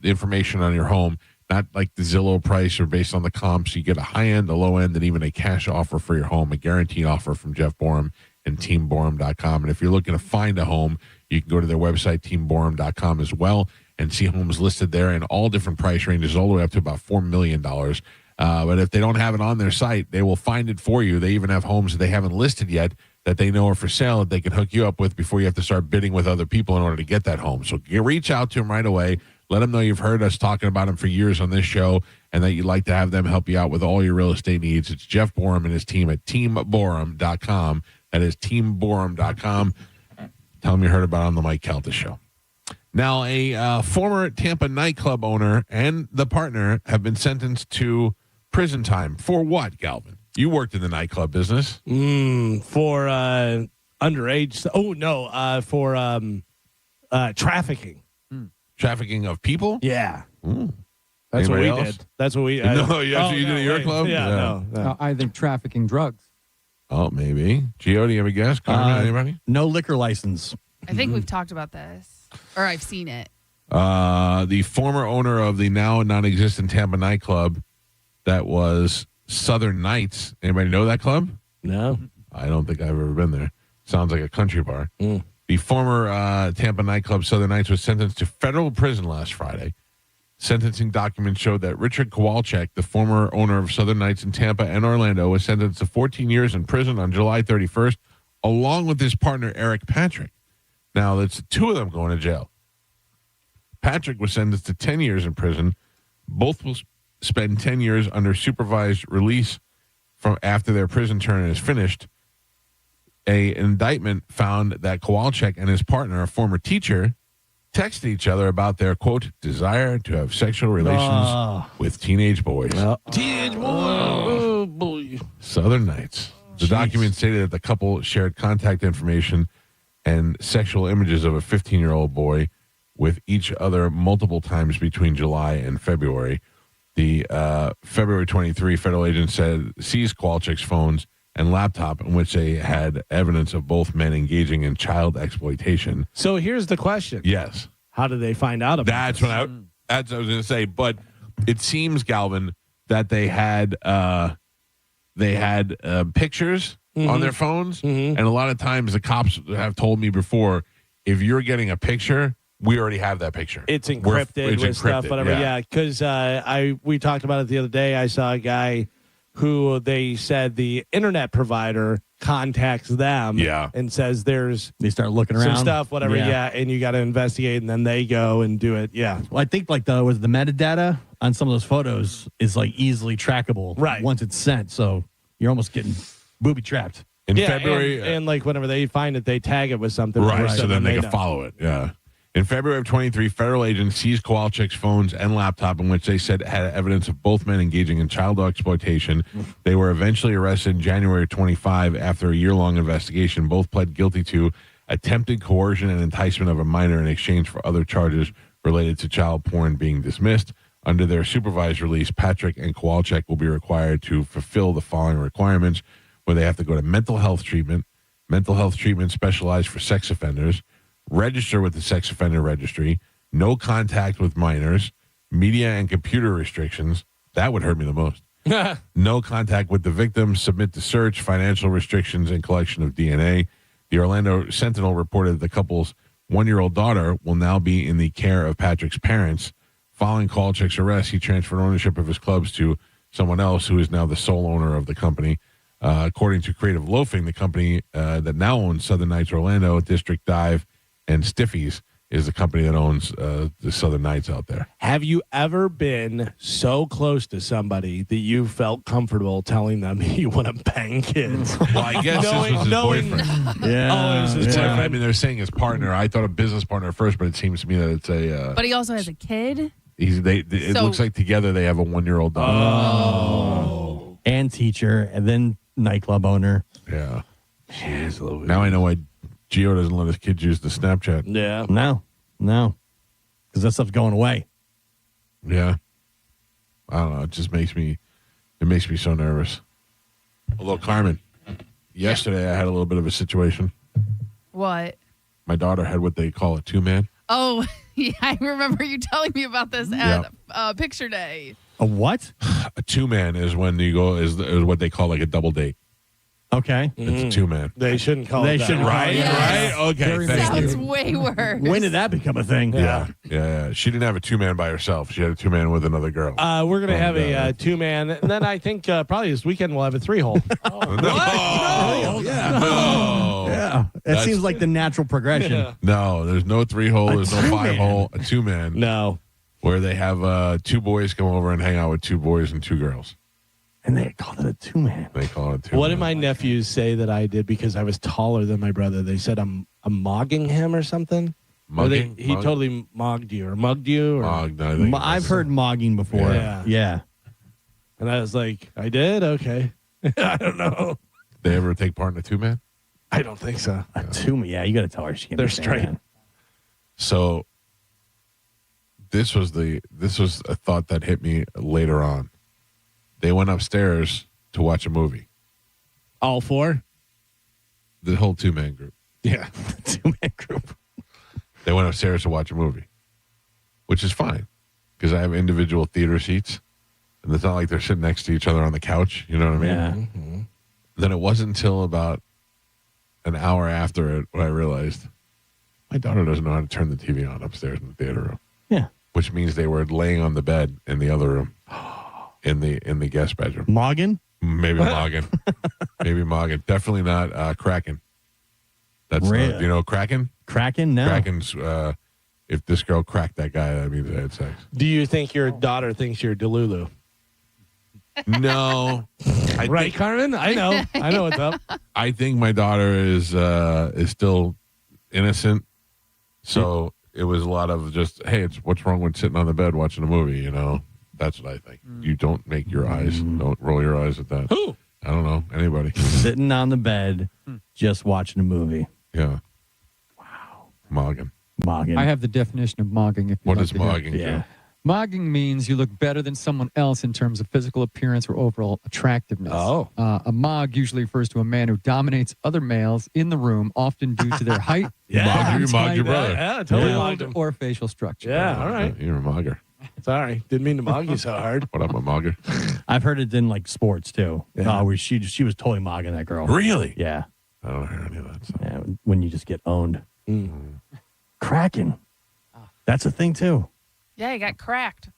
[SPEAKER 5] information on your home. Not like the Zillow price or based on the comps. You get a high end, a low end, and even a cash offer for your home, a guaranteed offer from Jeff Borum and teamborum.com. And if you're looking to find a home, you can go to their website, teamborum.com, as well, and see homes listed there in all different price ranges, all the way up to about $4 million. But if they don't have it on their site, they will find it for you. They even have homes that they haven't listed yet that they know are for sale that they can hook you up with before you have to start bidding with other people in order to get that home. So you reach out to them right away. Let them know you've heard us talking about them for years on this show and that you'd like to have them help you out with all your real estate needs. It's Jeff Borum and his team at teamborum.com. That is teamborum.com. Tell them you heard about it on the Mike Calta Show. Now, a former Tampa nightclub owner and the partner have been sentenced to prison time. For what, Galvin? You worked in the nightclub business. For underage. Oh, no. For trafficking.
[SPEAKER 8] Trafficking of people?
[SPEAKER 5] Yeah.
[SPEAKER 8] That's
[SPEAKER 5] what we did. That's what we
[SPEAKER 8] No, that's what you did at your club?
[SPEAKER 5] Yeah, no.
[SPEAKER 2] I think trafficking drugs.
[SPEAKER 8] Oh, maybe. Gio, do you have a guess? Carmin, anybody?
[SPEAKER 6] No liquor license.
[SPEAKER 3] I think we've talked about this, or I've seen it.
[SPEAKER 8] The former owner of the now non-existent Tampa nightclub that was Southern Nights. Anybody know that club?
[SPEAKER 5] No.
[SPEAKER 8] I don't think I've ever been there. Sounds like a country bar. The former Tampa nightclub Southern Nights was sentenced to federal prison last Friday. Sentencing documents showed that Richard Kowalczyk, the former owner of Southern Nights in Tampa and Orlando, was sentenced to 14 years in prison on July 31st, along with his partner, Eric Patrick. Now, that's two of them going to jail. Patrick was sentenced to 10 years in prison. Both will spend 10 years under supervised release from after their prison term is finished. An indictment found that Kowalczyk and his partner, a former teacher, texted each other about their, quote, desire to have sexual relations with teenage boys.
[SPEAKER 5] Teenage boy.
[SPEAKER 8] Southern Nights. The document stated that the couple shared contact information and sexual images of a 15-year-old boy with each other multiple times between July and February. The February 23 federal agent said seized Kowalczyk's phones and laptop in which they had evidence of both men engaging in child exploitation.
[SPEAKER 5] So here's the question.
[SPEAKER 8] Yes.
[SPEAKER 5] How did they find out about
[SPEAKER 8] that's
[SPEAKER 5] this?
[SPEAKER 8] That's what I was going to say. But it seems, Galvin, that they had pictures on their phones. And a lot of times the cops have told me before, if you're getting a picture, we already have that picture.
[SPEAKER 5] It's encrypted with stuff, whatever. Yeah, because we talked about it the other day. I saw a guy who they said the internet provider contacts them and says they start looking around some stuff, whatever. Yeah, and you got to investigate, and then they go and do it. Yeah.
[SPEAKER 6] Well, I think like the metadata on some of those photos is like easily trackable once it's sent. So you're almost getting booby trapped.
[SPEAKER 8] In February.
[SPEAKER 5] And like whenever they find it, they tag it with something.
[SPEAKER 8] Right, so then they can follow it. Yeah. In February of 23, federal agents seized Kowalczyk's phones and laptop in which they said had evidence of both men engaging in child exploitation. They were eventually arrested in January of 25 after a year-long investigation. Both pled guilty to attempted coercion and enticement of a minor in exchange for other charges related to child porn being dismissed. Under their supervised release, Patrick and Kowalczyk will be required to fulfill the following requirements, where they have to go to mental health treatment specialized for sex offenders, register with the sex offender registry, no contact with minors, media and computer restrictions. That would hurt me the most. No contact with the victim, submit to search, financial restrictions, and collection of DNA. The Orlando Sentinel reported the couple's 1-year-old daughter will now be in the care of Patrick's parents. Following Kowalczyk's arrest, he transferred ownership of his clubs to someone else who is now the sole owner of the company. According to Creative Loafing, the company that now owns Southern Knights Orlando, District Dive, and Stiffies is the company that owns the Southern Knights out there.
[SPEAKER 5] Have you ever been so close to somebody that you felt comfortable telling them you want to bang kids?
[SPEAKER 8] Well, I guess this was his boyfriend.
[SPEAKER 5] Yeah. Oh, it was his boyfriend.
[SPEAKER 8] I mean, they're saying his partner. I thought a business partner first, but it seems to me that it's a...
[SPEAKER 3] but he also has a kid?
[SPEAKER 8] It looks like together they have a 1-year-old daughter.
[SPEAKER 6] Oh. And teacher, and then nightclub owner.
[SPEAKER 8] Yeah.
[SPEAKER 5] Jeez, Louise.
[SPEAKER 8] Now I know why Gio doesn't let his kids use the Snapchat.
[SPEAKER 5] Yeah.
[SPEAKER 6] No. Because that stuff's going away.
[SPEAKER 8] Yeah. I don't know. It just makes me so nervous. Although, Carmen, yesterday I had a little bit of a situation.
[SPEAKER 3] What?
[SPEAKER 8] My daughter had what they call a 2-man.
[SPEAKER 3] Oh, yeah, I remember you telling me about this at Picture Day.
[SPEAKER 6] A what?
[SPEAKER 8] A 2-man is when you go is what they call like a double date.
[SPEAKER 6] Okay.
[SPEAKER 8] It's a 2-man.
[SPEAKER 5] They shouldn't call it that.
[SPEAKER 8] Right?
[SPEAKER 3] Yes.
[SPEAKER 8] Right? Okay.
[SPEAKER 3] Sounds way worse.
[SPEAKER 6] When did that become a thing?
[SPEAKER 8] Yeah. She didn't have a 2-man by herself. She had a 2-man with another girl.
[SPEAKER 5] We're going to have a 2-man, and then I think probably this weekend we'll have a 3-hole.
[SPEAKER 8] No.
[SPEAKER 6] Yeah. It seems like the natural progression.
[SPEAKER 5] Yeah.
[SPEAKER 8] No, there's no 3-hole. There's no 5-hole. A 2-man.
[SPEAKER 5] No.
[SPEAKER 8] Where they have 2 boys come over and hang out with 2 boys and 2 girls.
[SPEAKER 6] And they call it a 2-man.
[SPEAKER 8] They call it a 2-man.
[SPEAKER 5] What did my nephews say that I did because I was taller than my brother? They said I'm mogging him or something.
[SPEAKER 8] Mugging?
[SPEAKER 5] He totally mogged you or mugged you. Or,
[SPEAKER 6] I've heard mogging before. Yeah.
[SPEAKER 5] And I was like, I did? Okay. I don't know.
[SPEAKER 8] They ever take part in a 2-man?
[SPEAKER 5] I don't think so.
[SPEAKER 6] A 2-man? Yeah, you got to tell her she can.
[SPEAKER 5] They're straight.
[SPEAKER 6] Man.
[SPEAKER 8] So this was a thought that hit me later on. They went upstairs to watch a movie.
[SPEAKER 5] All 4?
[SPEAKER 8] The whole 2-man group.
[SPEAKER 5] Yeah.
[SPEAKER 6] 2-man group.
[SPEAKER 8] They went upstairs to watch a movie, which is fine because I have individual theater seats, and it's not like they're sitting next to each other on the couch. You know what I mean?
[SPEAKER 6] Yeah.
[SPEAKER 8] Mm-hmm. Then it wasn't until about an hour after it when I realized my daughter doesn't know how to turn the TV on upstairs in the theater room.
[SPEAKER 6] Yeah.
[SPEAKER 8] Which means they were laying on the bed in the other room. In the guest bedroom.
[SPEAKER 6] Mogging?
[SPEAKER 8] Maybe Mogging. Maybe Mogging. Definitely not Kraken. That's
[SPEAKER 6] really?
[SPEAKER 8] You know Kraken?
[SPEAKER 6] Kraken? No.
[SPEAKER 8] Kraken's if this girl cracked that guy, that means they had sex.
[SPEAKER 5] Do you think your daughter thinks you're Delulu?
[SPEAKER 8] No.
[SPEAKER 5] Right, Carmen? I know what's up.
[SPEAKER 8] I think my daughter is still innocent. So it was a lot of just, hey, what's wrong with sitting on the bed watching a movie, you know? That's what I think. You don't make your eyes. Don't roll your eyes at that.
[SPEAKER 5] Who?
[SPEAKER 8] I don't know. Anybody.
[SPEAKER 6] Sitting on the bed, just watching a movie.
[SPEAKER 8] Yeah.
[SPEAKER 6] Wow.
[SPEAKER 8] Mogging.
[SPEAKER 6] Mogging.
[SPEAKER 1] I have the definition of mogging. If
[SPEAKER 8] what is mogging?
[SPEAKER 6] Yeah.
[SPEAKER 1] Mogging means you look better than someone else in terms of physical appearance or overall attractiveness.
[SPEAKER 5] Oh.
[SPEAKER 1] A mog usually refers to a man who dominates other males in the room, often due to their height,
[SPEAKER 8] Mogged your brother.
[SPEAKER 5] Yeah, totally mogged him.
[SPEAKER 1] or facial structure.
[SPEAKER 5] Yeah, all right.
[SPEAKER 8] You're a mogger.
[SPEAKER 5] Sorry, didn't mean to mog you so hard.
[SPEAKER 8] What up, a mogger?
[SPEAKER 6] I've heard it in like sports too.
[SPEAKER 5] Yeah.
[SPEAKER 6] Where she was totally mogging that girl.
[SPEAKER 8] Really?
[SPEAKER 6] Yeah.
[SPEAKER 8] I don't hear any of that stuff.
[SPEAKER 6] Yeah, when you just get owned. Kraken. That's a thing too.
[SPEAKER 3] Yeah, he got cracked.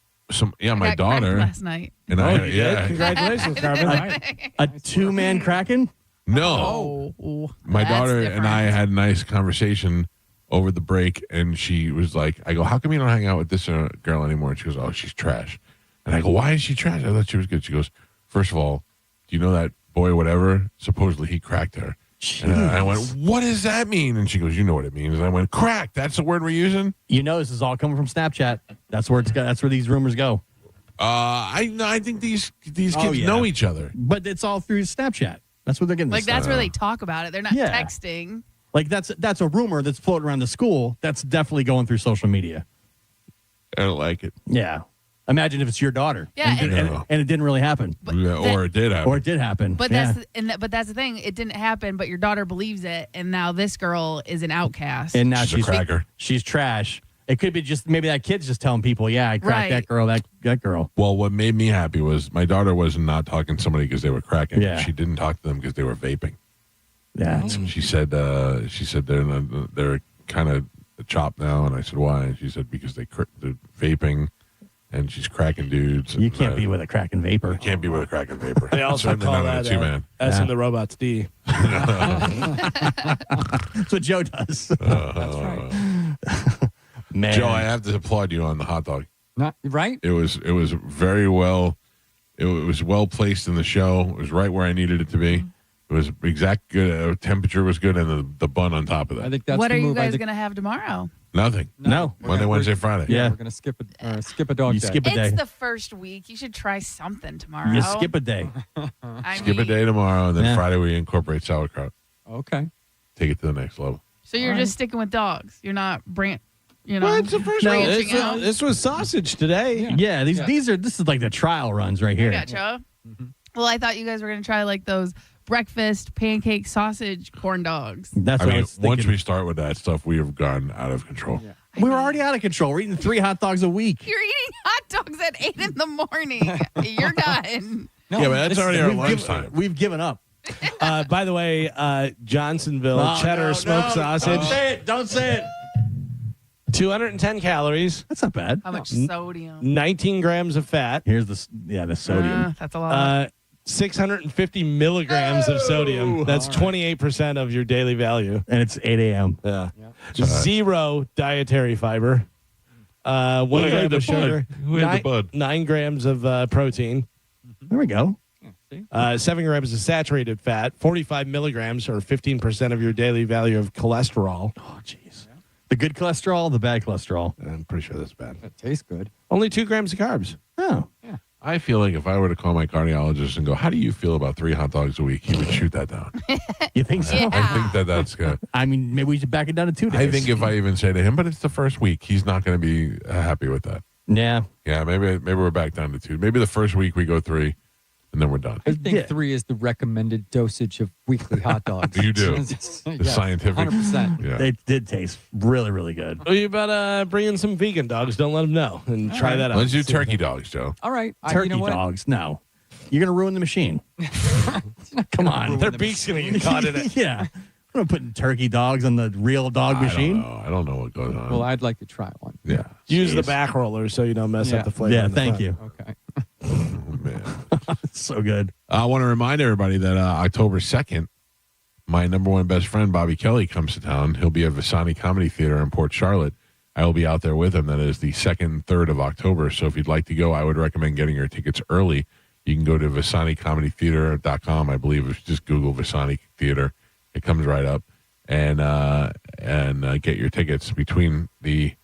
[SPEAKER 8] My daughter
[SPEAKER 3] last night.
[SPEAKER 8] And
[SPEAKER 5] Congratulations, Carmen.
[SPEAKER 6] A 2-man Kraken?
[SPEAKER 8] No.
[SPEAKER 3] Oh,
[SPEAKER 8] My
[SPEAKER 3] that's
[SPEAKER 8] daughter
[SPEAKER 3] different.
[SPEAKER 8] and I had a nice conversation over the break, and she was like, I go, how come you don't hang out with this girl anymore? And she goes, oh, she's trash. And I go, why is she trash? I thought she was good. She goes, first of all, do you know that boy, whatever, supposedly he cracked her. And I went, what does that mean? And she goes, you know what it means. And I went, crack. That's the word we're using?
[SPEAKER 6] You know this is all coming from Snapchat. That's where that's where these rumors go.
[SPEAKER 8] I think these kids know each other.
[SPEAKER 6] But it's all through Snapchat. That's what they're getting.
[SPEAKER 3] Like, that's where they talk about it. They're not texting.
[SPEAKER 6] Like, that's a rumor that's floating around the school. That's definitely going through social media.
[SPEAKER 8] I don't like it.
[SPEAKER 6] Yeah. Imagine if it's your daughter.
[SPEAKER 3] Yeah,
[SPEAKER 6] and it didn't really happen.
[SPEAKER 8] Or it did happen.
[SPEAKER 6] Or it did happen.
[SPEAKER 3] But that's the thing. It didn't happen, but your daughter believes it, and now this girl is an outcast.
[SPEAKER 6] And now
[SPEAKER 8] she's a cracker.
[SPEAKER 6] She's trash. It could be just maybe that kid's just telling people, I cracked that girl, that girl.
[SPEAKER 8] Well, what made me happy was my daughter was not talking to somebody because they were cracking.
[SPEAKER 6] Yeah.
[SPEAKER 8] She didn't talk to them because they were vaping.
[SPEAKER 6] Yeah.
[SPEAKER 8] She said they're kind of chopped now, and I said why? And she said because they're vaping. And she's cracking dudes.
[SPEAKER 6] You can't be with a cracking vapor.
[SPEAKER 8] You can't be with a cracking vapor.
[SPEAKER 5] They also call that S in the Robots D.
[SPEAKER 6] That's what Joe does.
[SPEAKER 1] That's right.
[SPEAKER 6] Man.
[SPEAKER 8] Joe, I have to applaud you on the hot dog.
[SPEAKER 1] Not right.
[SPEAKER 8] It was very well. It was well placed in the show. It was right where I needed it to be. It was exact good. Temperature was good, and the bun on top of that.
[SPEAKER 1] I think that's
[SPEAKER 3] what
[SPEAKER 1] the
[SPEAKER 3] are you
[SPEAKER 1] move.
[SPEAKER 3] guys going to have tomorrow?
[SPEAKER 8] Nothing.
[SPEAKER 6] No.
[SPEAKER 8] Monday, Wednesday, Friday.
[SPEAKER 1] Yeah, we're gonna skip a dog day.
[SPEAKER 6] Skip a day.
[SPEAKER 3] It's the first week. You should try something tomorrow.
[SPEAKER 6] You skip a day.
[SPEAKER 8] Skip a day tomorrow, and then Friday we incorporate sauerkraut.
[SPEAKER 1] Okay.
[SPEAKER 8] Take it to the next level.
[SPEAKER 3] So you're just sticking with dogs. You're not
[SPEAKER 5] Well, it's the first
[SPEAKER 3] branching out.
[SPEAKER 5] This was sausage today.
[SPEAKER 6] Yeah, this is like the trial runs right here.
[SPEAKER 3] I gotcha. Well, I thought you guys were going to try like those breakfast pancake sausage corn dogs.
[SPEAKER 6] That's what I was thinking.
[SPEAKER 8] Once we start with that stuff, we have gone out of control.
[SPEAKER 1] Yeah.
[SPEAKER 6] We were already out of control. We're eating 3 hot dogs a week.
[SPEAKER 3] You're eating hot dogs at 8 in the morning. You're done.
[SPEAKER 8] No, but that's already our lunchtime.
[SPEAKER 6] We've given up.
[SPEAKER 5] By the way, Johnsonville cheddar smoked sausage.
[SPEAKER 6] Don't say it.
[SPEAKER 5] 210 calories.
[SPEAKER 6] That's not bad.
[SPEAKER 3] How much sodium?
[SPEAKER 5] 19 grams of fat.
[SPEAKER 6] Here's the sodium.
[SPEAKER 3] That's a lot.
[SPEAKER 5] 650 milligrams of sodium. That's 28% of your daily value.
[SPEAKER 6] And it's 8 a.m.
[SPEAKER 5] Yeah. Zero dietary fiber. 1 gram of sugar. 9 grams of protein.
[SPEAKER 6] There we go.
[SPEAKER 5] 7 grams of saturated fat. 45 milligrams or 15% of your daily value of cholesterol.
[SPEAKER 6] Oh, jeez. The good cholesterol, the bad cholesterol.
[SPEAKER 5] I'm pretty sure that's bad.
[SPEAKER 1] That tastes good.
[SPEAKER 5] Only 2 grams of carbs.
[SPEAKER 6] Oh.
[SPEAKER 1] Yeah.
[SPEAKER 8] I feel like if I were to call my cardiologist and go, "How do you feel about 3 hot dogs a week?" he would shoot that down.
[SPEAKER 6] You think so?
[SPEAKER 3] Yeah.
[SPEAKER 8] I think that's good.
[SPEAKER 6] I mean, maybe we should back it down to 2 days.
[SPEAKER 8] I think if I even say to him, "But it's the first week," he's not going to be happy with that.
[SPEAKER 6] Yeah.
[SPEAKER 8] Yeah, maybe we're back down to 2. Maybe the first week we go 3, and then we're done.
[SPEAKER 1] I think 3 is the recommended dosage of weekly hot dogs.
[SPEAKER 8] You do. The scientific.
[SPEAKER 1] 100%.
[SPEAKER 8] Yeah.
[SPEAKER 6] They did taste really, really good.
[SPEAKER 5] Well, you about bring in some vegan dogs. Don't let them know and try that out.
[SPEAKER 8] Let's do turkey dogs, Joe.
[SPEAKER 1] All right.
[SPEAKER 6] Turkey
[SPEAKER 1] you know what?
[SPEAKER 6] dogs. No. You're going to ruin the machine. Come on.
[SPEAKER 5] Their beak's going to get caught in it.
[SPEAKER 6] Yeah. We're not putting turkey dogs on the real dog machine.
[SPEAKER 8] I don't know what goes on.
[SPEAKER 1] Well, I'd like to try one.
[SPEAKER 8] Yeah.
[SPEAKER 5] Use the back roller so you don't mess up the flavor.
[SPEAKER 6] Yeah,
[SPEAKER 5] in the
[SPEAKER 6] thank
[SPEAKER 5] front.
[SPEAKER 6] you.
[SPEAKER 1] Okay.
[SPEAKER 8] Oh, man.
[SPEAKER 6] It's so good.
[SPEAKER 8] I want to remind everybody that October 2nd, my number one best friend, Bobby Kelly, comes to town. He'll be at Visani Comedy Theater in Port Charlotte. I will be out there with him. That is the 2nd and 3rd of October. So if you'd like to go, I would recommend getting your tickets early. You can go to VisaniComedyTheater.com. I believe if you just Google Visani Theater, it comes right up. And get your tickets between the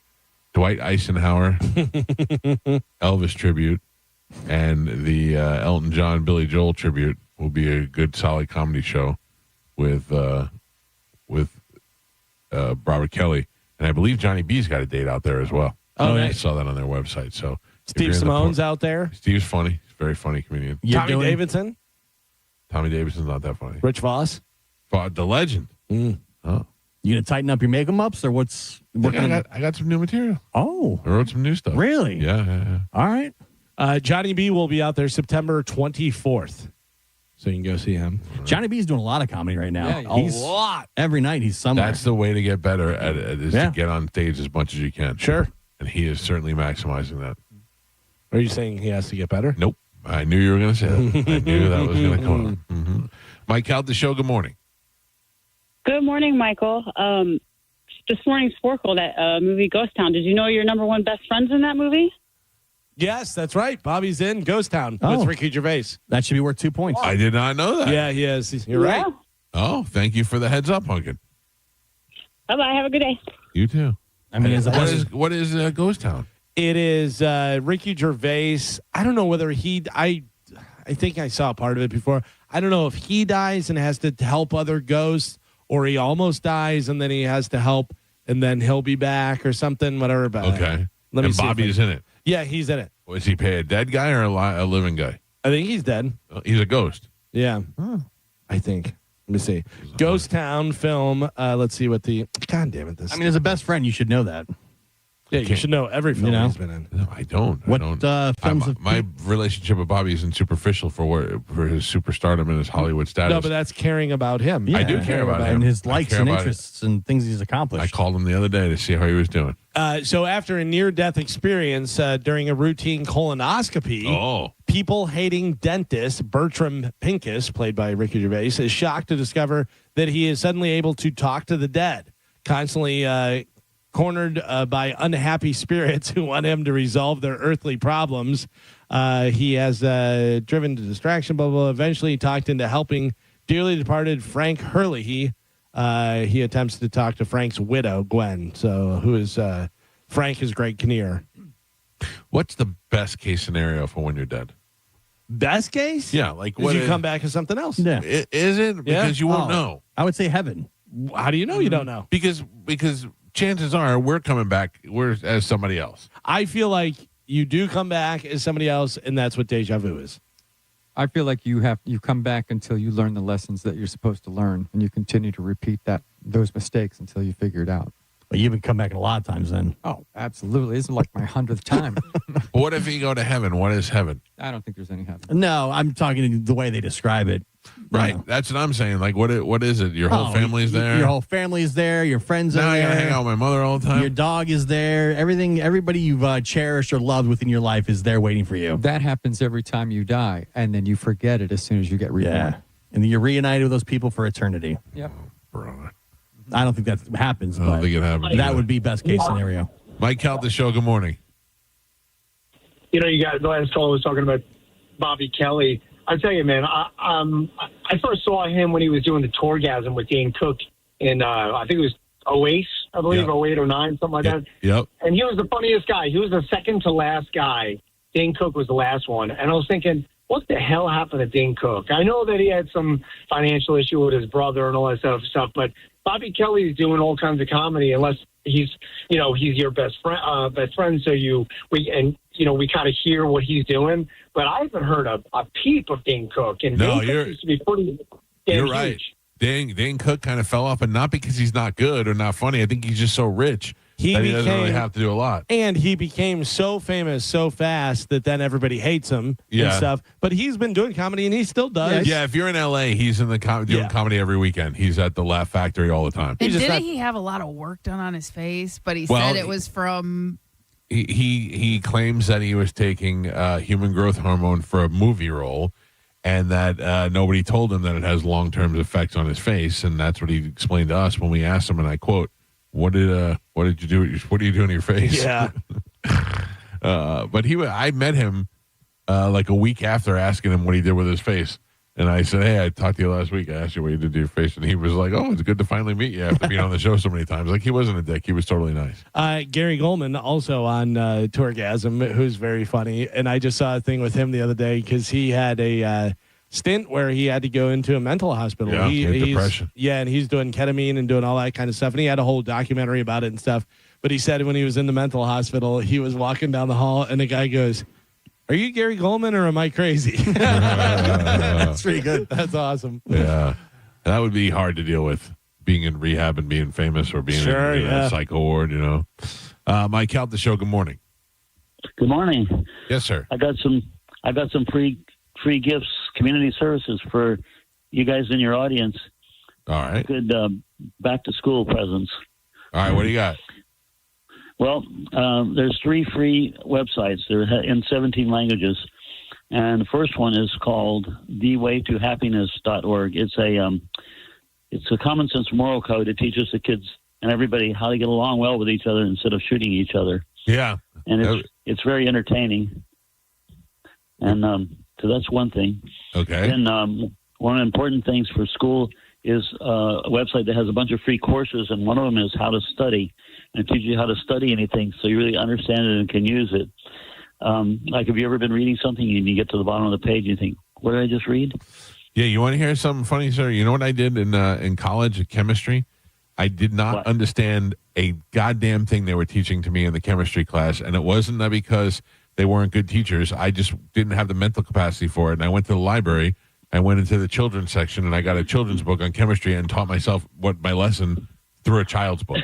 [SPEAKER 8] Dwight Eisenhower Elvis tribute and the Elton John Billy Joel tribute. Will be a good solid comedy show with Robert Kelly, and I believe Johnny B's got a date out there as well.
[SPEAKER 5] Oh,
[SPEAKER 8] I
[SPEAKER 5] nice.
[SPEAKER 8] saw that on their website. So
[SPEAKER 5] Steve Simone's out there.
[SPEAKER 8] Steve's funny. He's a very funny comedian.
[SPEAKER 5] Tommy Davidson.
[SPEAKER 8] Tommy Davidson's not that funny.
[SPEAKER 5] Rich Voss.
[SPEAKER 8] The legend. Oh.
[SPEAKER 6] You going to tighten up your makeup ups or what's working?
[SPEAKER 8] I got some new material.
[SPEAKER 6] Oh.
[SPEAKER 8] I wrote some new stuff.
[SPEAKER 6] Really?
[SPEAKER 8] Yeah.
[SPEAKER 6] All right.
[SPEAKER 5] Johnny B will be out there September 24th. So you can go see him.
[SPEAKER 6] Johnny B's doing a lot of comedy right now.
[SPEAKER 1] Yeah,
[SPEAKER 6] He's
[SPEAKER 5] a lot.
[SPEAKER 6] Every night he's somewhere.
[SPEAKER 8] That's the way to get better at it, is to get on stage as much as you can.
[SPEAKER 5] Sure.
[SPEAKER 8] And he is certainly maximizing that.
[SPEAKER 5] Are you saying he has to get better?
[SPEAKER 8] Nope. I knew you were going to say that. I knew that was going to come up. Mm-hmm. Mike Calta Show, good morning.
[SPEAKER 2] Good morning, Michael. This morning's Sporkle, that movie Ghost Town. Did you know your number one best friend's in that movie?
[SPEAKER 5] Yes, that's right. Bobby's in Ghost Town with Ricky Gervais.
[SPEAKER 6] That should be worth 2 points.
[SPEAKER 8] I did not know that.
[SPEAKER 5] Yeah, he is. You're right.
[SPEAKER 8] Oh, thank you for the heads up, Pumpkin.
[SPEAKER 2] Bye-bye. Have a good day.
[SPEAKER 8] You too.
[SPEAKER 6] I mean,
[SPEAKER 8] what is Ghost Town?
[SPEAKER 5] It is Ricky Gervais. I don't know whether I think I saw part of it before. I don't know if he dies and has to help other ghosts, or he almost dies and then he has to help and then he'll be back or something, whatever. But
[SPEAKER 8] okay.
[SPEAKER 5] Let me
[SPEAKER 8] and
[SPEAKER 5] see
[SPEAKER 8] Bobby is in it.
[SPEAKER 5] Yeah, he's in it.
[SPEAKER 8] Was he pay a dead guy or a living guy?
[SPEAKER 5] I think he's dead.
[SPEAKER 8] He's a ghost.
[SPEAKER 5] Yeah, I think. Let me see. Ghost Town film. Let's see what the. God damn it!
[SPEAKER 6] I mean, as a best friend, you should know that.
[SPEAKER 5] Yeah, you should know every film he's been in.
[SPEAKER 8] No, I don't.
[SPEAKER 6] What
[SPEAKER 8] films? My relationship with Bobby isn't superficial for his superstardom and his Hollywood status.
[SPEAKER 5] No, but that's caring about him.
[SPEAKER 6] Yeah,
[SPEAKER 8] I do care about him
[SPEAKER 6] and his
[SPEAKER 8] I
[SPEAKER 6] likes
[SPEAKER 8] care
[SPEAKER 6] and
[SPEAKER 8] about
[SPEAKER 6] interests and things he's accomplished.
[SPEAKER 8] I called him the other day to see how he was doing.
[SPEAKER 5] So after a near-death experience during a routine colonoscopy, people-hating dentist Bertram Pincus, played by Ricky Gervais, is shocked to discover that he is suddenly able to talk to the dead, constantly cornered by unhappy spirits who want him to resolve their earthly problems. He has driven to distraction, blah, blah, blah. Eventually, he talked into helping dearly departed Frank Hurley. He attempts to talk to Frank's widow, Gwen. So who is Frank is Greg Kinnear.
[SPEAKER 8] What's the best case scenario for when you're dead?
[SPEAKER 5] Best case?
[SPEAKER 8] Yeah, like
[SPEAKER 5] what? You come back as something else.
[SPEAKER 6] Yeah.
[SPEAKER 8] Is it? Because you won't know.
[SPEAKER 6] I would say heaven.
[SPEAKER 5] How do you know you don't know?
[SPEAKER 8] Because chances are we're coming back as somebody else.
[SPEAKER 5] I feel like you do come back as somebody else, and that's what deja vu is.
[SPEAKER 1] I feel like you come back until you learn the lessons that you're supposed to learn, and you continue to repeat those mistakes until you figure it out.
[SPEAKER 6] But you even come back a lot of times then.
[SPEAKER 1] Oh, absolutely. This is like my 100th time.
[SPEAKER 8] What if you go to heaven? What is heaven?
[SPEAKER 1] I don't think there's any heaven.
[SPEAKER 6] No, I'm talking the way they describe it.
[SPEAKER 8] Right. That's what I'm saying. Like, what is it? Your whole family's there?
[SPEAKER 6] Your whole family's there. Your friends are there.
[SPEAKER 8] Now I got to hang out with my mother all the time?
[SPEAKER 6] Your dog is there. Everybody you've cherished or loved within your life is there waiting for you.
[SPEAKER 1] That happens every time you die, and then you forget it as soon as you get reborn.
[SPEAKER 6] Yeah. And then you're reunited with those people for eternity.
[SPEAKER 1] Yep.
[SPEAKER 6] I don't think that happens.
[SPEAKER 8] I don't think it happens.
[SPEAKER 6] That would be best case scenario.
[SPEAKER 8] Mike Calta Show, good morning.
[SPEAKER 4] You know, you guys, the last fellow was talking about Bobby Kelly. I tell you, man, I first saw him when he was doing the Tourgasm with Dane Cook in, I think it was 08, I believe, 08 or 09, something like that.
[SPEAKER 8] Yep.
[SPEAKER 4] And he was the funniest guy. He was the second to last guy. Dane Cook was the last one. And I was thinking, what the hell happened to Dane Cook? I know that he had some financial issue with his brother and all that stuff, but Bobby Kelly's doing all kinds of comedy unless he's your best friend. So we kind of hear what he's doing, but I haven't heard a peep of Dane Cook. And Dane Cook used to be pretty damn
[SPEAKER 8] You're right.
[SPEAKER 4] huge.
[SPEAKER 8] Dane Cook kind of fell off, and not because he's not good or not funny. I think he's just so rich that he doesn't really have to do a lot.
[SPEAKER 5] And he became so famous so fast that then everybody hates him and stuff. But he's been doing comedy, and he still does.
[SPEAKER 8] Yeah, if you're in L.A., he's in the doing comedy every weekend. He's at the Laugh Factory all the time.
[SPEAKER 3] And didn't he have a lot of work done on his face? But he said it was from...
[SPEAKER 8] He claims that he was taking human growth hormone for a movie role, and that nobody told him that it has long-term effects on his face, and that's what he explained to us when we asked him, and I quote, what did you do? What are you doing to your face?
[SPEAKER 5] Yeah.
[SPEAKER 8] But I met him like a week after asking him what he did with his face. And I said, hey, I talked to you last week. I asked you what you did to your face. And he was like, oh, it's good to finally meet you after being on the show so many times. Like, he wasn't a dick. He was totally nice.
[SPEAKER 5] Gary Goldman, also on Tourgasm, who's very funny. And I just saw a thing with him the other day because he had a stint where he had to go into a mental hospital.
[SPEAKER 8] Yeah,
[SPEAKER 5] he's
[SPEAKER 8] depression.
[SPEAKER 5] Yeah, and he's doing ketamine and doing all that kind of stuff. And he had a whole documentary about it and stuff. But he said when he was in the mental hospital, he was walking down the hall, and the guy goes, are you Gary Goldman or am I crazy?
[SPEAKER 6] That's pretty good.
[SPEAKER 5] That's awesome.
[SPEAKER 8] Yeah. That would be hard to deal with, being in rehab and being famous or being in a psycho ward, you know. Mike Calta Show, good morning.
[SPEAKER 7] Good morning.
[SPEAKER 8] Yes, sir.
[SPEAKER 7] I got some free gifts, community services for you guys in your audience.
[SPEAKER 8] All right.
[SPEAKER 7] Good back to school presents.
[SPEAKER 8] All right, what do you got?
[SPEAKER 7] Well, there's 3 free websites. They're in 17 languages. And the first one is called thewaytohappiness.org. It's a common sense moral code that teaches the kids and everybody how to get along well with each other instead of shooting each other.
[SPEAKER 8] Yeah.
[SPEAKER 7] And it's very entertaining. And so that's one thing.
[SPEAKER 8] Okay.
[SPEAKER 7] Then one of the important things for school is a website that has a bunch of free courses, and one of them is how to study. And it teaches you how to study anything so you really understand it and can use it. Like, have you ever been reading something and you get to the bottom of the page and you think, what did I just read?
[SPEAKER 8] Yeah, you want to hear something funny, sir? You know what I did in college at chemistry? I did not understand a goddamn thing they were teaching to me in the chemistry class, and it wasn't that because they weren't good teachers. I just didn't have the mental capacity for it, and I went to the library. I went into the children's section, and I got a children's book on chemistry and taught myself what my lesson through a child's book.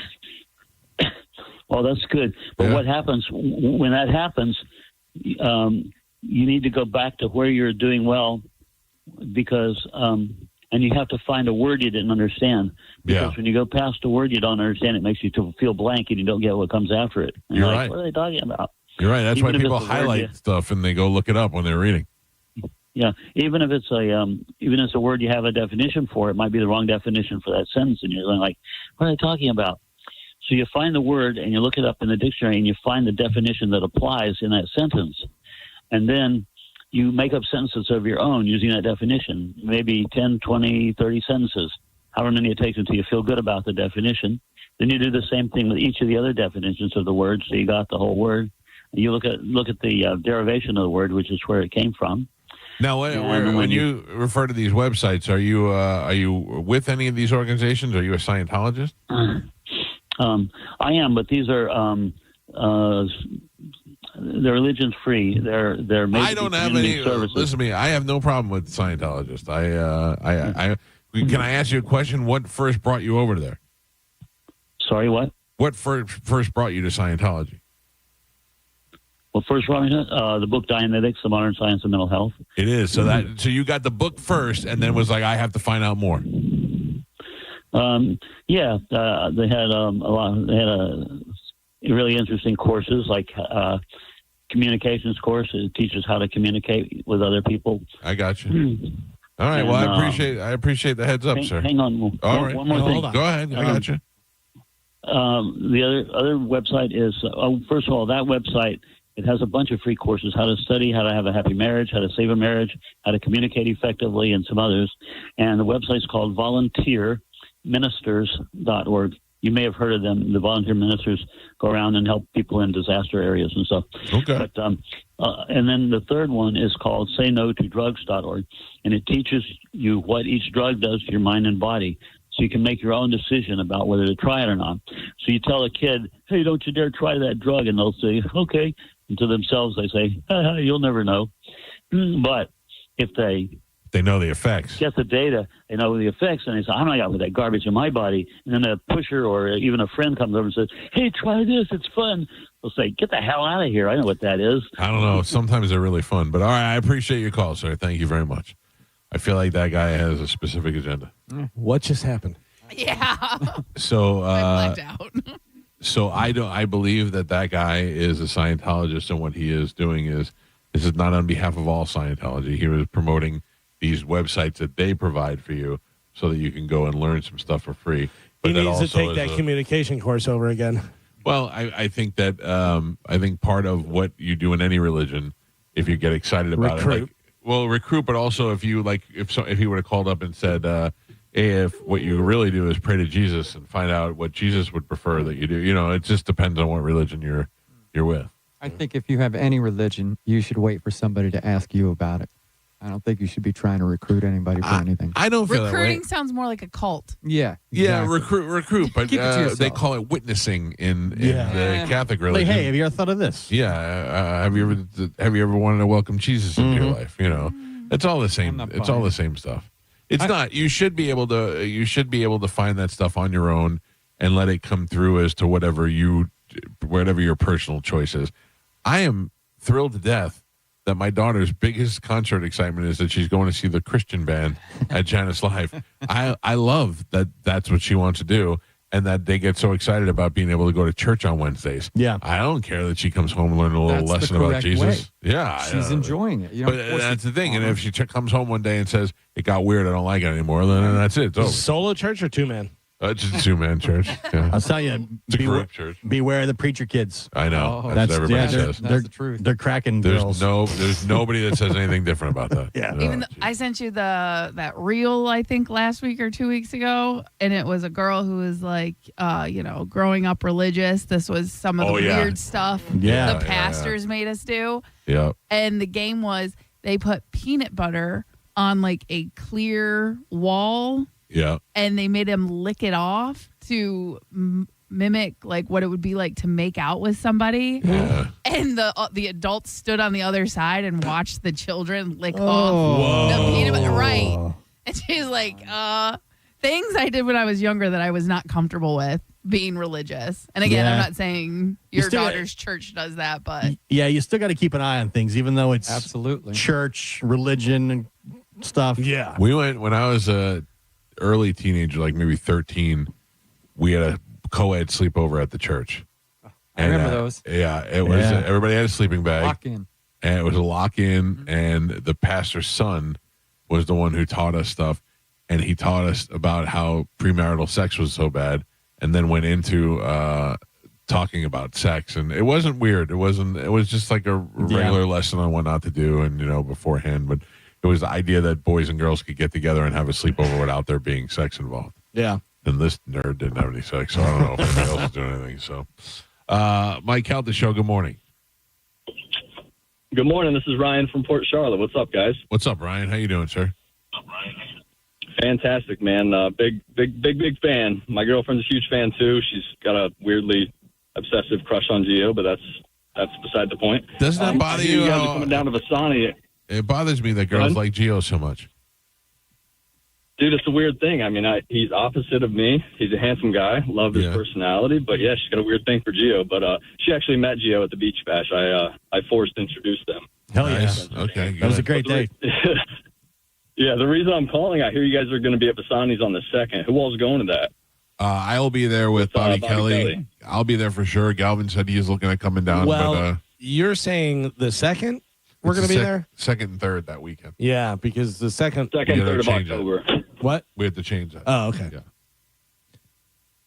[SPEAKER 7] Well, that's good. But what happens when that happens, you need to go back to where you're doing well because and you have to find a word you didn't understand. Because when you go past a word you don't understand, it makes you feel blank and you don't get what comes after it. And
[SPEAKER 8] You're
[SPEAKER 7] like,
[SPEAKER 8] right.
[SPEAKER 7] what are they talking about?
[SPEAKER 8] You're right. That's
[SPEAKER 7] Even
[SPEAKER 8] why
[SPEAKER 7] if
[SPEAKER 8] people
[SPEAKER 7] it's a word
[SPEAKER 8] highlight stuff and they go look it up when they're reading.
[SPEAKER 7] Yeah, even if it's a word you have a definition for, it might be the wrong definition for that sentence, and you're like, what are they talking about? So you find the word and you look it up in the dictionary and you find the definition that applies in that sentence, and then you make up sentences of your own using that definition, maybe 10, 20, 30 sentences, however many it takes until you feel good about the definition. Then you do the same thing with each of the other definitions of the word, so you got the whole word. And you look at the derivation of the word, which is where it came from.
[SPEAKER 8] Now, when you refer to these websites, are you with any of these organizations? Are you a Scientologist?
[SPEAKER 7] I am, but these are they're religions free. They're
[SPEAKER 8] I don't have any services. Listen to me. I have no problem with Scientologists. Can I ask you a question? What first brought you over there?
[SPEAKER 7] Sorry, what?
[SPEAKER 8] What first brought you to Scientology?
[SPEAKER 7] Well, first, the book Dianetics, The Modern Science of Mental Health.
[SPEAKER 8] It is. So you got the book first and then was like, I have to find out more.
[SPEAKER 7] They had a lot. They had really interesting courses like communications course. It teaches how to communicate with other people.
[SPEAKER 8] I got you. All right. Well, I appreciate the heads up, sir.
[SPEAKER 7] Hang on.
[SPEAKER 8] All right.
[SPEAKER 7] One more thing.
[SPEAKER 8] Go ahead. I got you.
[SPEAKER 7] The other website is first of all, that website. It has a bunch of free courses: how to study, how to have a happy marriage, how to save a marriage, how to communicate effectively, and some others. And the website's called volunteerministers.org. You may have heard of them. The volunteer ministers go around and help people in disaster areas and stuff.
[SPEAKER 8] Okay.
[SPEAKER 7] But, and then the third one is called saynotodrugs.org, and it teaches you what each drug does to your mind and body, so you can make your own decision about whether to try it or not. So you tell a kid, hey, don't you dare try that drug, and they'll say, okay. And to themselves, they say, you'll never know. But if they
[SPEAKER 8] know the effects,
[SPEAKER 7] get the data, they know the effects, and they say, I'm not got with that garbage in my body. And then a pusher or even a friend comes over and says, hey, try this, it's fun. They'll say, get the hell out of here. I know what that is.
[SPEAKER 8] I don't know. Sometimes they're really fun. But all right, I appreciate your call, sir. Thank you very much. I feel like that guy has a specific agenda.
[SPEAKER 5] What just happened?
[SPEAKER 3] Yeah.
[SPEAKER 8] So
[SPEAKER 3] I blacked out.
[SPEAKER 8] So I believe that guy is a Scientologist, and what he is doing is, this is not on behalf of all Scientology. He was promoting these websites that they provide for you so that you can go and learn some stuff for free. But
[SPEAKER 5] he needs to take that communication course over again.
[SPEAKER 8] Well, I think that I think part of what you do in any religion, if you get excited about it, recruit, but also if you if he would have called up and said, if what you really do is pray to Jesus and find out what Jesus would prefer that you do, it just depends on what religion you're with.
[SPEAKER 1] I think if you have any religion, you should wait for somebody to ask you about it. I don't think you should be trying to recruit anybody for anything.
[SPEAKER 8] I don't feel that way.
[SPEAKER 3] Recruiting sounds more like a cult.
[SPEAKER 1] Yeah.
[SPEAKER 8] Yeah,
[SPEAKER 1] exactly.
[SPEAKER 8] recruit, but they call it witnessing in the Catholic religion.
[SPEAKER 6] Like, hey, have you ever thought of this?
[SPEAKER 8] Yeah, have you ever wanted to welcome Jesus into your life? It's all the same. It's all the same stuff. It's not. You should be able to find that stuff on your own and let it come through as to whatever your personal choice is. I am thrilled to death that my daughter's biggest concert excitement is that she's going to see the Christian band at Janice Live. I love that that's what she wants to do, and that they get so excited about being able to go to church on Wednesdays.
[SPEAKER 6] Yeah.
[SPEAKER 8] I don't care that she comes home and learns a little lesson about Jesus.
[SPEAKER 1] Way.
[SPEAKER 8] Yeah.
[SPEAKER 1] She's enjoying it.
[SPEAKER 8] But that's the thing. And if she comes home one day and says, it got weird, I don't like it anymore, then that's it. It's over.
[SPEAKER 5] Solo church or two-man?
[SPEAKER 8] It's a two-man church. Yeah.
[SPEAKER 6] I'll tell you,
[SPEAKER 8] it's a group church.
[SPEAKER 6] Beware the preacher kids.
[SPEAKER 8] I know. That's what everybody says.
[SPEAKER 6] That's the truth. They're cracking girls.
[SPEAKER 8] There's nobody that says anything different about that.
[SPEAKER 6] Yeah.
[SPEAKER 3] Even I sent you that reel, I think last week or 2 weeks ago, and it was a girl who was like, growing up religious. This was some of the weird stuff the pastors made us do.
[SPEAKER 8] Yeah.
[SPEAKER 3] And the game was they put peanut butter on like a clear wall.
[SPEAKER 8] Yeah.
[SPEAKER 3] And they made him lick it off to mimic like what it would be like to make out with somebody.
[SPEAKER 8] Yeah.
[SPEAKER 3] And the adults stood on the other side and watched the children lick off the peanut butter. Right. And she's like, things I did when I was younger that I was not comfortable with being religious. And again, I'm not saying your daughter's church does that, but
[SPEAKER 6] yeah, you still got to keep an eye on things, even though it's
[SPEAKER 1] absolutely
[SPEAKER 6] church, religion, and stuff.
[SPEAKER 5] Yeah.
[SPEAKER 8] We went when I was a early teenager, like maybe 13. We had a co-ed sleepover at the church.
[SPEAKER 1] I remember those.
[SPEAKER 8] Yeah, it was. Everybody had a sleeping bag.
[SPEAKER 1] Lock in.
[SPEAKER 8] And it was a lock-in, and the pastor's son was the one who taught us stuff, and he taught us about how premarital sex was so bad, and then went into talking about sex, and it wasn't weird. It was just like a regular lesson on what not to do, and beforehand. But it was the idea that boys and girls could get together and have a sleepover without there being sex involved.
[SPEAKER 5] Yeah.
[SPEAKER 8] And this nerd didn't have any sex, so I don't know if anybody else is doing anything. So, Mike Calta Show, good morning.
[SPEAKER 11] Good morning. This is Ryan from Port Charlotte. What's up, guys?
[SPEAKER 8] What's up, Ryan? How you doing, sir?
[SPEAKER 11] Fantastic, man. Big fan. My girlfriend's a huge fan too. She's got a weirdly obsessive crush on Gio, but that's beside the point.
[SPEAKER 8] Doesn't that bother you?
[SPEAKER 11] You guys are coming down to Vasani.
[SPEAKER 8] It bothers me that girls like Gio so much.
[SPEAKER 11] Dude, it's a weird thing. I mean, he's opposite of me. He's a handsome guy. Love his personality. But, yeah, she's got a weird thing for Gio. But she actually met Gio at the beach bash. I forced introduced them.
[SPEAKER 6] Hell yes.
[SPEAKER 8] Okay,
[SPEAKER 6] that was a great day.
[SPEAKER 11] Yeah, the reason I'm calling, I hear you guys are going to be at Vasani's on the 2nd. Who all's going to that?
[SPEAKER 8] I will be there with Bobby Kelly. I'll be there for sure. Galvin said he is looking at coming down.
[SPEAKER 5] Well,
[SPEAKER 8] but,
[SPEAKER 5] you're saying the 2nd we're going to be there?
[SPEAKER 8] 2nd and 3rd that weekend.
[SPEAKER 5] Yeah, because the 2nd.
[SPEAKER 11] 3rd of October.
[SPEAKER 5] What?
[SPEAKER 8] We have to change that.
[SPEAKER 5] Oh, okay.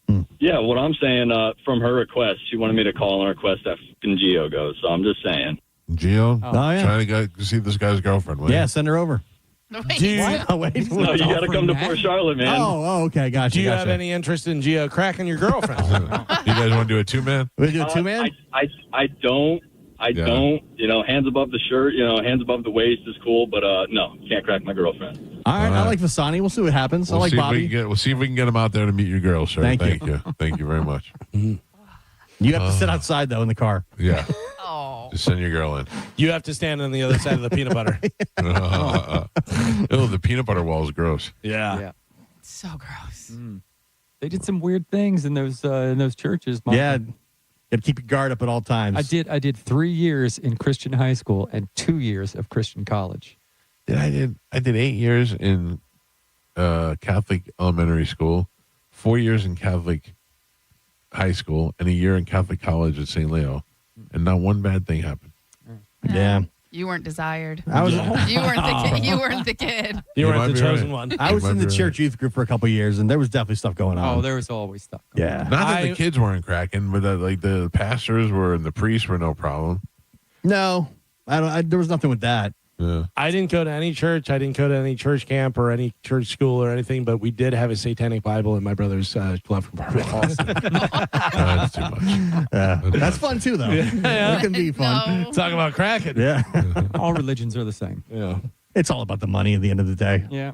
[SPEAKER 8] Yeah.
[SPEAKER 11] Yeah, what I'm saying, from her request, she wanted me to call and request that fucking Gio goes. So I'm just saying.
[SPEAKER 8] Gio?
[SPEAKER 6] Oh, yeah.
[SPEAKER 8] Trying to go see this guy's girlfriend. Will you?
[SPEAKER 6] Send her over.
[SPEAKER 5] Dude,
[SPEAKER 6] wait.
[SPEAKER 11] No, you got to come to Port Charlotte, man.
[SPEAKER 6] Oh, okay. Gotcha.
[SPEAKER 5] Do you have any interest in Gio cracking your girlfriend?
[SPEAKER 8] You guys want to do a 2-man?
[SPEAKER 6] We do a 2-man?
[SPEAKER 11] I don't. I don't. Hands above the shirt, hands above the waist is cool, but no, can't crack my girlfriend.
[SPEAKER 6] All right. I like Vasani. We'll see what happens. I like Bobby.
[SPEAKER 8] We'll see if we can get him out there to meet your girl, sir.
[SPEAKER 6] Thank
[SPEAKER 8] you. Thank you very much.
[SPEAKER 6] You have to sit outside, though, in the car.
[SPEAKER 8] Yeah. Just send your girl in.
[SPEAKER 5] You have to stand on the other side of the peanut butter.
[SPEAKER 8] The peanut butter wall is gross.
[SPEAKER 5] Yeah.
[SPEAKER 3] So gross.
[SPEAKER 1] They did some weird things in those churches. Mom.
[SPEAKER 6] Yeah. Got to keep your guard up at all times.
[SPEAKER 1] I did 3 years in Christian high school and 2 years of Christian college.
[SPEAKER 8] I did 8 years in Catholic elementary school, 4 years in Catholic high school, and a year in Catholic college at St. Leo, and not one bad thing happened.
[SPEAKER 6] Yeah.
[SPEAKER 3] You weren't desired.
[SPEAKER 6] I was.
[SPEAKER 3] You weren't the kid. You weren't the kid.
[SPEAKER 5] You weren't the chosen one.
[SPEAKER 6] I was in the church youth group for a couple of years, and there was definitely stuff going on.
[SPEAKER 1] Oh, there was always stuff going on.
[SPEAKER 6] Yeah.
[SPEAKER 8] Not that the kids weren't cracking, but like the pastors were and the priests were no problem.
[SPEAKER 6] No, there was nothing with that.
[SPEAKER 8] Yeah.
[SPEAKER 5] I didn't go to any church. I didn't go to any church camp or any church school or anything, but we did have a satanic Bible in my brother's glove compartment.
[SPEAKER 8] That's too much.
[SPEAKER 6] That's fun, too, though. That can be fun.
[SPEAKER 3] No.
[SPEAKER 5] Talk about cracking.
[SPEAKER 6] Yeah.
[SPEAKER 1] All religions are the same.
[SPEAKER 5] Yeah.
[SPEAKER 6] It's all about the money at the end of the day.
[SPEAKER 1] Yeah.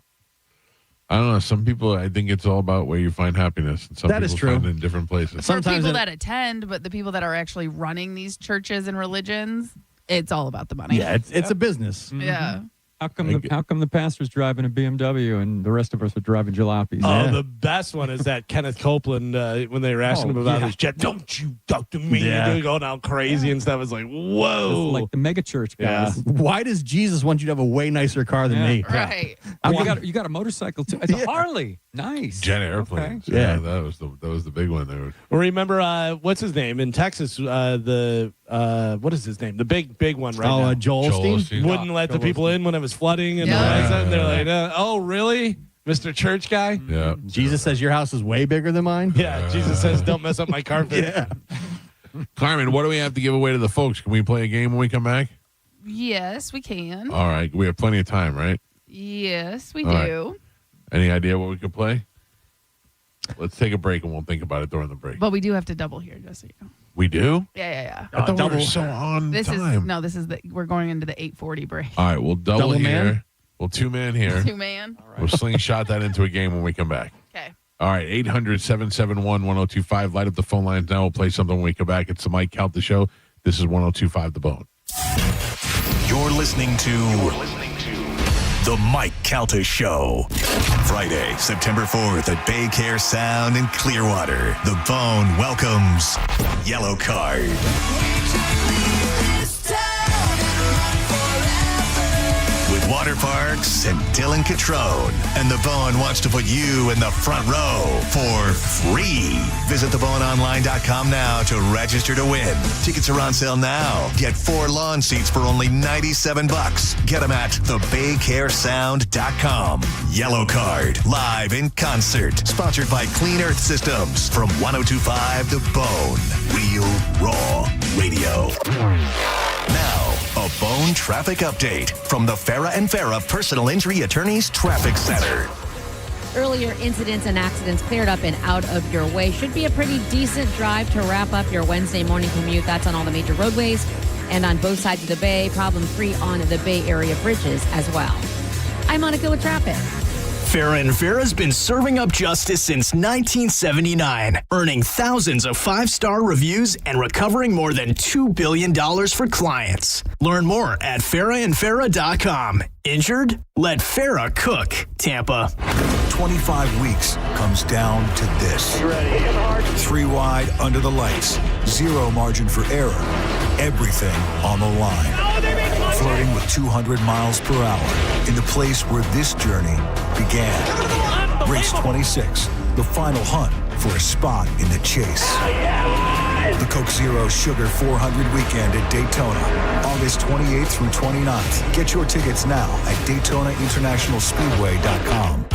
[SPEAKER 8] I don't know. Some people, I think it's all about where you find happiness. And some
[SPEAKER 6] That
[SPEAKER 8] people
[SPEAKER 6] is true.
[SPEAKER 8] find it in different places.
[SPEAKER 3] For people that attend, but the people that are actually running these churches and religions, it's all about the money.
[SPEAKER 6] Yeah, it's a business.
[SPEAKER 1] Mm-hmm.
[SPEAKER 3] Yeah.
[SPEAKER 1] How come the pastor's driving a BMW and the rest of us are driving jalopies?
[SPEAKER 5] Oh, the best one is that Kenneth Copeland, when they were asking him about his jet, don't you talk to me.
[SPEAKER 6] Yeah.
[SPEAKER 5] You're going out crazy and stuff. It's like, whoa.
[SPEAKER 1] It's like the mega church guys.
[SPEAKER 6] Why does Jesus want you to have a way nicer car than me?
[SPEAKER 3] Right.
[SPEAKER 1] You got a motorcycle too. It's a Harley. Nice.
[SPEAKER 8] Jet airplanes.
[SPEAKER 1] Okay.
[SPEAKER 8] Yeah, that was the big one there.
[SPEAKER 5] Well, remember, what's his name in Texas? What is his name? The big one right now.
[SPEAKER 6] Joel Osteen?
[SPEAKER 5] Wouldn't let the people in when it was flooding, and they're like, "Oh, really, Mr. Church guy?"
[SPEAKER 8] Yeah.
[SPEAKER 6] Jesus says your house is way bigger than mine.
[SPEAKER 5] Yeah. Jesus says, "Don't mess up my carpet."
[SPEAKER 6] Yeah.
[SPEAKER 8] Carmen, what do we have to give away to the folks? Can we play a game when we come back?
[SPEAKER 3] Yes, we can.
[SPEAKER 8] All right. We have plenty of time, right?
[SPEAKER 3] Yes, we
[SPEAKER 8] All
[SPEAKER 3] do.
[SPEAKER 8] right. Any idea what we could play? Let's take a break and we'll think about it during the break.
[SPEAKER 3] But we do have to double here, just so you know.
[SPEAKER 8] We do?
[SPEAKER 3] Yeah.
[SPEAKER 8] I thought we were so on time.
[SPEAKER 3] This is we're going into the 8:40 break.
[SPEAKER 8] All right, we'll double here.
[SPEAKER 6] man?
[SPEAKER 8] We'll 2-man here.
[SPEAKER 3] 2-man.
[SPEAKER 8] We'll slingshot that into a game when we come back.
[SPEAKER 3] Okay.
[SPEAKER 8] All right, 800-771-1025. Light up the phone lines now. We'll play something when we come back. It's the Mike Calta Show. This is 102.5 The Bone.
[SPEAKER 26] You're listening to The Mike Calta Show. Friday, September 4th at Bay Care Sound in Clearwater. The Bone welcomes Yellow Card. With Water Parks and Dylan Catrone. And The Bone wants to put you in the front row for free. Visit theboneonline.com now to register to win. Tickets are on sale now. Get 4 lawn seats for only $97. Get them at thebaycaresound.com. Yellow Card, live in concert. Sponsored by Clean Earth Systems from 102.5 The Bone. Real Raw Radio. Now, a Bone traffic update from the Farah and Farah Personal Injury Attorneys Traffic Center.
[SPEAKER 13] Earlier incidents and accidents cleared up and out of your way. Should be a pretty decent drive to wrap up your Wednesday morning commute. That's on all the major roadways and on both sides of the bay. Problem-free on the Bay Area bridges as well. I'm Monica with traffic.
[SPEAKER 9] Farah and Farah's been serving up justice since 1979, earning thousands of 5-star reviews and recovering more than $2 billion for clients. Learn more at farahandfarah.com. Injured? Let Farah cook. Tampa.
[SPEAKER 15] 25 weeks comes down to this. You ready? 3 wide under the lights. 0 margin for error. Everything on the line. Flirting with 200 miles per hour in the place where this journey began. Race 26, the final hunt for a spot in the chase. The Coke Zero Sugar 400 weekend at Daytona, August 28th through 29th. Get your tickets now at DaytonaInternationalSpeedway.com.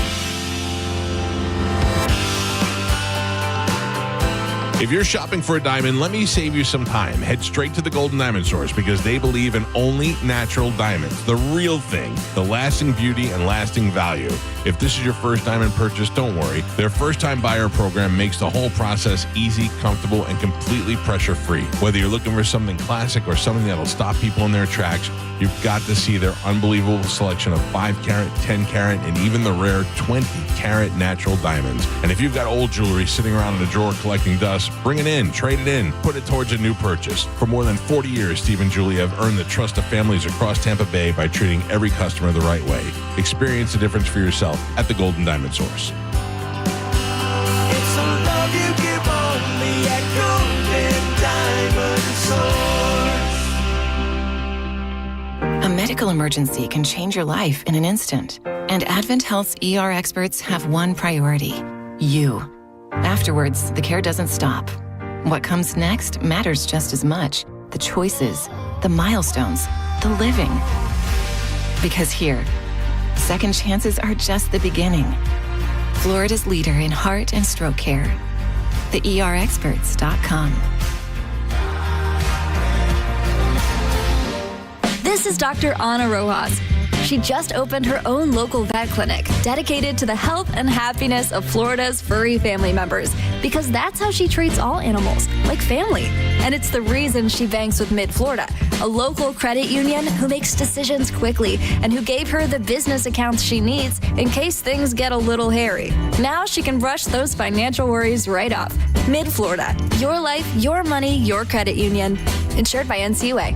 [SPEAKER 8] If you're shopping for a diamond, let me save you some time. Head straight to the Golden Diamond Source because they believe in only natural diamonds. The real thing, the lasting beauty and lasting value. If this is your first diamond purchase, don't worry. Their first-time buyer program makes the whole process easy, comfortable, and completely pressure-free. Whether you're looking for something classic or something that'll stop people in their tracks, you've got to see their unbelievable selection of 5-carat, 10-carat, and even the rare 20-carat natural diamonds. And if you've got old jewelry sitting around in a drawer collecting dust, bring it in, trade it in, put it towards a new purchase. For more than 40 years, Steve and Julie have earned the trust of families across Tampa Bay by treating every customer the right way. Experience the difference for yourself at the Golden Diamond Source.
[SPEAKER 18] It's a love you give only at Golden Diamond Source.
[SPEAKER 16] A medical emergency can change your life in an instant. And Advent Health's ER experts have one priority: you. Afterwards, the care doesn't stop. What comes next matters just as much. The choices, the milestones, the living. Because here, second chances are just the beginning. Florida's leader in heart and stroke care. TheERexperts.com.
[SPEAKER 17] This is Dr. Ana Rojas. She just opened her own local vet clinic dedicated to the health and happiness of Florida's furry family members, because that's how she treats all animals, like family. And it's the reason she banks with Mid-Florida, a local credit union who makes decisions quickly and who gave her the business accounts she needs in case things get a little hairy. Now she can brush those financial worries right off. Mid-Florida, your life, your money, your credit union. Insured by NCUA.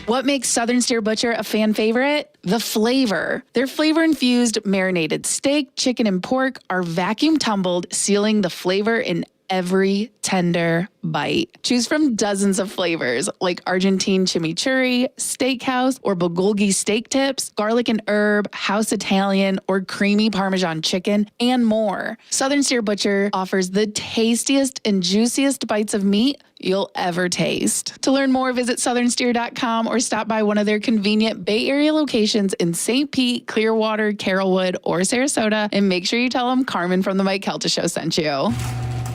[SPEAKER 3] What makes Southern Steer Butcher a fan favorite? The flavor. Their flavor-infused marinated steak, chicken, and pork are vacuum tumbled, sealing the flavor in every tender bite. Choose from dozens of flavors like Argentine chimichurri, steakhouse, or bulgogi steak tips, garlic and herb, house Italian, or creamy Parmesan chicken, and more. Southern Steer Butcher offers the tastiest and juiciest bites of meat you'll ever taste. To learn more, visit southernsteer.com or stop by one of their convenient Bay Area locations in St. Pete, Clearwater, Carrollwood, or Sarasota, and make sure you tell them Carmin from the Mike Calta Show sent you.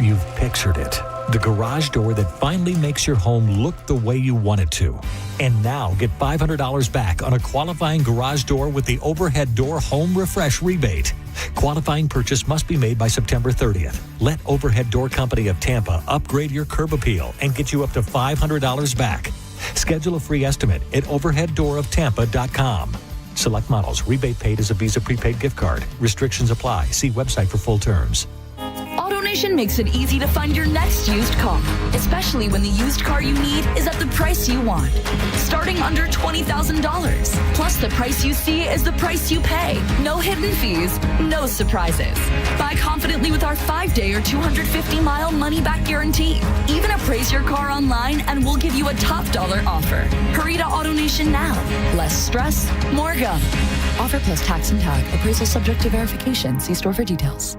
[SPEAKER 22] You've pictured it. The garage door that finally makes your home look the way you want it to. And now get $500 back on a qualifying garage door with the Overhead Door Home Refresh rebate. Qualifying purchase must be made by September 30th. Let Overhead Door Company of Tampa upgrade your curb appeal and get you up to $500 back. Schedule a free estimate at overheaddooroftampa.com. Select models. Rebate paid as a Visa prepaid gift card. Restrictions apply. See website for full terms.
[SPEAKER 10] AutoNation makes it easy to find your next used car, especially when the used car you need is at the price you want. Starting under $20,000. Plus, the price you see is the price you pay. No hidden fees, no surprises. Buy confidently with our 5-day or 250-mile money-back guarantee. Even appraise your car online and we'll give you a top dollar offer. Hurry to AutoNation now. Less stress, more go. Offer plus tax and tag. Appraisal subject to verification. See store for details.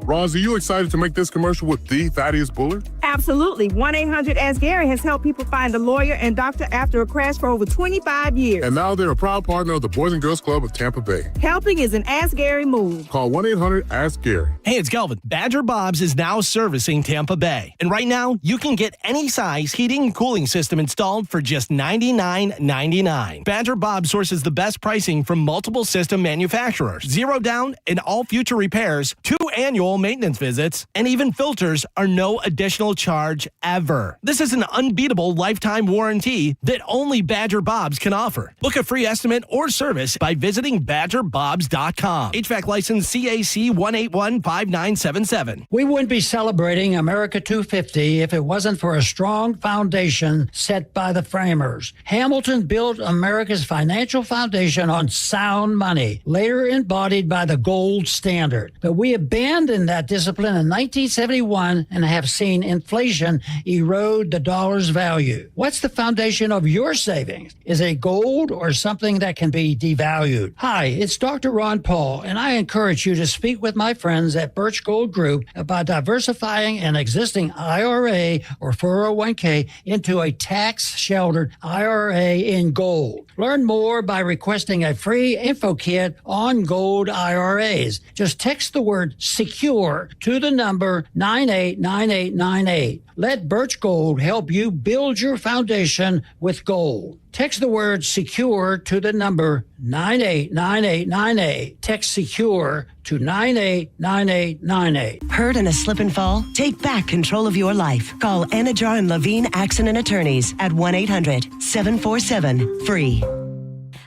[SPEAKER 12] Roz, are you excited to make this commercial with the Thaddeus Bullard?
[SPEAKER 14] Absolutely. 1-800-ASK-GARY has helped people find a lawyer and doctor after a crash for over 25 years.
[SPEAKER 12] And now they're a proud partner of the Boys and Girls Club of Tampa Bay.
[SPEAKER 14] Helping is an Ask Gary move.
[SPEAKER 12] Call 1-800-ASK-GARY.
[SPEAKER 19] Hey, it's Galvin. Badger Bob's is now servicing Tampa Bay. And right now, you can get any size heating and cooling system installed for just $99.99. Badger Bob sources the best pricing from multiple system manufacturers. 0 down and all future repairs, 2 annual maintenance visits, and even filters are no additional charge ever. This is an unbeatable lifetime warranty that only Badger Bob's can offer. Book a free estimate or service by visiting badgerbobs.com. HVAC license CAC 1815977.
[SPEAKER 20] We wouldn't be celebrating America 250 if it wasn't for a strong foundation set by the framers. Hamilton built America's financial foundation on sound money, later embodied by the gold standard. But we abandoned that discipline in 1971 and have seen inflation erode the dollar's value. What's the foundation of your savings? Is it gold or something that can be devalued? Hi, it's Dr. Ron Paul, and I encourage you to speak with my friends at Birch Gold Group about diversifying an existing IRA or 401k into a tax-sheltered IRA in gold. Learn more by requesting a free info kit on gold IRAs. Just text the word SECURE to the number 989898. Let Birch Gold help you build your foundation with gold. Text the word SECURE to the number 989898. Text SECURE to 989898.
[SPEAKER 23] Hurt in a slip and fall? Take back control of your life. Call Anajar and Levine Accident Attorneys at 1-800-747-FREE.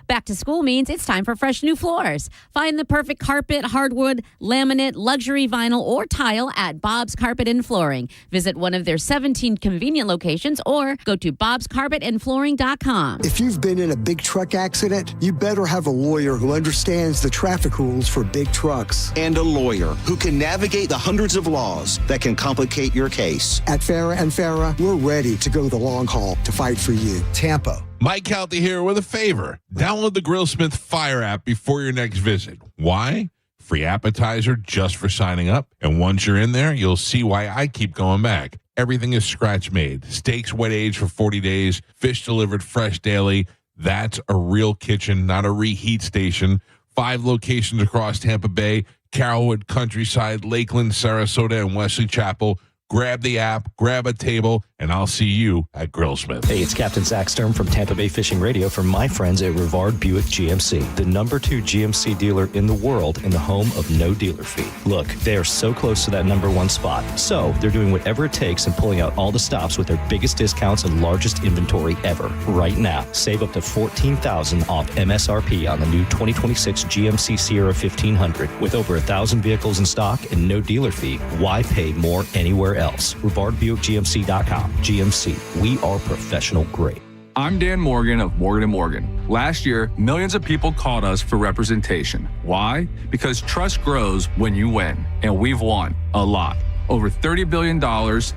[SPEAKER 13] Back to school means it's time for fresh new floors. Find the perfect carpet, hardwood, laminate, luxury vinyl, or tile at Bob's Carpet and Flooring. Visit one of their 17 convenient locations or go to bobscarpetandflooring.com.
[SPEAKER 24] If you've been in a big truck accident, you better have a lawyer who understands the traffic rules for big trucks.
[SPEAKER 25] And a lawyer who can navigate the hundreds of laws that can complicate your case.
[SPEAKER 24] At Farah and Farah, we're ready to go the long haul to fight for you. Tampa.
[SPEAKER 8] Mike Calta here with a favor. Download the Grillsmith Fire app before your next visit. Why? Free appetizer just for signing up. And once you're in there, you'll see why I keep going back. Everything is scratch made. Steaks wet aged for 40 days. Fish delivered fresh daily. That's a real kitchen, not a reheat station. 5 locations across Tampa Bay, Carrollwood, Countryside, Lakeland, Sarasota, and Wesley Chapel. Grab the app, grab a table, and I'll see you at Grillsmith.
[SPEAKER 28] Hey, it's Captain Zach Sturm from Tampa Bay Fishing Radio from my friends at Rivard Buick GMC, the #2 GMC dealer in the world and the home of no dealer fee. Look, they are so close to that #1 spot. So they're doing whatever it takes and pulling out all the stops with their biggest discounts and largest inventory ever. Right now, save up to $14,000 off MSRP on the new 2026 GMC Sierra 1500. With over 1,000 vehicles in stock and no dealer fee, why pay more anywhere else? RivardBuickGMC.com. GMC, we are professional grade.
[SPEAKER 30] I'm Dan Morgan of Morgan & Morgan. Last year, millions of people called us for representation. Why? Because trust grows when you win, and we've won a lot. Over $30 billion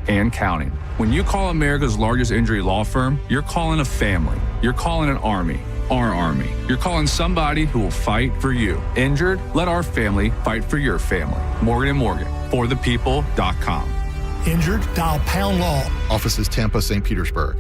[SPEAKER 30] and counting. When you call America's largest injury law firm, you're calling a family. You're calling an army. Our army. You're calling somebody who will fight for you. Injured? Let our family fight for your family. Morgan & Morgan. ForThePeople.com.
[SPEAKER 31] Injured? Dial Pound Law.
[SPEAKER 32] Offices Tampa, St. Petersburg.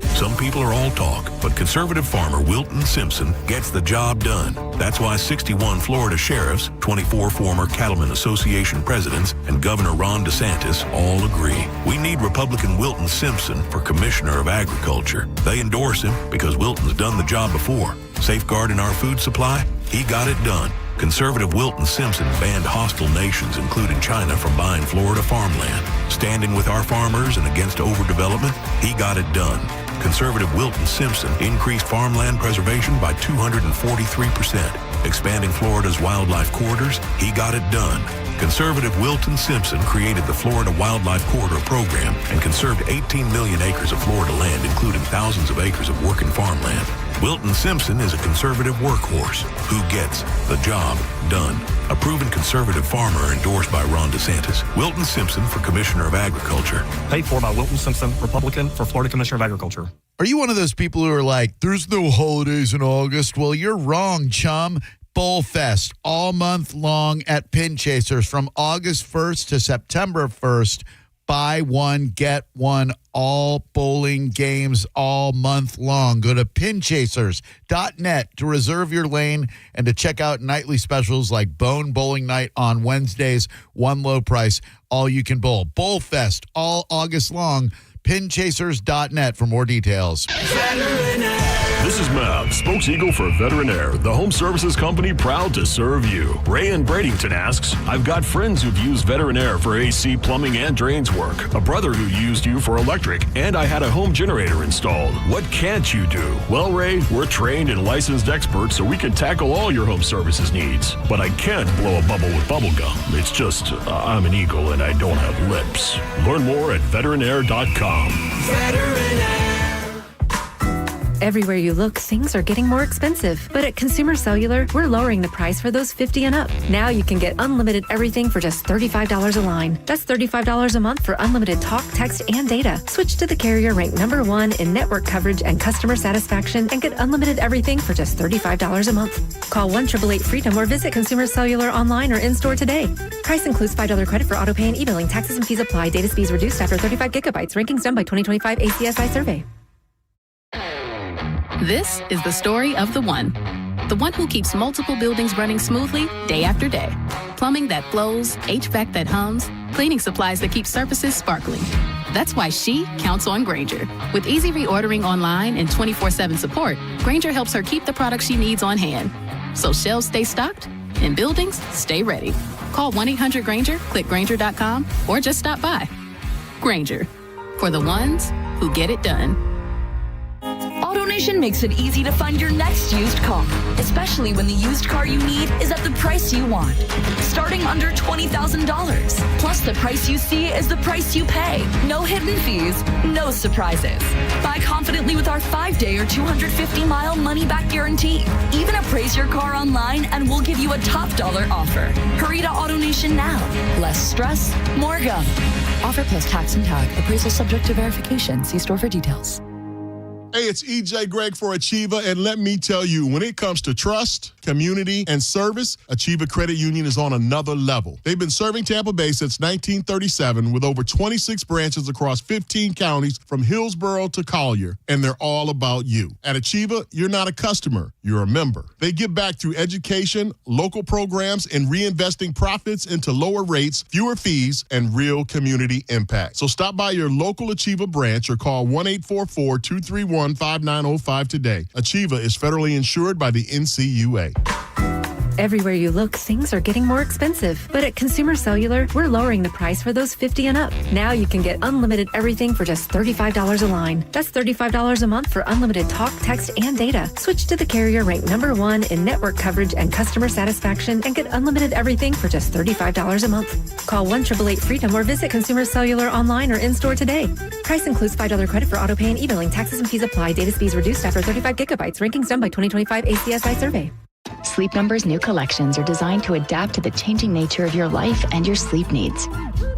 [SPEAKER 15] Some people are all talk, but conservative farmer Wilton Simpson gets the job done. That's why 61 Florida sheriffs, 24 former Cattlemen Association presidents, and Governor Ron DeSantis all agree. We need Republican Wilton Simpson for Commissioner of Agriculture. They endorse him because Wilton's done the job before. Safeguarding our food supply? He got it done. Conservative Wilton Simpson banned hostile nations, including China, from buying Florida farmland. Standing with our farmers and against overdevelopment? He got it done. Conservative Wilton Simpson increased farmland preservation by 243%. Expanding Florida's wildlife corridors, he got it done. Conservative Wilton Simpson created the Florida Wildlife Corridor Program and conserved 18 million acres of Florida land, including thousands of acres of working farmland. Wilton Simpson is a conservative workhorse who gets the job done. A proven conservative farmer endorsed by Ron DeSantis. Wilton Simpson for Commissioner of Agriculture.
[SPEAKER 1] Paid for by Wilton Simpson, Republican, for Florida Commissioner of Agriculture.
[SPEAKER 2] Are you one of those people who are like, there's no holidays in August? Well, you're wrong, chum. Bowl Fest all month long at Pin Chasers from August 1st to September 1st. Buy one, get one, all bowling games all month long. Go to pinchasers.net to reserve your lane and to check out nightly specials like Bone Bowling Night on Wednesdays, one low price, all you can bowl. Bowl Fest all August long. Pinchasers.net for more details.
[SPEAKER 4] This is Mav, Spokes-Eagle for Veterinaire, the home services company proud to serve you. Ray in Bradenton asks, I've got friends who've used Veterinaire for AC, plumbing, and drains work. A brother who used you for electric, and I had a home generator installed. What can't you do? Well, Ray, we're trained and licensed experts, so we can tackle all your home services needs. But I can't blow a bubble with bubble gum. It's just, I'm an eagle and I don't have lips. Learn more at veterinaire.com.
[SPEAKER 5] Everywhere you look, things are getting more expensive. But at Consumer Cellular, we're lowering the price for those 50 and up. Now you can get unlimited everything for just $35 a line. That's $35 a month for unlimited talk, text, and data. Switch to the carrier ranked #1 in network coverage and customer satisfaction and get unlimited everything for just $35 a month. Call 1-888-FREEDOM or visit Consumer Cellular online or in-store today. Price includes $5 credit for auto pay and e-billing. Taxes and fees apply. Data speeds reduced after 35 gigabytes. Rankings done by 2025 ACSI survey.
[SPEAKER 6] This is the story of the one who keeps multiple buildings running smoothly day after day. Plumbing that flows, HVAC that hums, cleaning supplies that keep surfaces sparkling. That's why she counts on Grainger. With easy reordering online and 24/7 support, Grainger helps her keep the products she needs on hand. So shelves stay stocked and buildings stay ready. Call 1-800-GRAINGER, click Grainger.com, or just stop by. Grainger, for the ones who get it done.
[SPEAKER 10] AutoNation makes it easy to find your next used car, especially when the used car you need is at the price you want. Starting under $20,000. Plus, the price you see is the price you pay. No hidden fees, no surprises. Buy confidently with our 5-day or 250-mile money-back guarantee. Even appraise your car online and we'll give you a top dollar offer. Hurry to AutoNation now. Less stress, more go. Offer plus tax and tag. Appraisal subject to verification. See store for details.
[SPEAKER 12] Hey, it's EJ Greg for Achieva, and let me tell you, when it comes to trust, community, and service, Achieva Credit Union is on another level. They've been serving Tampa Bay since 1937 with over 26 branches across 15 counties from Hillsborough to Collier, and they're all about you. At Achieva, you're not a customer, you're a member. They give back through education, local programs, and reinvesting profits into lower rates, fewer fees, and real community impact. So stop by your local Achieva branch or call 1-844-231-5905 today. Achieva is federally insured by the NCUA.
[SPEAKER 5] Everywhere you look, things are getting more expensive. But at Consumer Cellular, we're lowering the price for those 50 and up. Now you can get unlimited everything for just $35 a line. That's $35 a month for unlimited talk, text, and data. Switch to the carrier ranked #1 in network coverage and customer satisfaction and get unlimited everything for just $35 a month. Call 1-888-FREEDOM or visit Consumer Cellular online or in-store today. Price includes $5 credit for auto pay and e-billing. Taxes and fees apply. Data speeds reduced after 35 gigabytes. Rankings done by 2025 ACSI survey.
[SPEAKER 7] Sleep Number's new collections are designed to adapt to the changing nature of your life and your sleep needs.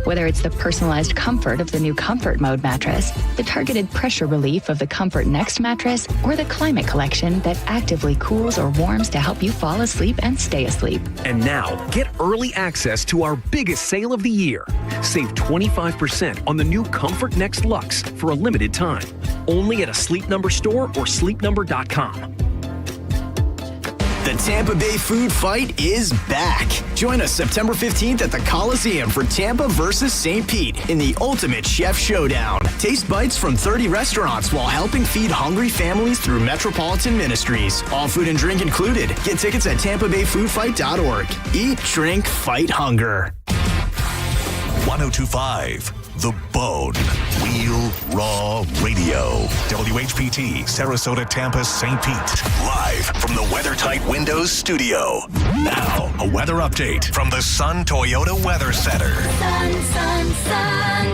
[SPEAKER 7] Whether it's the personalized comfort of the new Comfort Mode mattress, the targeted pressure relief of the Comfort Next mattress, or the Climate Collection that actively cools or warms to help you fall asleep and stay asleep.
[SPEAKER 9] And now, get early access to our biggest sale of the year. Save 25% on the new Comfort Next Luxe for a limited time. Only at a Sleep Number store or sleepnumber.com.
[SPEAKER 11] The Tampa Bay food fight is back. Join us September 15th at the Coliseum for Tampa versus St. Pete in the ultimate chef showdown. Taste bites from 30 restaurants while helping feed hungry families through Metropolitan Ministries. All food and drink included. Get tickets at tampabayfoodfight.org. Eat, drink, fight hunger.
[SPEAKER 15] 1025 The Bone. Real Raw Radio. WHPT, Sarasota, Tampa, St. Pete. Live from the WeatherTight Windows studio. Now, a weather update from the Sun Toyota Weather Center.
[SPEAKER 3] Sun,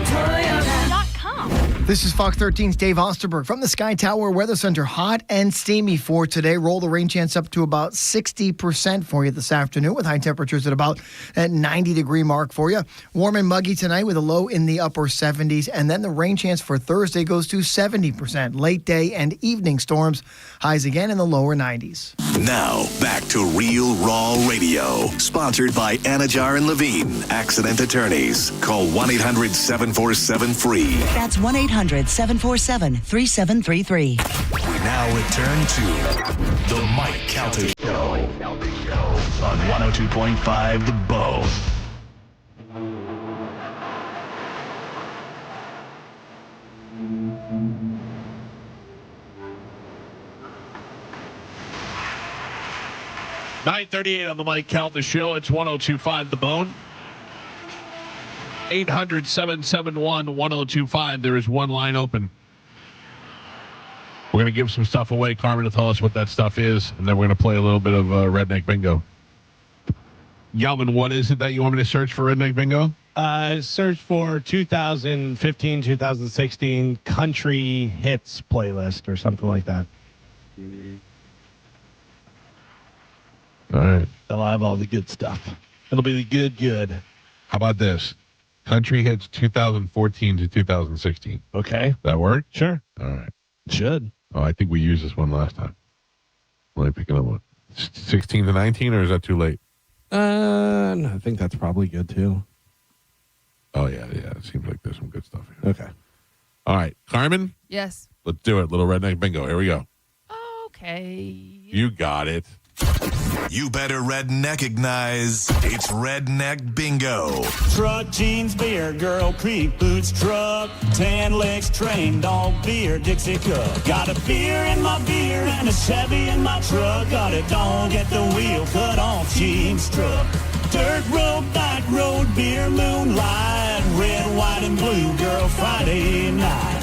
[SPEAKER 3] Toyota.com.
[SPEAKER 14] This is Fox 13's Dave Osterberg from the Sky Tower Weather Center. Hot and steamy for today. Roll the rain chance up to about 60% for you this afternoon with high temperatures at about that 90-degree mark for you. Warm and muggy tonight with a low in the upper 70s. And then the rain chance for Thursday goes to 70%. Late day and evening storms. Highs again in the lower 90s.
[SPEAKER 15] Now, back to Real Raw Radio. Sponsored by Anajar and Levine, accident attorneys. Call 1-800-747-FREE.
[SPEAKER 23] That's 1-800-747-3733.
[SPEAKER 15] We now return to the Mike Calta Show on 102.5 The Bone.
[SPEAKER 8] $9:38 on the Mike Calta Show. It's 102.5 The Bone. 800-771-1025. There is one line open. We're going to give some stuff away. Carmin will tell us what that stuff is, and then we're going to play a little bit of Redneck Bingo. Galvin, what is it that you want me to search for Redneck Bingo?
[SPEAKER 16] Search for 2015, 2016 country hits playlist or something like that.
[SPEAKER 8] All right.
[SPEAKER 16] They'll have all the good stuff. It'll be the good.
[SPEAKER 8] How about this? Country hits 2014 to 2016.
[SPEAKER 16] Okay.
[SPEAKER 8] That work?
[SPEAKER 16] Sure.
[SPEAKER 8] All right.
[SPEAKER 16] Should.
[SPEAKER 8] Oh, I think we used this one last time. Let me pick another one. 16 to 19, or is that too late?
[SPEAKER 16] No, I think that's probably good too.
[SPEAKER 8] Oh, yeah. It seems like there's some good stuff here.
[SPEAKER 16] Okay.
[SPEAKER 8] All right. Carmen?
[SPEAKER 17] Yes.
[SPEAKER 8] Let's do it. Little Redneck Bingo. Here we go.
[SPEAKER 17] Okay.
[SPEAKER 8] You got it.
[SPEAKER 15] You better redneckignize. It's Redneck Bingo.
[SPEAKER 18] Truck, jeans, beer, girl, creep, boots, truck, tan legs, train, dog, beer, Dixie cup. Got a beer in my beer and a Chevy in my truck. Got a dog at the wheel, cut off jeans truck. Dirt road, back road, beer, moonlight, red, white, and blue, girl, Friday night.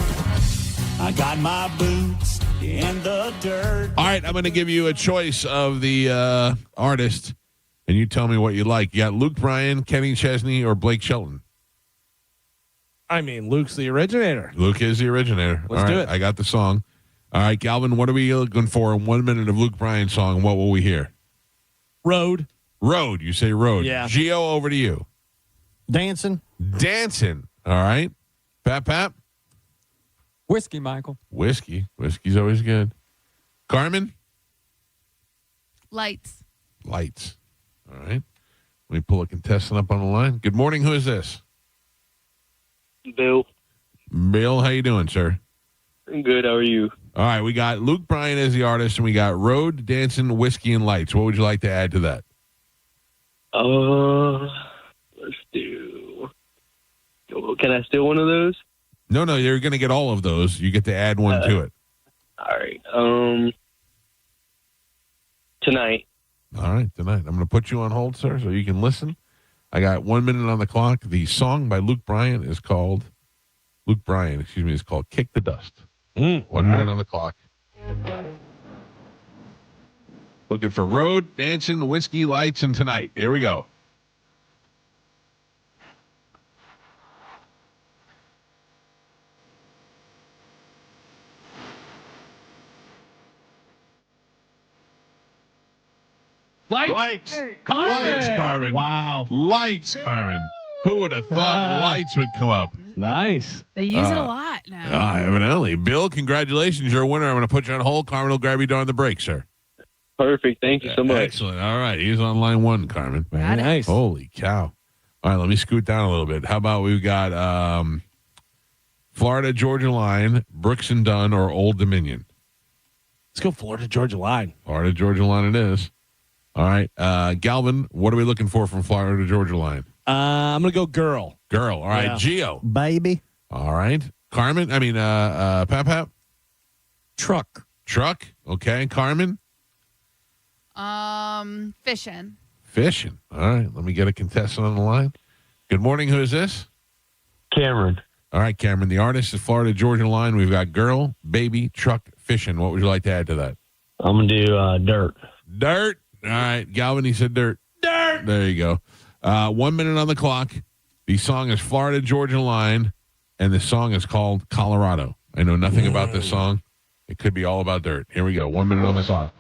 [SPEAKER 18] I got my boots in the dirt.
[SPEAKER 8] All right, I'm going to give you a choice of the artist, and you tell me what you like. You got Luke Bryan, Kenny Chesney, or Blake Shelton?
[SPEAKER 16] I mean, Luke's the originator.
[SPEAKER 8] Luke is the originator.
[SPEAKER 16] Let's
[SPEAKER 8] All right,
[SPEAKER 16] do it.
[SPEAKER 8] I got the song. All right, Galvin, what are we looking for in 1 minute of Luke Bryan's song? What will we hear?
[SPEAKER 16] Road.
[SPEAKER 8] Road. You say road.
[SPEAKER 16] Yeah.
[SPEAKER 8] Gio, over to you.
[SPEAKER 16] Dancing.
[SPEAKER 8] Dancing. All right. Pap Pap.
[SPEAKER 19] Whiskey, Michael.
[SPEAKER 8] Whiskey. Whiskey's always good. Carmin?
[SPEAKER 17] Lights.
[SPEAKER 8] Lights. All right. Let me pull a contestant up on the line. Good morning. Who is this?
[SPEAKER 20] Bill.
[SPEAKER 8] Bill, how you doing, sir?
[SPEAKER 20] I'm good. How are you?
[SPEAKER 8] All right. We got Luke Bryan as the artist, and we got road, dancing, whiskey, and lights. What would you like to add to that?
[SPEAKER 20] Let's do. Can I steal one of those?
[SPEAKER 8] No, you're going to get all of those. You get to add one to it.
[SPEAKER 20] All right. Tonight.
[SPEAKER 8] All right, tonight. I'm going to put you on hold, sir, so you can listen. I got 1 minute on the clock. The song by Luke Bryan is called Kick the Dust. 1 minute on the clock. Looking for road, dancing, whiskey, lights, and tonight. Here we go. Lights. Carmin.
[SPEAKER 16] Wow.
[SPEAKER 8] Lights, Carmin. Who would have thought lights would come up?
[SPEAKER 16] Nice.
[SPEAKER 17] They use it a lot now.
[SPEAKER 8] Evidently. Bill, congratulations. You're a winner. I'm going to put you on hold. Carmin will grab you during the break, sir.
[SPEAKER 20] Perfect. Thank you so much.
[SPEAKER 8] Excellent. All right. He's on line one, Carmin.
[SPEAKER 16] Very nice.
[SPEAKER 8] Holy cow. All right. Let me scoot down a little bit. How about we've got Florida Georgia Line, Brooks and Dunn, or Old Dominion?
[SPEAKER 16] Let's go Florida Georgia Line.
[SPEAKER 8] Florida Georgia Line it is. All right. Galvin, what are we looking for from Florida Georgia Line?
[SPEAKER 16] I'm going to go girl.
[SPEAKER 8] Girl. All right.
[SPEAKER 16] Yeah.
[SPEAKER 8] Gio.
[SPEAKER 14] Baby.
[SPEAKER 8] All right. Carmin. Pap Pap.
[SPEAKER 16] Truck.
[SPEAKER 8] Okay. Carmin.
[SPEAKER 17] Fishing.
[SPEAKER 8] All right. Let me get a contestant on the line. Good morning. Who is this?
[SPEAKER 20] Cameron.
[SPEAKER 8] All right, Cameron. The artist is Florida Georgia Line. We've got girl, baby, truck, fishing. What would you like to add to that?
[SPEAKER 20] I'm going to do dirt.
[SPEAKER 8] Dirt. All right. Galvin, he said dirt. Dirt. There you go. 1 minute on the clock. The song is Florida Georgia Line, and the song is called Colorado. I know nothing about this song. It could be all about dirt. Here we go. 1 minute on the clock.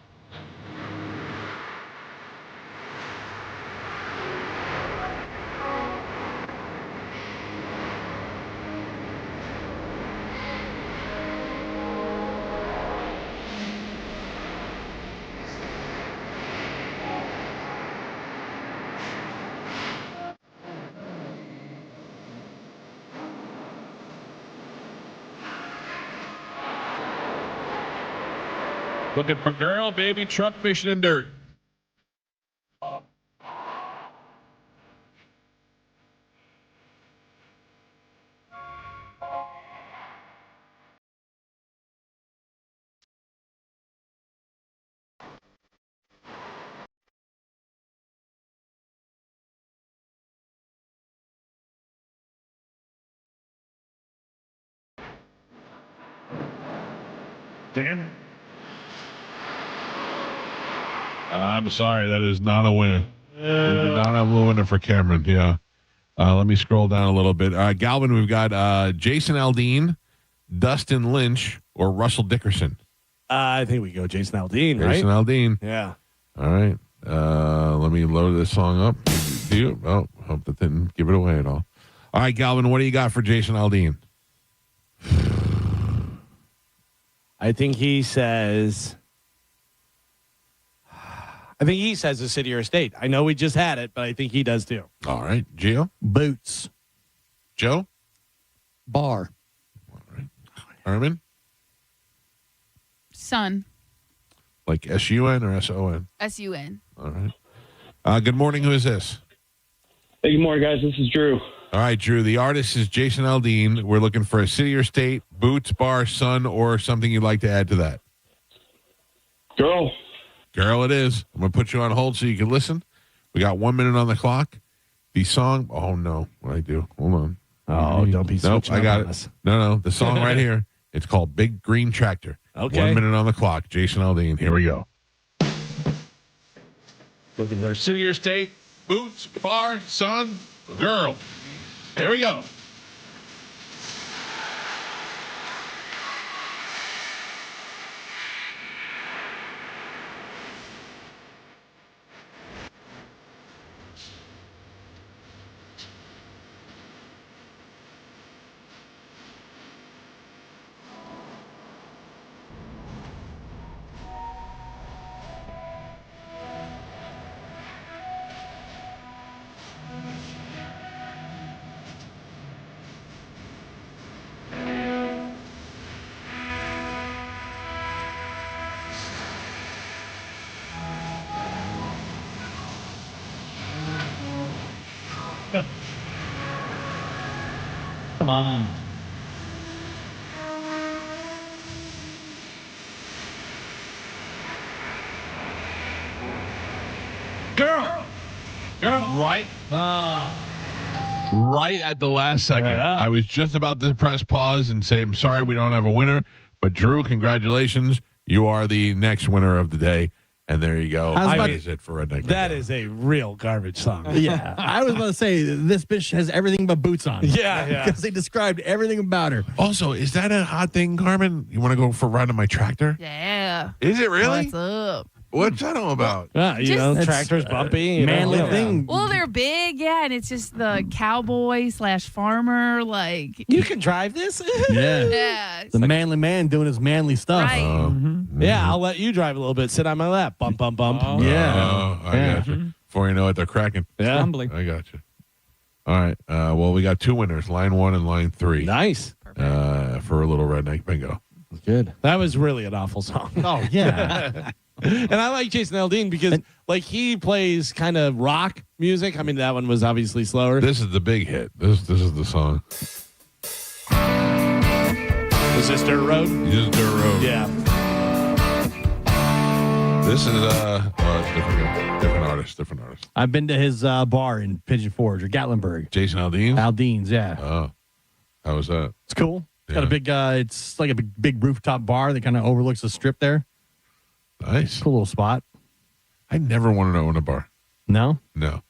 [SPEAKER 8] Looking for girl, baby, truck, fishing, and dirt. Damn it. I'm sorry, that is not a winner. We did not have a winner for Cameron. Yeah. Let me scroll down a little bit. Galvin, we've got Jason Aldean, Dustin Lynch, or Russell Dickerson.
[SPEAKER 13] I think we go Jason Aldean, right?
[SPEAKER 8] Jason Aldean.
[SPEAKER 13] Yeah.
[SPEAKER 8] All right. Let me load this song up. Oh, hope that didn't give it away at all. All right, Galvin, what do you got for Jason Aldean?
[SPEAKER 13] I think he says a city or a state. I know we just had it, but I think he does too.
[SPEAKER 8] All right. Gio?
[SPEAKER 14] Boots.
[SPEAKER 8] Joe?
[SPEAKER 14] Bar.
[SPEAKER 8] All right. Carmin?
[SPEAKER 17] Sun.
[SPEAKER 8] Like S-U-N or S-O-N?
[SPEAKER 17] S-U-N.
[SPEAKER 8] All right. Good morning. Who is this?
[SPEAKER 20] Hey, good morning, guys. This is Drew.
[SPEAKER 8] All right, Drew. The artist is Jason Aldean. We're looking for a city or state, boots, bar, sun, or something you'd like to add to that.
[SPEAKER 20] Girl.
[SPEAKER 8] Girl, it is. I'm going to put you on hold so you can listen. We got 1 minute on the clock. The song. Oh, no. What I do? Hold on.
[SPEAKER 13] Oh, don't be switching
[SPEAKER 8] I got
[SPEAKER 13] on
[SPEAKER 8] it.
[SPEAKER 13] us.
[SPEAKER 8] No. The song right here. It's called Big Green Tractor.
[SPEAKER 13] Okay.
[SPEAKER 8] 1 minute on the clock. Jason Aldean. Here we go.
[SPEAKER 13] Looking there.
[SPEAKER 8] City or state, boots, bar, sun, girl. Here we go.
[SPEAKER 18] Come on.
[SPEAKER 8] Girl. Right. Right at the last second.
[SPEAKER 13] Yeah.
[SPEAKER 8] I was just about to press pause and say, I'm sorry we don't have a winner. But, Drew, congratulations. You are the next winner of the day. And there you go. That is it for Redneck.
[SPEAKER 13] That is a real garbage song.
[SPEAKER 21] Yeah. I was about to say, this bitch has everything but boots on.
[SPEAKER 13] Yeah.
[SPEAKER 21] Because they described everything about her.
[SPEAKER 8] Also, is that a hot thing, Carmin? You want to go for a ride on my tractor?
[SPEAKER 17] Yeah.
[SPEAKER 8] Is it really?
[SPEAKER 17] What's up?
[SPEAKER 8] What's that all about?
[SPEAKER 13] Tractor's bumpy.
[SPEAKER 21] Manly thing.
[SPEAKER 17] Well, they're big, yeah, and it's just the cowboy / farmer, like.
[SPEAKER 13] You can drive this?
[SPEAKER 21] Yeah.
[SPEAKER 17] Yeah.
[SPEAKER 21] The manly man doing his manly stuff.
[SPEAKER 17] Right.
[SPEAKER 13] Yeah, I'll let you drive a little bit. Sit on my lap. Bump, bump, bump.
[SPEAKER 21] Yeah.
[SPEAKER 8] I got you. Before you know it, they're cracking.
[SPEAKER 13] Yeah.
[SPEAKER 21] Humbling.
[SPEAKER 8] I got you. All right. Well, we got two winners, line 1 and line 3.
[SPEAKER 13] Nice.
[SPEAKER 8] For a little Redneck Bingo.
[SPEAKER 21] Good.
[SPEAKER 13] That was really an awful song.
[SPEAKER 21] Oh, yeah.
[SPEAKER 13] And I like Jason Aldean because, he plays kind of rock music. I mean, that one was obviously slower.
[SPEAKER 8] This is the big hit. This is the song.
[SPEAKER 13] Is this Dirt Road?
[SPEAKER 8] This is Dirt Road.
[SPEAKER 13] Yeah.
[SPEAKER 8] This is different artist.
[SPEAKER 21] I've been to his bar in Pigeon Forge or Gatlinburg.
[SPEAKER 8] Jason Aldean?
[SPEAKER 21] Aldean's, yeah.
[SPEAKER 8] Oh. How was that?
[SPEAKER 21] It's cool. It's got a big, it's like a big rooftop bar that kind of overlooks the strip there.
[SPEAKER 8] Nice.
[SPEAKER 21] Cool little spot.
[SPEAKER 8] I never wanted to own a bar.
[SPEAKER 21] No?
[SPEAKER 8] No.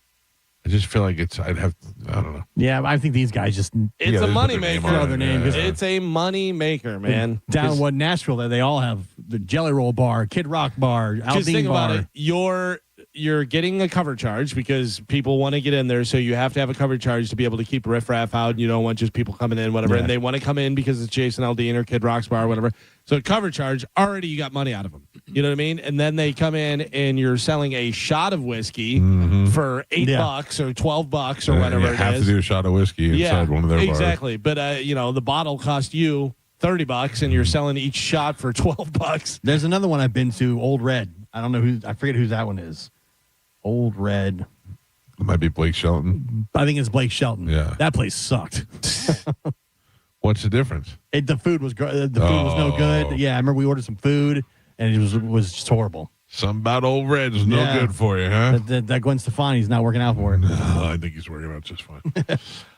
[SPEAKER 8] I just feel like I don't know.
[SPEAKER 21] Yeah, I think these guys just...
[SPEAKER 13] It's a money maker.
[SPEAKER 8] Yeah.
[SPEAKER 13] It's a money maker, man.
[SPEAKER 21] Down in Nashville, they all have the Jelly Roll Bar, Kid Rock Bar, Aldean
[SPEAKER 13] Just think
[SPEAKER 21] Bar.
[SPEAKER 13] about it. You're getting a cover charge because people want to get in there, so you have to have a cover charge to be able to keep riffraff out. And you don't want just people coming in, whatever.
[SPEAKER 21] Yeah.
[SPEAKER 13] And they want to come in because it's Jason Aldean or Kid Rock's bar or whatever. So cover charge, already you got money out of them. You know what I mean? And then they come in and you're selling a shot of whiskey for $8 or $12 or whatever
[SPEAKER 8] you have to do a shot of whiskey inside one of their bars.
[SPEAKER 13] Exactly. But, the bottle cost you $30 and you're selling each shot for $12.
[SPEAKER 21] There's another one I've been to, Old Red. I don't know I forget who that one is. Old Red.
[SPEAKER 8] It might be Blake Shelton.
[SPEAKER 21] I think it's Blake Shelton.
[SPEAKER 8] Yeah.
[SPEAKER 21] That place sucked.
[SPEAKER 8] What's the difference?
[SPEAKER 21] The food was was no good. Yeah, I remember we ordered some food and it was just horrible.
[SPEAKER 8] Something about Old Red is no good for you, huh?
[SPEAKER 21] That Gwen Stefani's not working out for it.
[SPEAKER 8] No, I think he's working out just fine.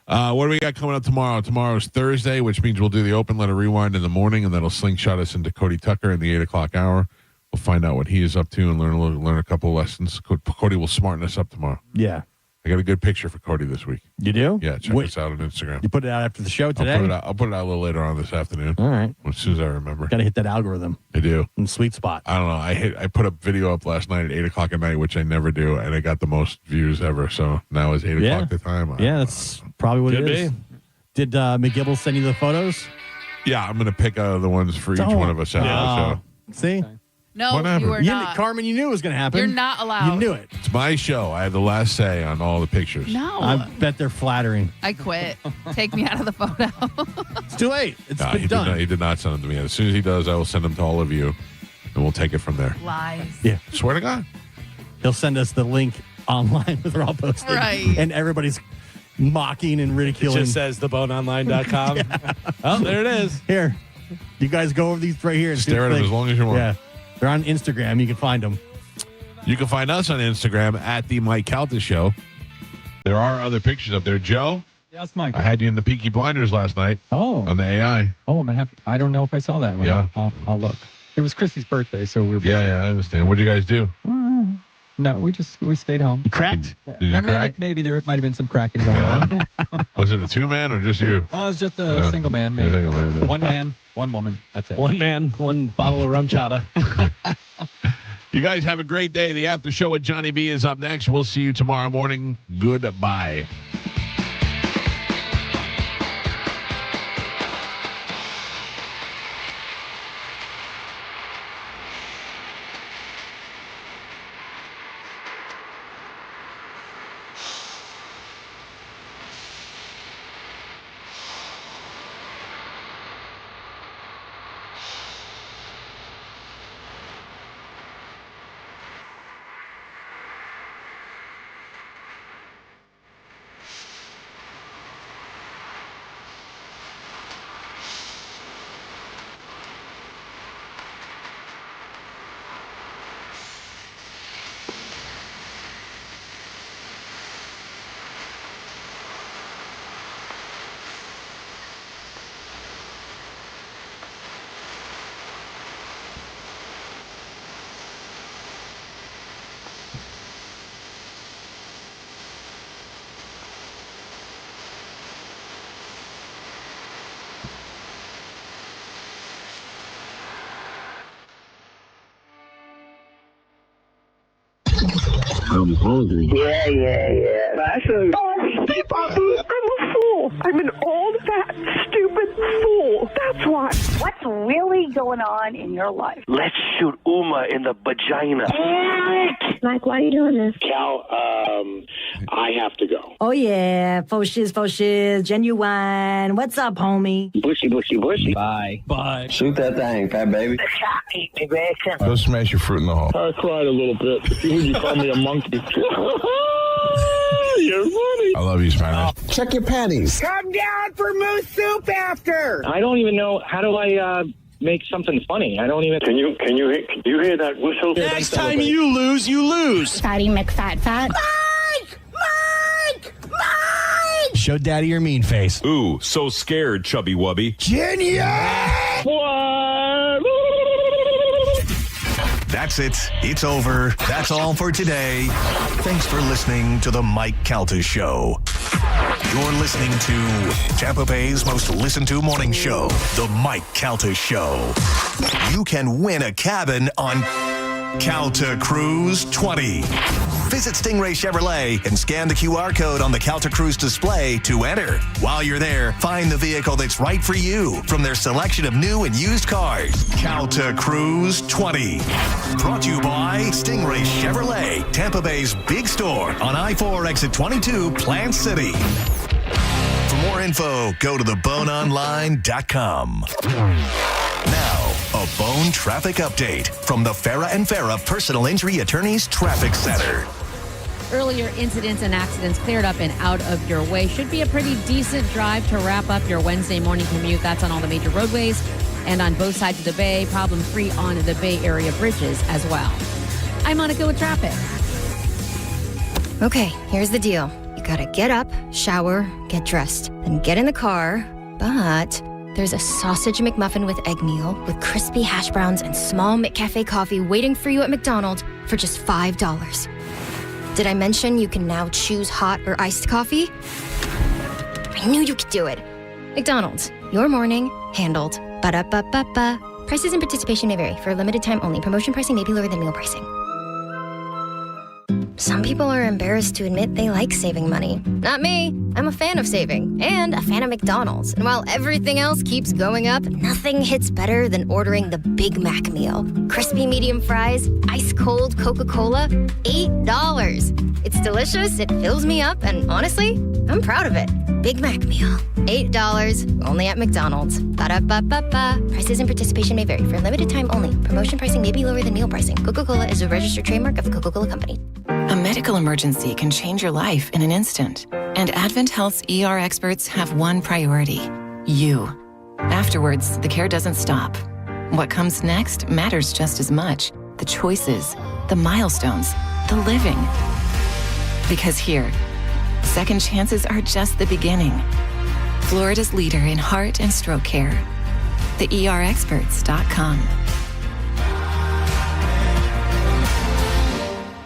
[SPEAKER 8] What do we got coming up tomorrow? Tomorrow's Thursday, which means we'll do the open letter rewind in the morning, and that'll slingshot us into Cody Tucker in the 8 o'clock hour. We'll find out what he is up to and learn a couple of lessons. Cody will smarten us up tomorrow.
[SPEAKER 21] Yeah.
[SPEAKER 8] I got a good picture for Cody this week.
[SPEAKER 21] You do?
[SPEAKER 8] Yeah, check us out on Instagram.
[SPEAKER 21] You put it out after the show today?
[SPEAKER 8] I'll put it out a little later on this afternoon.
[SPEAKER 21] All right.
[SPEAKER 8] As soon as I remember.
[SPEAKER 21] Got to hit that algorithm.
[SPEAKER 8] I do.
[SPEAKER 21] And sweet spot.
[SPEAKER 8] I don't know. I put a video up last night at 8 o'clock at night, which I never do, and it got the most views ever. So now it's 8 o'clock the time.
[SPEAKER 21] Yeah, that's probably what it is. Did McGibble send you the photos?
[SPEAKER 8] Yeah, I'm going to pick out the ones for each one of us out of the show.
[SPEAKER 21] See?
[SPEAKER 17] No,
[SPEAKER 8] Whatever.
[SPEAKER 17] you are not.
[SPEAKER 21] Carmen, you knew it was going to happen.
[SPEAKER 17] You're not allowed.
[SPEAKER 21] You knew it.
[SPEAKER 8] It's my show. I have the last say on all the pictures.
[SPEAKER 17] No.
[SPEAKER 21] I bet they're flattering.
[SPEAKER 17] I quit. Take me out of the photo.
[SPEAKER 21] It's too late. It's
[SPEAKER 8] No,
[SPEAKER 21] been done.
[SPEAKER 8] he did not send them to me. As soon as he does, I will send them to all of you, and we'll take it from there.
[SPEAKER 17] Lies.
[SPEAKER 21] Yeah.
[SPEAKER 8] Swear to God.
[SPEAKER 21] He'll send us the link online with they're all posted.
[SPEAKER 17] Right.
[SPEAKER 21] And everybody's mocking and
[SPEAKER 13] It
[SPEAKER 21] ridiculing.
[SPEAKER 13] just says theboneonline.com. Oh, there it is.
[SPEAKER 21] Here. You guys go over these right here. And
[SPEAKER 8] Stare at them as long as you want.
[SPEAKER 21] Yeah. They're on Instagram. You can find them.
[SPEAKER 8] You can find us on Instagram at the Mike Calta Show. There are other pictures up there. Joe?
[SPEAKER 19] Yes, Mike.
[SPEAKER 8] I had you in the Peaky Blinders last night.
[SPEAKER 19] Oh.
[SPEAKER 8] On the AI.
[SPEAKER 19] Oh, I don't know if I saw that one.
[SPEAKER 8] Yeah.
[SPEAKER 19] I'll look. It was Chrissy's birthday, so we were...
[SPEAKER 8] Yeah, I understand. What did you guys do?
[SPEAKER 19] No, we stayed home.
[SPEAKER 21] You cracked?
[SPEAKER 8] Did you crack?
[SPEAKER 19] Maybe there might have been some cracking going on.
[SPEAKER 8] Was it a two-man or just you?
[SPEAKER 19] Oh, it was just a single man, maybe.
[SPEAKER 8] Single man, yeah.
[SPEAKER 19] One man, one woman. That's it.
[SPEAKER 13] One man, one bottle of rum chata.
[SPEAKER 8] You guys have a great day. The after show with Johnny B is up next. We'll see you tomorrow morning. Goodbye.
[SPEAKER 1] I'm hungry.
[SPEAKER 2] Yeah. Actually, I'm a fool. I'm an old, fat, stupid fool. That's why.
[SPEAKER 22] What's really going on in your life?
[SPEAKER 1] Let's shoot Uma in the vagina.
[SPEAKER 22] Mike, why are you doing this?
[SPEAKER 1] Cal, I have to go.
[SPEAKER 22] Oh, yeah. Faux shiz, genuine. What's up, homie?
[SPEAKER 1] Bushy.
[SPEAKER 24] Bye.
[SPEAKER 1] Shoot that thing, fat baby.
[SPEAKER 22] Eat me, bitch.
[SPEAKER 1] Go smash your fruit in the hole.
[SPEAKER 2] I cried a little bit. You call me a monkey. You're funny.
[SPEAKER 8] I love you, Spanish.
[SPEAKER 1] Check your panties.
[SPEAKER 2] Come down for moose soup after.
[SPEAKER 20] I don't even know how do I make something funny. I don't even.
[SPEAKER 1] Can you hear that whistle?
[SPEAKER 18] Next time you lose.
[SPEAKER 22] Fatty McFat.
[SPEAKER 21] Show Daddy your mean face.
[SPEAKER 4] Ooh, so scared, chubby wubby.
[SPEAKER 14] Genius!
[SPEAKER 6] That's it. It's over. That's all for today. Thanks for listening to the Mike Calta Show. You're listening to Tampa Bay's most listened to morning show, the Mike Calta Show. You can win a cabin on Calta Cruise 20. Visit Stingray Chevrolet and scan the QR code on the Calta Cruise display to enter. While you're there, find the vehicle that's right for you from their selection of new and used cars. Calta Cruise 20. Brought to you by Stingray Chevrolet, Tampa Bay's big store on I-4 exit 22, Plant City. For more info, go to theboneonline.com. Now, a Bone traffic update from the Farah and Farah Personal Injury Attorneys Traffic Center.
[SPEAKER 10] Earlier incidents and accidents cleared up and out of your way. Should be a pretty decent drive to wrap up your Wednesday morning commute. That's on all the major roadways and on both sides of the bay. Problem-free on the Bay Area bridges as well. I'm Monica with traffic.
[SPEAKER 24] Okay, here's the deal. You gotta get up, shower, get dressed, then get in the car, but there's a sausage McMuffin with egg meal with crispy hash browns and small McCafe coffee waiting for you at McDonald's for just $5. Did I mention you can now choose hot or iced coffee? I knew you could do it. McDonald's, your morning, handled. Ba-da-ba-ba-ba. Prices and participation may vary. For a limited time only. Promotion pricing may be lower than meal pricing. Some people are embarrassed to admit they like saving money. Not me. I'm a fan of saving and a fan of McDonald's. And while everything else keeps going up, nothing hits better than ordering the Big Mac meal. Crispy medium fries, ice cold Coca-Cola, $8. It's delicious, it fills me up, and honestly, I'm proud of it. Big Mac meal, $8, only at McDonald's. Ba-da-ba-ba-ba. Prices and participation may vary. For a limited time only. Promotion pricing may be lower than meal pricing. Coca-Cola is a registered trademark of the Coca-Cola Company.
[SPEAKER 25] A medical emergency can change your life in an instant. And Advent Health's ER experts have one priority: you. Afterwards, the care doesn't stop. What comes next matters just as much. The choices, the milestones, the living. Because here, second chances are just the beginning. Florida's leader in heart and stroke care. TheERexperts.com.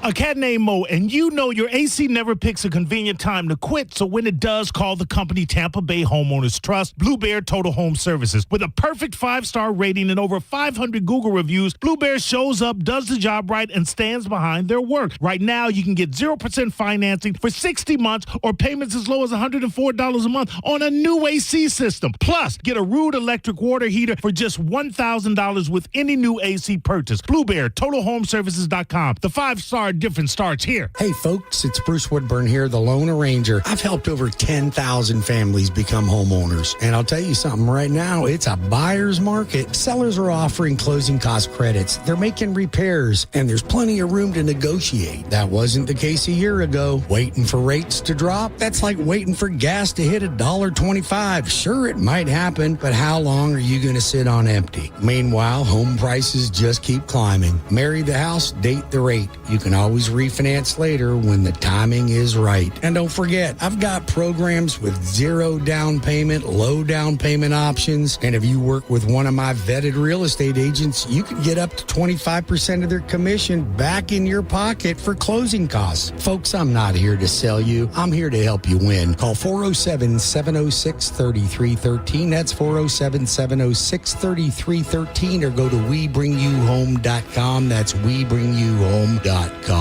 [SPEAKER 26] A cat named Mo, and you know your AC never picks a convenient time to quit, so when it does, call the company Tampa Bay Homeowners Trust, Blue Bear Total Home Services. With a perfect 5-star rating and over 500 Google reviews, Blue Bear shows up, does the job right, and stands behind their work. Right now, you can get 0% financing for 60 months or payments as low as $104 a month on a new AC system. Plus, get a Rude electric water heater for just $1,000 with any new AC purchase. Blue Bear, TotalHomeservices.com. The 5-star difference starts here.
[SPEAKER 27] Hey folks, it's Bruce Woodburn here, the Lone Arranger. I've helped over 10,000 families become homeowners. And I'll tell you something right now, it's a buyer's market. Sellers are offering closing cost credits. They're making repairs, and there's plenty of room to negotiate. That wasn't the case a year ago. Waiting for rates to drop? That's like waiting for gas to hit $1.25. Sure, it might happen, but how long are you going to sit on empty? Meanwhile, home prices just keep climbing. Marry the house, date the rate. You can always refinance later when the timing is right. And don't forget, I've got programs with 0 down payment, low down payment options. And if you work with one of my vetted real estate agents, you can get up to 25% of their commission back in your pocket for closing costs. Folks, I'm not here to sell you. I'm here to help you win. Call 407-706-3313. That's 407-706-3313, or go to WeBringYouHome.com. That's WeBringYouHome.com.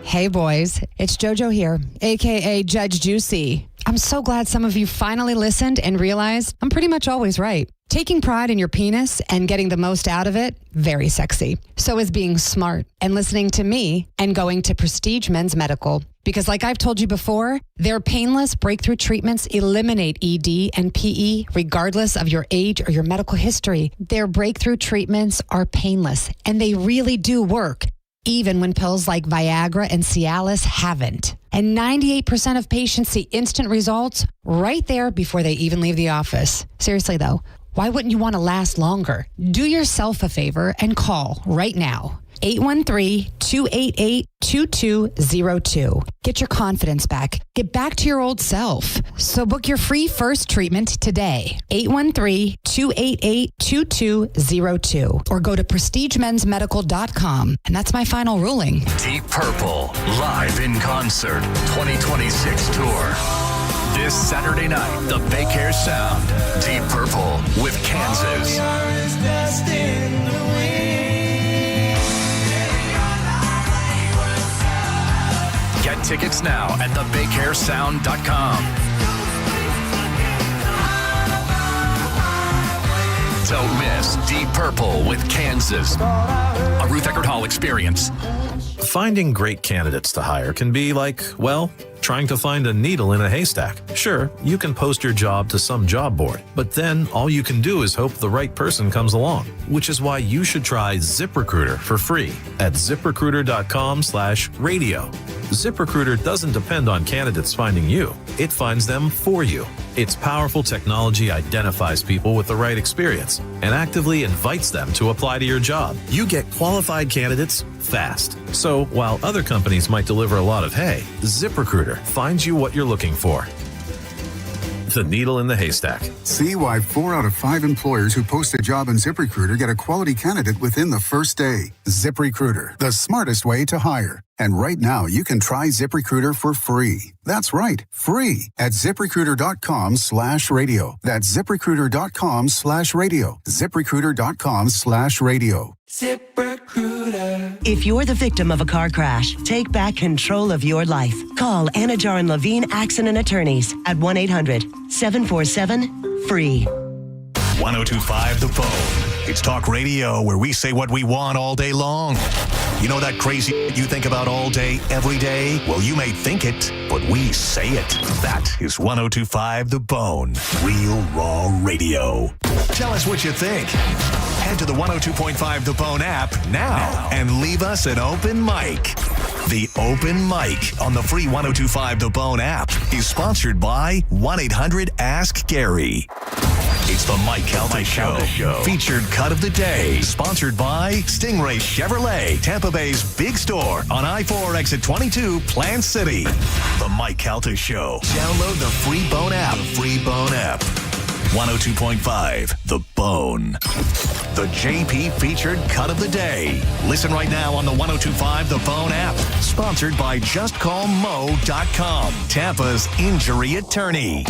[SPEAKER 28] Hey boys, it's JoJo here, aka Judge Juicy. I'm so glad some of you finally listened and realized I'm pretty much always right. Taking pride in your penis and getting the most out of it, very sexy. So is being smart and listening to me and going to Prestige Men's Medical. Because like I've told you before, their painless breakthrough treatments eliminate ED and PE regardless of your age or your medical history. Their breakthrough treatments are painless and they really do work, even when pills like Viagra and Cialis haven't. And 98% of patients see instant results right there before they even leave the office. Seriously though, why wouldn't you want to last longer? Do yourself a favor and call right now. 813-288-2202. Get your confidence back. Get back to your old self. So book your free first treatment today. 813-288-2202. Or go to prestigemensmedical.com. And that's my final ruling.
[SPEAKER 6] Deep Purple, live in concert, 2026 tour. This Saturday night, the Big Hair Sound. Deep Purple with Kansas. Get tickets now at thebighairsound.com. Don't miss Deep Purple with Kansas. A Ruth Eckerd Hall experience.
[SPEAKER 3] Finding great candidates to hire can be like, well, trying to find a needle in a haystack. Sure, you can post your job to some job board, but then all you can do is hope the right person comes along, which is why you should try ZipRecruiter for free at ZipRecruiter.com/radio. ZipRecruiter doesn't depend on candidates finding you. It finds them for you. Its powerful technology identifies people with the right experience and actively invites them to apply to your job. You get qualified candidates fast. So while other companies might deliver a lot of hay, ZipRecruiter finds you what you're looking for. The needle in the haystack.
[SPEAKER 5] See why 4 out of 5 employers who post a job in ZipRecruiter get a quality candidate within the first day. ZipRecruiter, the smartest way to hire. And right now, you can try ZipRecruiter for free. That's right, free at ZipRecruiter.com/radio. That's ZipRecruiter.com/radio. ZipRecruiter.com/radio.
[SPEAKER 7] ZipRecruiter. If you're the victim of a car crash, take back control of your life. Call Anajar and Levine Accident Attorneys at 1-800-747-FREE.
[SPEAKER 6] 1025 The Phone. It's talk radio where we say what we want all day long. You know that crazy you think about all day, every day? Well, you may think it, but we say it. That is 1025 The Bone. Real raw radio. Tell us what you think. Head to the 102.5 The Bone app now and leave us an open mic. The Open Mic on the free 102.5 The Bone app is sponsored by 1-800-ASK-GARY. It's the Mike Calta Show. Featured cut of the day. Sponsored by Stingray Chevrolet, Tampa Bay's big store on I-4 exit 22, Plant City. The Mike Calta Show. Download the free Bone app. 102.5 The Bone. The JP featured cut of the day. Listen right now on the 102.5 The Bone app. Sponsored by JustCallMo.com, Tampa's injury attorney.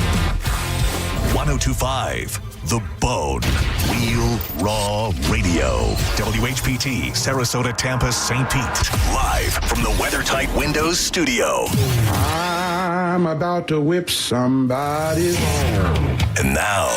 [SPEAKER 6] 102.5 The Bone. Real raw radio. WHPT, Sarasota, Tampa, St. Pete. Live from the WeatherTight Windows studio.
[SPEAKER 9] I'm about to whip somebody's.
[SPEAKER 6] And now,